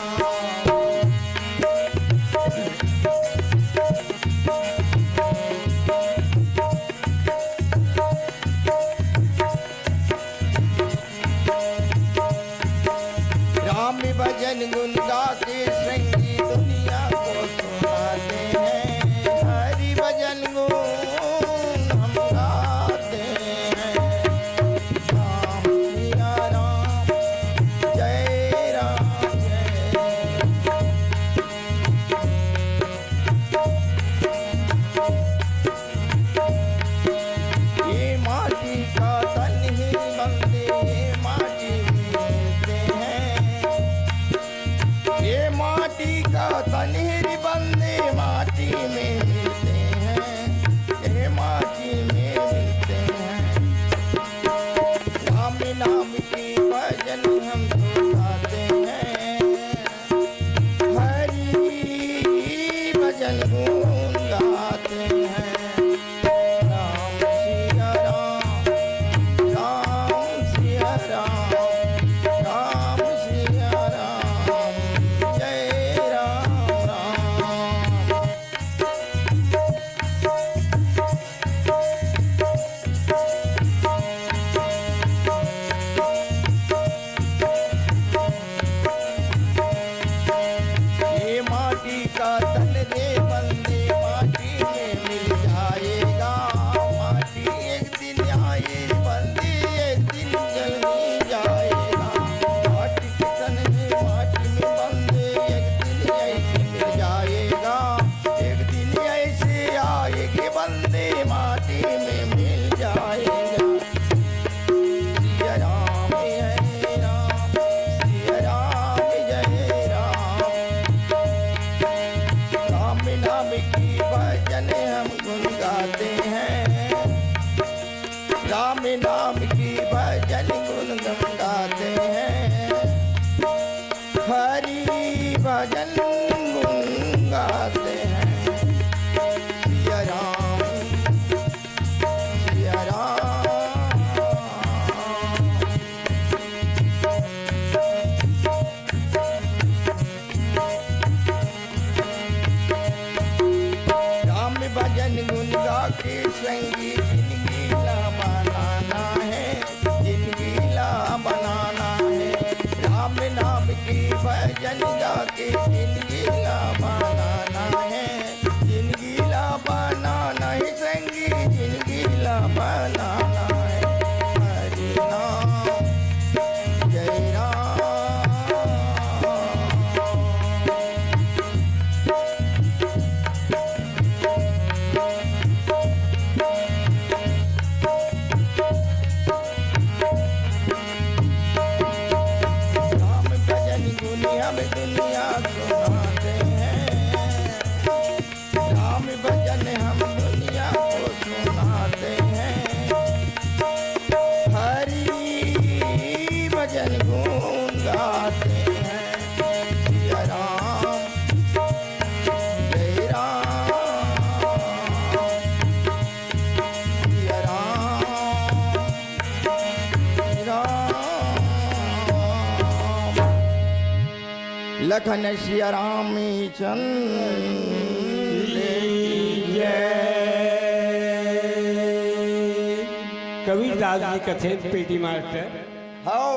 भजन गुण हम गाते हैं। राम सिया राम जय राम जय। ये माटी का तन ही बंदे माटी मिलते हैं। ये माटी का तन ही बंदे माटी में मिलते हैं। ये माटी में मिलते हैं। राम नाम की भजन हम तो गाते हैं। हरि भजन गुण गाते हैं। राम सिया राम राम सिया राम राम सिया राम जय राम राम। ये माटी का तन रे बंदे माटी में मिल जाएगा। माटी एक दिन आए बंदे एक दिन जल में जाएगा। माटी के तन में माटी में बंदे एक दिन ऐसे मिल जाएगा। एक दिन ऐसे आएगी बंदे माटी में मिल जाएगा। सिया राम जय राम सिया राम जय राम। राम नाम की भजन हम गुन गाते हैं। राम नाम की भजन गुन गाते हैं। हरि भजन गुन गाते हैं। सिया राम सिया राम। राम भजन गुन गा के संगी जिंदगी ला बनाना है। जिंदगी ला बनाना है। राम नाम की भजन गा के जिंदगी ला बनाना है। जिंदगी ला बनाना है संगी जिंदगी ला बनाना है। हरि नाम जय राम। राम भजन गुन हम दुनिया सुनाते हैं। राम भजन हम दुनिया को सुनाते हैं। हरि भजन गुण गाते हैं। सिया राम जय राम सिया राम राम। लखन सिया राम चंद्र कबीरदास जी कथे पेटी मास्टर हौ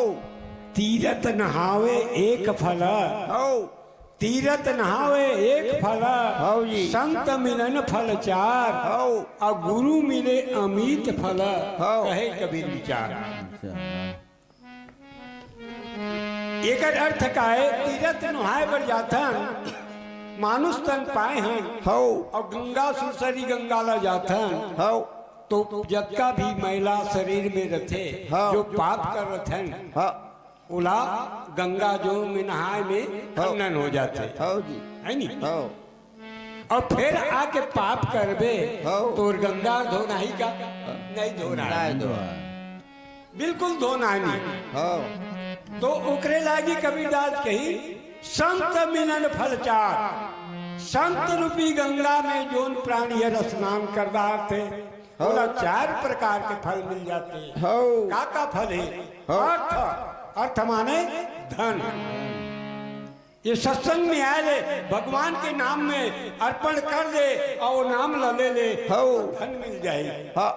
तीरथ नहावे एक फल हौ तीरथ नहावे एक फल हौ जी। संत मिलन फल चार हौ और गुरु मिले अमित फल हौ। कहे कबीर विचार। एक अर्थ का है तीरथ नहाए बर जाथन मानुष तन पाए हैं हौ और गंगा सुसरी गंगा ला जाथन हौ तो जबका भी महिला शरीर में रथे हाँ। जो पाप कर रथन हाँ उला गंगा जो में नहाए में खंडन हो जाते हौ जी है नी। हौ और फिर आके पाप करबे हाँ। तो गंगा धोना ही का नहीं धोना नहीं दो बिल्कुल धोना नहीं। हौ तो ओकरे लागी कबीरदास कही संत मिलन फल चार। संत रूपी गंगा में जोन प्राणी है स्नान करदा थे बोला चार प्रकार के फल मिल जाते हैं। हौ का फल है अर्थ अर्थ माने धन। ये सत्संग में आए ले भगवान के नाम में अर्पण कर दे और नाम ले ले हौ धन मिल जाए। हाँ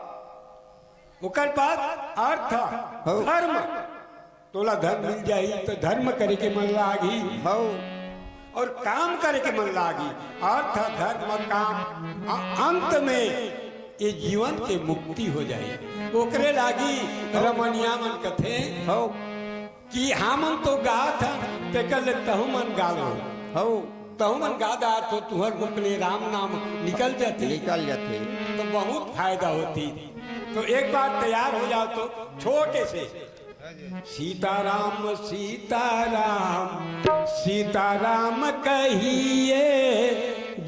ओकर बाद अर्थ धर्म तोला धन मिल जाई तो धर्म करे के मन लागी। हौ और काम करे के मन लागी। अर्थ धर्म काम अंत में ये जीवन के मुक्ति हो जाए। ओकरे लागी रमनिया मन कथे हो कि हमन तो गात ते कल तहु मन गालो हो तहु मन गादा तो तुहर मुख ले राम नाम निकल जाते तो बहुत फायदा होती। तो एक बार तैयार हो जाओ तो छोटे से सीताराम सीताराम सीताराम कहिए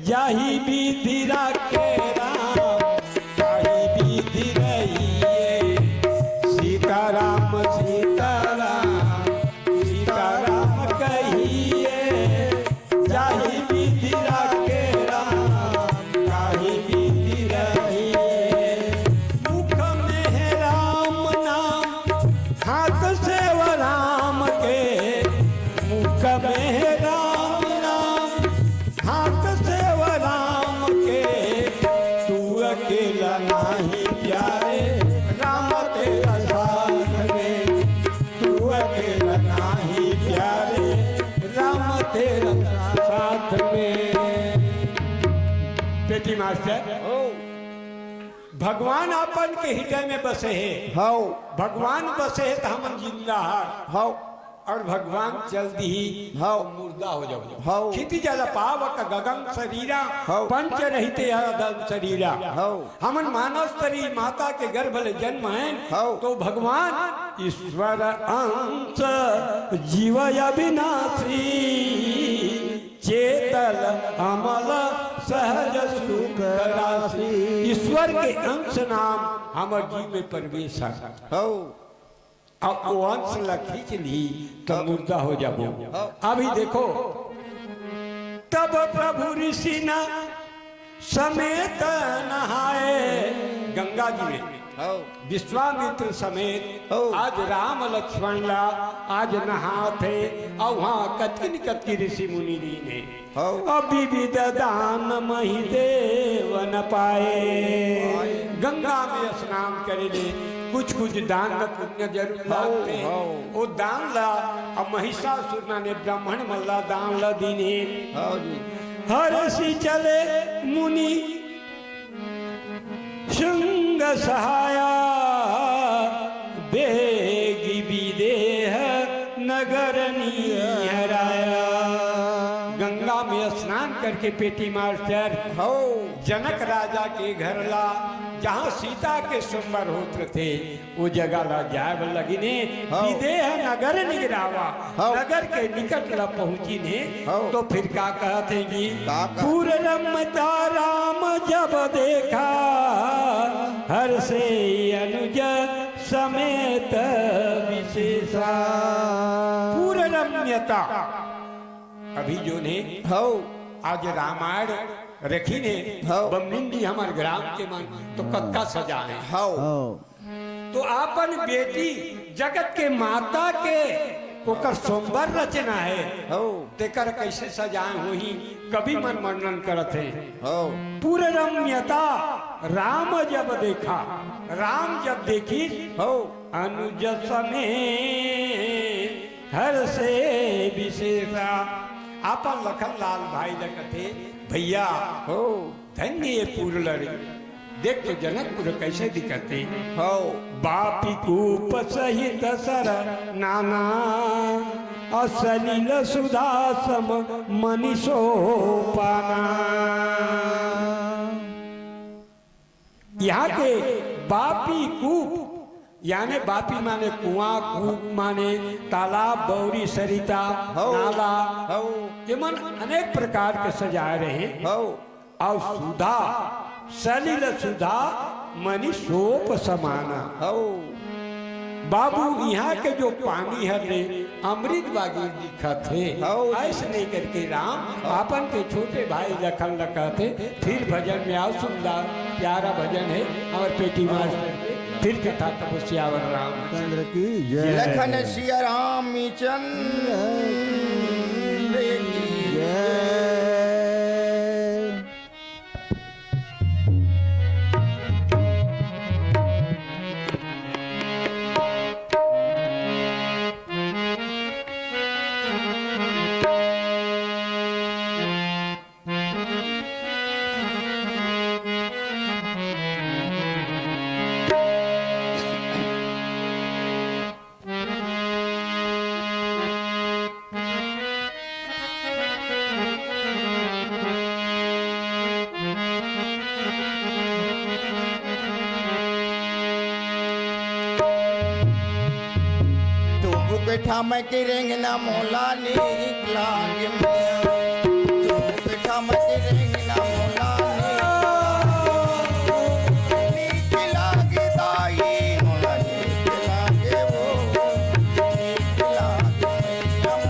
जाहि विधि राखे राम जाहि विधि रहिए। सीताराम सीताराम सीताराम कहिए जाहि विधि राखे राम जाहि विधि रहिए। मुख में राम नाम हाथ से राम के मुख में राम नाम हाथ से राम के तू अकेला नहीं प्यारे राम तेरा साथ में तू अकेला नहीं प्यारे राम तेरा साथ में। बेटी मास्टर भगवान अपन के हृदय में बसे है। हो भगवान बसे है तो हम जिंदा है हो और भगवान जल्दी ही हो मुर्दा हो जाओ। हो खेती जल पावक गगन शरीरा हो पंच रहते दल शरीरा। हो हमन मानव शरीर माता के गर्भ ले जन्म है हो तो भगवान ईश्वर अंश जीव अविनाशी चेतल अमल सहज सुख राशि। ईश्वर के अंश नाम हमारे जीव में प्रवेश है। हो अब वो अंश ला खींच ली तो मुर्दा हो जाबो। अभी देखो तब प्रभु ऋषि न समेत नहाए गंगा जी में विश्वामित्र समेत आज राम लक्ष्मण ला आज नहाते और वहाँ कतकिन कतकी ऋषि मुनि ने विविध दान मही देव न पाए। गंगा में स्नान करे ले कुछ कुछ दान न पुण्य जरूर लागते वो दान ला अब महिषासुर ने ब्राह्मण मल्ला दान ला दीने हर सी चले मुनि शुंग सहाया बेगी विदेह नगर हराया। गंगा में स्नान करके पेटी मास्टर हो जनक राजा के घर ला जहाँ सीता के सुंदर होत्र थे वो जगह ला जाए लगिने विदेह नगर निगरावा नगर के निकट ला पहुंची ने तो फिर क्या कहते जी पूर्ण रमता राम जब देखा हर से अनुज समेत विशेषा। पूर्ण रम्यता अभी जो ने हो आज रामायण रखी ने बमिंडी हमारे ग्राम के मन तो कक्का सजाए तो आपन बेटी जगत के माता के ओकर सोमवार रचना है तेकर कैसे सजाए हुई कभी मन वर्णन करते पूर्ण रम्यता राम जब देखा राम जब देखी अनुज समेत हर से विशेषा। आपन लखन लाल भाई लगते भैया हो धन्य ये पूर्ण लड़ी देख तो जनकपुर कैसे दिखते हो बापी कूप सहित सर नाना असलील सुधा सम मनीषो पाना। यहाँ के बापी कूप यानी बापी माने कुआं कूप माने तालाब बौरी सरिता नाला ये मन अनेक प्रकार के सजाए रहे और सुधा सलिल सुधा मनी सोप समाना बाबू यहाँ के जो पानी है रे अमृत बागी दिखा थे ऐसे नहीं करके राम आपन के छोटे भाई लखन लखाते फिर भजन में आओ सुंदर प्यारा भजन है और पेटी मास्टर फिर कथा तब सियावर रामचंद्र की जय लखन सिया राम चंद्र की जय। बैठा मैं की रेंगना मोला नीक लागे मैया तू बैठा मैं की रेंगना मोला नीक लागे दाई मोला नीक लागे वो नीक लागे मैया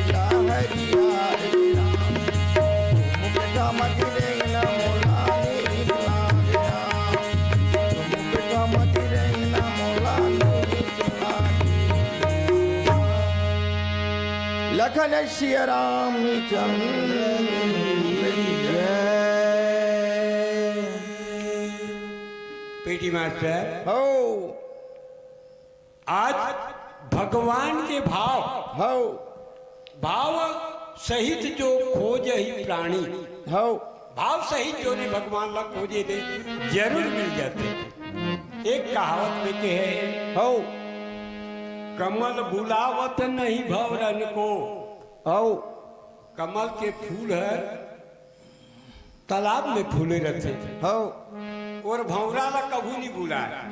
मोला नीक लागे बैठा मैं की रेंगना मोला नीक लागे बैठा मैं की रेंगना मोला नीक लागे लखन सिया राम चंद्र पीटी मास्टर हो आज भगवान के भाव हो भाव सहित जो खोज ही प्राणी हो भाव सहित जो ने भगवान ला खोजे दे जरूर मिल जाते। एक कहावत में के है हो कमल बुलावत नहीं भवरन को। आओ कमल के फूल है तालाब में फूले रहते आओ और भंवरा ला कभी नहीं बुलाया।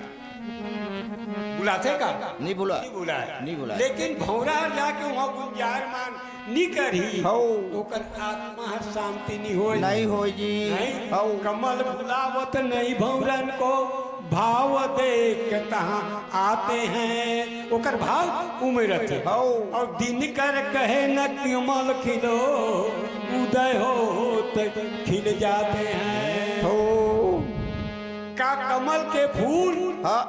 बुलाते का नहीं बुला नहीं बुलाया नहीं बुलाया। लेकिन भंवरा जाके वहाँ गुंजारमान नहीं करी हो ओकर आत्मा शांति नहीं हो नहीं हो जी नहीं आओ कमल बुलावत नहीं भंवरन को भाव देख तहाँ आते हैं ओकर भाव उमरत आओ और दिन कर कहे न कमल खिलो उदय हो खिल जाते हैं। हो का कमल के फूल हाँ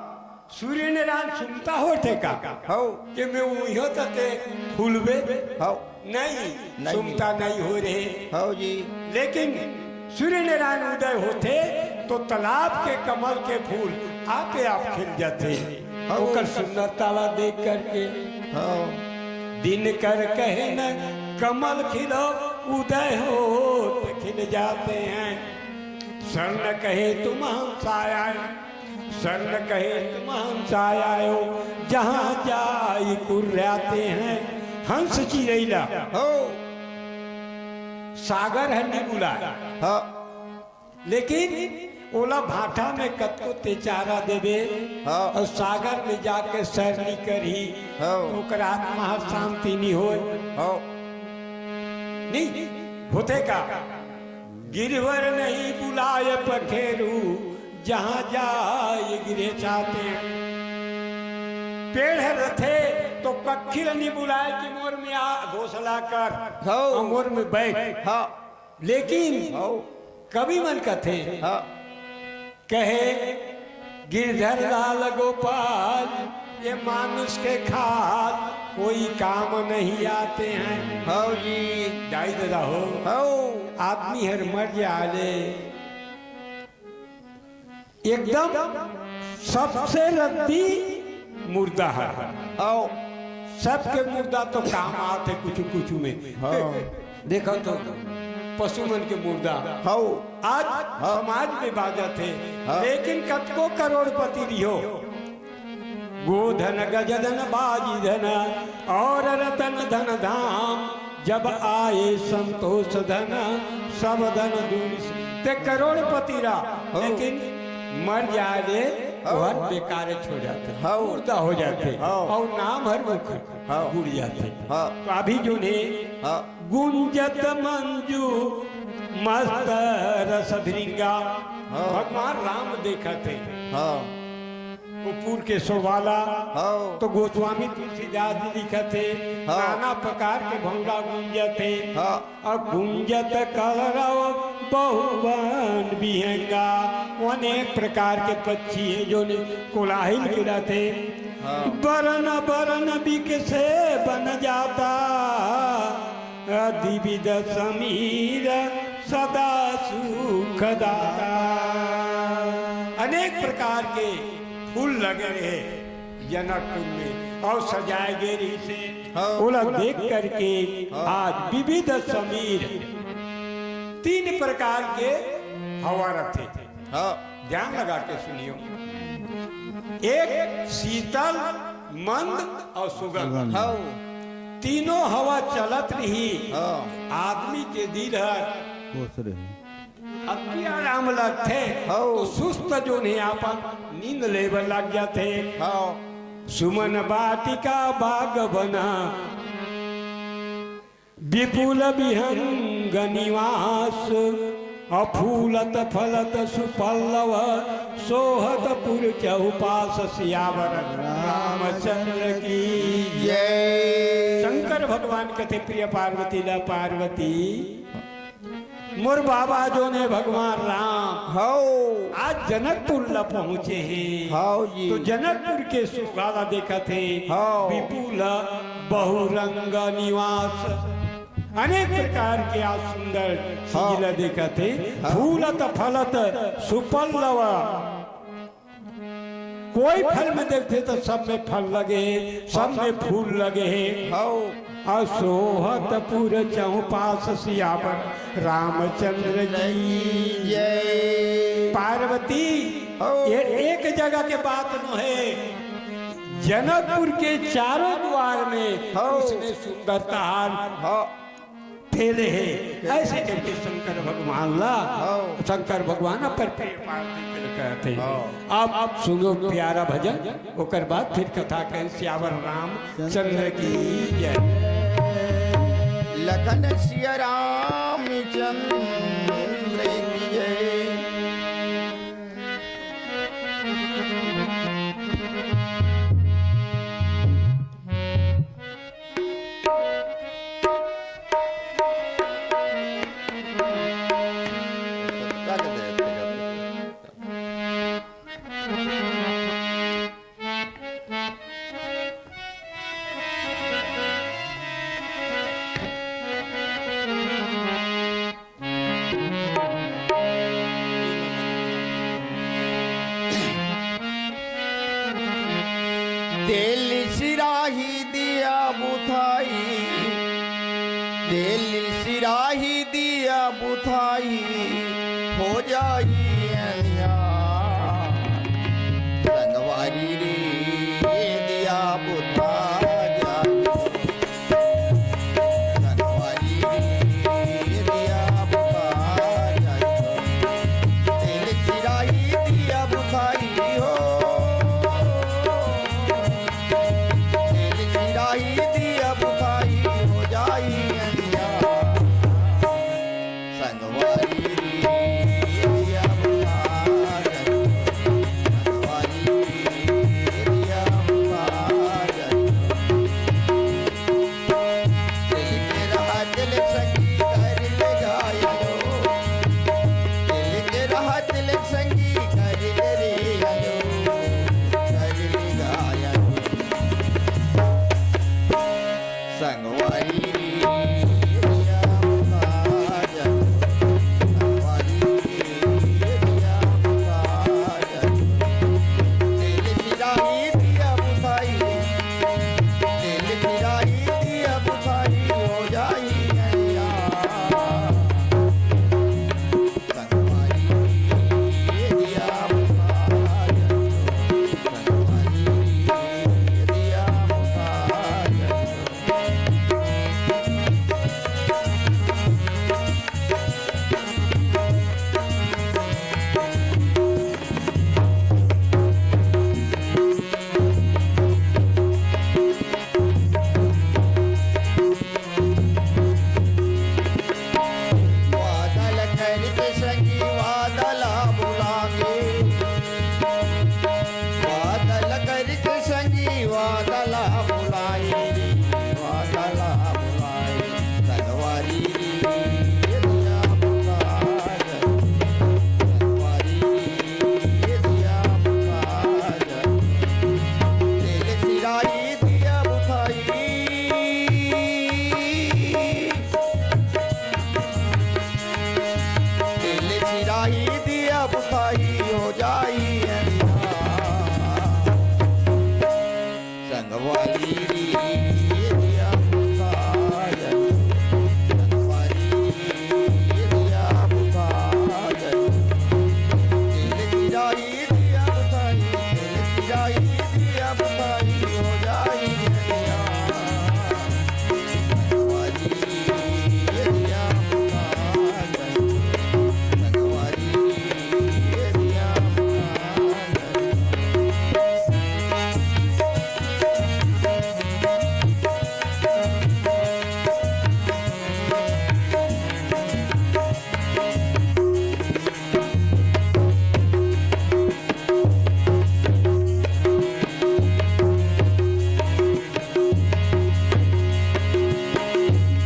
सूर्य नारायण सुनता होते का हो कि मैं उहो तते फूलबे हो नहीं सुनता नहीं हो रहे हो जी लेकिन सूर्य नारायण उदय होते तो तालाब के कमल के फूल आपे आप खिल जाते ओकर सुंदरता देख करके हो दिन कर कहे न कमल खिलो उदय हो तो खिल जाते हैं। स्वर्ण कहे तुम हमसाया स्वर्ण कहे तुम हमसाया हो जहाँ जाई कुर्राते हैं। हंस चिरैला हो सागर है निबुला हाँ लेकिन ओला भाटा में कतको तेचारा देवे हाँ और सागर में जाके सैरनी करी हाँ ओकर आत्मा शांति नहीं हो हो नहीं होते का गिरवर नहीं बुलाए पखेरू जहाँ जाए गिरे चाहते हैं। पेड़ है रथे तो पक्षी नहीं बुलाए कि मोर में आ घोसला कर हो मोर में बैठ हाँ लेकिन हो कवि मन कथे हाँ कहे गिरधर लाल गोपाल ये मानुष के खाल कोई काम नहीं आते हैं। हो जी दाई दादा हो आदमी हर मर जाले एकदम सबसे रद्दी मुर्दा है आओ सबके मुर्दा तो काम आते कुछ कुछ में देखो तो पशु मन के मुर्दा हो आज समाज में बाजा थे लेकिन कतको करोड़पति रिहो गोधन गजधन बाजी धन और रतन धन धाम जब आए संतोष धन सब धन दूर ते करोड़पति रहा लेकिन मर जाए हर बेकार छोड़ जाते मुर्दा हो जाते और नाम हर मुख उड़ जाते। तो अभी जो ने गुंजत मंजू मस्त रस भृंगा भगवान राम देखा थे कपूर के सोवाला तो गोस्वामी तुलसीदास जी लिखा थे नाना प्रकार के भंगा गुंजते और गुंजत कलरव बहुवन बिहंगा अनेक प्रकार के पक्षी है जो कोलाहिल गिराते बरन बरन बिक से बन जाता दिविद समीर सदा सुखदाता। अनेक प्रकार के फूल लगे रहे जनकपुर में और सजाए गेरी से ओला देख करके आज विविध समीर 3 प्रकार के हवा रखे थे ध्यान लगा के सुनियो। एक शीतल मंद और सुगंध तीनों हवा चलत रही आदमी के दिल अति आराम लगते तो सुस्त जो नहीं आपन नींद लेवर लग जाते। सुमन बाटिका बाग बना विपुल विहंग निवास अफूलत फलत सुपल्लव सोहत पुर चौपास सियावर रामचंद्र की जय। शंकर भगवान कथे प्रिय पार्वती ला पार्वती मोर बाबा जो ने भगवान राम आज जनकपुर ला पहुँचे हैं तो जनकपुर के सुगाला देखा थे विपुल बहुरंग निवास अनेक प्रकार के आज सुंदर शीला देखा थे फूलत फलत सुपल्लव कोई फल में देखते तो सब में फल लगे सब में फूल लगे असोहत पुर चौपास सियावर रामचंद्र की जय। पार्वती ये एक जगह के बात न है जनकपुर के चारों द्वार में उसने सुंदरता फैले है। ऐसे करके शंकर भगवान ला शंकर भगवान पर कहते अब सुनो प्यारा भजन, ओकर बाद फिर कथा कहें श्यावर राम चंद्र की जय। लखन सिया राम चंद्र की जय। दिल सिराही दिया बुथाई, दिल सिराही दिया बुथाई हो जाई संगवारी रे दिया बुथा जाई, संगवारी रे दिया बुथा जाई, दिल सिराही दिया बुथाई हो दिया बुखाई हो जाई संगवारी दिया बुखार, संगवारी दिया बुखार, दिल के रहा दिल संगी कर ले गायो, दिल के रहा दिल संगी कर ले रे आयो, कर ले गायो संगवारी दिया बुखार, संगवारी दिया बुखार, दिल सिराही दिया बुखाई, दिल सिराही दिया बुखाई हो जाई संगवारी दिया बुखार, संगवारी दिया बुखार। वादल करके संगी वादला बुलागे, वादल करके संगी वादला बुलाए, वादला बुलाए संगवारी दिया बुखार, संगवारी दिया बुखार, दिल सिराही दिया बुखाई, दिल सिराही दिया बुखाई हो जाई संगवारी दिया बुखार, संगवारी दिया बुखार, दिल सिराही दिया बुखाई, दिल सिराही दिया बुखाई हो जाई संगवारी दिया बुखार, संगवारी दिया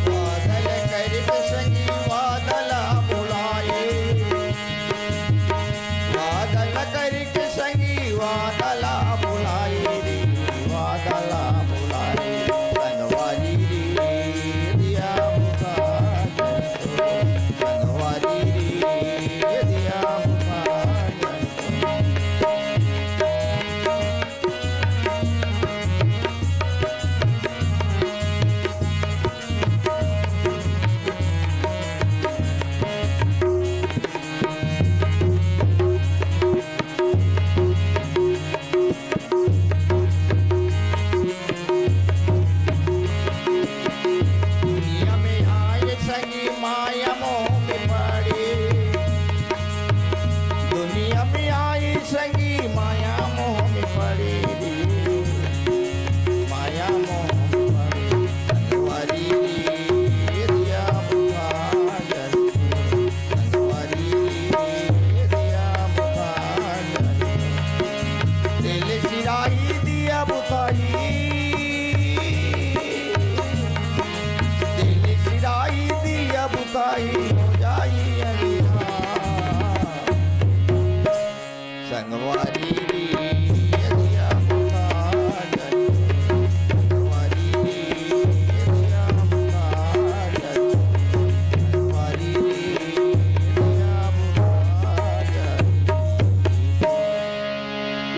वादल करके संगी वादला बुलाए, वादल करके संगी वादला बुलाए, वादला बुलाए संगवारी दिया बुखार, संगवारी दिया बुखार।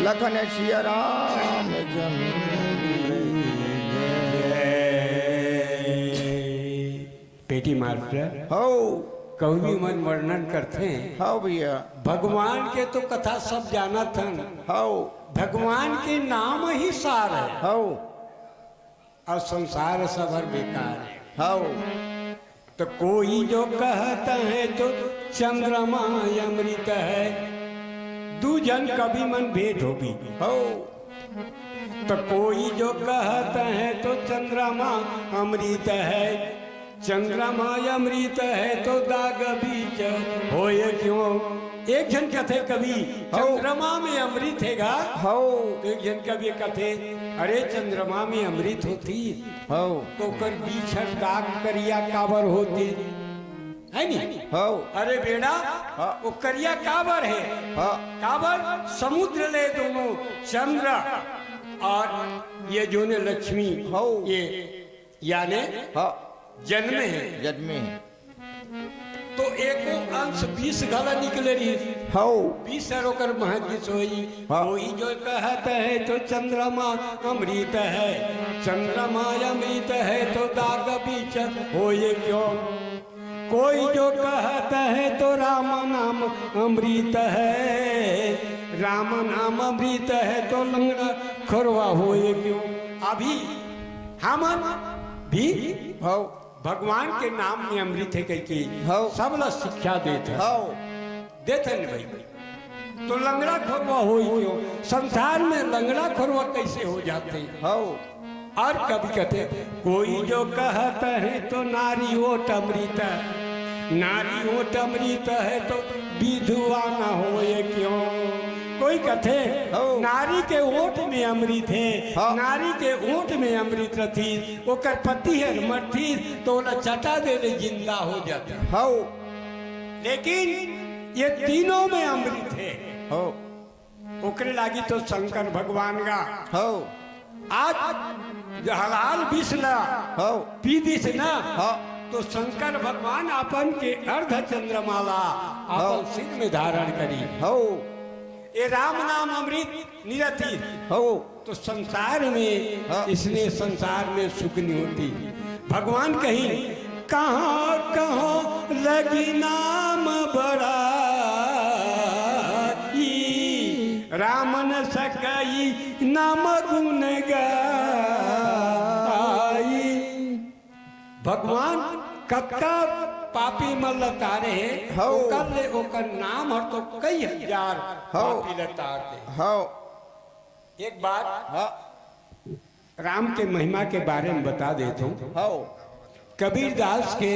लखन सिया राम पेटी मास्टर हो कवि मन वर्णन करते हैं। हो भैया भगवान के तो कथा सब जाना था। हो भगवान के नाम ही सार है हो और संसार सब हर बेकार है। हो तो कोई जो कहता है तो चंद्रमा अमृत है, दूजन कभी मन भेंट होगी। हो तो कोई जो कहता है तो चंद्रमा अमृत है, चंद्रमा अमृत है तो दाग बीच होए क्यों। एक जन कथे कभी चंद्रमा में अमृत हैगा। हो एक जन कभी कथे अरे चंद्रमा में अमृत होती हो तो कर बीछर दाग करिया काबर होती है नी। हो अरे बेड़ा वो करिया काबर है। काबर समुद्र ले दोनों चंद्र और ये जो ने लक्ष्मी हो ये यानी जन्मे है। जन्मे है तो एको अंश 20 गला निकले रही। हो 20 रोकर महजी सोई। कोई जो कहता है तो चंद्रमा अमृत है, चंद्रमा अमृत है तो दाग बीच होए क्यों। कोई जो कहता है तो राम नाम अमृत है, राम नाम अमृत है तो लंगड़ा खरवा होए क्यों। अभी हम भी हो भगवान के नाम में अमृत है कहीं सब लोग शिक्षा देते देते न भाई। तो लंगड़ा खोरवा हो क्यों। संसार में लंगड़ा खोरवा कैसे हो जाते हो। और कभी कहते कोई जो कहता है तो नारी ओट अमृत, नारी ओट अमृत है तो विधवा न होए क्यों। कोई कथे नारी के ओट में अमृत है, नारी के ओट में अमृत रथी ओकर पति है मरथी तो ओला चटा दे ले जिंदा हो जाता हो। लेकिन ये तीनों में अमृत है हो ओकरे लागी तो शंकर भगवान का हो आज हलाल बिसला हो पी दिस ना हो तो शंकर भगवान अपन के अर्ध चंद्रमाला अपन सिर में धारण करी। हो ये राम नाम अमृत निरति हो तो संसार में इसलिए संसार में सुख नहीं होती। भगवान कहीं कहाँ कहाँ लगी नाम बड़ा राम न सकई नाम गुण गाई। भगवान कत्ता पापी मल तारे ओकर ले ओकर नाम हर तो कई हजार पापी लतारते हो। एक बात राम के महिमा के बारे में बता देता हूँ। हो कबीर दास के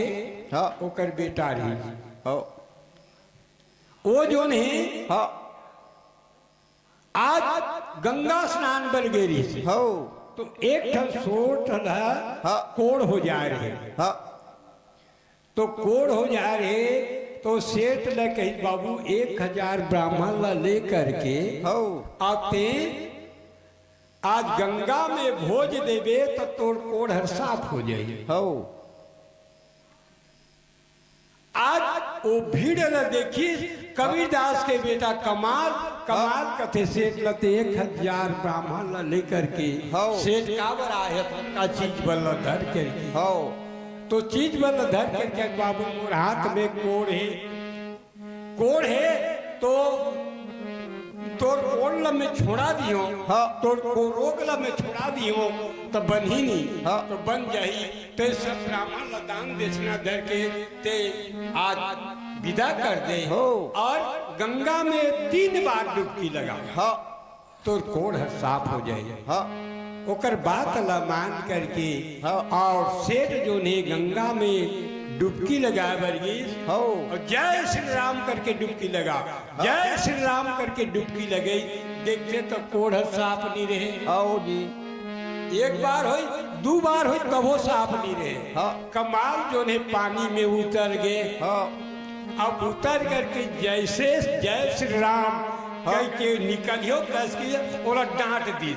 ओकर बेटा रही हो वो जो ने आज गंगा स्नान बर गेरी हो तो एक ठन सोट कोड़ हो जा रहे तो कोड़ हो जा रहे तो सेठ ले कही बाबू 1000 ब्राह्मण ला ले करके आते आज गंगा में भोज देवे तो तोड़ कोड़ हर साफ हो जाए। आज वो भीड़ न देखी कबीरदास के बेटा कमाल कमाल कथे सेठ लते 1000 ब्राह्मण ला लेकर के सेठ काबर आए का चीज बल धर के तो चीज बल धर करके बाबू मोर हाथ में कोड़ है तो तोर कोड़ में छोड़ा दियो तोर रोग में छोड़ा दियो तो बन ही नहीं तो बन जाही ते सब ब्राह्मण लदान दक्षिणा धर के ते आज विदा कर दे और गंगा में 3 बार डुबकी लगा तो कोड़ साफ हो जाए। ओकर बात ला मान करके और सेठ जो ने गंगा में डुबकी लगा वर्गीस और जय श्री राम करके डुबकी लगा जय श्री राम करके डुबकी लगे देखते तो कोड़ साफ नहीं रहे। आओ जी एक बार हो 2 बार हो तब वो साफ नहीं रहे। कमाल जो ने पानी में उतर गए अब उतर करके जैसे जय श्री राम कह के निकलियो कस के और डांट दी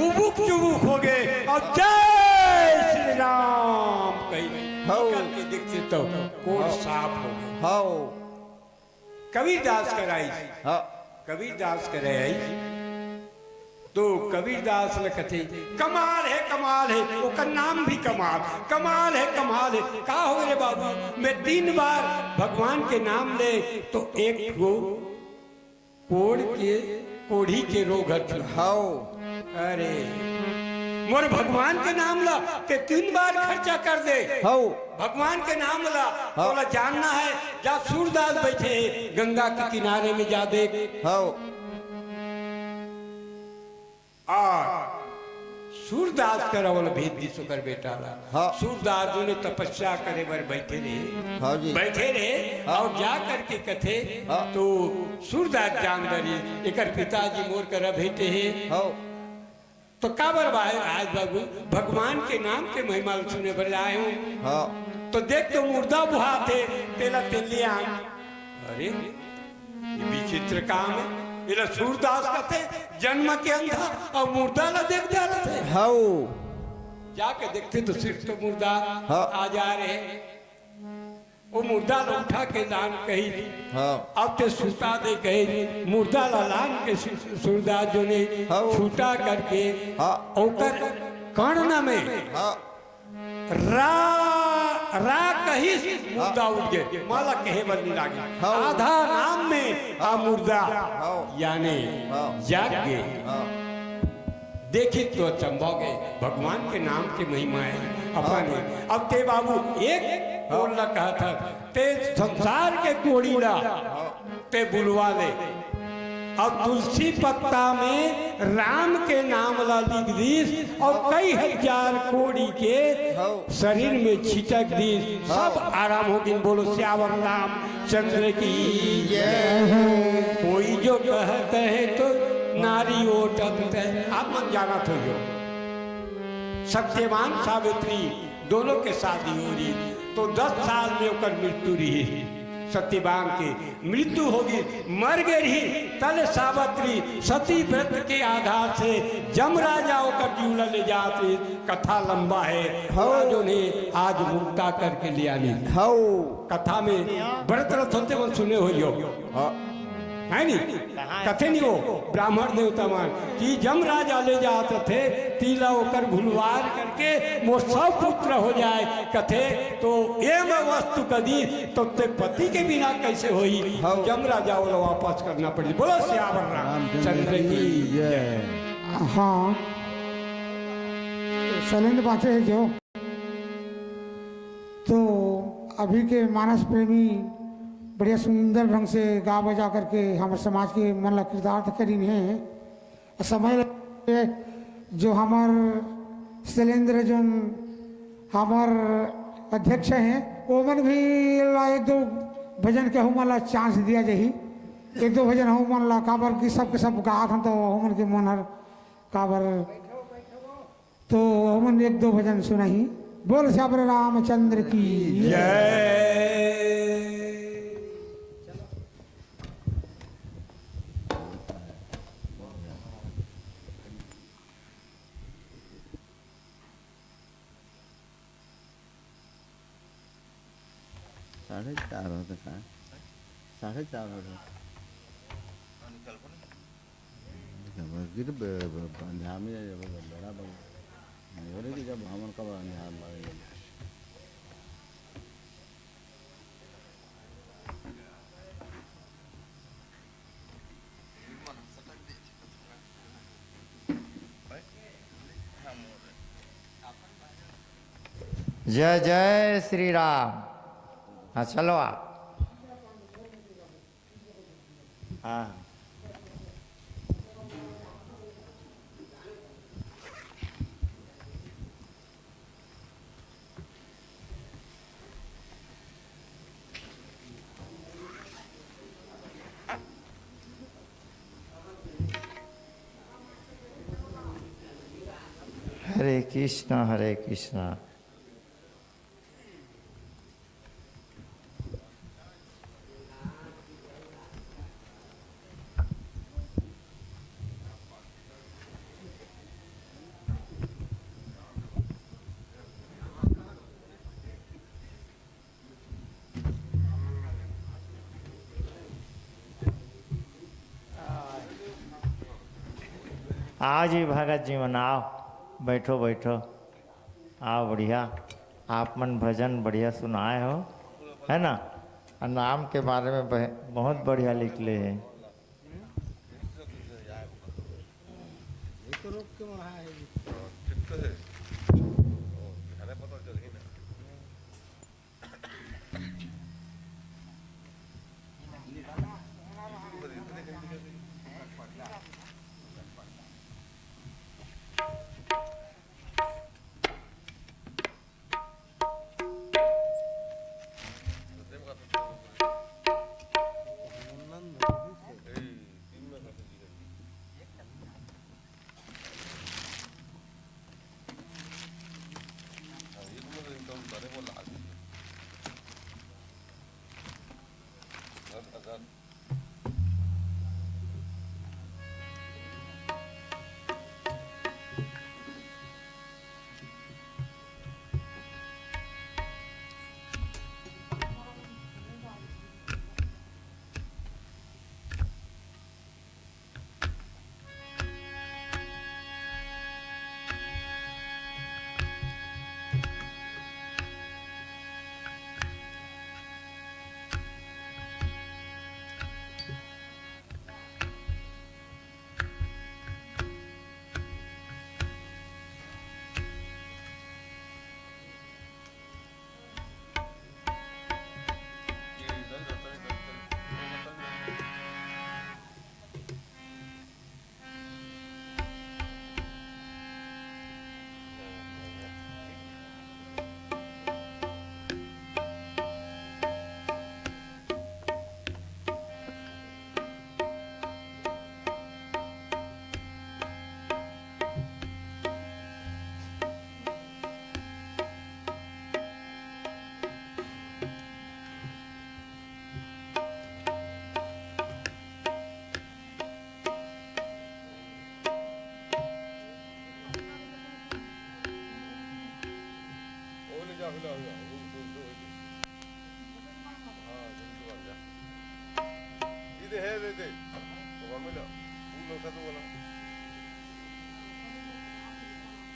उबुक चुबुक हो गए और जय श्री राम कही निकल के देखते तो कोड़ साफ हो गए। कबीरदास कराई कबीरदास कराई तो कबीरदास ने कथे कमाल है ओकर नाम भी कमाल है का हो रे बाबू मैं 3 बार भगवान के नाम ले तो एक को कोढ़ी के रोग हाओ अरे मोर भगवान के नाम ला के 3 बार खर्चा कर दे हाओ भगवान के नाम ला बोला जानना है जा सूरदास बैठे गंगा के किनारे में जा देख हाओ सूरदास करवल भेद दी सुकर बेटा हाँ। सूरदास जो ने तपस्या करे बर बैठे रहे हाँ जी बैठे रहे और जा करके कथे हाँ। तो सूरदास जान दरी एकर पिताजी मोर कर भेटे है हाओ तो काबर भाई आज बाबू भगवान के नाम के महिमा सुने बर आए हूँ हाँ तो देख तो मुर्दा बुहा थे तेला तेलिया अरे ये विचित्र काम है इला सूरदास का थे जन्म के अंधा और मुर्दा ला देख जा रहे थे हाओ जाके देखते तो सिर्फ तो मुर्दा हाँ। आ जा रहे वो मुर्दा ला उठा के लान कही हाँ अब ते सूता दे कही मुर्दा ला लान के सूरदास जो ने हाँ। छूटा करके हाँ। ओकर कर्ण में हाँ रा कही मुर्दा उठ गए माला कहे बदली लागे हाँ। आधा नाम में आ मुर्दा हाँ। यानी हाँ। जाग गए हाँ देखी तो चंबोगे भगवान के नाम की महिमा है अपने अब ते बाबू एक बोलना कहा था ते संसार के कोड़ीला ते बुलवा ले और तुलसी पत्ता में राम के नाम ला लिख दीस और कई हजार कोड़ी के शरीर में छिटक दी सब आराम हो गई बोलो श्यावर राम चंद्र की कोई जो कहते हैं तो नारी ओटत है आप मन जाना तो जो सत्यवान सावित्री दोनों के शादी हो रही तो 10 साल में ओकर मृत्यु रही सत्यवान की मृत्यु होगी मर गए ही तल सावित्री सती व्रत के आधार से जमराजा होकर जीवन ले जाते कथा लंबा है जो ने आज मुक्ता करके लिया नहीं कथा में व्रत रथ होते वो सुने हो है नहीं कथे नहीं हो ब्राह्मण देवता मान कि जमराजा ले जाते थे तीला होकर भुलवार करके वो सब पुत्र हो जाए कथे तो एम वस्तु कदी तो ते पति के बिना कैसे होई जमराजा वाला वापस करना पड़ी बोलो श्यावर राम चंद्र की जय। हाँ शैलेंद्र बाचे जो तो अभी के मानस प्रेमी बढ़िया सुंदर ढंग से गा बजा करके हमारे समाज के मन ला कृतार्थ करीन है समय जो हमार शैलेंद्र जो हमार अध्यक्ष हैं वो मन भी ला 1-2 भजन के मन ला चांस दिया जाही 1-2 भजन हो मन ला काबर की सब के सब गात हम तो हमन के मन हर काबर तो हमन 1-2 भजन सुनाही बोल श्यावर रामचंद्र की जय। साढ़े 4 होते का 4:30 होते गिर ध्यान में बड़ा बड़ा कि जब हमन का ध्यान मारे जय जय श्री राम। हाँ चलो आप। हाँ हरे कृष्णा हरे कृष्णा। आओ जी भगत जी मन आओ, बैठो बैठो, आओ बढ़िया। आप मन भजन बढ़िया सुनाए हो, है ना। और नाम के बारे में बहुत बढ़िया लिख ले हैं।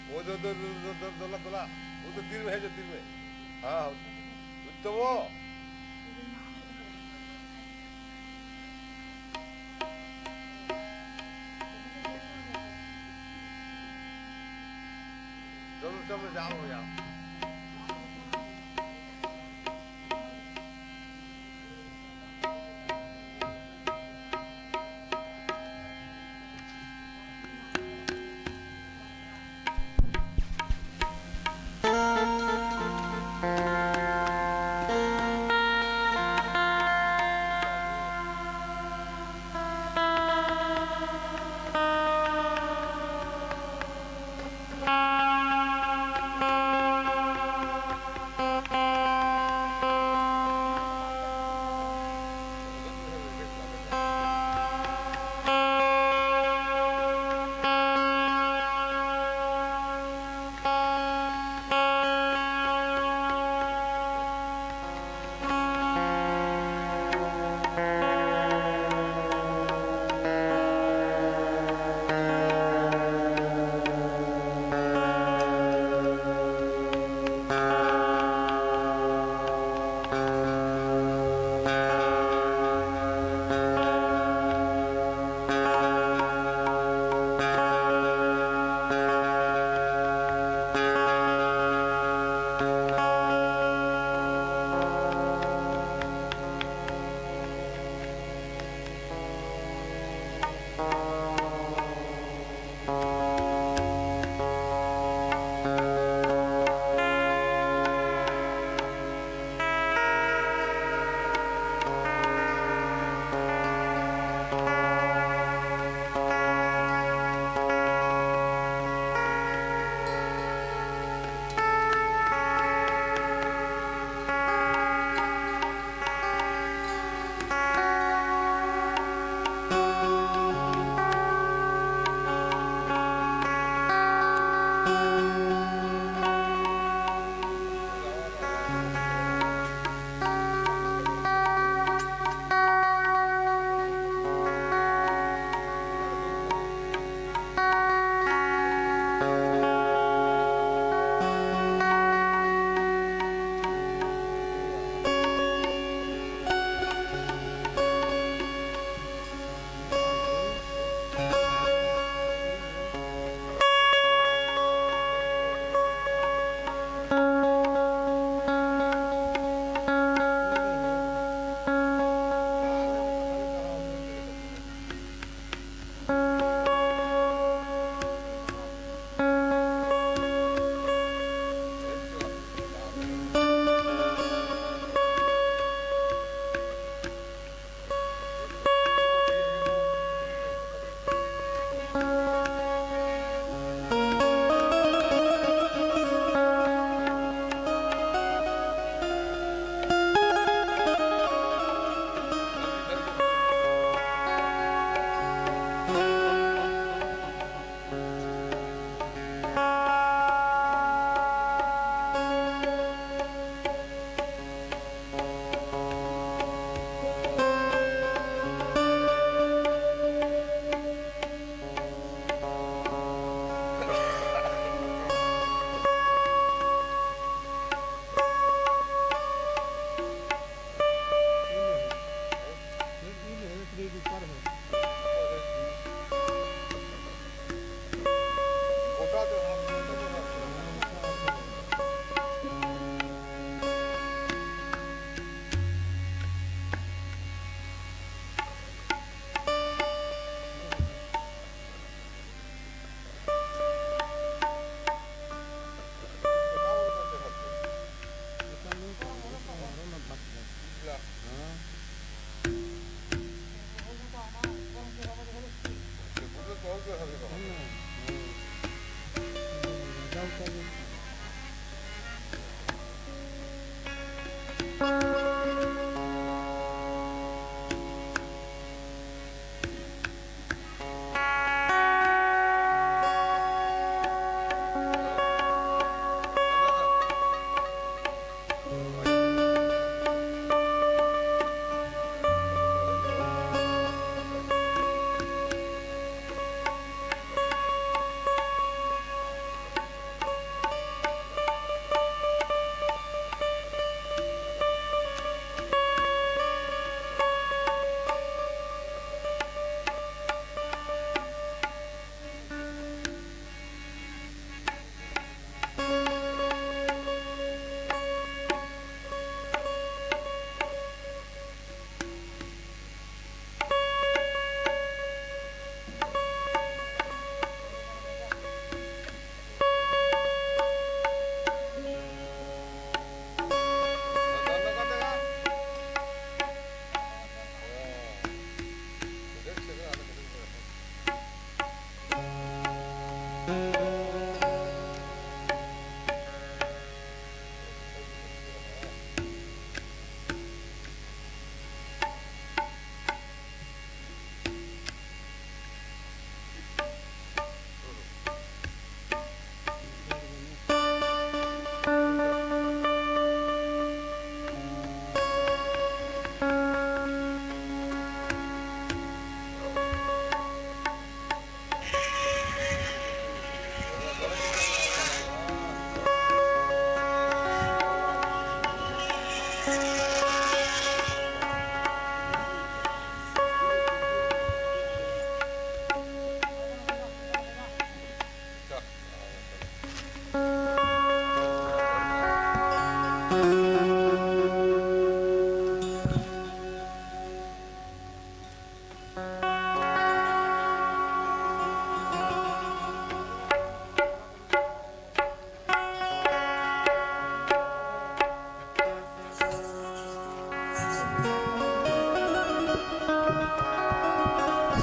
वो दो वो तो तीर में है, जो तीर में, हाँ तो वो चलो जाओ यार।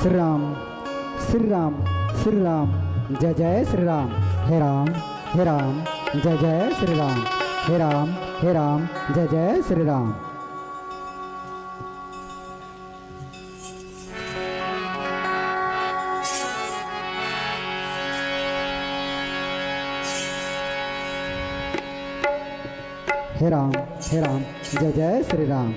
श्री राम श्री राम श्री राम जय जय श्री राम हे राम जय जय श्री राम हे राम जय जय श्री राम। हे राम जय जय श्री राम।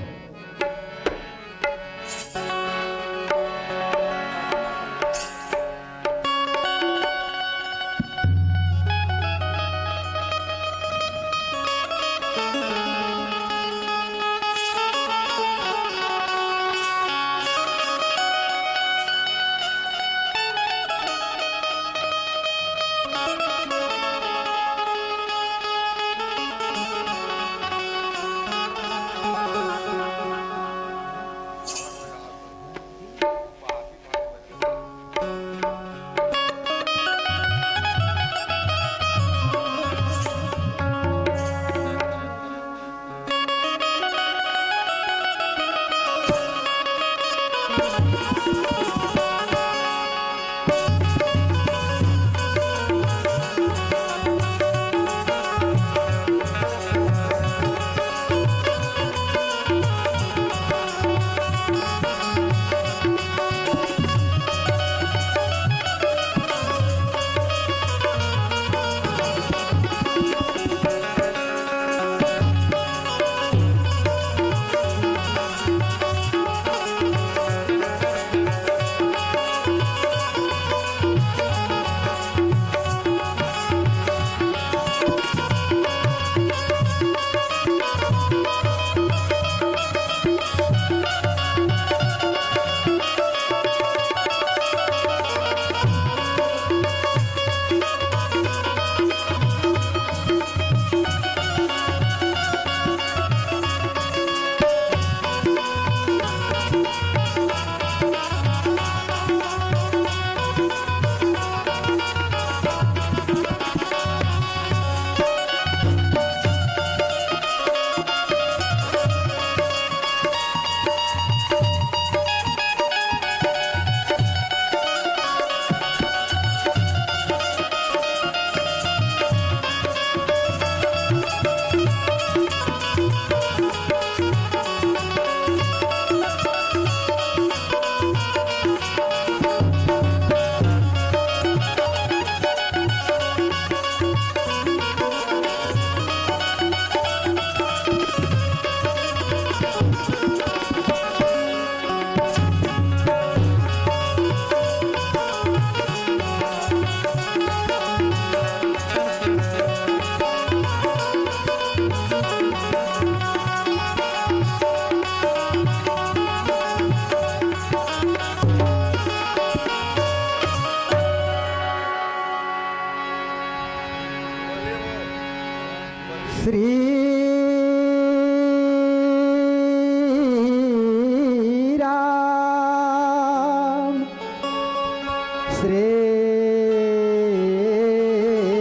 श्री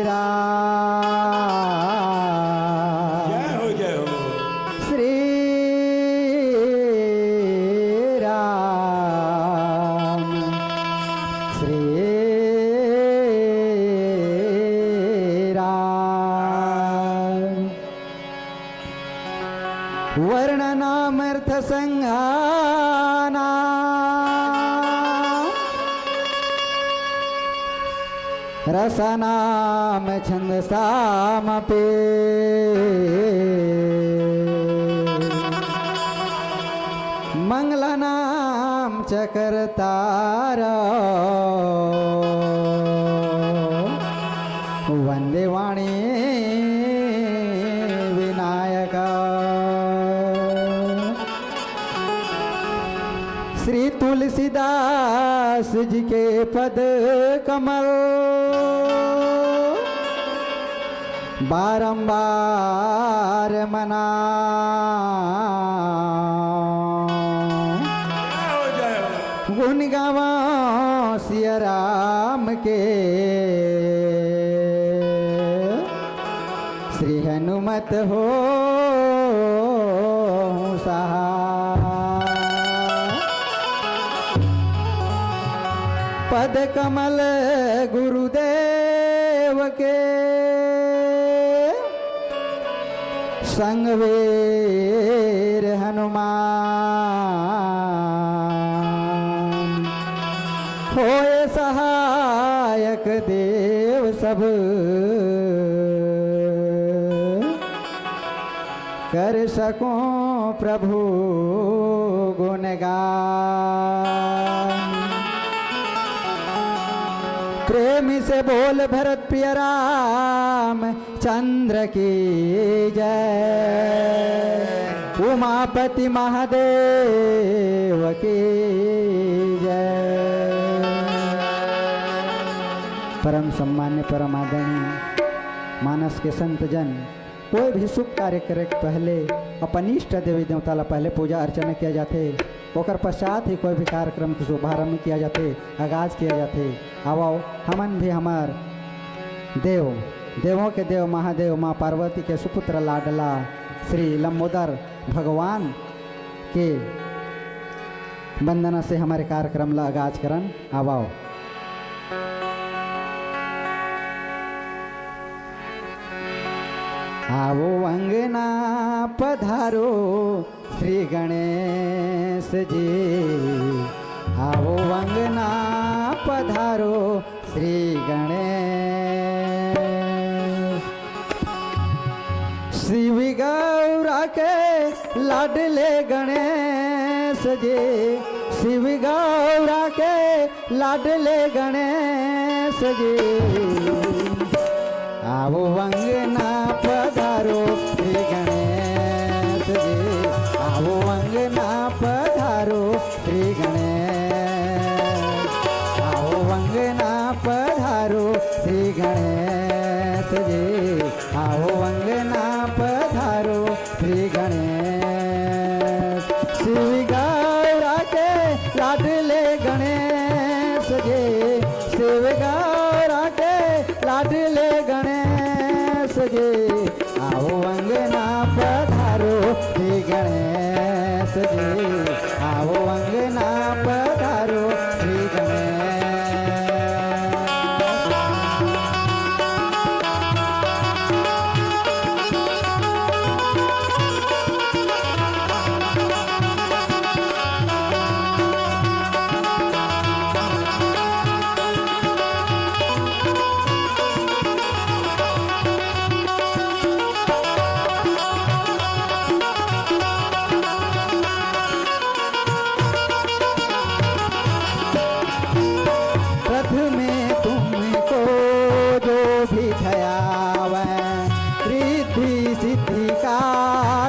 राम जय हो श्री राम श्री राम वर्णनामर्थ संज्ञाना रसनाम छंद सामपे मंगलनाम चकरतारा वंदे वाणी विनायका श्री तुलसीदास जी के पद कमल बारंबार मना गुण गावा सिया राम के श्री हनुमत हो सहाय पद कमल गुरुदेव के संगवेर हनुमान होए सहायक देव सब कर सकूं प्रभु गुणगान प्रेमी से बोल भरत प्रिय राम चंद्र की जय उमापति महादेव की जय। परम सम्मान्य परम आदरणीय मानस के संत जन कोई भी शुभ कार्य करे के पहले अपन इष्ट देवी देवता ला पहले पूजा अर्चना किया जाते ओकर पश्चात ही कोई भी कार्यक्रम के शुभारंभ किया जाते आगाज किया जाते। आओ हमन भी हमार देवों के देव महादेव माँ पार्वती के सुपुत्र लाडला श्री लंबोदर भगवान के वंदना से हमारे कार्यक्रम ला आगाज करन। आओ आवो अंगना पधारो श्री गणेश जी आवो अंगना पधारो श्री गणेश शिव गौरा के लाडले गणेश जी शिव गौरा के लाडले गणेश जी आवो अंगना पधारो श्री गणेश जी आवो अंगना पधारो श्री गणेश आओ अंगना पधारो श्री गणेश जी आओ अंगना पधारो श्री गणेश शिव गौरा के लाडले गणेश जी शिव गौरा के लाडले गणेश जी आओ अंगना पधारो श्री गणेश जी आओ अंगना पधारो श्री गणेश।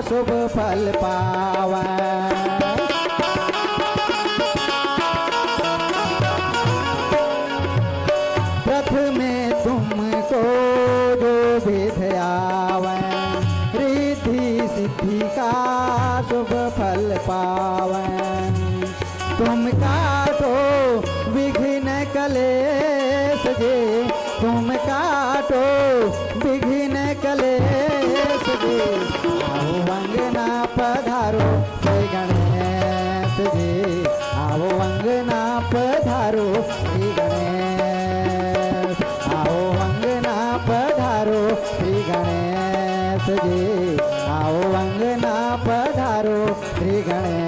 शुभ फल पावै प्रथमे तुमको जो विध आवै रिद्धि सिद्धि का शुभ फल पावै तुम काटो विघ्न कलेश जे तुम काटो विघ्न कलेश जे आओ अंगना पधारो श्री गणेश जी आओ अंगना पधारो श्री गणेश आओ अंगना पधारो श्री गणेश जी आओ अंगना पधारो श्री गणेश।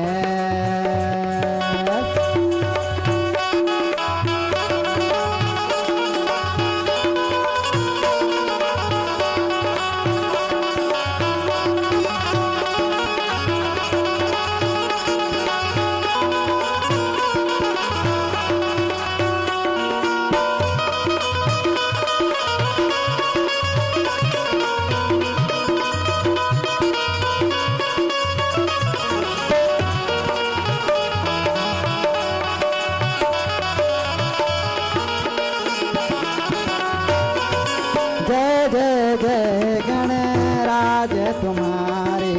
जय जय जय गणराज तुम्हारे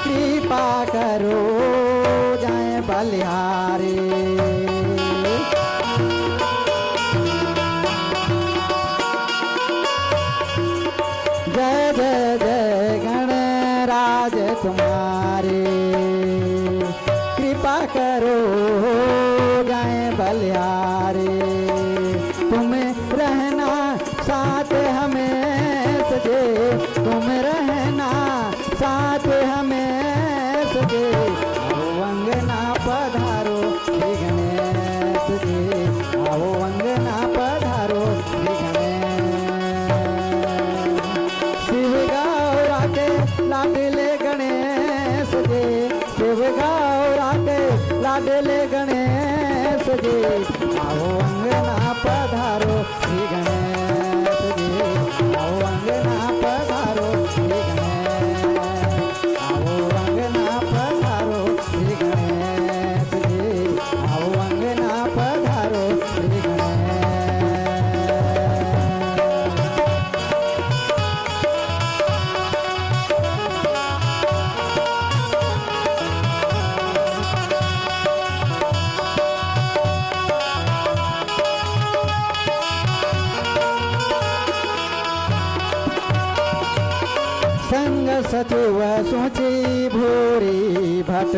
कृपा करो जय बलिहारी। जय जय जय गणराज तुम्हारे कृपा करो जय बलिहारी। तुम रहना साथ हमें सजे तुम रहना साथ हमें सजे आओ अंगना पधारो श्री गणेश जी आओ अंगना पधारो श्री गणेश। शिव गौरा के लाडले गणेश जी शिव गौरा के लाडले गणेश जी आओ अंगना पधारो श्री गणेश जी आओ अंगना पधारो श्री गणेश आओ अंगना पधारो श्री गणेश जी आओ अंगना पधारो श्री गणेश। संग सचिव सोची भूरी भट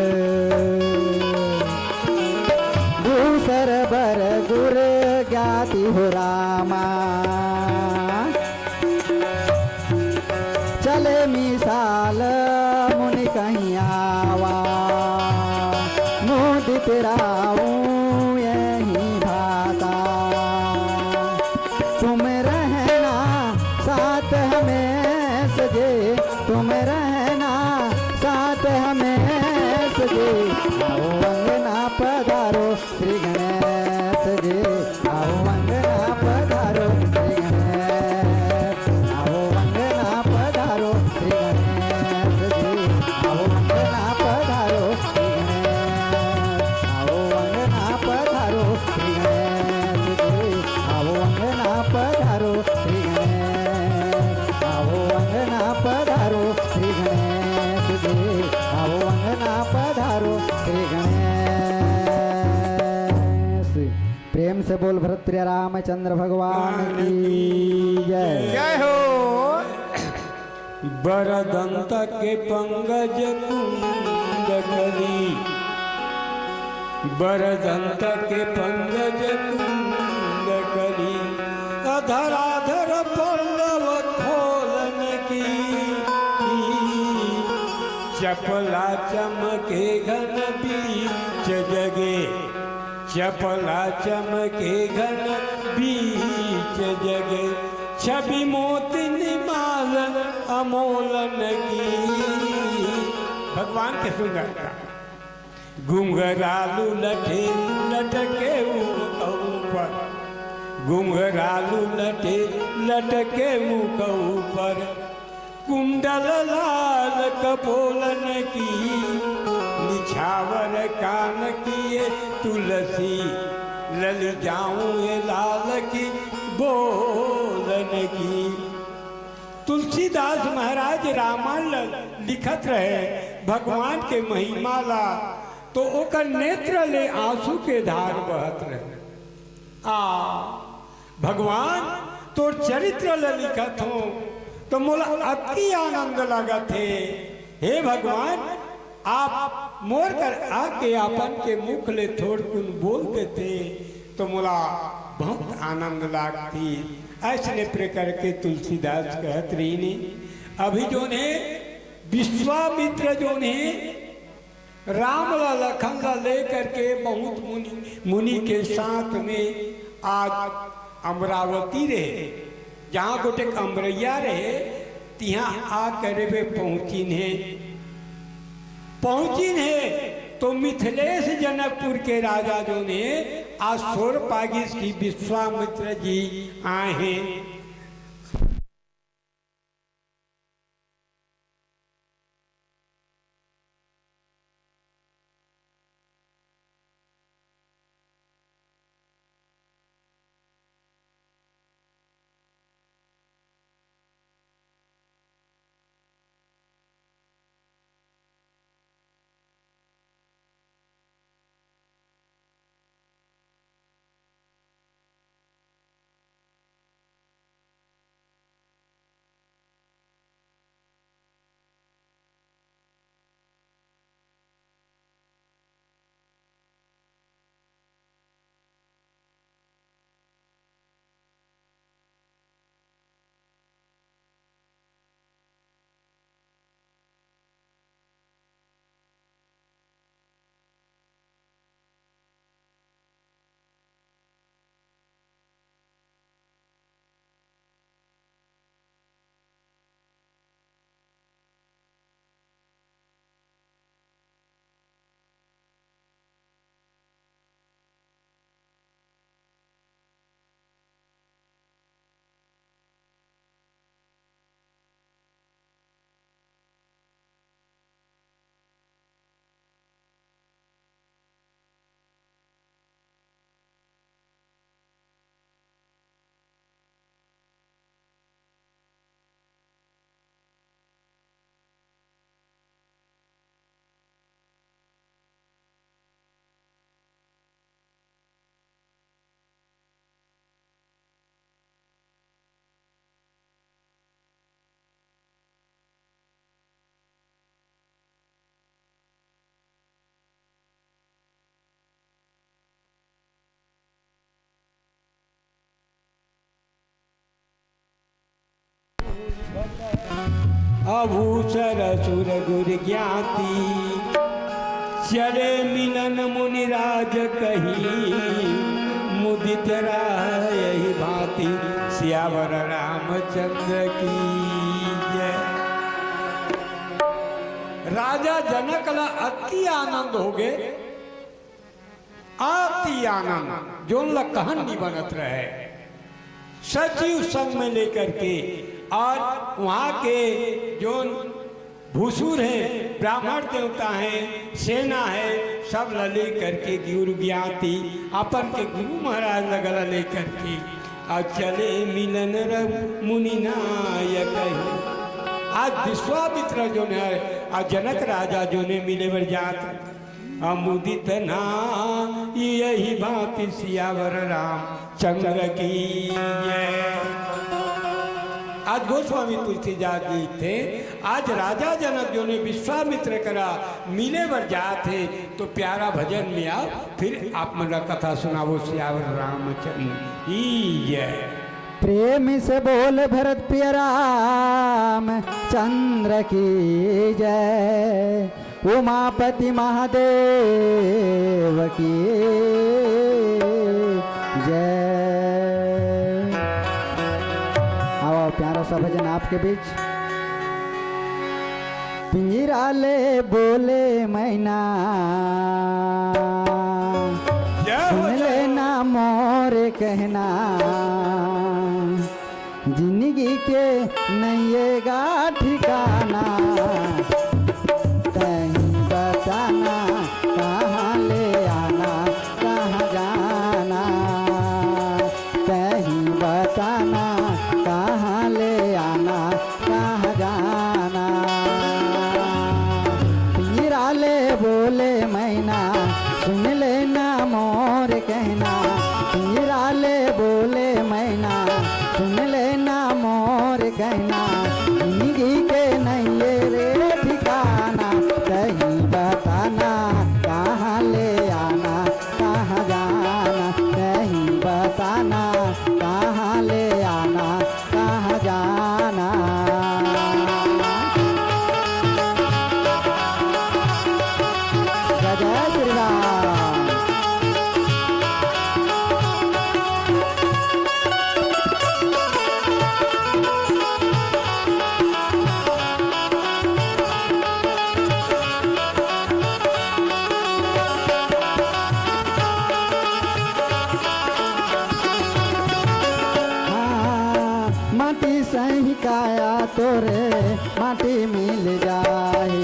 दूसर बर गुर ज्ञाति हो रामा। चले मिसाल मुनि कहीं आवा मुदित राऊं यही भाता। तुम रहना साथ हमें सजे तुम रहना साथ हमें सजे आओ अंगना पधारो श्री गणेश जी आओ अंगना पधारो श्री गणेश आओ अंगना पधारो श्री गणेश जी आओ अंगना पधारो श्री गणेश आओ अंगना पधारो श्री गणेश जी आओ अंगना पधारो श्री गणेश आओ अंगना पधारो श्री गणेश जी आओ अंगना पधारो श्री गणेश। प्रेम से बोल भरत प्रिय रामचंद्र भगवान की जय। जय हो। बरदंत के पंगज कुंद करी बरदंत के पंगज कुंद करी अधराधर पल्लव खोलन की चपला चमके घन बीच जगे चपला चमके घन बीच जगे छवि मोती निमाल अमोलन की। भगवान के सुंदरता घुंघरालू लठे लटके ऊपर घुंघरालू लठे लटके मुख ऊपर कुंडल लाल कपोलन की निछावर कान किए तुलसी लल जाऊं ये लाल की बोलन की। तुलसीदास महाराज रामायण लिखत रहे भगवान के महिमाला तो ओकर नेत्र ले आंसू के धार बहत रहे। भगवान तोर चरित्र ल लिखत हो तो मोला अति आनंद लागत है। हे भगवान, आप मोर कर आके अपन के मुख ले थोड़ कुन बोल देते तो मोला बहुत आनंद लागती। ऐसने प्रकार के तुलसीदास कहत रही ने। अभी जो ने विश्वामित्र जो ने राम ला लखन ला लेकर के बहुत मुनि के साथ में आज अमरावती रहे, जहाँ गोटे अमरैया रहे तिहा आ करे वे पहुंचिन है तो मिथिलेश जनकपुर के राजा जो ने आज सोर पागिस की विश्वामित्र जी आए हैं। अभूषर सुर गुर ज्ञाति चले मिलन मुनिराज कही मुदित यही भांति सियावर रामचंद्र की जय। राजा जनक ला अति आनंद हो गए, अति आनंद जो कहन नहीं बनत रहे। सचिव संग में लेकर के और वहाँ के जो भूसुर है, ब्राह्मण देवता है, सेना है, सब ले करके गुरु ज्ञाति अपन के गुरु महाराज लगल ले करके और चले मिलन मुनि नायक। आज विश्वामित्र जो ने आज जनक राजा जो ने मिले बर जात अमुदित ना यही भांति सियावर राम चंद्र की जय। आज गोस्वामी तुलसीदास जी थे, आज राजा जनक जो ने विश्वामित्र करा मिले बर जाते तो प्यारा भजन में आओ, फिर आप मन कथा सुनावो सियावर रामचंद्र की जय। प्रेम से बोल भरत प्रिय राम चंद्र की जय, उमापति महादेव की जय। आओ प्यारा सा भजन आपके बीच। पिंजरा ले बोले मैना सुन लेना मोर कहना, जिंदगी के नैयेगा ठिकाना, कहीं बताना कहाँ ले आना कहाँ जाना, कहीं बताना कहाँ ले आना कहाँ जाना। पिंजरा ले बोले मैना सुन लेना मोर कहना, पिंजरा बोले मैना सुन लेना मोर कहना जिंदगी के नहीं ये रे ठिकाना कहीं बताना कहाँ ले आना कहाँ जाना कहीं बताना कहाँ ले आना कहाँ जाना। जय जय श्री राम। हाँ, माटी सही काया तोरे माटी मिल जाए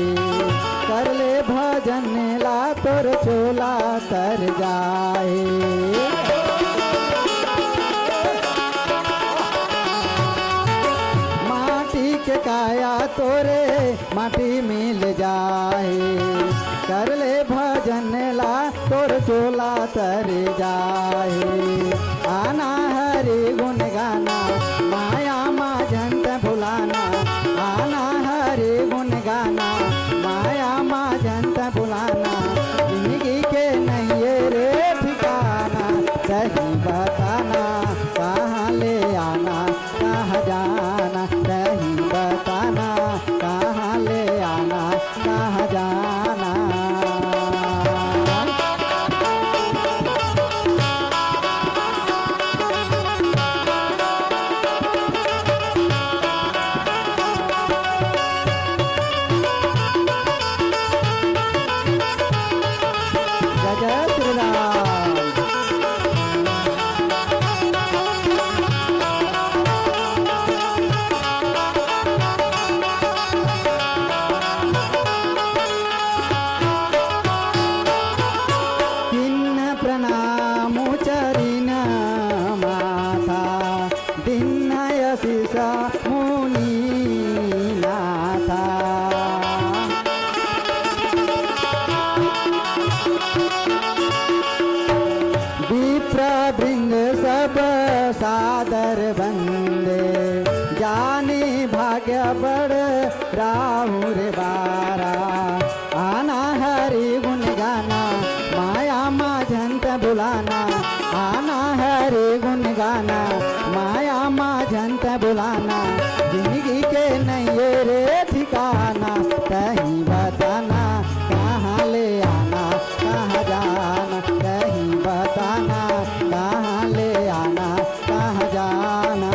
कर ले भजन ला तोर चोला तर जाए। माटी के काया तोरे माटी मिल जाए कर ले भजन ला तोर चोला तर जाए। आना हरि गुण गाना माया माझंत भुलाना आना हरि गुण गाना माया माझंत भुलाना जिंदगी के नहीं ये रे ठिकाना सही बताना कहाँ ले आना कहाँ जाना सही बताना कहाँ ले आना कहाँ जाना। जय जय श्री राम। किन्न प्रणामु चरिन माथा दिन्नयशिष मुनि नाथा। विप्र वृंद सब सादर बंदे जाने भाग्य बड़ राहु रे बारा। आना हरि गुण गाना माया माझंत बुलाना आना हरि गुण गाना माया माझंत बुलाना जिंदगी के नहीं ये रे ठिकाना कहीं बताना कहाँ ले आना कहाँ जाना कहीं बताना कहाँ ले आना कहाँ जाना।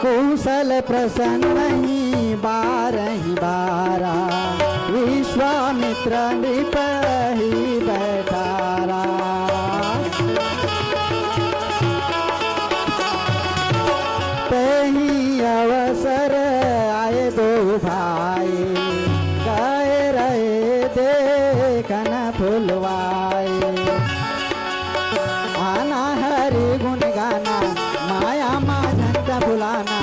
कुशल प्रसन्न ही बारही बारा विश्वामित्र नृप ही बैठारा। तही अवसर आए दो भाई गए रहे देखन फुलवाए। आना हरि गुण गाना माया माझंत बुलाना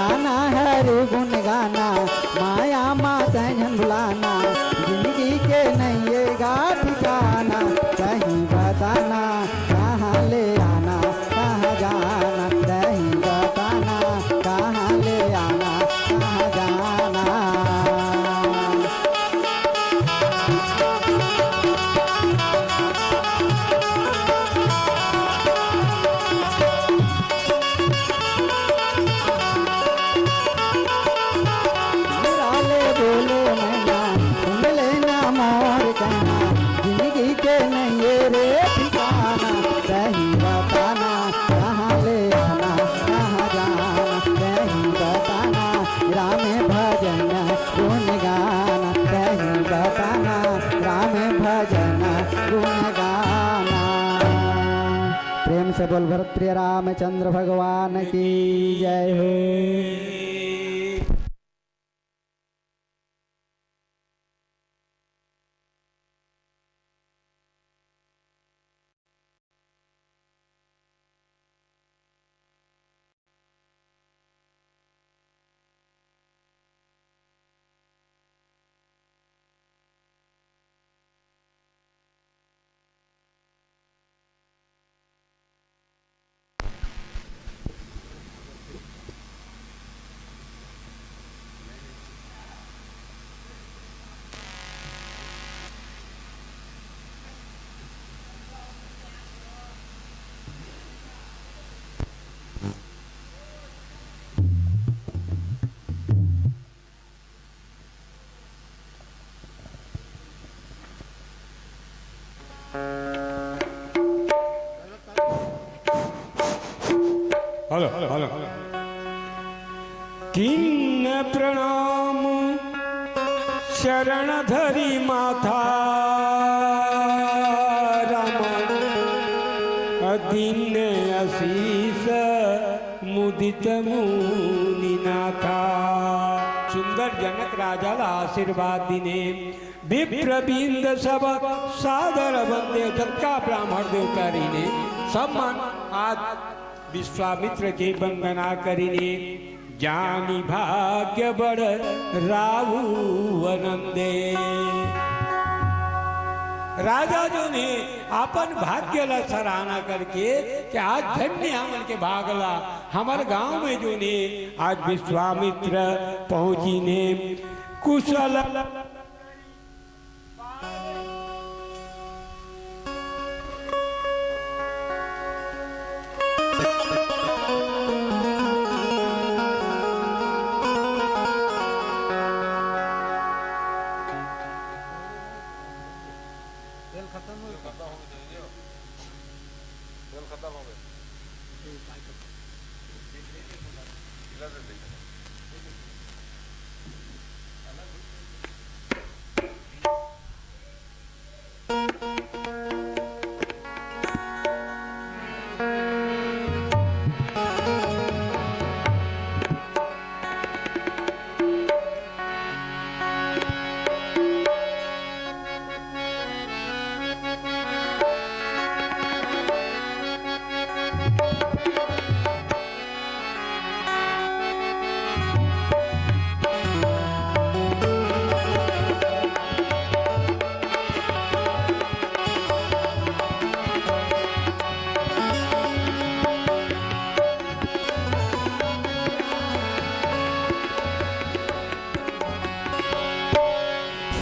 आना हरि गुण गाना माया माझंत बुलाना जिंदगी के नहीं ये गा ठिकाना कहीं बताना कहाँ ले आना कहाँ जाना कहीं बताना कहाँ ले आना कहाँ जाना। बोल भरत प्रिय रामचंद्र भगवान की जय हो। हेलो हेलो किन्न प्रणाम शरण धरी माथा राम दीन आशीष मुदित मुनिनाथा। सुंदर जनक राजाला आशीर्वाद दिने विप्रबिंद सब सादर वंदे जत्का ब्राह्मण देवतारीने सम्मान आज विश्वामित्र के वंदना करीने जानी भाग्य बड़ राहु आनंदे। राजा जो ने अपन भाग्य ला सराहना करके कि आज धन्य हमन के भागला हमारे गांव में जो ने आज विश्वामित्र पहुंची ने कुशल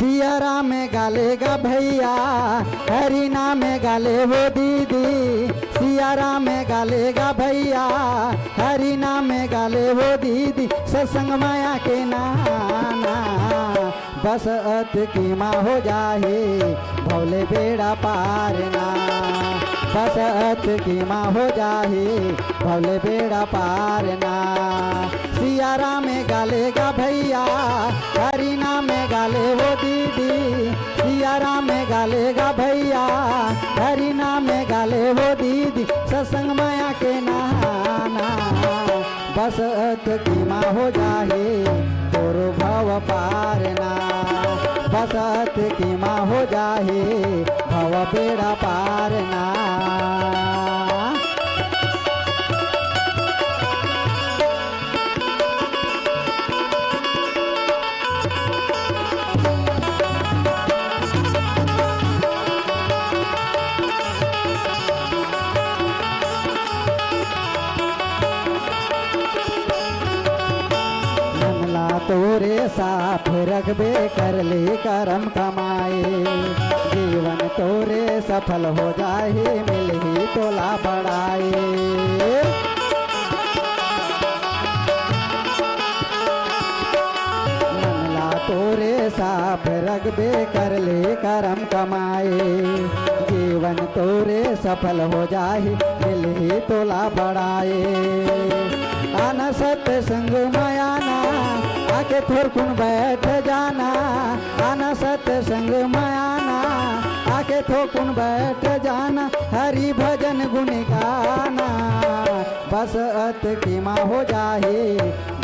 सिया राम में गालेगा भैया, हरि नाम में गाले वो दीदी। सिया राम में गालेगा भैया, हरि नाम में गाले वो दीदी। सत्संग माया के नाना बस अत की माँ हो जाए, भोले बेड़ा पार ना। बस अत की माँ हो जाए, भोले बेड़ा पार ना। सिया राम में गालेगा भैया, हरि नाम में गाले वो दीदी। सिया राम में गालेगा भैया, हरि नाम में गाले वो दीदी। सत्संग माया के नहाना बस अत की माँ हो जाए, तोरो भव पार ना। बस अत की माँ हो जाए, भव बेड़ा पार ना। तोरे साथ रखबे कर ले करम कमाए, जीवन तोरे सफल हो जाए, मिल ही तोला बढ़ाए। मनला तोरे साथ रखबे कर ले करम कमाए, जीवन तोरे सफल हो जाए, मिल ही तोला बढ़ाए। आना सत्संग मायाना आके थोरकुन बैठ जाना। आना सत्संग मायाना आके थोकुन बैठ जाना हरि भजन गुण गाना बस अत की माँ हो जाए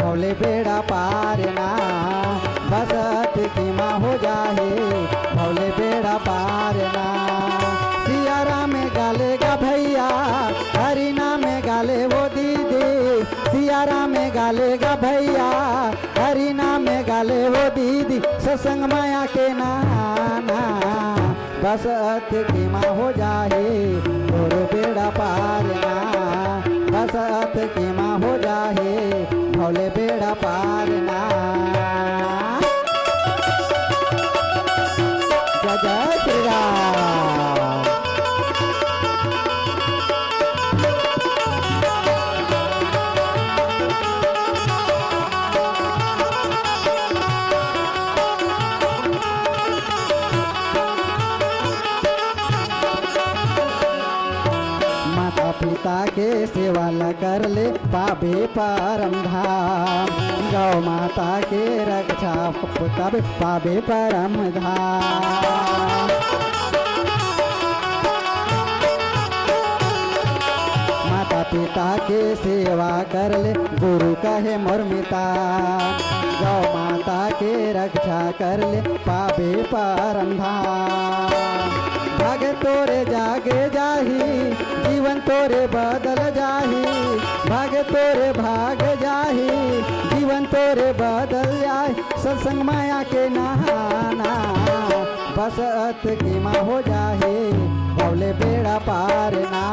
भोले बेड़ा पार ना बस अत की माँ हो जाए भोले बेड़ा पार ना सिया राम में गालेगा भैया हरि नाम में गाले वो दीदी सिया राम में गालेगा भैया हरि नाम में गाले वो दीदी सत्संग माया के नाना बस अत की माँ हो जाए तोरो बेड़ा पार ना बस अत की माँ हो जाए भोले बेड़ा पार ना जय जय श्री राम। माता पिता के सेवा ला कर ले पाबे परम धाम गौ माता के रक्षा तब पाबे परम धाम माता पिता के सेवा कर ले गुरु कहे मोर मिता गौ माता के रक्षा कर ले पाबे परम धाम भाग तोरे जागे जाही जीवन तोरे बदल जाही भाग तोरे भाग जाही जीवन तोरे बदल जाही सत्संग माया के नहाना बस अत की माँ हो जाए भोले बेड़ा पार ना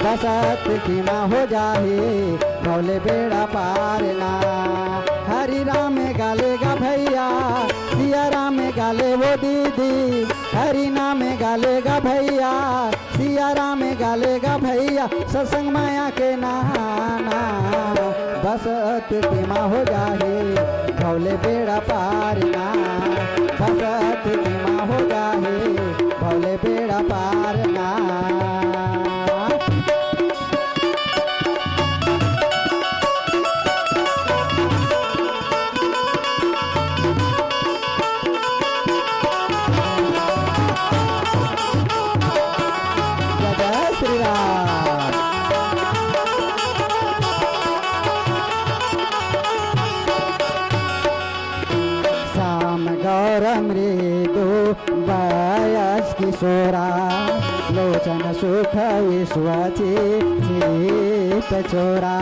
बस अत की माँ हो जाए भोले बेड़ा पार ना हरि राम में गालेगा भैया सिया राम में गाले वो दीदी हरि नाम में गालेगा भैया सिया राम में गालेगा भैया सत्संग माया के नहाना बस अत की माँ हो जाए भोले बेड़ा पार ना बस अत की माँ हो जाए भोले बेड़ा पार ना मृदु बयस किशोरा लोचन सुख विश्वची चित चोरा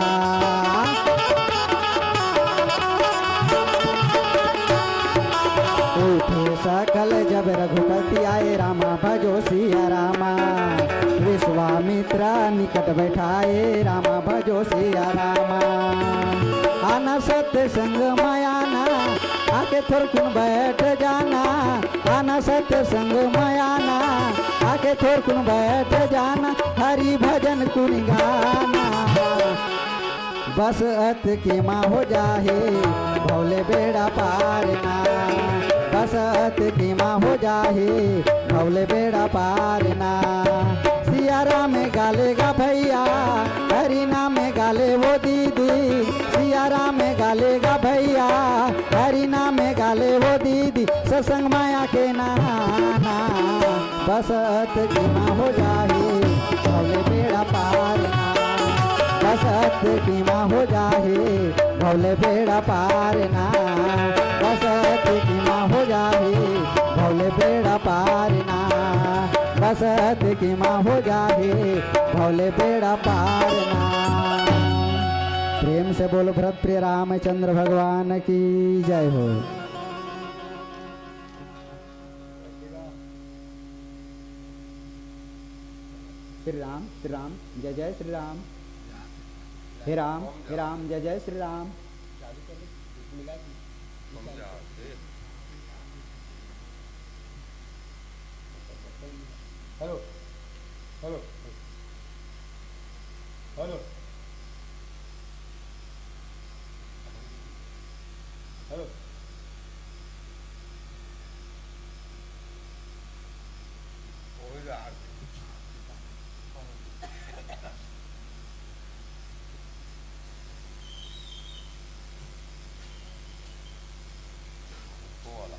उठे सकल जब रघुपति आए रामा भजो सिया रामा विश्वामित्र निकट बैठाए रामा भजो सिया रामा आना सत्य संग मायाना आके थोरकुन बैठ जाना आना सत्य संग मायाना आके थोरकुन बैठ जाना हरि भजन कुन गाना बस अत की माँ हो जाए भोले बेड़ा पार ना बस अत की माँ हो जाए भोले बेड़ा पार ना सिया राम में गालेगा भैया हरि नाम में गाले वो दीदी सिया राम में गालेगा भैया हरि नाम में गाले वो दीदी सत्संग माया के नहाना बस अत की माँ हो जाए भोले बेड़ा पार ना बस अत की माँ हो जाए भोले बेड़ा पार ना बस अत की माँ हो जाए भोले बेड़ा पार ना बस अत की माँ हो जाए भोले बेड़ा पार ना प्रेम से बोलो भरत प्रिय रामचंद्र भगवान की जय हो। श्री राम जय जय श्री राम हे राम जय जय Shri Ram. Hello hello hello hello वाला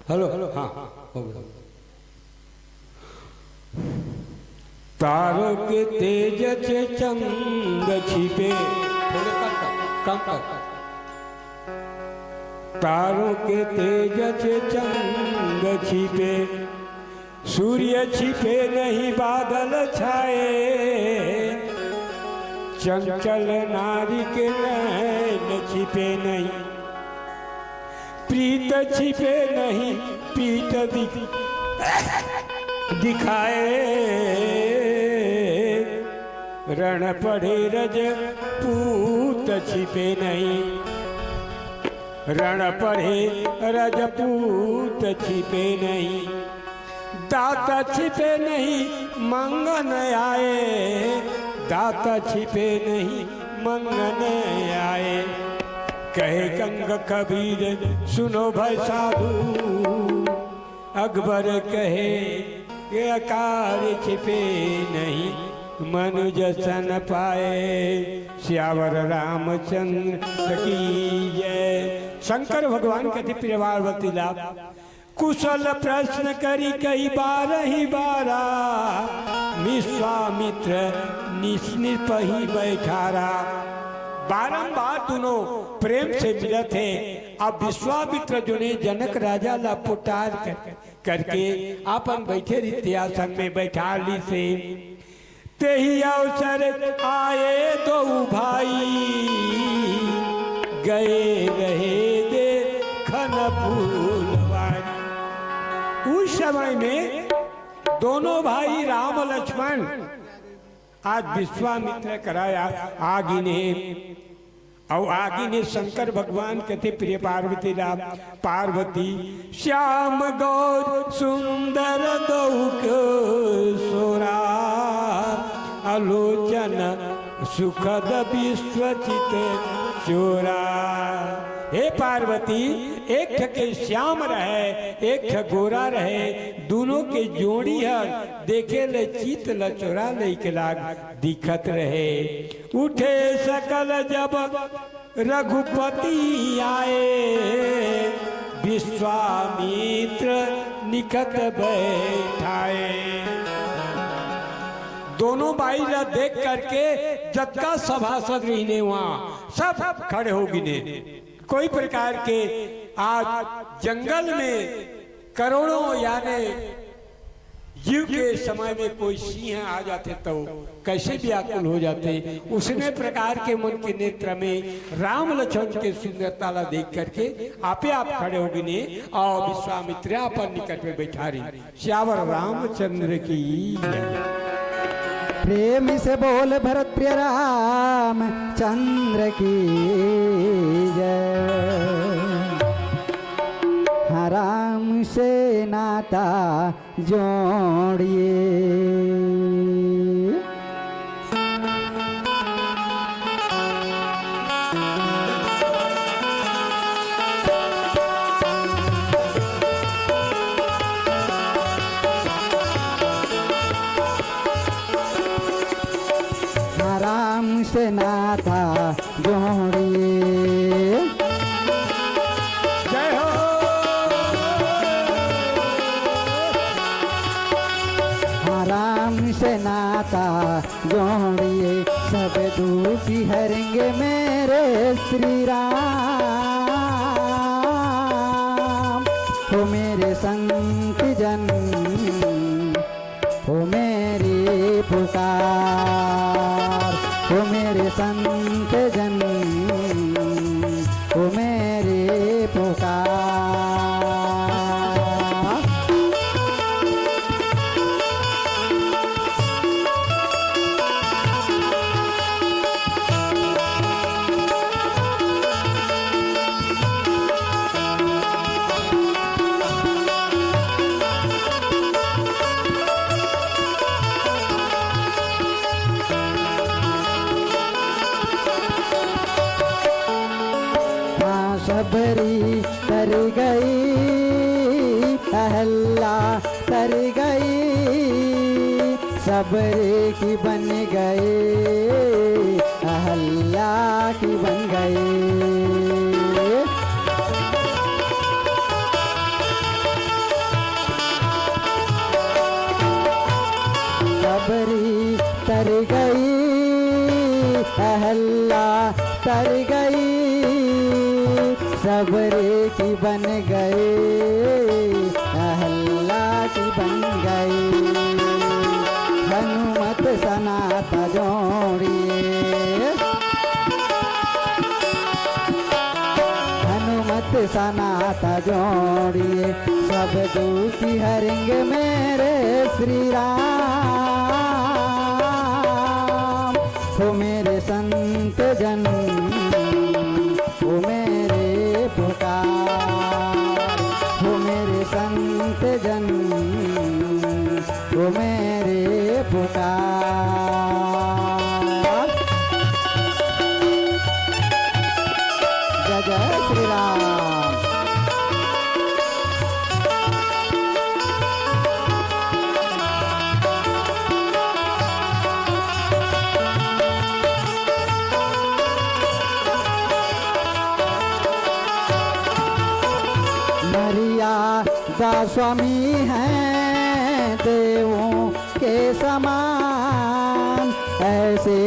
हेलो हाँ हो गया। तारों के तेज से चंद छिपे, थोड़े कम कर। तारों के तेज से चंद छिपे, सूर्य छिपे नहीं बादल छाए, चंचल नारी के नैन छिपे नहीं, प्रीत छिपे नहीं पीत दिखाए, रण पढ़े रज पूत छिपे नहीं, रण पढ़े रजपूत छिपे नहीं, दाता छिपे नहीं मंगन आए, दाता छिपे नहीं मंगन आए, कहे गंग कबीर सुनो भाई साधु, अकबर कहे ये अकार छिपे नहीं मनुज सन पाए, श्यावर रामचंद्र की जय। शंकर भगवान कहते प्रिय पार्वती लाभ, कुशल प्रश्न करी कई बार ही बारा, विश्वामित्र निस्निप ही बैठारा। बारंबार दोनों प्रेम से मिले थे। अब विश्वामित्र जो ने जनक राजा ला पुकार करके आपन बैठे रीति आसन में बैठा ली से, ते ही अवसर आए दो भाई, गए रहे देखन फूलवारी। उस समय में दोनों भाई राम लक्ष्मण आज विश्वामित्र कराया आगिने, और आगिने शंकर भगवान कहते प्रिय पार्वती राम पार्वती, श्याम गौर सुंदर दौक सोरा, आलोचन सुखद विश्वचित चोरा। हे पार्वती, एक के श्याम रहे एक गोरा रहे, दोनों के जोड़ी है देखे ले चित लचोरा ले के लाग दिखत रहे। उठे सकल जब रघुपति आए, विश्वामित्र निकट बैठाए। दोनों भाई ला देख करके जत्का सभासद रहने वहां सब खड़े हो गिने। कोई प्रकार के आज जंगल में करोड़ों यानी जीव के समय में कोई सिंह आ जाते तो कैसे व्याकुल हो जाते, उसने प्रकार के मन के नेत्र में राम लक्ष्मण के सुंदरता ला देख करके आपे आप खड़े हो गए और विश्वामित्र अपन निकट में बैठा रही। श्यावर रामचंद्र की प्रेम से बोल भरत प्रिय राम चंद्र की जय। हाँ राम से नाता जोड़िए, से नाता जोड़िए। जय हो। हाँ राम से नाता जोड़िए, सब दुखी हरेंगे मेरे श्री राम। हो मेरे संत जन, हो मेरी पुकार, ओ मेरे संत जन, ओ मेरे पुकार। सबरी कर गई अहल्ला कर गई, सबरी की बन गई अहल्ला की बन गई। अहल्ला तर गई सबरे की बन गई अहल्ला की बन गई हनुमत सनाता जोड़िए हनुमत सनाता जोड़िए सब दुखी हरेंगे मेरे श्री राम हो मेरे संत जन हो मेरे पुकार हो मेरे संत जन हो मेरे पुकार जय जय श्री राम। मर्यादा स्वामी हैं देवों के समान ऐसे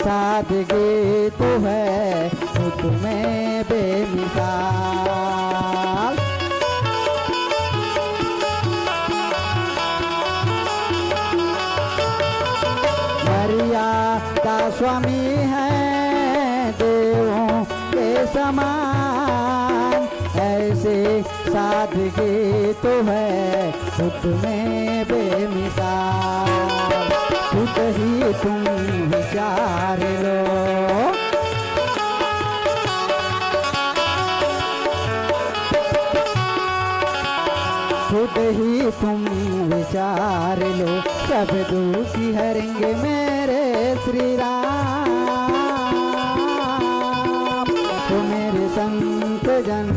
सादगी तो है खुद में बेमिसाल मर्यादा स्वामी हैं देवों के समान ऐसे सादगी तो है खुद में बेमिसाल खुद ही तुम विचार लो खुद ही तुम विचार लो सब दुखी हरेंगे मेरे श्री राम तो मेरे संत जन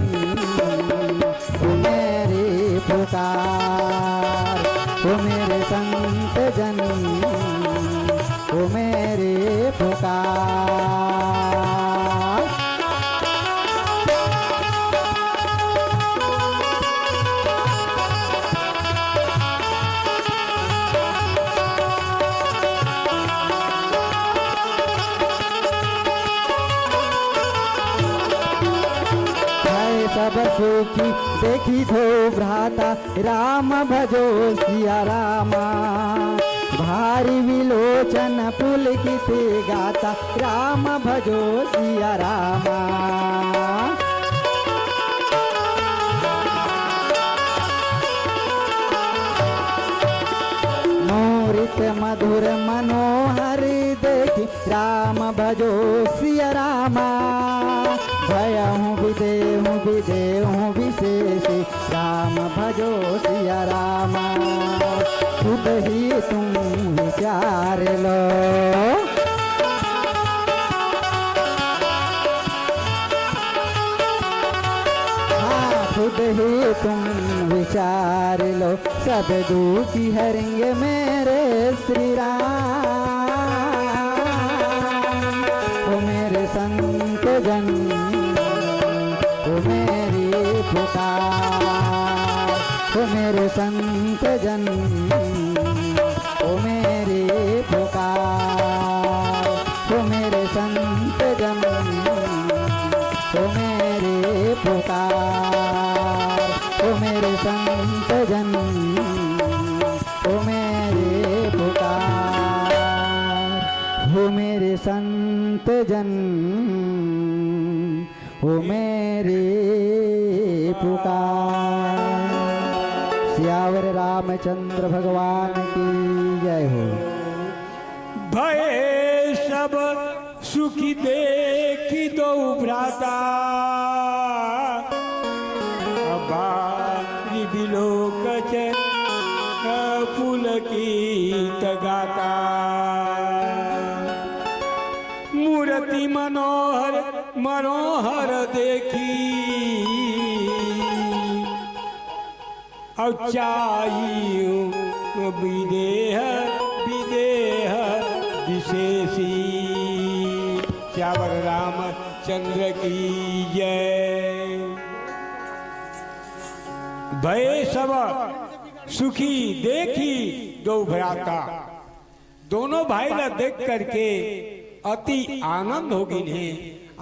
तो मेरी पुकार तो मेरे संत जन तो मेरी पुकार सब सुखी देखी थो भ्राता राम भजो सिया रामा भारी विलोचन पुलकित गाता राम भजो सिया रामा मोरित मधुर मनोहर देखी राम भजो सिया रामा भयहूँ विदेहूँ विशेषी राम भजो सिया रामा खुद ही तुम विचार लो हाँ खुद ही तुम विचार लो सब दुखी हरेंगे मेरे श्री राम ओ मेरे संत जन ओ मेरी पुकार ओ मेरे संत जन ओ मेरी पुकार ओ मेरे संत जन ओ मेरी पुकार ओ मेरे संत जन ओ मेरे पुकार ओ मेरे संत जन ओ मेरे पुकार सियावर रामचंद्र भगवान की जय हो। भय सब सुखी देखी दो भ्राता बारी बिलोक पुलकित गाता मूर्ति मनोहर मनोहर देखी और चाहिए विदेह विदेह विशेषी श्यावर रामचंद्र की जय। भय सब सुखी देखी दो भ्राता दोनों भाई ने देख करके अति आनंद होगी ने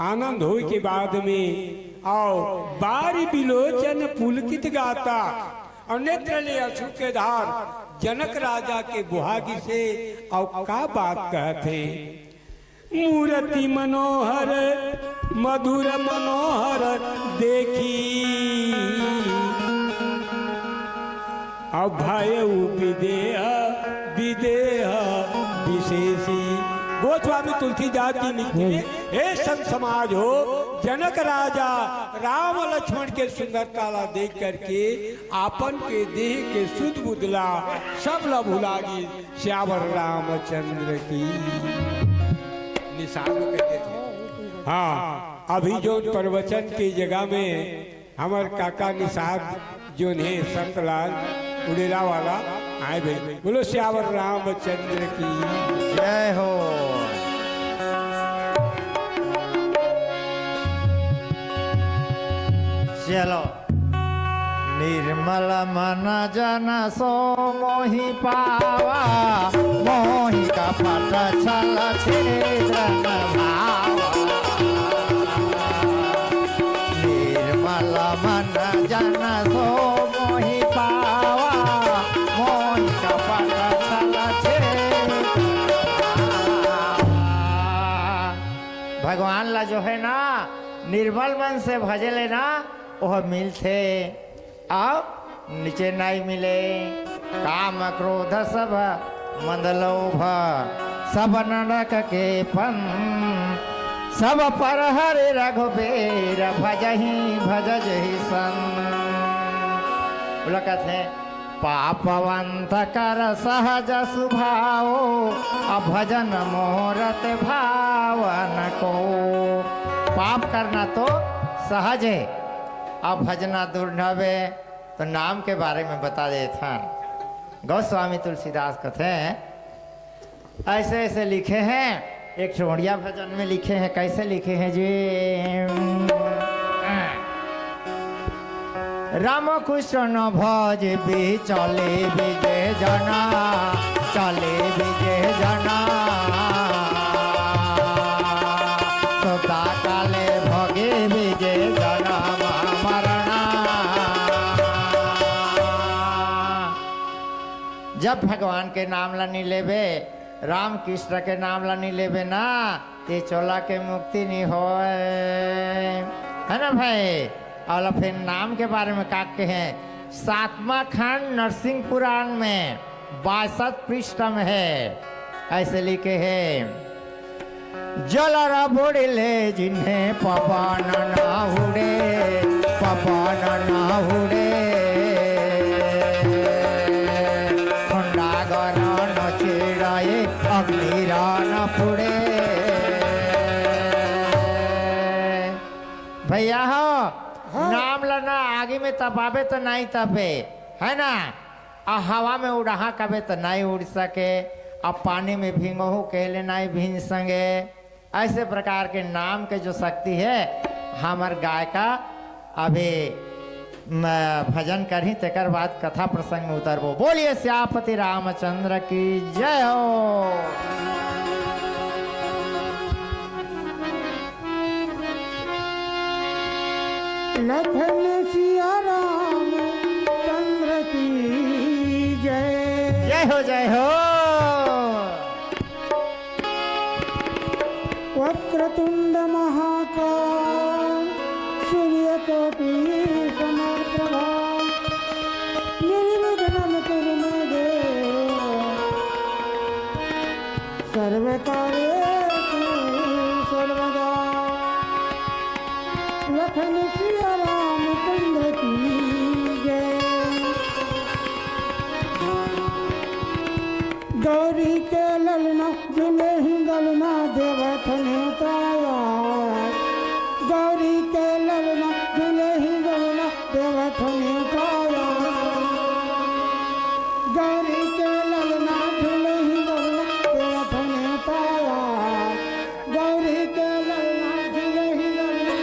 आनंद हो के बाद में आओ बारी बिलोचन पुलकित गाता और नेत्र ले अश्रु के धार जनक राजा के बुहागी से और का बात कहते मूर्ति मनोहर मधुर मनोहर देखी अभय विदेह विदेह विशेषी। गोस्वामी तुलसीदास जी लिखते हे संत समाज हो, जनक राजा राम लक्ष्मण के सुंदरता देख करके आपन के देह के सुध बुदला सब ल भुलागी श्यावर रामचंद्र की निशान करते थे। हाँ, अभी जो प्रवचन की जगह में हमारे काका निषाद जो ने संतलाल उड़ेला वाला आए भाई, बोलो श्यावर रामचंद्र की जय हो। चलो निर्मल मन जन सो मोहि पावा, मोहि का पट छल छिद्र न भावा। निर्मल मन जन सो मोहि पावा, मोहि का पट छल छिद्र न भावा। भगवान ला जो है ना निर्मल मन से भजले ना वह मिलते, अब नीचे नहीं मिले। काम क्रोध सब मंदलोभ सब नरक के पन, सब पर हरे रघुबीर भजहि भजहि सन। बोला कहते हैं पापवंत कर सहज सुभाओ, अभजन मोहरत भावन को। पाप करना तो सहज है, अब भजना दुर्नवे तो नाम के बारे में बता देता। गोस्वामी तुलसीदास कहते हैं ऐसे ऐसे लिखे हैं, एक छोड़िया भजन में लिखे हैं। कैसे लिखे हैं जी? राम कृष्ण भज भी चले विजय जना, चले विजय जना। सोता काले भगे विजय जना मरणा। जब भगवान के नाम ला नहीं लेबे, राम कृष्ण के नाम ला नहीं लेबे ना, ते चोला के मुक्ति नहीं हो, है ना भाई। और फिर नाम के बारे में का के हैं 7वां खंड नरसिंह पुराण में 62 पृष्ठ में है। ऐसे लिखे हैं जलरा बुड़ले जिन्हें पवन ना उड़े, पवन ना उड़े। खंडागर न चिड़ाए अग्निरा न पुड़े। भैया हो नाम लेना आगे में तपाबे तो नहीं तपे, है ना। आ हवा में उड़ा कबे तो नहीं उड़ सके, अब पानी में भींगो कहले नहीं भींग संगे। ऐसे प्रकार के नाम के जो शक्ति है हमार गाय का अभी भजन करही, तेकर बाद कथा प्रसंग में उतरबो। बोलिए श्यापति रामचंद्र की जय हो। लखन सिया राम चंद्र की जय। जय हो जय हो। वक्रतुंड महाकाल सूर्यकोटि समप्रभा, निर्विघ्नं कुरु मे देव, सर्वकार्येषु सर्वदा। लखन सिया रामचंद्र की जय। गौरी के ललना झूले ही गलना देवथ नेताया। गौरी के ललना झूले ही गलना देवथ नेताया। गौरी के ललना झूले ही गलना देवथ नेताया। गौरी के ललना झूले ही गलना।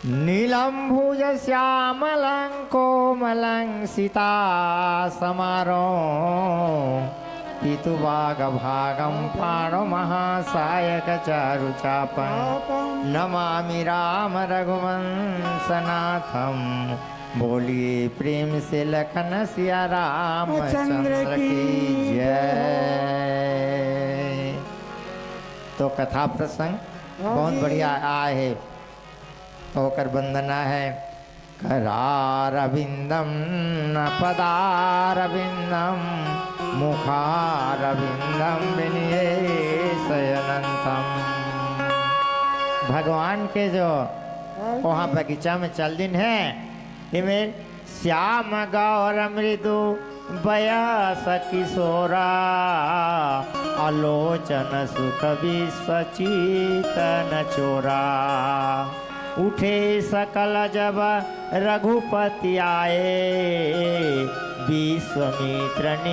नीलम भुज श्यामलं कोमलं सीता समारो पितुवाग भागम पाणो महासायक चारु चापं नमामि राम रघुवंशनाथम। बोलिए प्रेम से लखन सिया राम चंद्र की जय। तो कथा प्रसंग बहुत बढ़िया आया है। तो कर वंदना है करारविंदम न पदारविंदम मुखारविंदम विनियेशयनंतम। भगवान के जो वहाँ बगीचा में चल दिन है इनमें श्याम गौर मृदु बयस किशोरा आलोचन सुख विश्वचितन चोरा। उठे सकल जब रघुपति आए विश्वामित्र